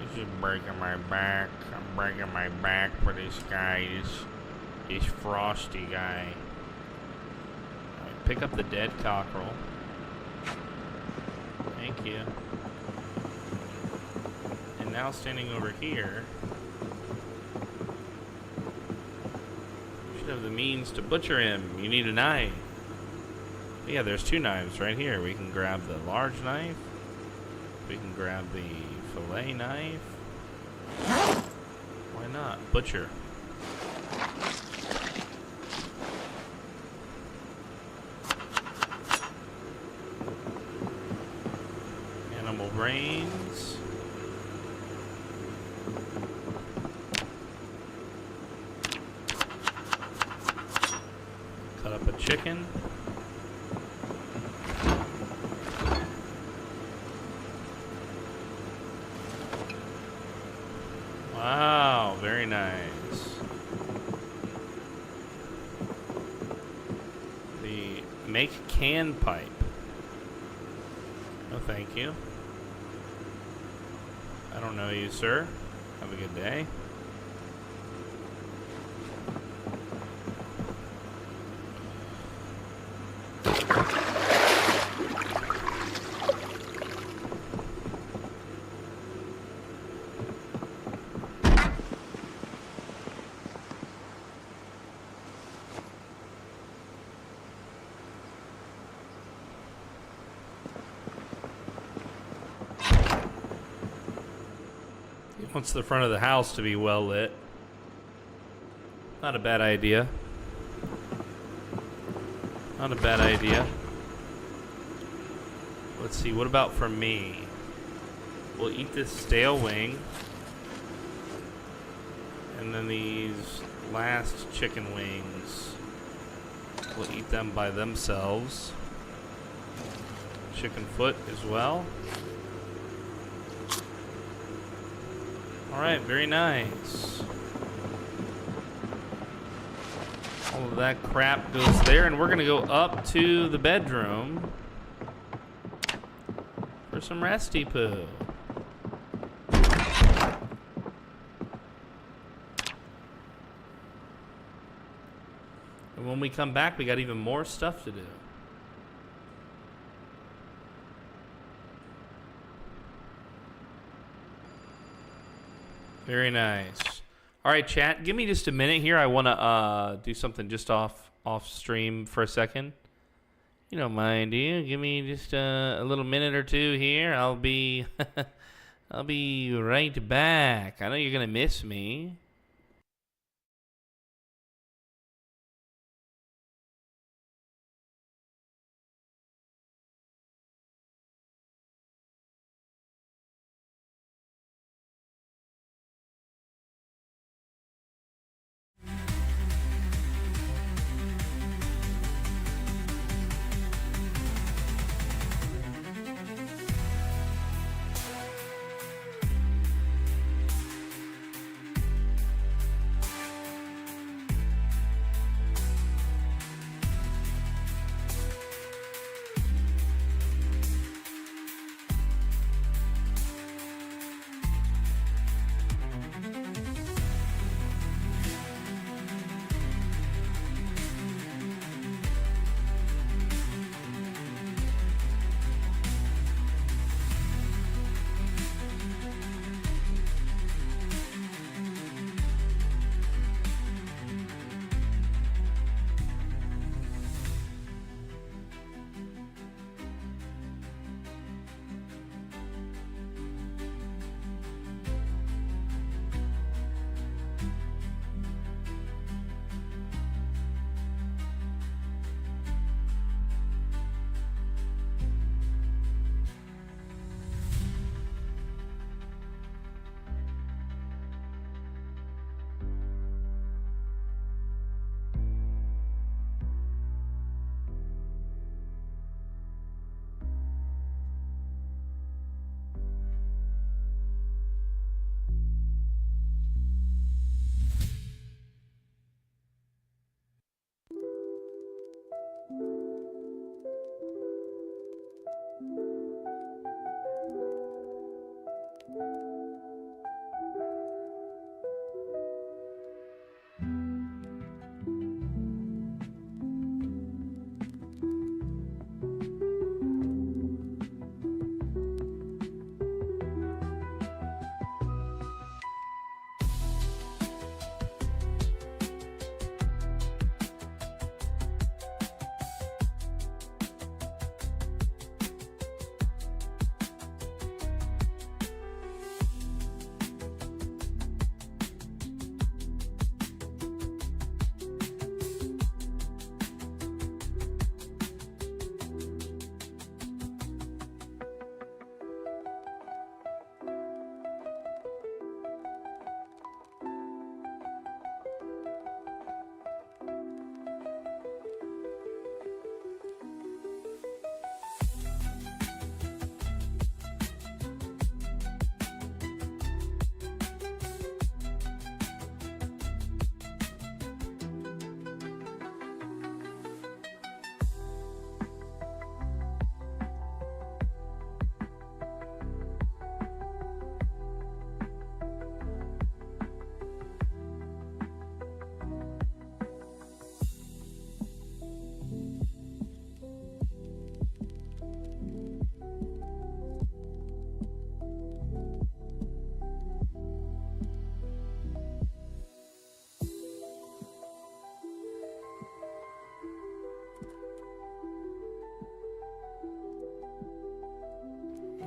It's just breaking my back. I'm breaking my back for this guy, this frosty guy. Alright, pick up the dead cockerel. Thank you. And now standing over here, have the means to butcher him. You need a knife. Yeah, there's two knives right here. We can grab the large knife. We can grab the fillet knife. Why not? Butcher. Animal brains. Cut up a chicken. Wow, very nice. The make can pipe. No, thank you. I don't know you, sir. Have a good day. Wants the front of the house to be well lit. Not a bad idea. Not a bad idea. Let's see, what about for me? We'll eat this stale wing. And then these last chicken wings, we'll eat them by themselves. Chicken foot as well. Alright, very nice. All of that crap goes there, and we're gonna go up to the bedroom for some resty poo. And when we come back, we got even more stuff to do. Very nice. All right, chat. Give me just a minute here. I want to do something just off stream for a second. You don't mind, do you? Give me just a little minute or two here. I'll be I'll be right back. I know you're gonna miss me.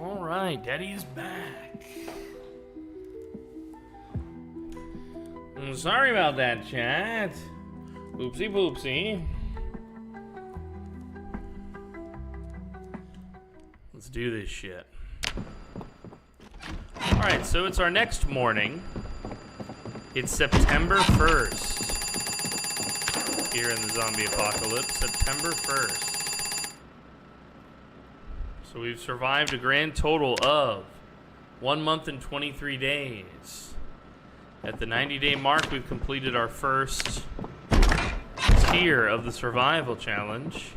Alright, Daddy is back. I'm sorry about that, chat. Oopsie poopsie. Let's do this shit. Alright, so it's our next morning. It's September 1st. Here in the zombie apocalypse, September 1st. So we've survived a grand total of 1 month and 23 days. At the 90-day mark, we've completed our first tier of the survival challenge.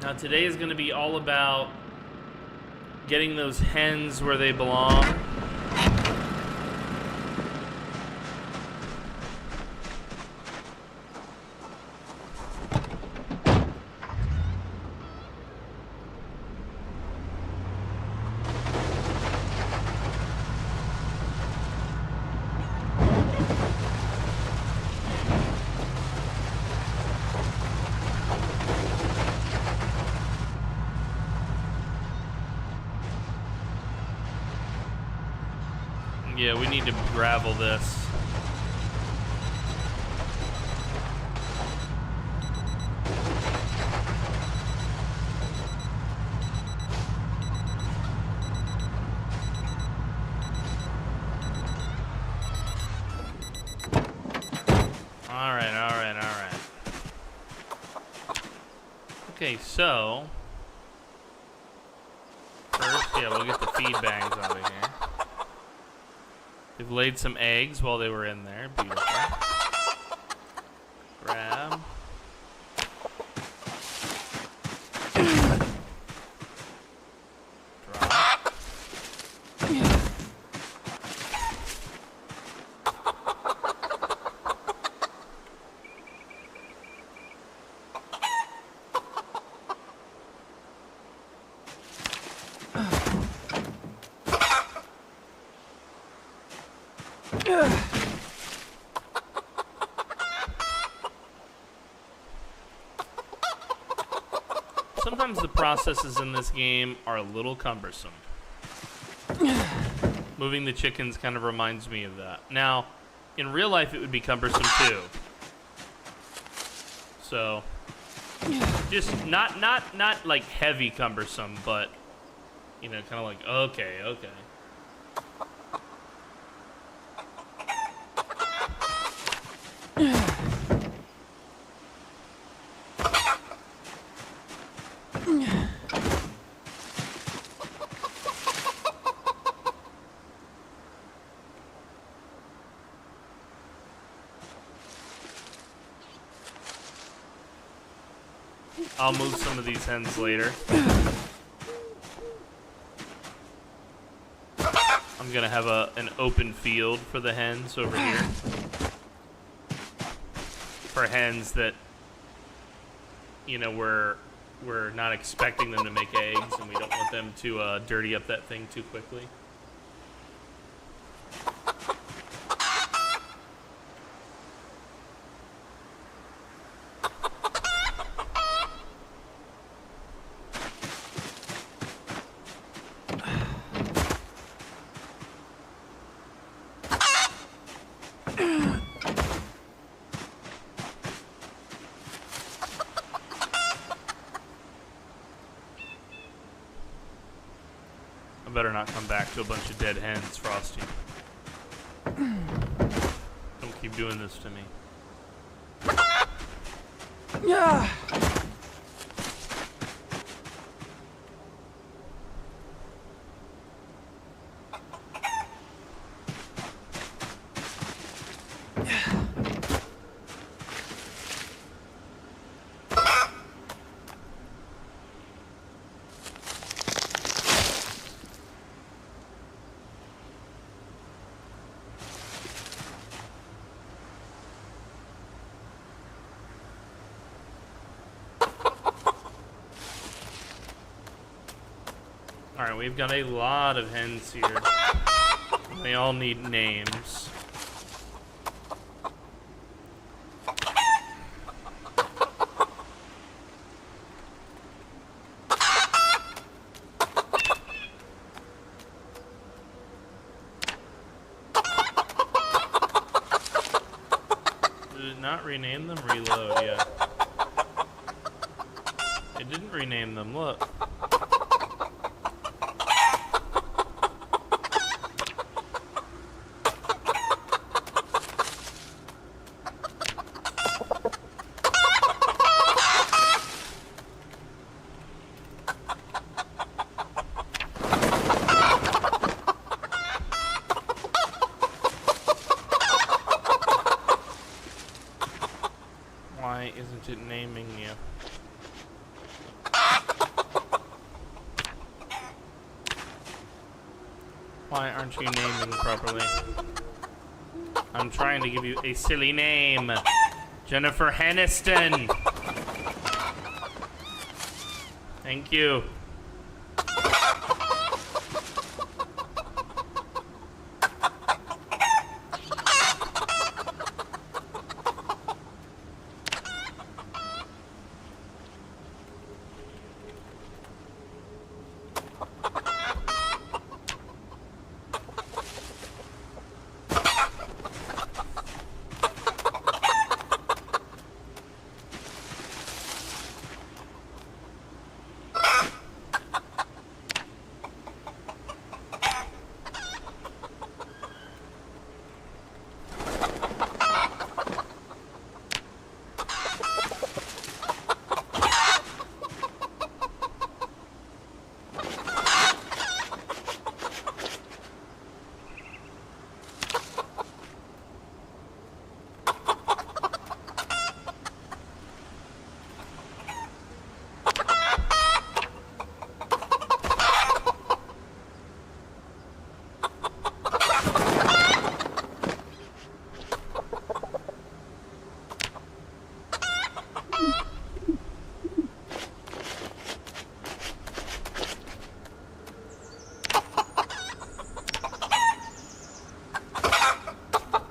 Now today is going to be all about getting those hens where they belong. Yeah, we need to gravel this. All right. Okay, so first, yeah, we'll get the feed bags out of here. They've laid some eggs while they were in there. Beautiful. Grab. Drop. Sometimes the processes in this game are a little cumbersome. Moving the chickens kind of reminds me of that. Now, in real life it would be cumbersome too. So, just not like heavy cumbersome, but you know, kind of like okay. I'll move some of these hens later. I'm gonna have an open field for the hens over here. For hens that, you know, we're not expecting them to make eggs, and we don't want them to dirty up that thing too quickly. Better not come back to a bunch of dead hens, Frosty. Don't keep doing this to me. Yeah. Alright, we've got a lot of hens here. They all need names. it not rename them? Reload, yeah. It didn't rename them, look. Why isn't it naming you? Why aren't you naming properly? I'm trying to give you a silly name. Jennifer Aniston. Thank you.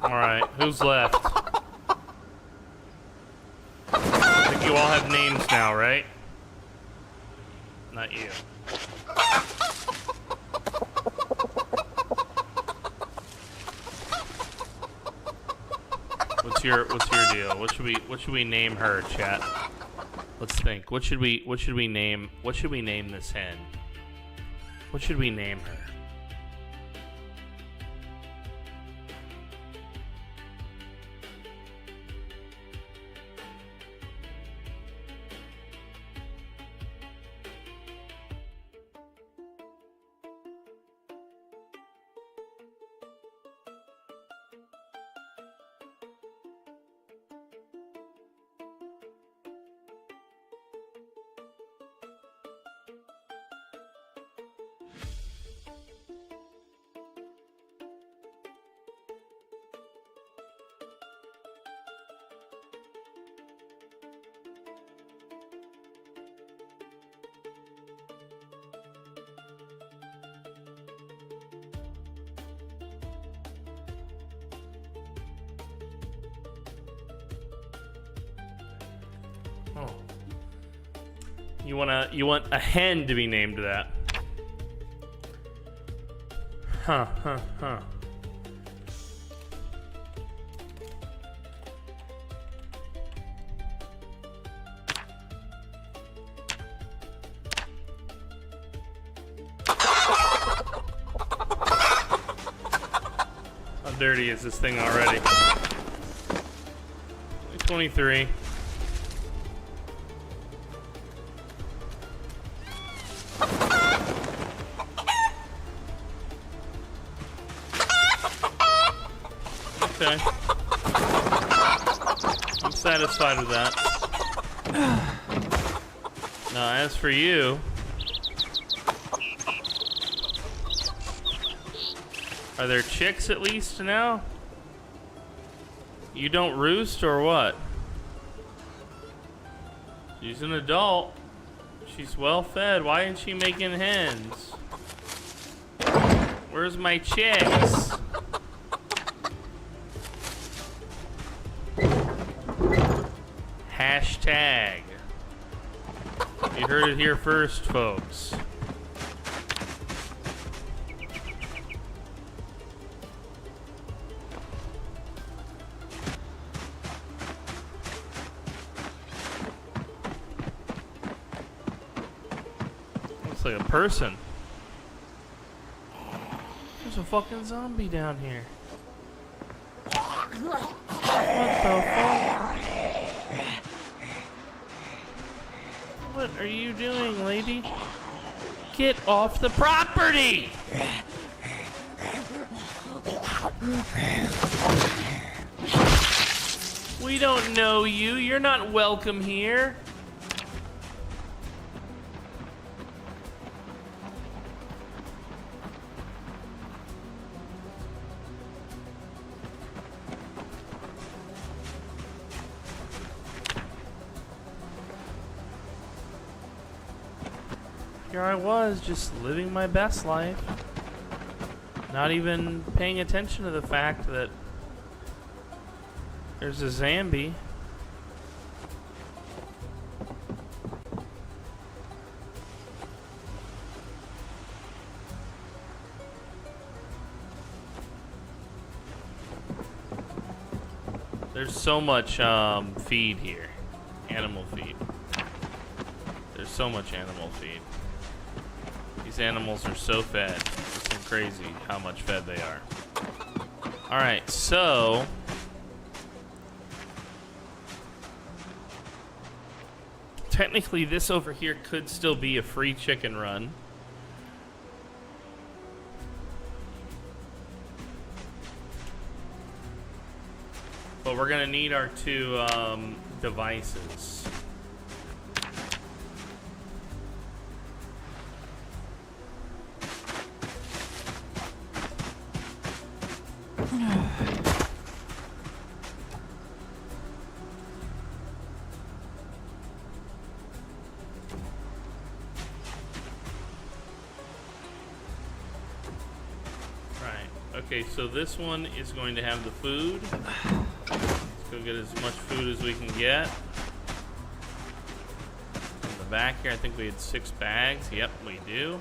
Alright, who's left? I think you all have names now, right? Not you. What's your deal? What should we name her, chat? Let's think. What should we name this hen? What should we name her? Oh. You want a hen to be named that. Huh. How dirty is this thing already? 23. Okay. I'm satisfied with that. Now, as for you, are there chicks at least now? You don't roost or what? She's an adult. She's well fed. Why isn't she making hens? Where's my chicks? Hashtag. You heard it here first, folks. Looks like a person. There's a fucking zombie down here. What the fuck? What are you doing, lady? Get off the property! We don't know you. You're not welcome here. Here I was, just living my best life. Not even paying attention to the fact that there's a zombie. There's so much feed here. Animal feed. There's so much animal feed. These animals are so fed. It's crazy how much fed they are. Alright, so technically this over here could still be a free chicken run. But we're gonna need our two devices. Okay, so this one is going to have the food. Let's go get as much food as we can get. In the back here, I think we had 6 bags. Yep, we do.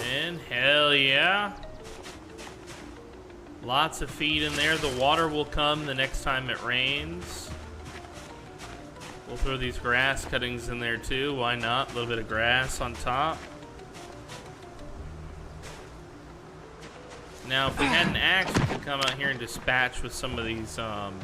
And hell yeah. Lots of feed in there. The water will come the next time it rains. We'll throw these grass cuttings in there too. Why not? A little bit of grass on top. Now, if we had an axe, we could come out here and dispatch with some of these, some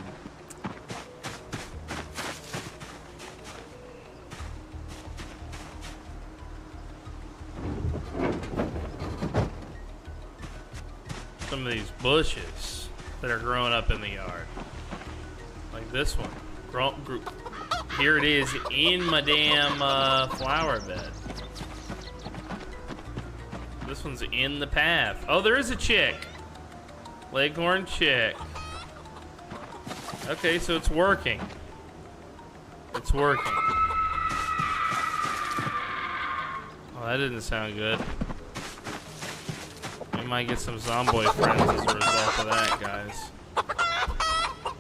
of these bushes that are growing up in the yard. Like this one. Here it is in my damn flower bed. This one's in the path. Oh, there is a chick. Leghorn chick. Okay, so it's working. It's working. Oh, that didn't sound good. We might get some Zomboid friends as a result of that, guys.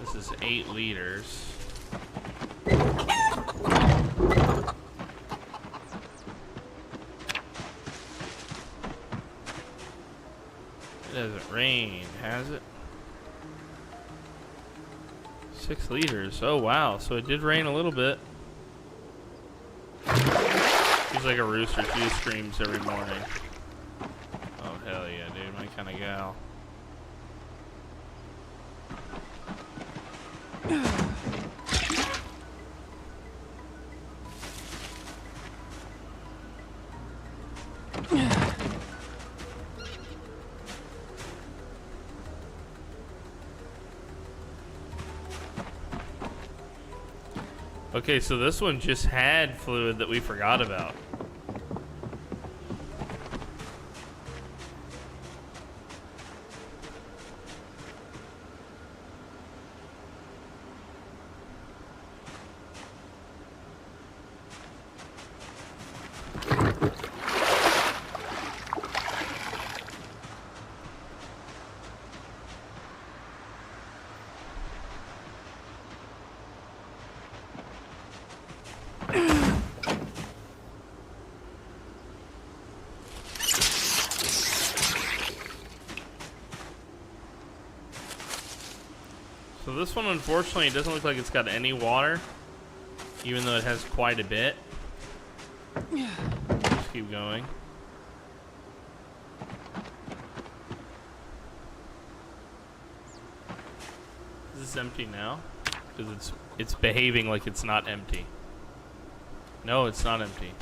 This is 8 liters. It doesn't rain, has it? 6 liters. Oh, wow. So it did rain a little bit. She's like a rooster. She screams every morning. Oh, hell yeah, dude. My kind of gal. Okay, so this one just had fluid that we forgot about. So this one, unfortunately, it doesn't look like it's got any water, even though it has quite a bit. Just keep going. Is this empty now? Because it's behaving like it's not empty. No, it's not empty.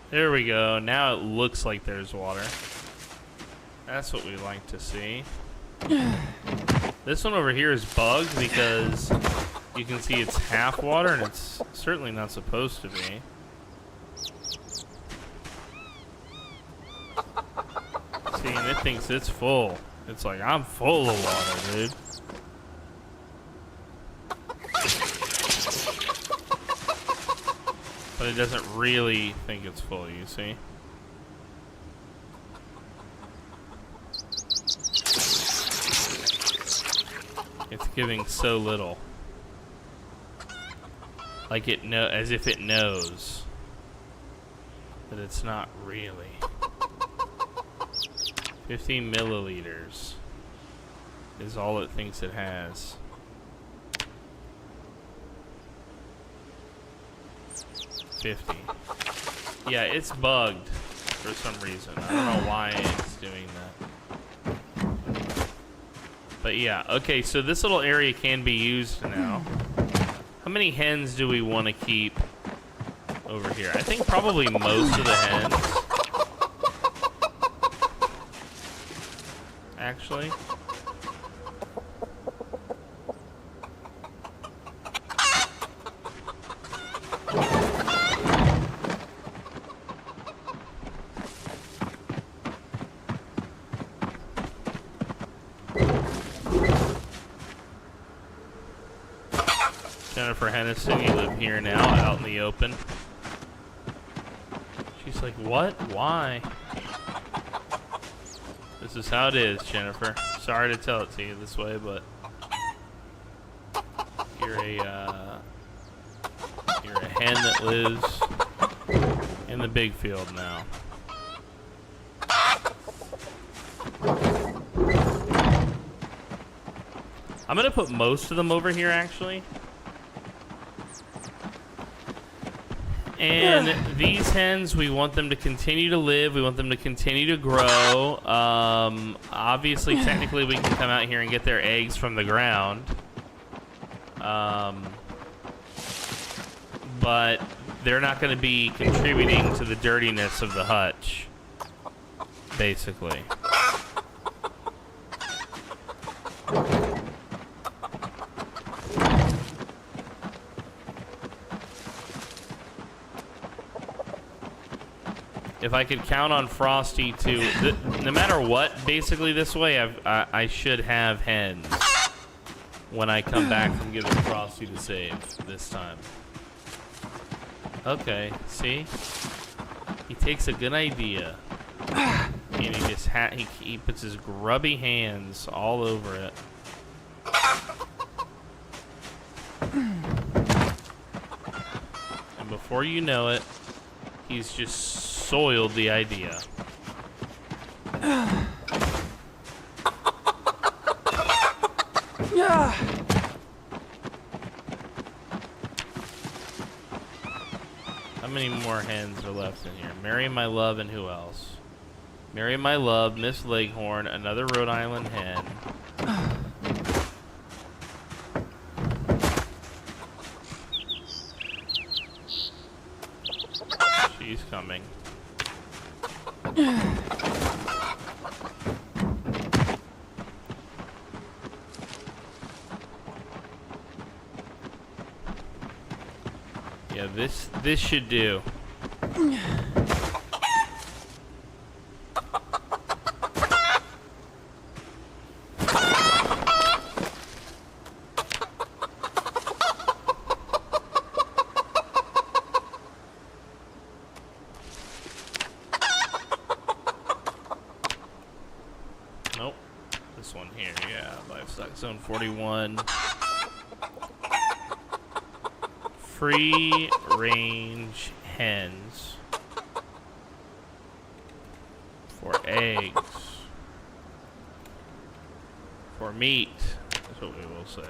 There we go. Now it looks like there's water. That's what we like to see. This one over here is bugged because you can see it's half water and it's certainly not supposed to be. See, and it thinks it's full. It's like, I'm full of water, dude. But it doesn't really think it's full, you see? It's giving so little. Like as if it knows that it's not really. 15 milliliters is all it thinks it has. Yeah, it's bugged for some reason. I don't know why it's doing that. But yeah, okay, so this little area can be used now. How many hens do we want to keep over here? I think probably most of the hens. Actually. Jennifer Hennison, you live here now, out in the open. She's like, what? Why? This is how it is, Jennifer. Sorry to tell it to you this way, but you're a hen that lives in the big field now. I'm gonna put most of them over here, actually. And these hens, we want them to continue to live. We want them to continue to grow. Obviously, technically, we can come out here and get their eggs from the ground. But they're not going to be contributing to the dirtiness of the hutch, basically. If I could count on Frosty to, no matter what, basically this way, I should have hens when I come back from giving Frosty to save this time. Okay, see? He takes a good idea, and he just he puts his grubby hands all over it. And before you know it, he's just soiled the idea. How many more hens are left in here? Mary, my love, and who else? Mary, my love, Miss Leghorn, another Rhode Island hen. She's coming. Yeah, this should do. Nope. This one here, yeah, livestock zone 41. free range hens for eggs, for meat, that's what we will say.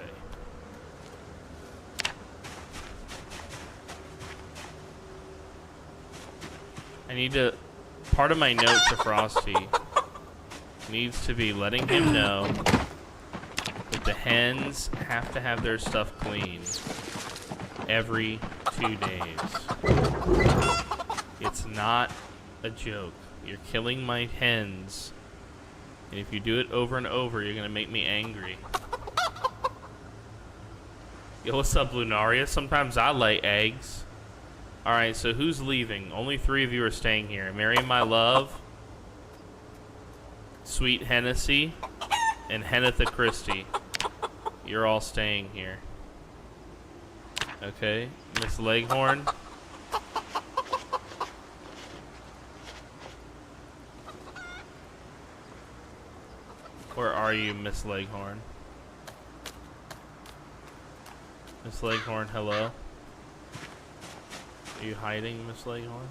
I need to, part of my note to Frosty needs to be letting him know that the hens have to have their stuff cleaned every 2 days. It's not a joke. You're killing my hens, and if you do it over and over, you're gonna make me angry. Yo, what's up, Lunaria? Sometimes I lay eggs. Alright, so who's leaving? Only 3 of you are staying here. Marion, my love, Sweet Hennessy, and Hennetha Christie. You're all staying here. Okay, Miss Leghorn. Where are you, Miss Leghorn? Miss Leghorn, hello? Are you hiding, Miss Leghorn?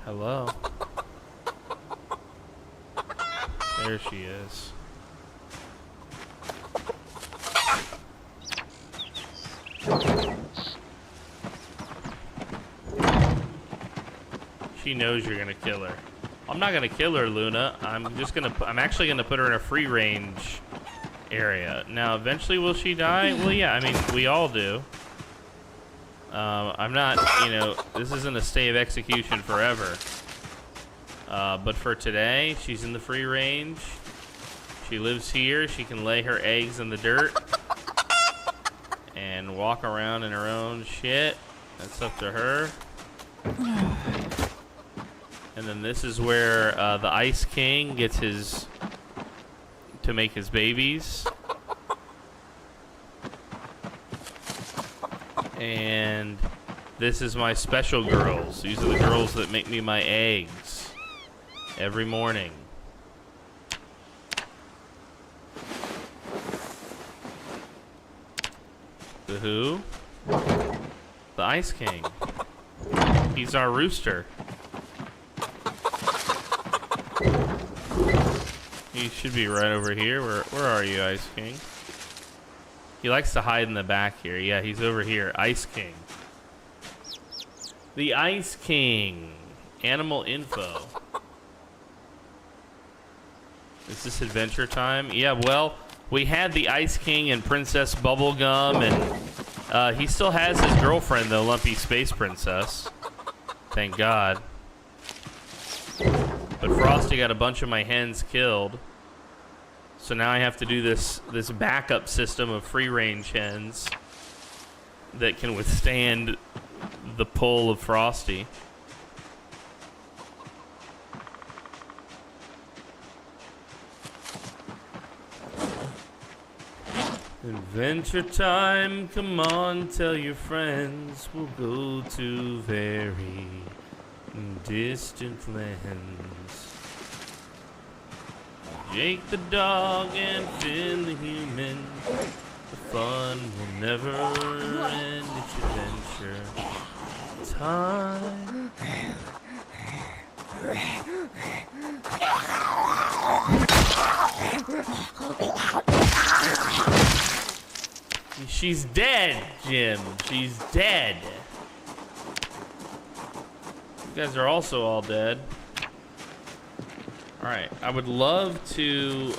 Hello? There she is. She knows you're gonna kill her. I'm not gonna kill her, Luna. I'm actually gonna put her in a free range area. Now, eventually will she die? Well, yeah, I mean, we all do. I'm not, you know, this isn't a stay of execution forever. But for today, she's in the free range. She lives here. She can lay her eggs in the dirt and walk around in her own shit. That's up to her. And then this is where the Ice King gets his, to make his babies. And this is my special girls. These are the girls that make me my eggs every morning. The who? The Ice King. He's our rooster. He should be right over here. Where are you, Ice King? He likes to hide in the back here. Yeah, he's over here. Ice King. The Ice King. Animal info. Is this Adventure Time? Yeah, well, we had the Ice King and Princess Bubblegum, and he still has his girlfriend, though, Lumpy Space Princess. Thank God. But Frosty got a bunch of my hens killed. So now I have to do this backup system of free-range hens that can withstand the pull of Frosty. Adventure time, come on, tell your friends. We'll go to very distant lands. Jake the dog and Finn the human. The fun will never end. It's adventure time. She's dead, Jim. She's dead. You guys are also all dead. Alright, I would love to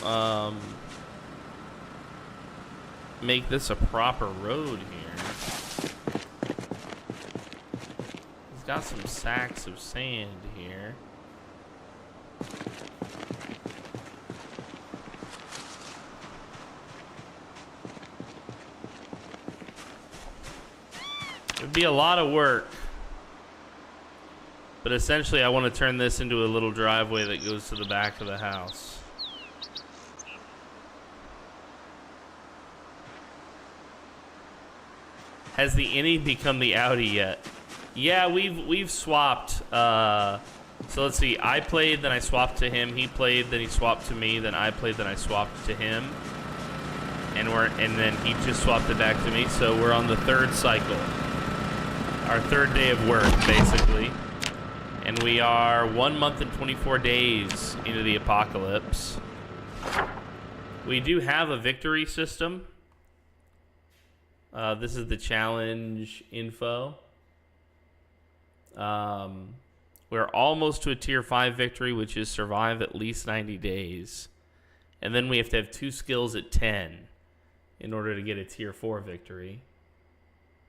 make this a proper road here. He's got some sacks of sand here. It'd be a lot of work. But essentially, I want to turn this into a little driveway that goes to the back of the house. Has the innie become the outie yet? Yeah, we've swapped. So let's see. I played, then I swapped to him. He played, then he swapped to me. Then I played, then I swapped to him. and then he just swapped it back to me. So we're on the third cycle, our third day of work, basically, and we are 1 month and 24 days into the apocalypse. We do have a victory system. This is the challenge info. We're almost to a tier 5 victory, which is survive at least 90 days. And then we have to have 2 skills at 10 in order to get a tier 4 victory.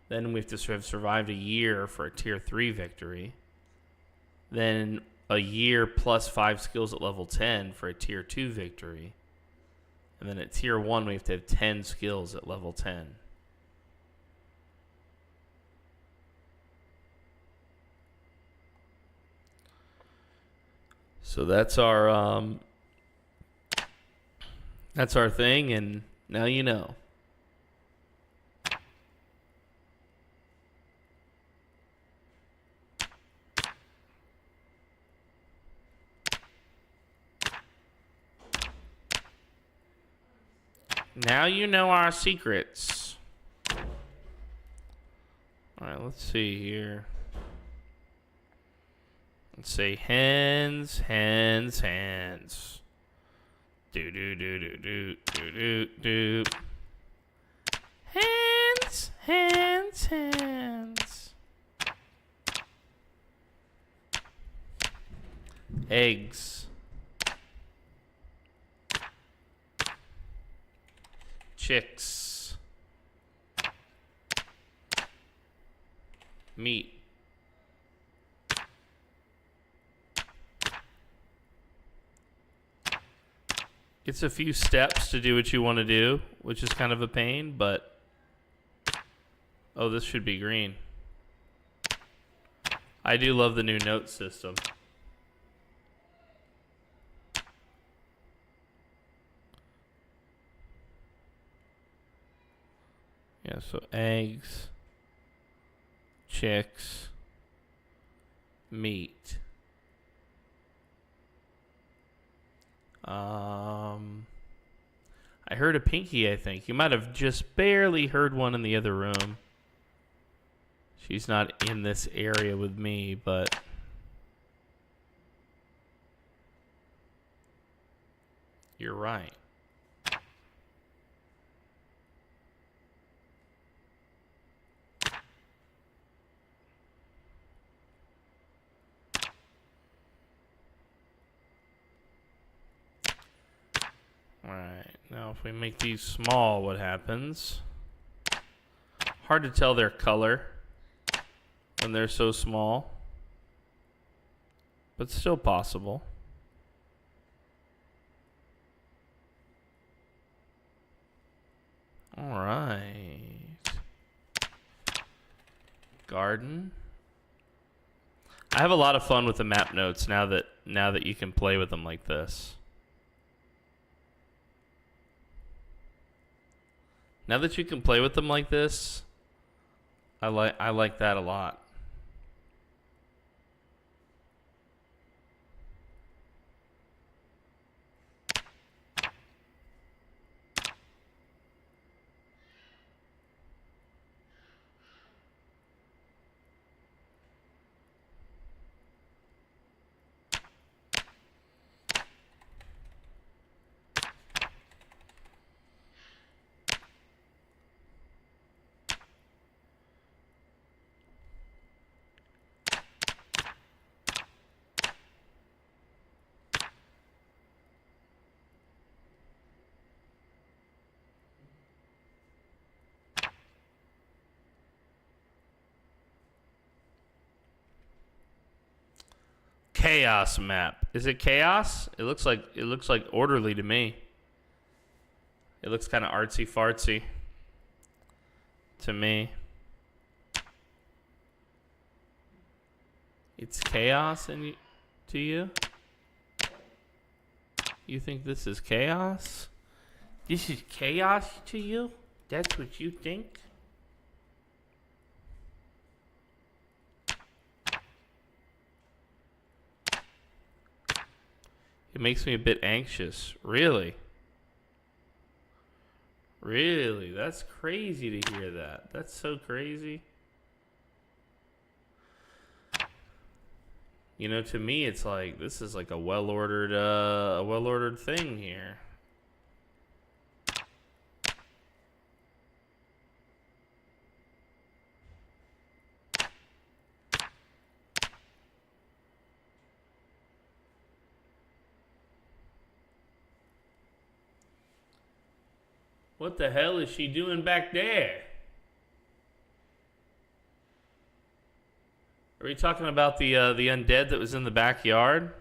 Then we have to have survived a year for a tier 3 victory. Then a year plus 5 skills at level 10 for a tier 2 victory. And then at tier 1, we have to have 10 skills at level 10. So that's our thing, and now you know. Now you know our secrets. All right, let's see here. Let's say hands, hands, hands. Do do do do do do do do. Hands, hands, hands. Eggs. Chicks. Meat. It's a few steps to do what you want to do, which is kind of a pain, but... Oh, this should be green. I do love the new note system. Yeah, so eggs, chicks, meat. I heard a pinky, I think. You might have just barely heard one in the other room. She's not in this area with me, but... You're right. Alright, now if we make these small, what happens? Hard to tell their color when they're so small, but still possible. Alright. Garden. I have a lot of fun with the map notes now that you can play with them like this. Now that you can play with them like this, I like that a lot. Chaos map. Is it chaos? It looks like orderly to me. It looks kind of artsy fartsy to me. It's chaos to you? You think this is chaos? This is chaos to you? That's what you think? It makes me a bit anxious. Really? Really? That's crazy to hear that. That's so crazy. You know, to me, it's like this is like a well-ordered thing here. What the hell is she doing back there? Are we talking about the undead that was in the backyard?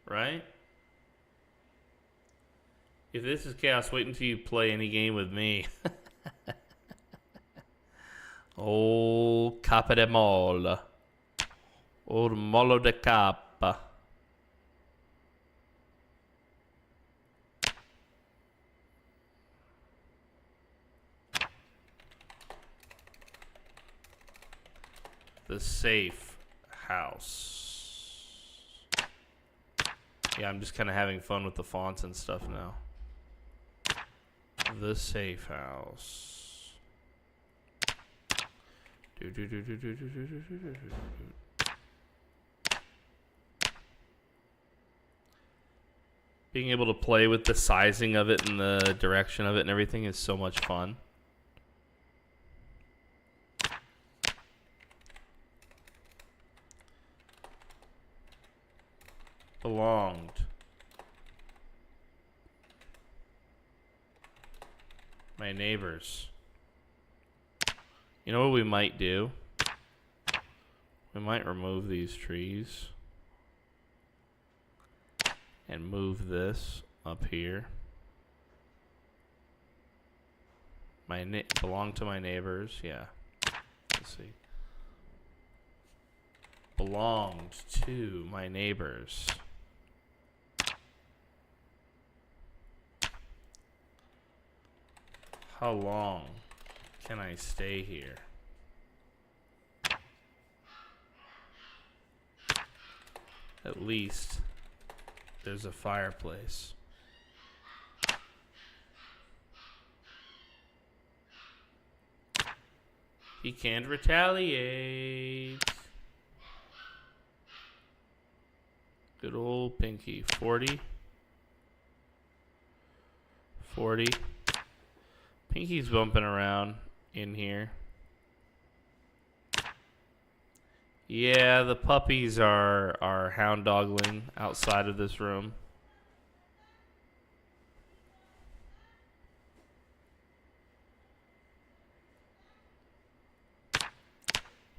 Right? If this is chaos, wait until you play any game with me. Oh, Capa de Mol. Old Molo de Capa. The safe house. Yeah, I'm just kind of having fun with the fonts and stuff now. The safe house. Being able to play with the sizing of it and the direction of it and everything is so much fun. Belonged. My neighbors. You know what we might do? We might remove these trees and move this up here. Belong to my neighbors. Yeah. Let's see. Belonged to my neighbors. How long can I stay here? At least there's a fireplace. He can't retaliate. Good old Pinky. 40. 40. Pinky's bumping around in here. Yeah, the puppies are hound doggling outside of this room.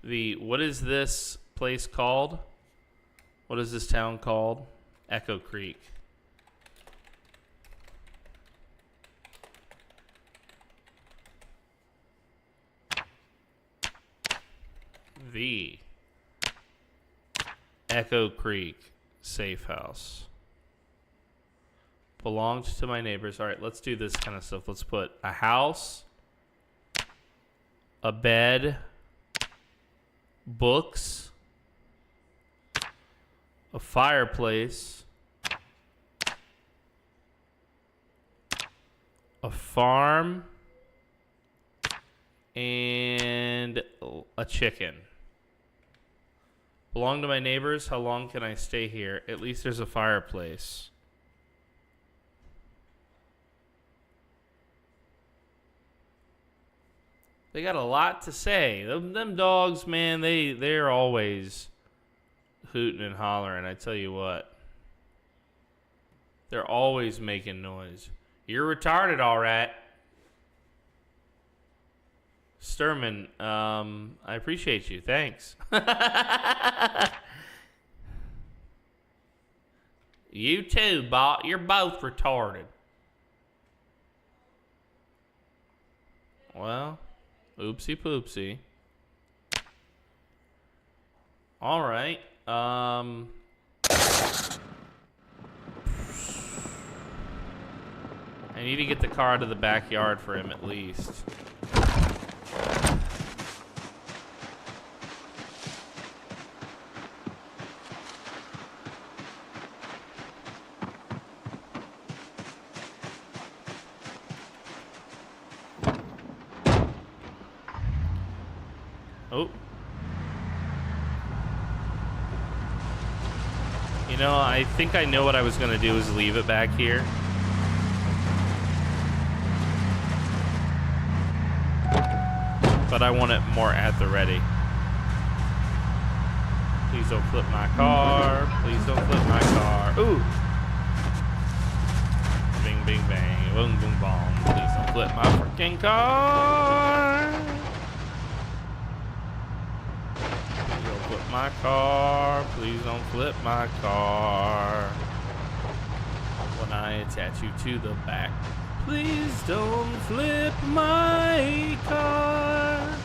What is this place called? What is this town called? Echo Creek. The Echo Creek safe house. Belonged to my neighbors. All right, let's do this kind of stuff. Let's put a house, a bed, books, a fireplace, a farm, and a chicken. Belong to my neighbors. How long can I stay here? At least there's a fireplace. They got a lot to say. Them dogs, man, they're always hooting and hollering. I tell you what. They're always making noise. You're retarded, all right. Sturman, I appreciate you. Thanks. You too, bot. You're both retarded. Well, oopsie poopsie. All right. I need to get the car out of the backyard for him at least. You know, I think I know what I was gonna do is leave it back here. But I want it more at the ready. Please don't flip my car. Please don't flip my car. Ooh. Bing, bing, bang. Boom, boom, boom. Please don't flip my freaking car. Please don't flip my car. Please don't flip my car. When I attach you to the back. Please don't flip my car.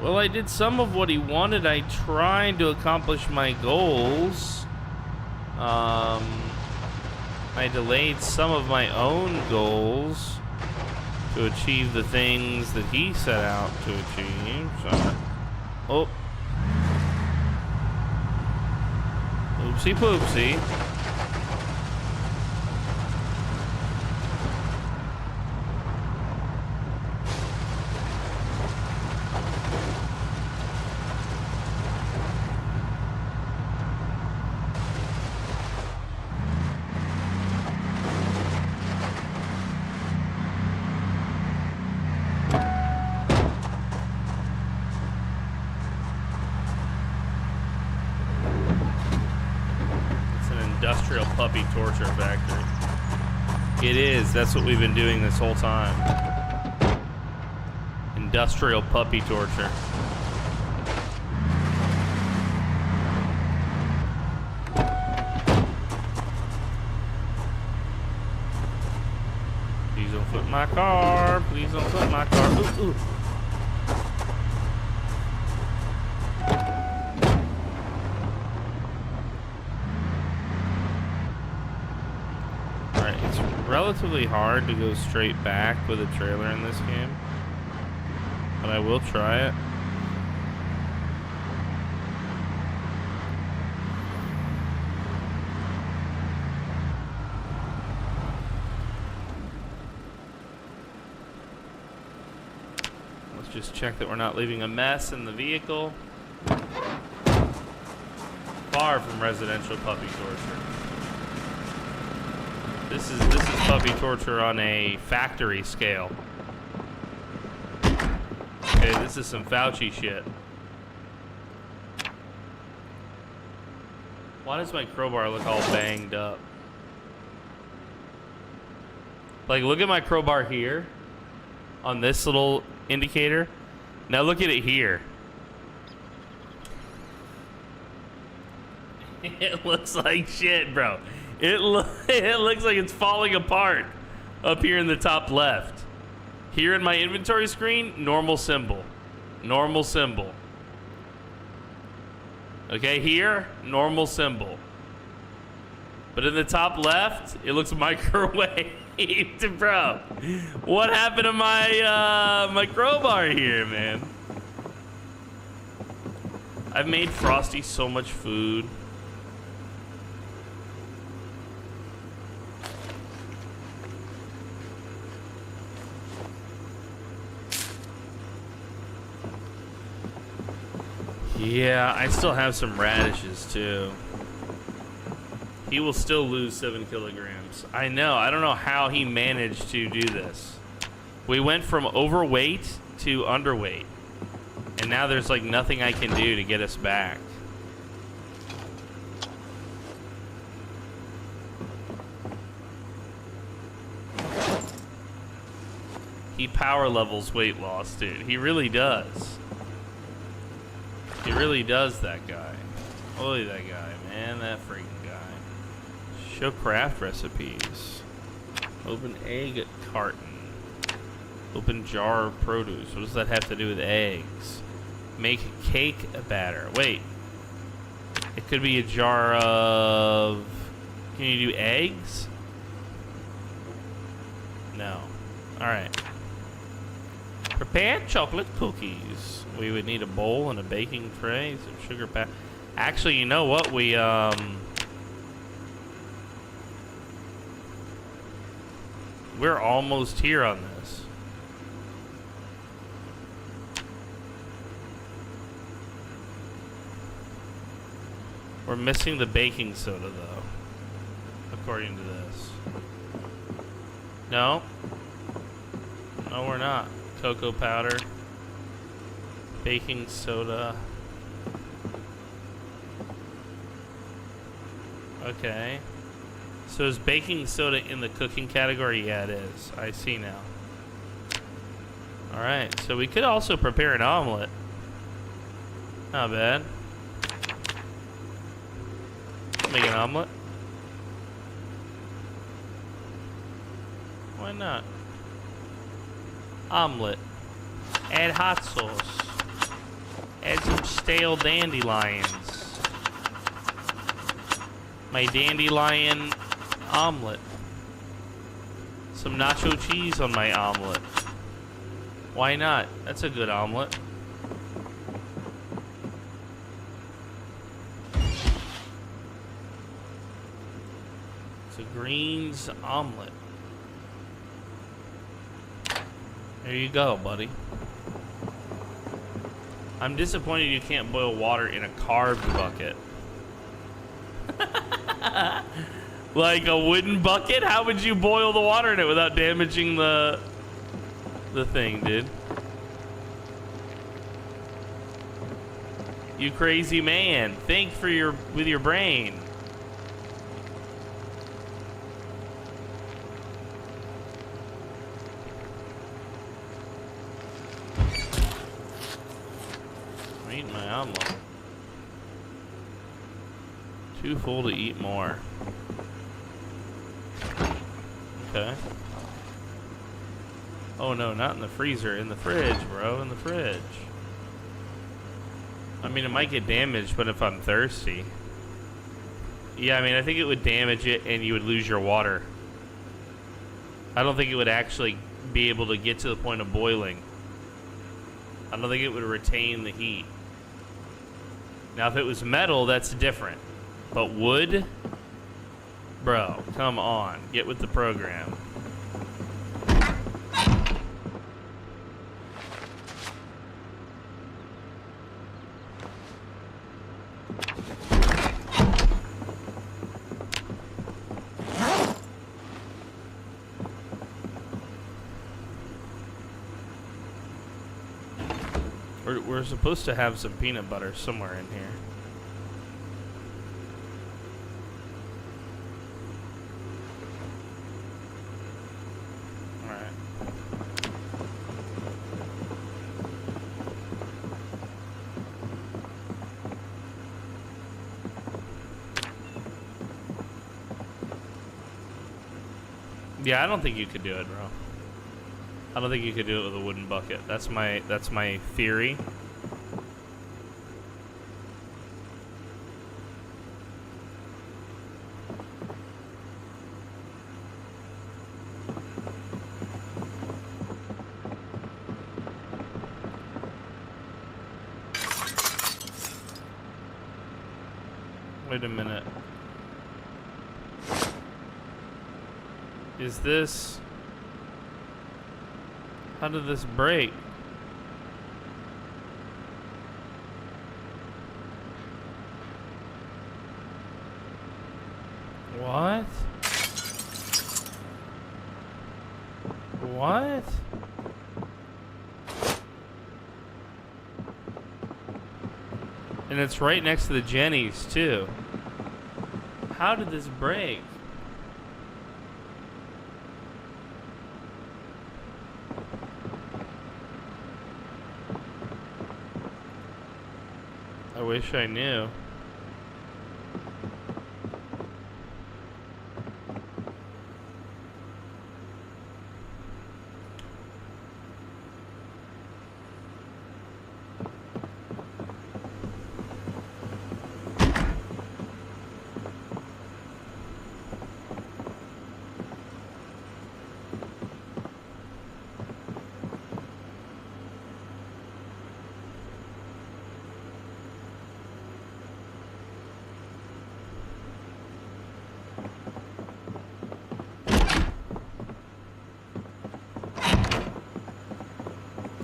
Well, I did some of what he wanted. I tried to accomplish my goals. I delayed some of my own goals to achieve the things that he set out to achieve. So, oh. Oopsie poopsie. Industrial puppy torture factory. It is. That's what we've been doing this whole time. Industrial puppy torture. Please don't flip my car. Please don't flip my car. Ooh, ooh. Relatively hard to go straight back with a trailer in this game, but I will try it. Let's just check that we're not leaving a mess in the vehicle. Far from residential puppy torture. This is puppy torture on a factory scale. Okay, this is some Fauci shit. Why does my crowbar look all banged up? Like, look at my crowbar here on this little indicator. Now look at it here. It looks like shit, bro. It looks like it's falling apart up here in the top left. Here in my inventory screen, normal symbol. Normal symbol. Okay, here, normal symbol. But in the top left, it looks microwaved, bro. What happened to my my crowbar here, man? I've made Frosty so much food. Yeah, I still have some radishes too. He will still lose 7 kilograms. I know. I don't know how he managed to do this. We went from overweight to underweight. And now there's like nothing I can do to get us back. He power levels weight loss, dude. He really does. He really does, that guy. Holy, that guy, man. That freaking guy. Show craft recipes. Open egg carton. Open jar of produce. What does that have to do with eggs? Make cake batter. Wait. It could be a jar of... Can you do eggs? No. Alright. Prepare chocolate cookies. We would need a bowl and a baking tray, some sugar pack. Actually, you know what? We're almost here on this. We're missing the baking soda, though, according to this. No. No, we're not. Cocoa powder. Baking soda. Okay. So is baking soda in the cooking category? Yeah, it is. I see now. Alright, so we could also prepare an omelet. Not bad. Make an omelet. Why not? Omelet. Add hot sauce. Add some stale dandelions. My dandelion omelet. Some nacho cheese on my omelet. Why not? That's a good omelet. It's a greens omelet. There you go, buddy. I'm disappointed you can't boil water in a carved bucket. Like a wooden bucket? How would you boil the water in it without damaging the thing, dude? You crazy man. Think with your brain. I'm eating my omelet. Too full to eat more. Okay. Oh no, not in the freezer. In the fridge, bro. In the fridge. I mean, it might get damaged, but if I'm thirsty. Yeah, I mean, I think it would damage it and you would lose your water. I don't think it would actually be able to get to the point of boiling. I don't think it would retain the heat. Now, if it was metal, that's different. But wood? Bro, come on. Get with the program. We're supposed to have some peanut butter somewhere in here. Alright. Yeah, I don't think you could do it, bro. I don't think you could do it with a wooden bucket. That's my theory. Wait a minute. Is this... How did this break? What? What? And it's right next to the Jenny's too. How did this break? I wish I knew.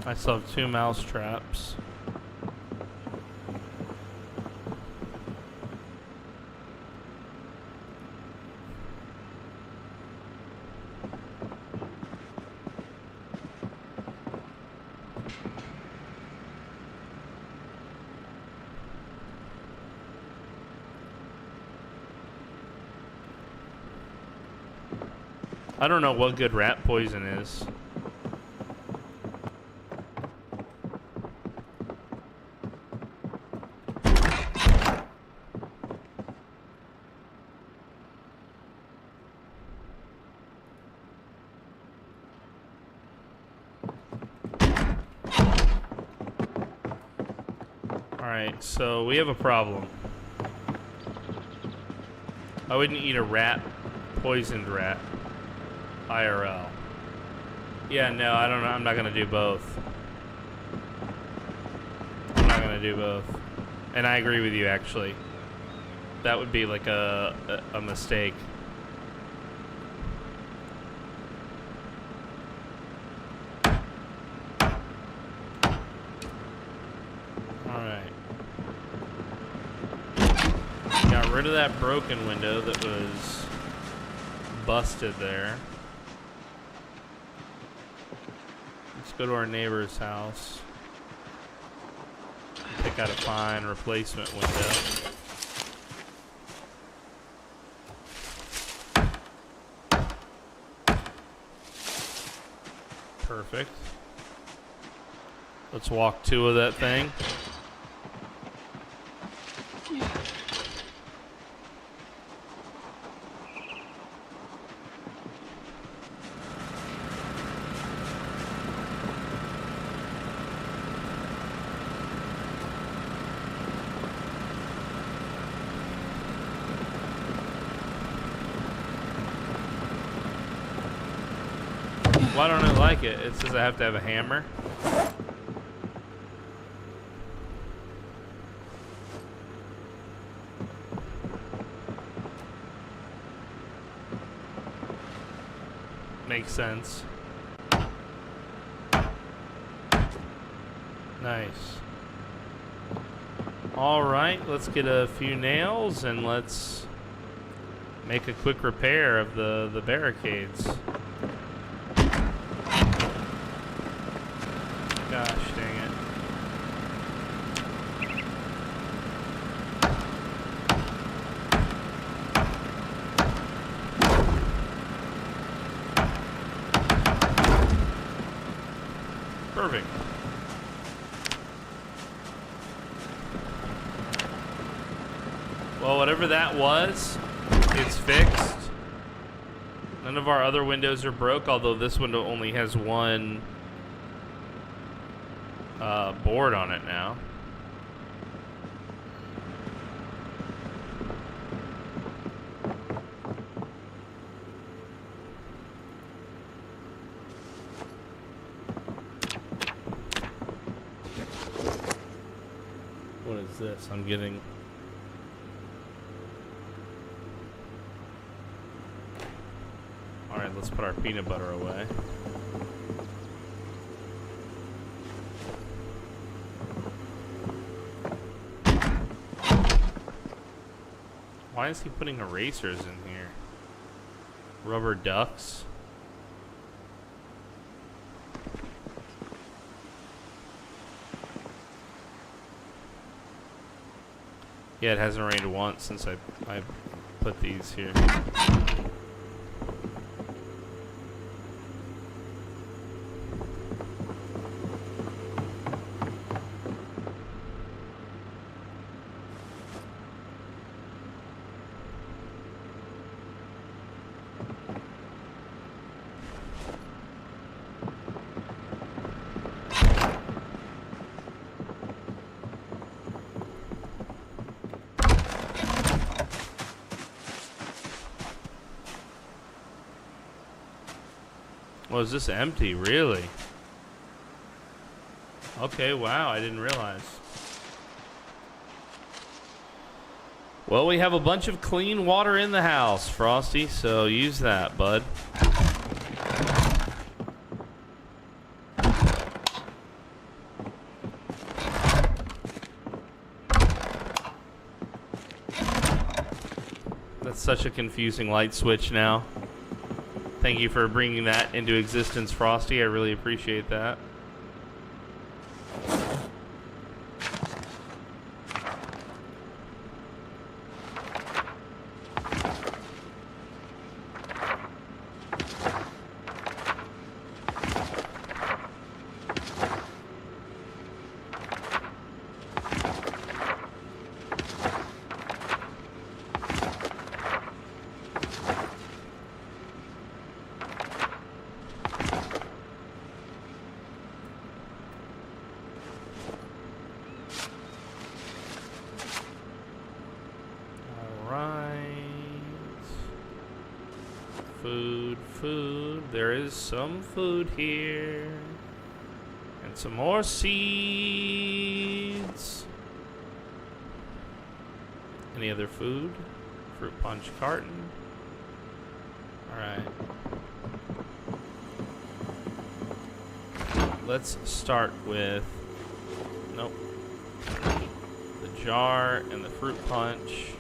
I still have 2 mouse traps. I don't know what good rat poison is. Alright, so we have a problem. I wouldn't eat a rat, poisoned rat, IRL. Yeah, no, I don't know. I'm not gonna do both. I'm not gonna do both. And I agree with you, actually. That would be like a mistake. Got rid of that broken window that was busted there. Let's go to our neighbor's house. Pick out a fine replacement window. Perfect. Let's walk 2 of that thing. Why don't I like it? It says I have to have a hammer. Makes sense. Nice. Alright, let's get a few nails and let's make a quick repair of the barricades. Gosh dang it. Perfect. Well, whatever that was, it's fixed. None of our other windows are broke, although this window only has one board on it now. What is this? I'm getting... Alright, let's put our peanut butter away. Why is he putting erasers in here? Rubber ducks? Yeah, it hasn't rained once since I put these here. Was this empty? Really? Okay, wow, I didn't realize. Well, we have a bunch of clean water in the house, Frosty, so use that, bud. That's such a confusing light switch now. Thank you for bringing that into existence, Frosty. I really appreciate that. Food, food. There is some food here. And some more seeds. Any other food? Fruit punch carton. Alright. Let's start with... Nope. The jar and the fruit punch.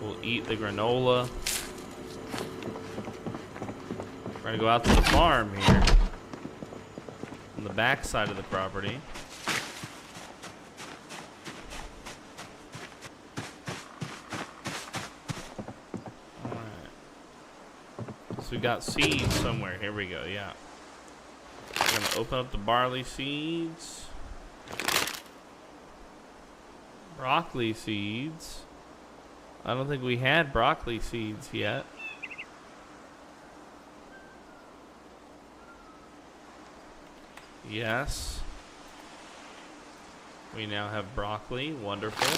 We'll eat the granola. We're gonna go out to the farm here. On the back side of the property. Alright. So we got seeds somewhere. Here we go, yeah. We're gonna open up the barley seeds. Broccoli seeds. I don't think we had broccoli seeds yet. Yes. We now have broccoli. Wonderful.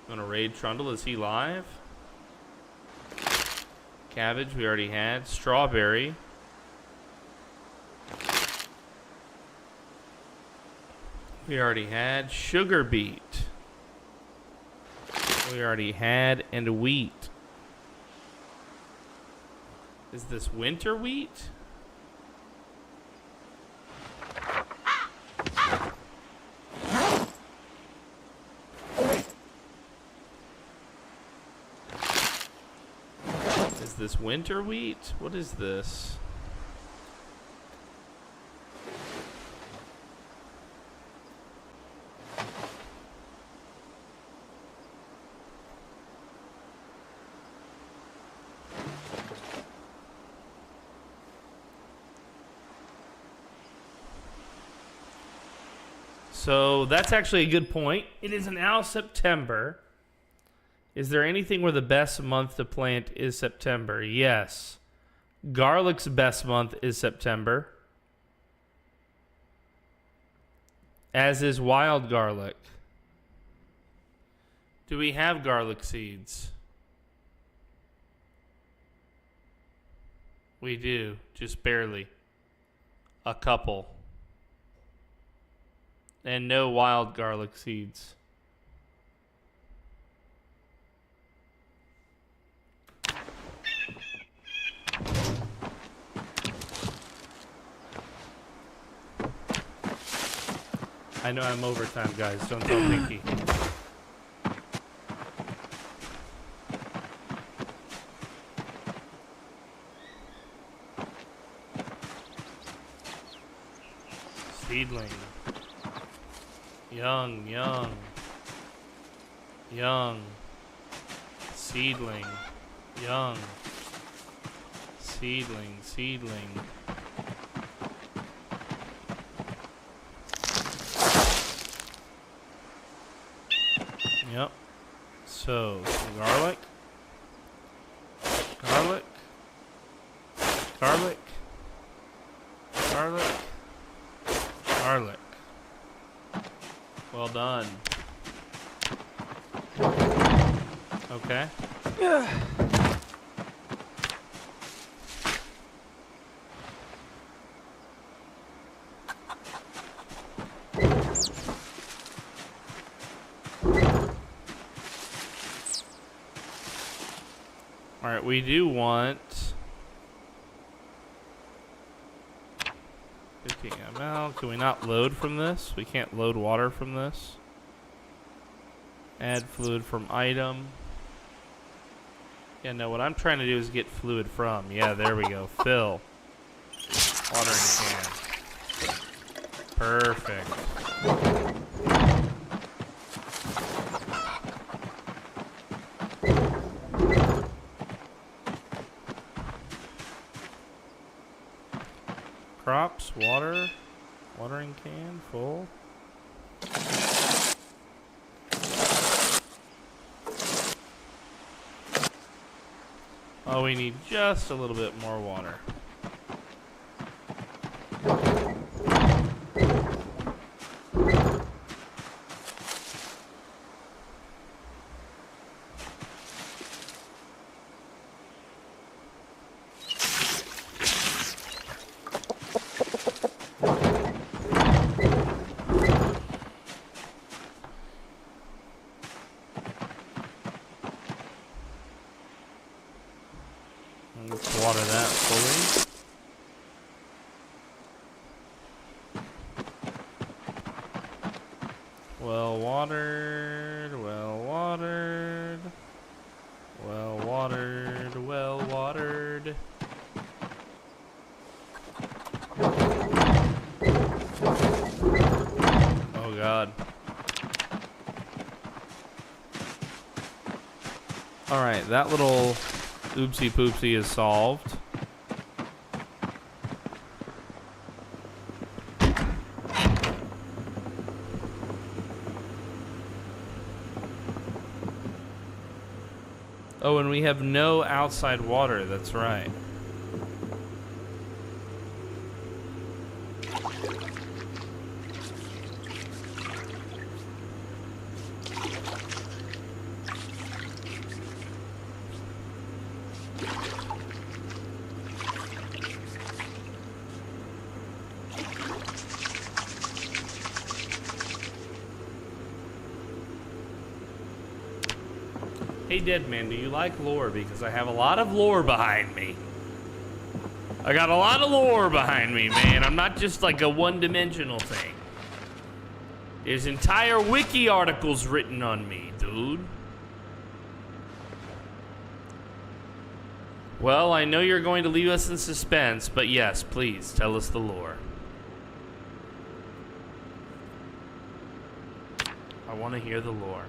I'm gonna raid Trundle. Is he live? Cabbage we already had. Strawberry. We already had. Sugar beet. We already had. And wheat. Is this winter wheat? Is this winter wheat? What is this? So that's actually a good point. It is now September. Is there anything where the best month to plant is September? Yes. Garlic's best month is September. As is wild garlic. Do we have garlic seeds? We do, just barely. A couple. And no wild garlic seeds. I know I'm overtime, guys. Don't tell Pinky. Seedling. Young, young. Young. Seedling. Young. Seedling, seedling. Yep. So, some garlic. Garlic. Garlic. Garlic. Garlic. Well done. Okay. Alright, we do want 15 ml. Can we not load from this? We can't load water from this. Add fluid from item. Yeah, no, what I'm trying to do is get fluid from. Yeah, there we go. Fill. Watering can. Perfect. Crops, water, watering can, full. Oh, we need just a little bit more water. Let's water that fully. Well watered, well watered, well watered, well watered. Oh God. Alright, that little oopsie poopsie is solved. Oh, and we have no outside water, that's right. Hey, Deadman, do you like lore? Because I have a lot of lore behind me. I got a lot of lore behind me, man. I'm not just like a one-dimensional thing. There's entire wiki articles written on me, dude. Well, I know you're going to leave us in suspense, but yes, please, tell us the lore. I want to hear the lore.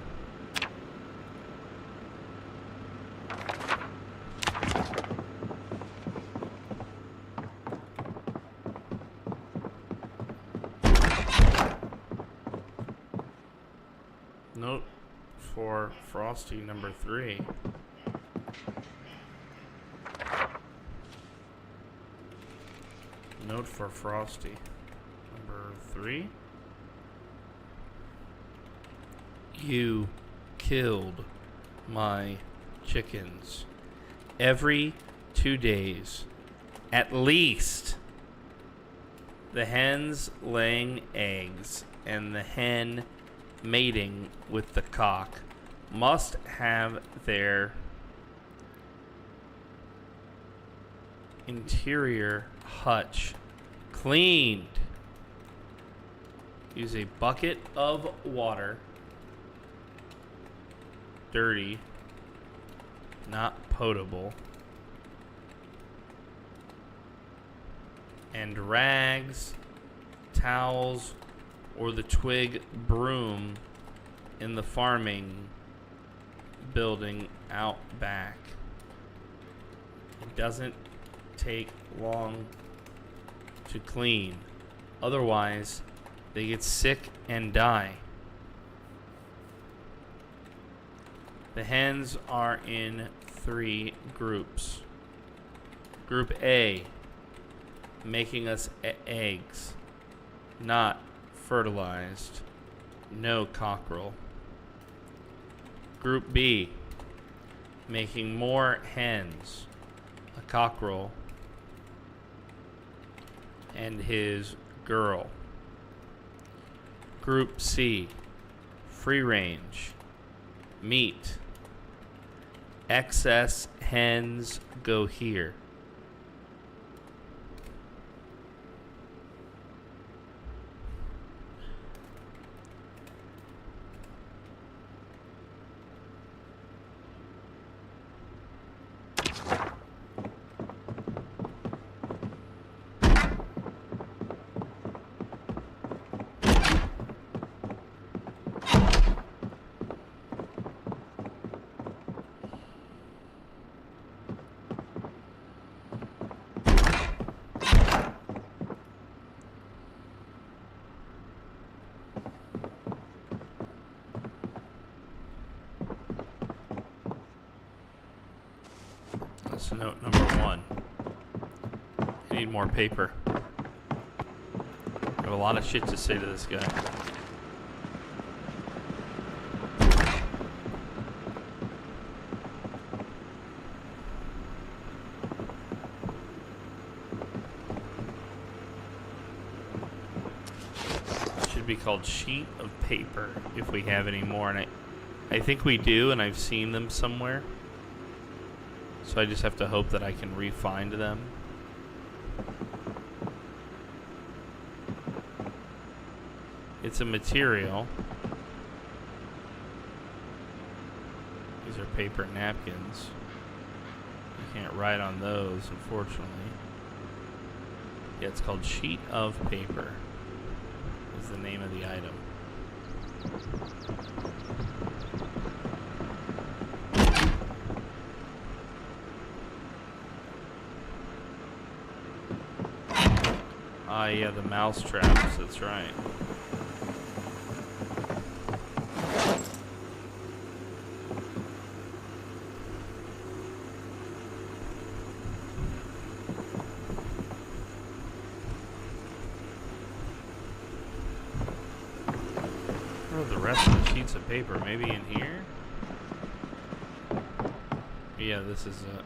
Note for Frosty number 3. Note for Frosty number 3. You killed my chickens. Every 2 days, at least, the hen's laying eggs and the hen mating with the cock must have their interior hutch cleaned. Use a bucket of water, dirty, not potable, and rags, towels, or the twig broom in the farming building out back. It doesn't take long to clean. Otherwise, they get sick and die. The hens are in 3 groups. Group A, making us eggs, not fertilized, no cockerel. Group B, making more hens, a cockerel and his girl. Group C, free range, meat, excess hens go here. That's note number 1. I need more paper. I have a lot of shit to say to this guy. It should be called sheet of paper if we have any more, and I think we do, and I've seen them somewhere. So I just have to hope that I can re-find them. It's a material. These are paper napkins. You can't write on those, unfortunately. Yeah, it's called sheet of paper. Is the name of the item. Ah, yeah, the mouse traps, that's right. Where are the rest of the sheets of paper? Maybe in here? Yeah, this is it.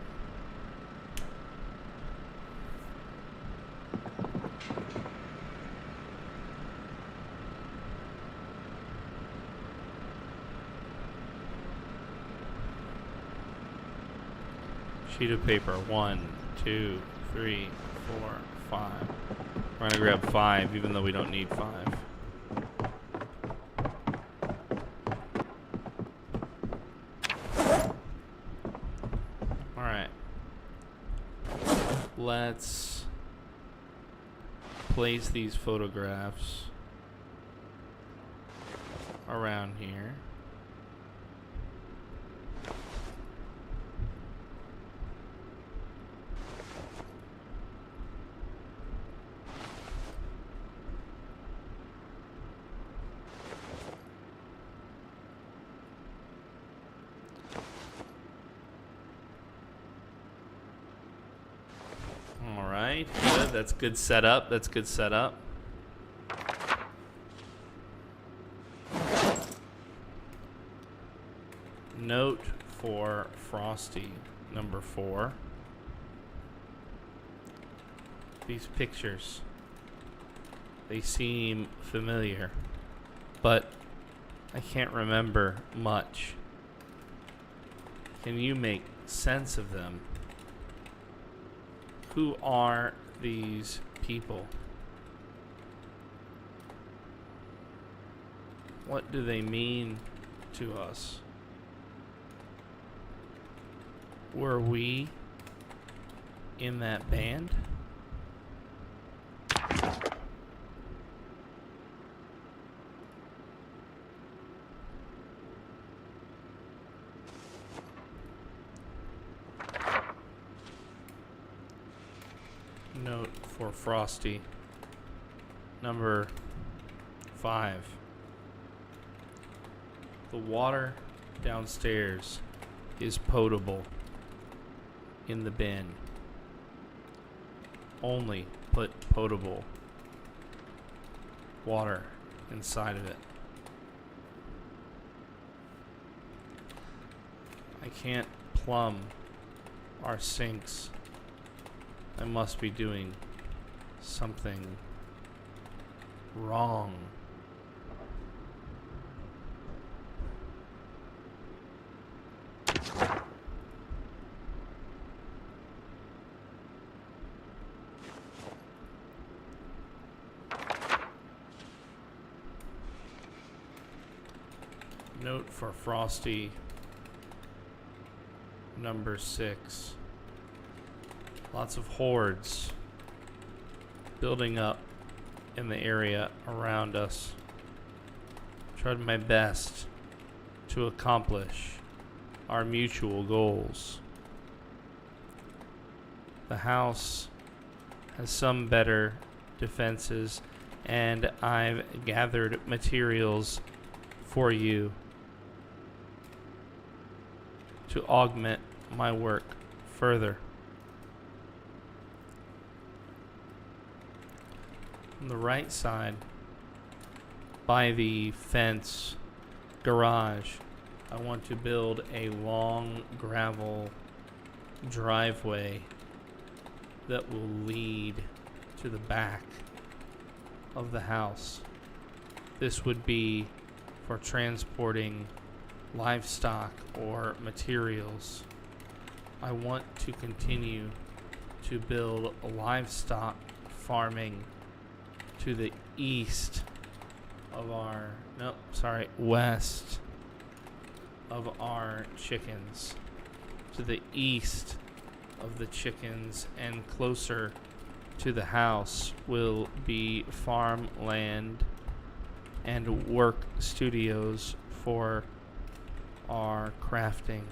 Sheet of paper. 1, 2, 3, 4, 5. We're gonna grab 5, even though we don't need 5. Alright. Let's place these photographs around here. Alright, good. That's good setup. That's good setup. Note for Frosty, number 4. These pictures, they seem familiar, but I can't remember much. Can you make sense of them? Who are these people? What do they mean to us? Were we in that band? Note for Frosty, number 5. The water downstairs is potable in the bin. Only put potable water inside of it. I can't plumb our sinks. I must be doing something wrong. Note for Frosty, number 6. Lots of hordes building up in the area around us. Tried my best to accomplish our mutual goals. The house has some better defenses, and I've gathered materials for you to augment my work further. On the right side, by the fence garage, I want to build a long gravel driveway that will lead to the back of the house. This would be for transporting livestock or materials I want to continue to build livestock farming to the east of our, west of our chickens. To the east of the chickens and closer to the house will be farmland and work studios for our crafting.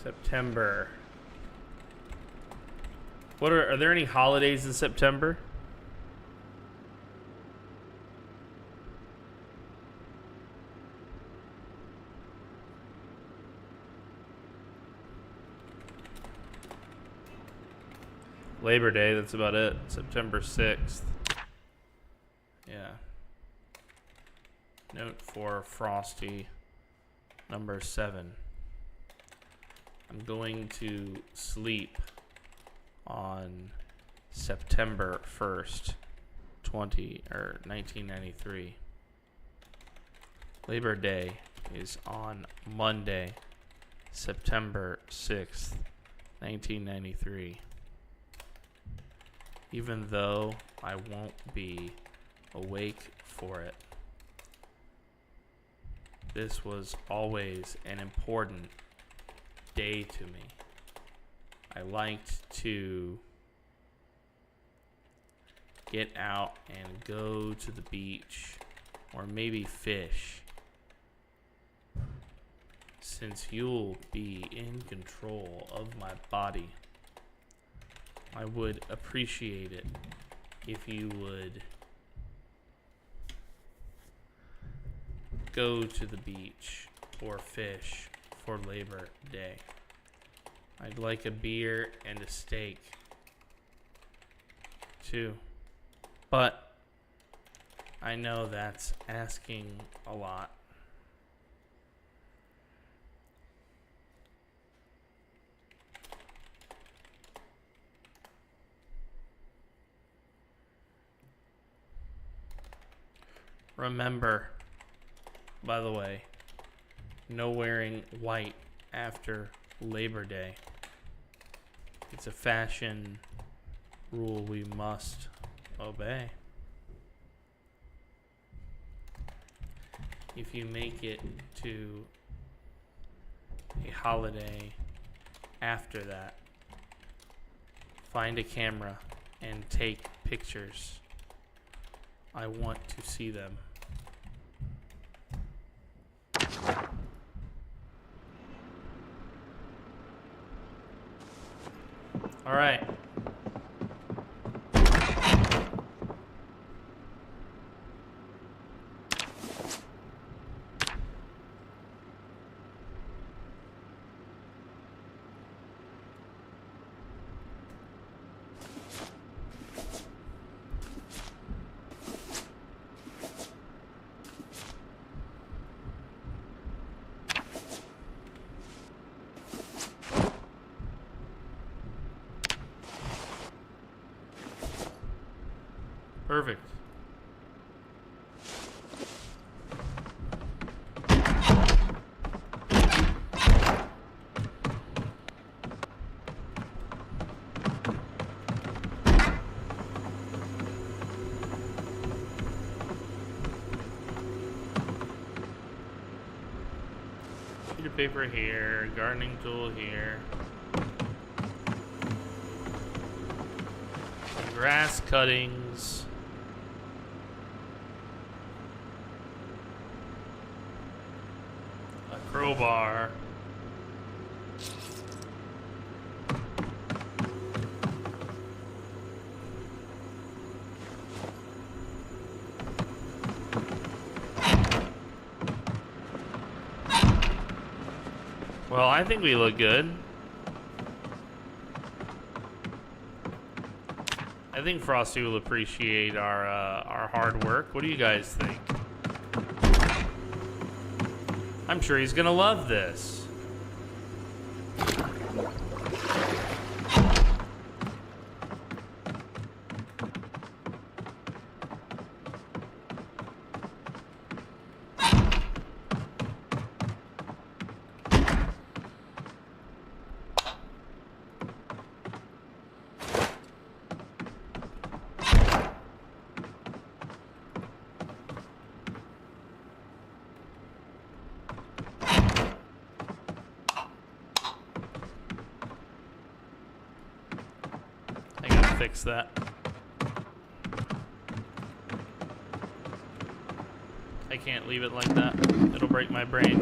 September. What are there any holidays in September? Labor Day, that's about it. September 6th. Yeah. Note for Frosty, number 7. I'm going to sleep on September 1st, 1993. Labor Day is on Monday, September 6th, 1993. Even though I won't be awake for it, this was always an important day to me. I liked to get out and go to the beach or maybe fish. Since you'll be in control of my body, I would appreciate it if you would go to the beach or fish for Labor Day. I'd like a beer and a steak too, but I know that's asking a lot. Remember, by the way, no wearing white after Labor Day. It's a fashion rule we must obey. If you make it to a holiday after that, find a camera and take pictures. I want to see them. All right. Perfect. Sheet of paper here, gardening tool here. Grass cuttings. Crowbar. Well, I think we look good. I think Frosty will appreciate our hard work. What do you guys think? I'm sure he's gonna love this. Fix that. I can't leave it like that. It'll break my brain.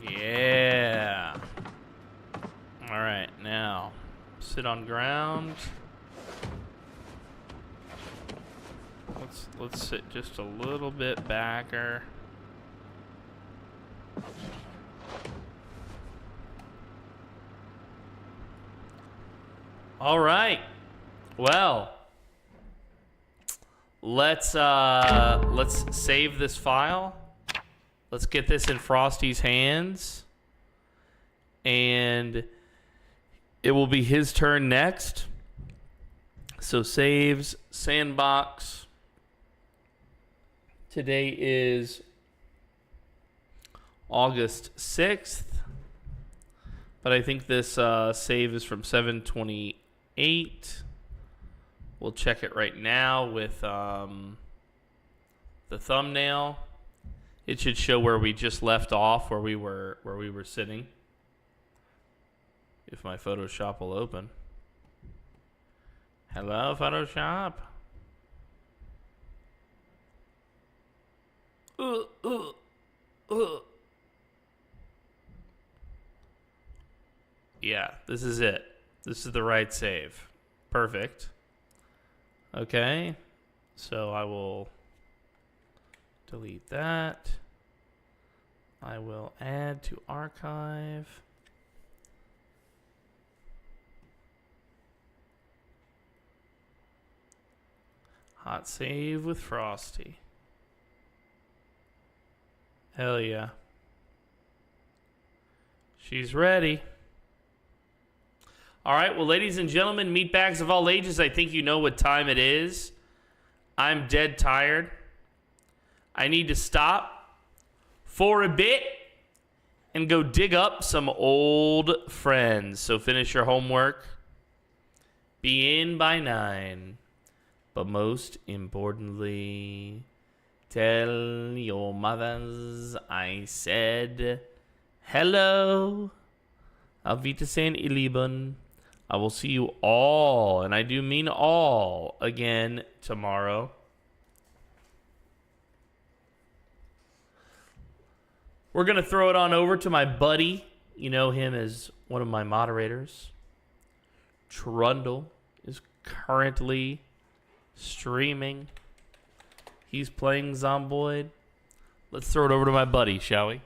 Yeah. All right, now sit on ground. Let's sit just a little bit backer. All right. Well, let's save this file. Let's get this in Frosty's hands. And it will be his turn next. So saves, sandbox. Today is August 6th. But I think this save is from 7/28. We'll check it right now with the thumbnail. It should show where we just left off, where we were sitting. If my Photoshop will open. Hello, Photoshop. Yeah, this is it. This is the right save. Perfect. Okay. So I will delete that. I will add to archive. Hot save with Frosty. Hell yeah. She's ready. All right, well, ladies and gentlemen, meatbags of all ages, I think you know what time it is. I'm dead tired. I need to stop for a bit and go dig up some old friends. So finish your homework. Be in by 9. But most importantly, tell your mothers I said hello. Auf Wiedersehen, ihr Lieben. I will see you all, and I do mean all, again tomorrow. We're going to throw it on over to my buddy. You know him as one of my moderators. Trundle is currently streaming. He's playing Zomboid. Let's throw it over to my buddy, shall we?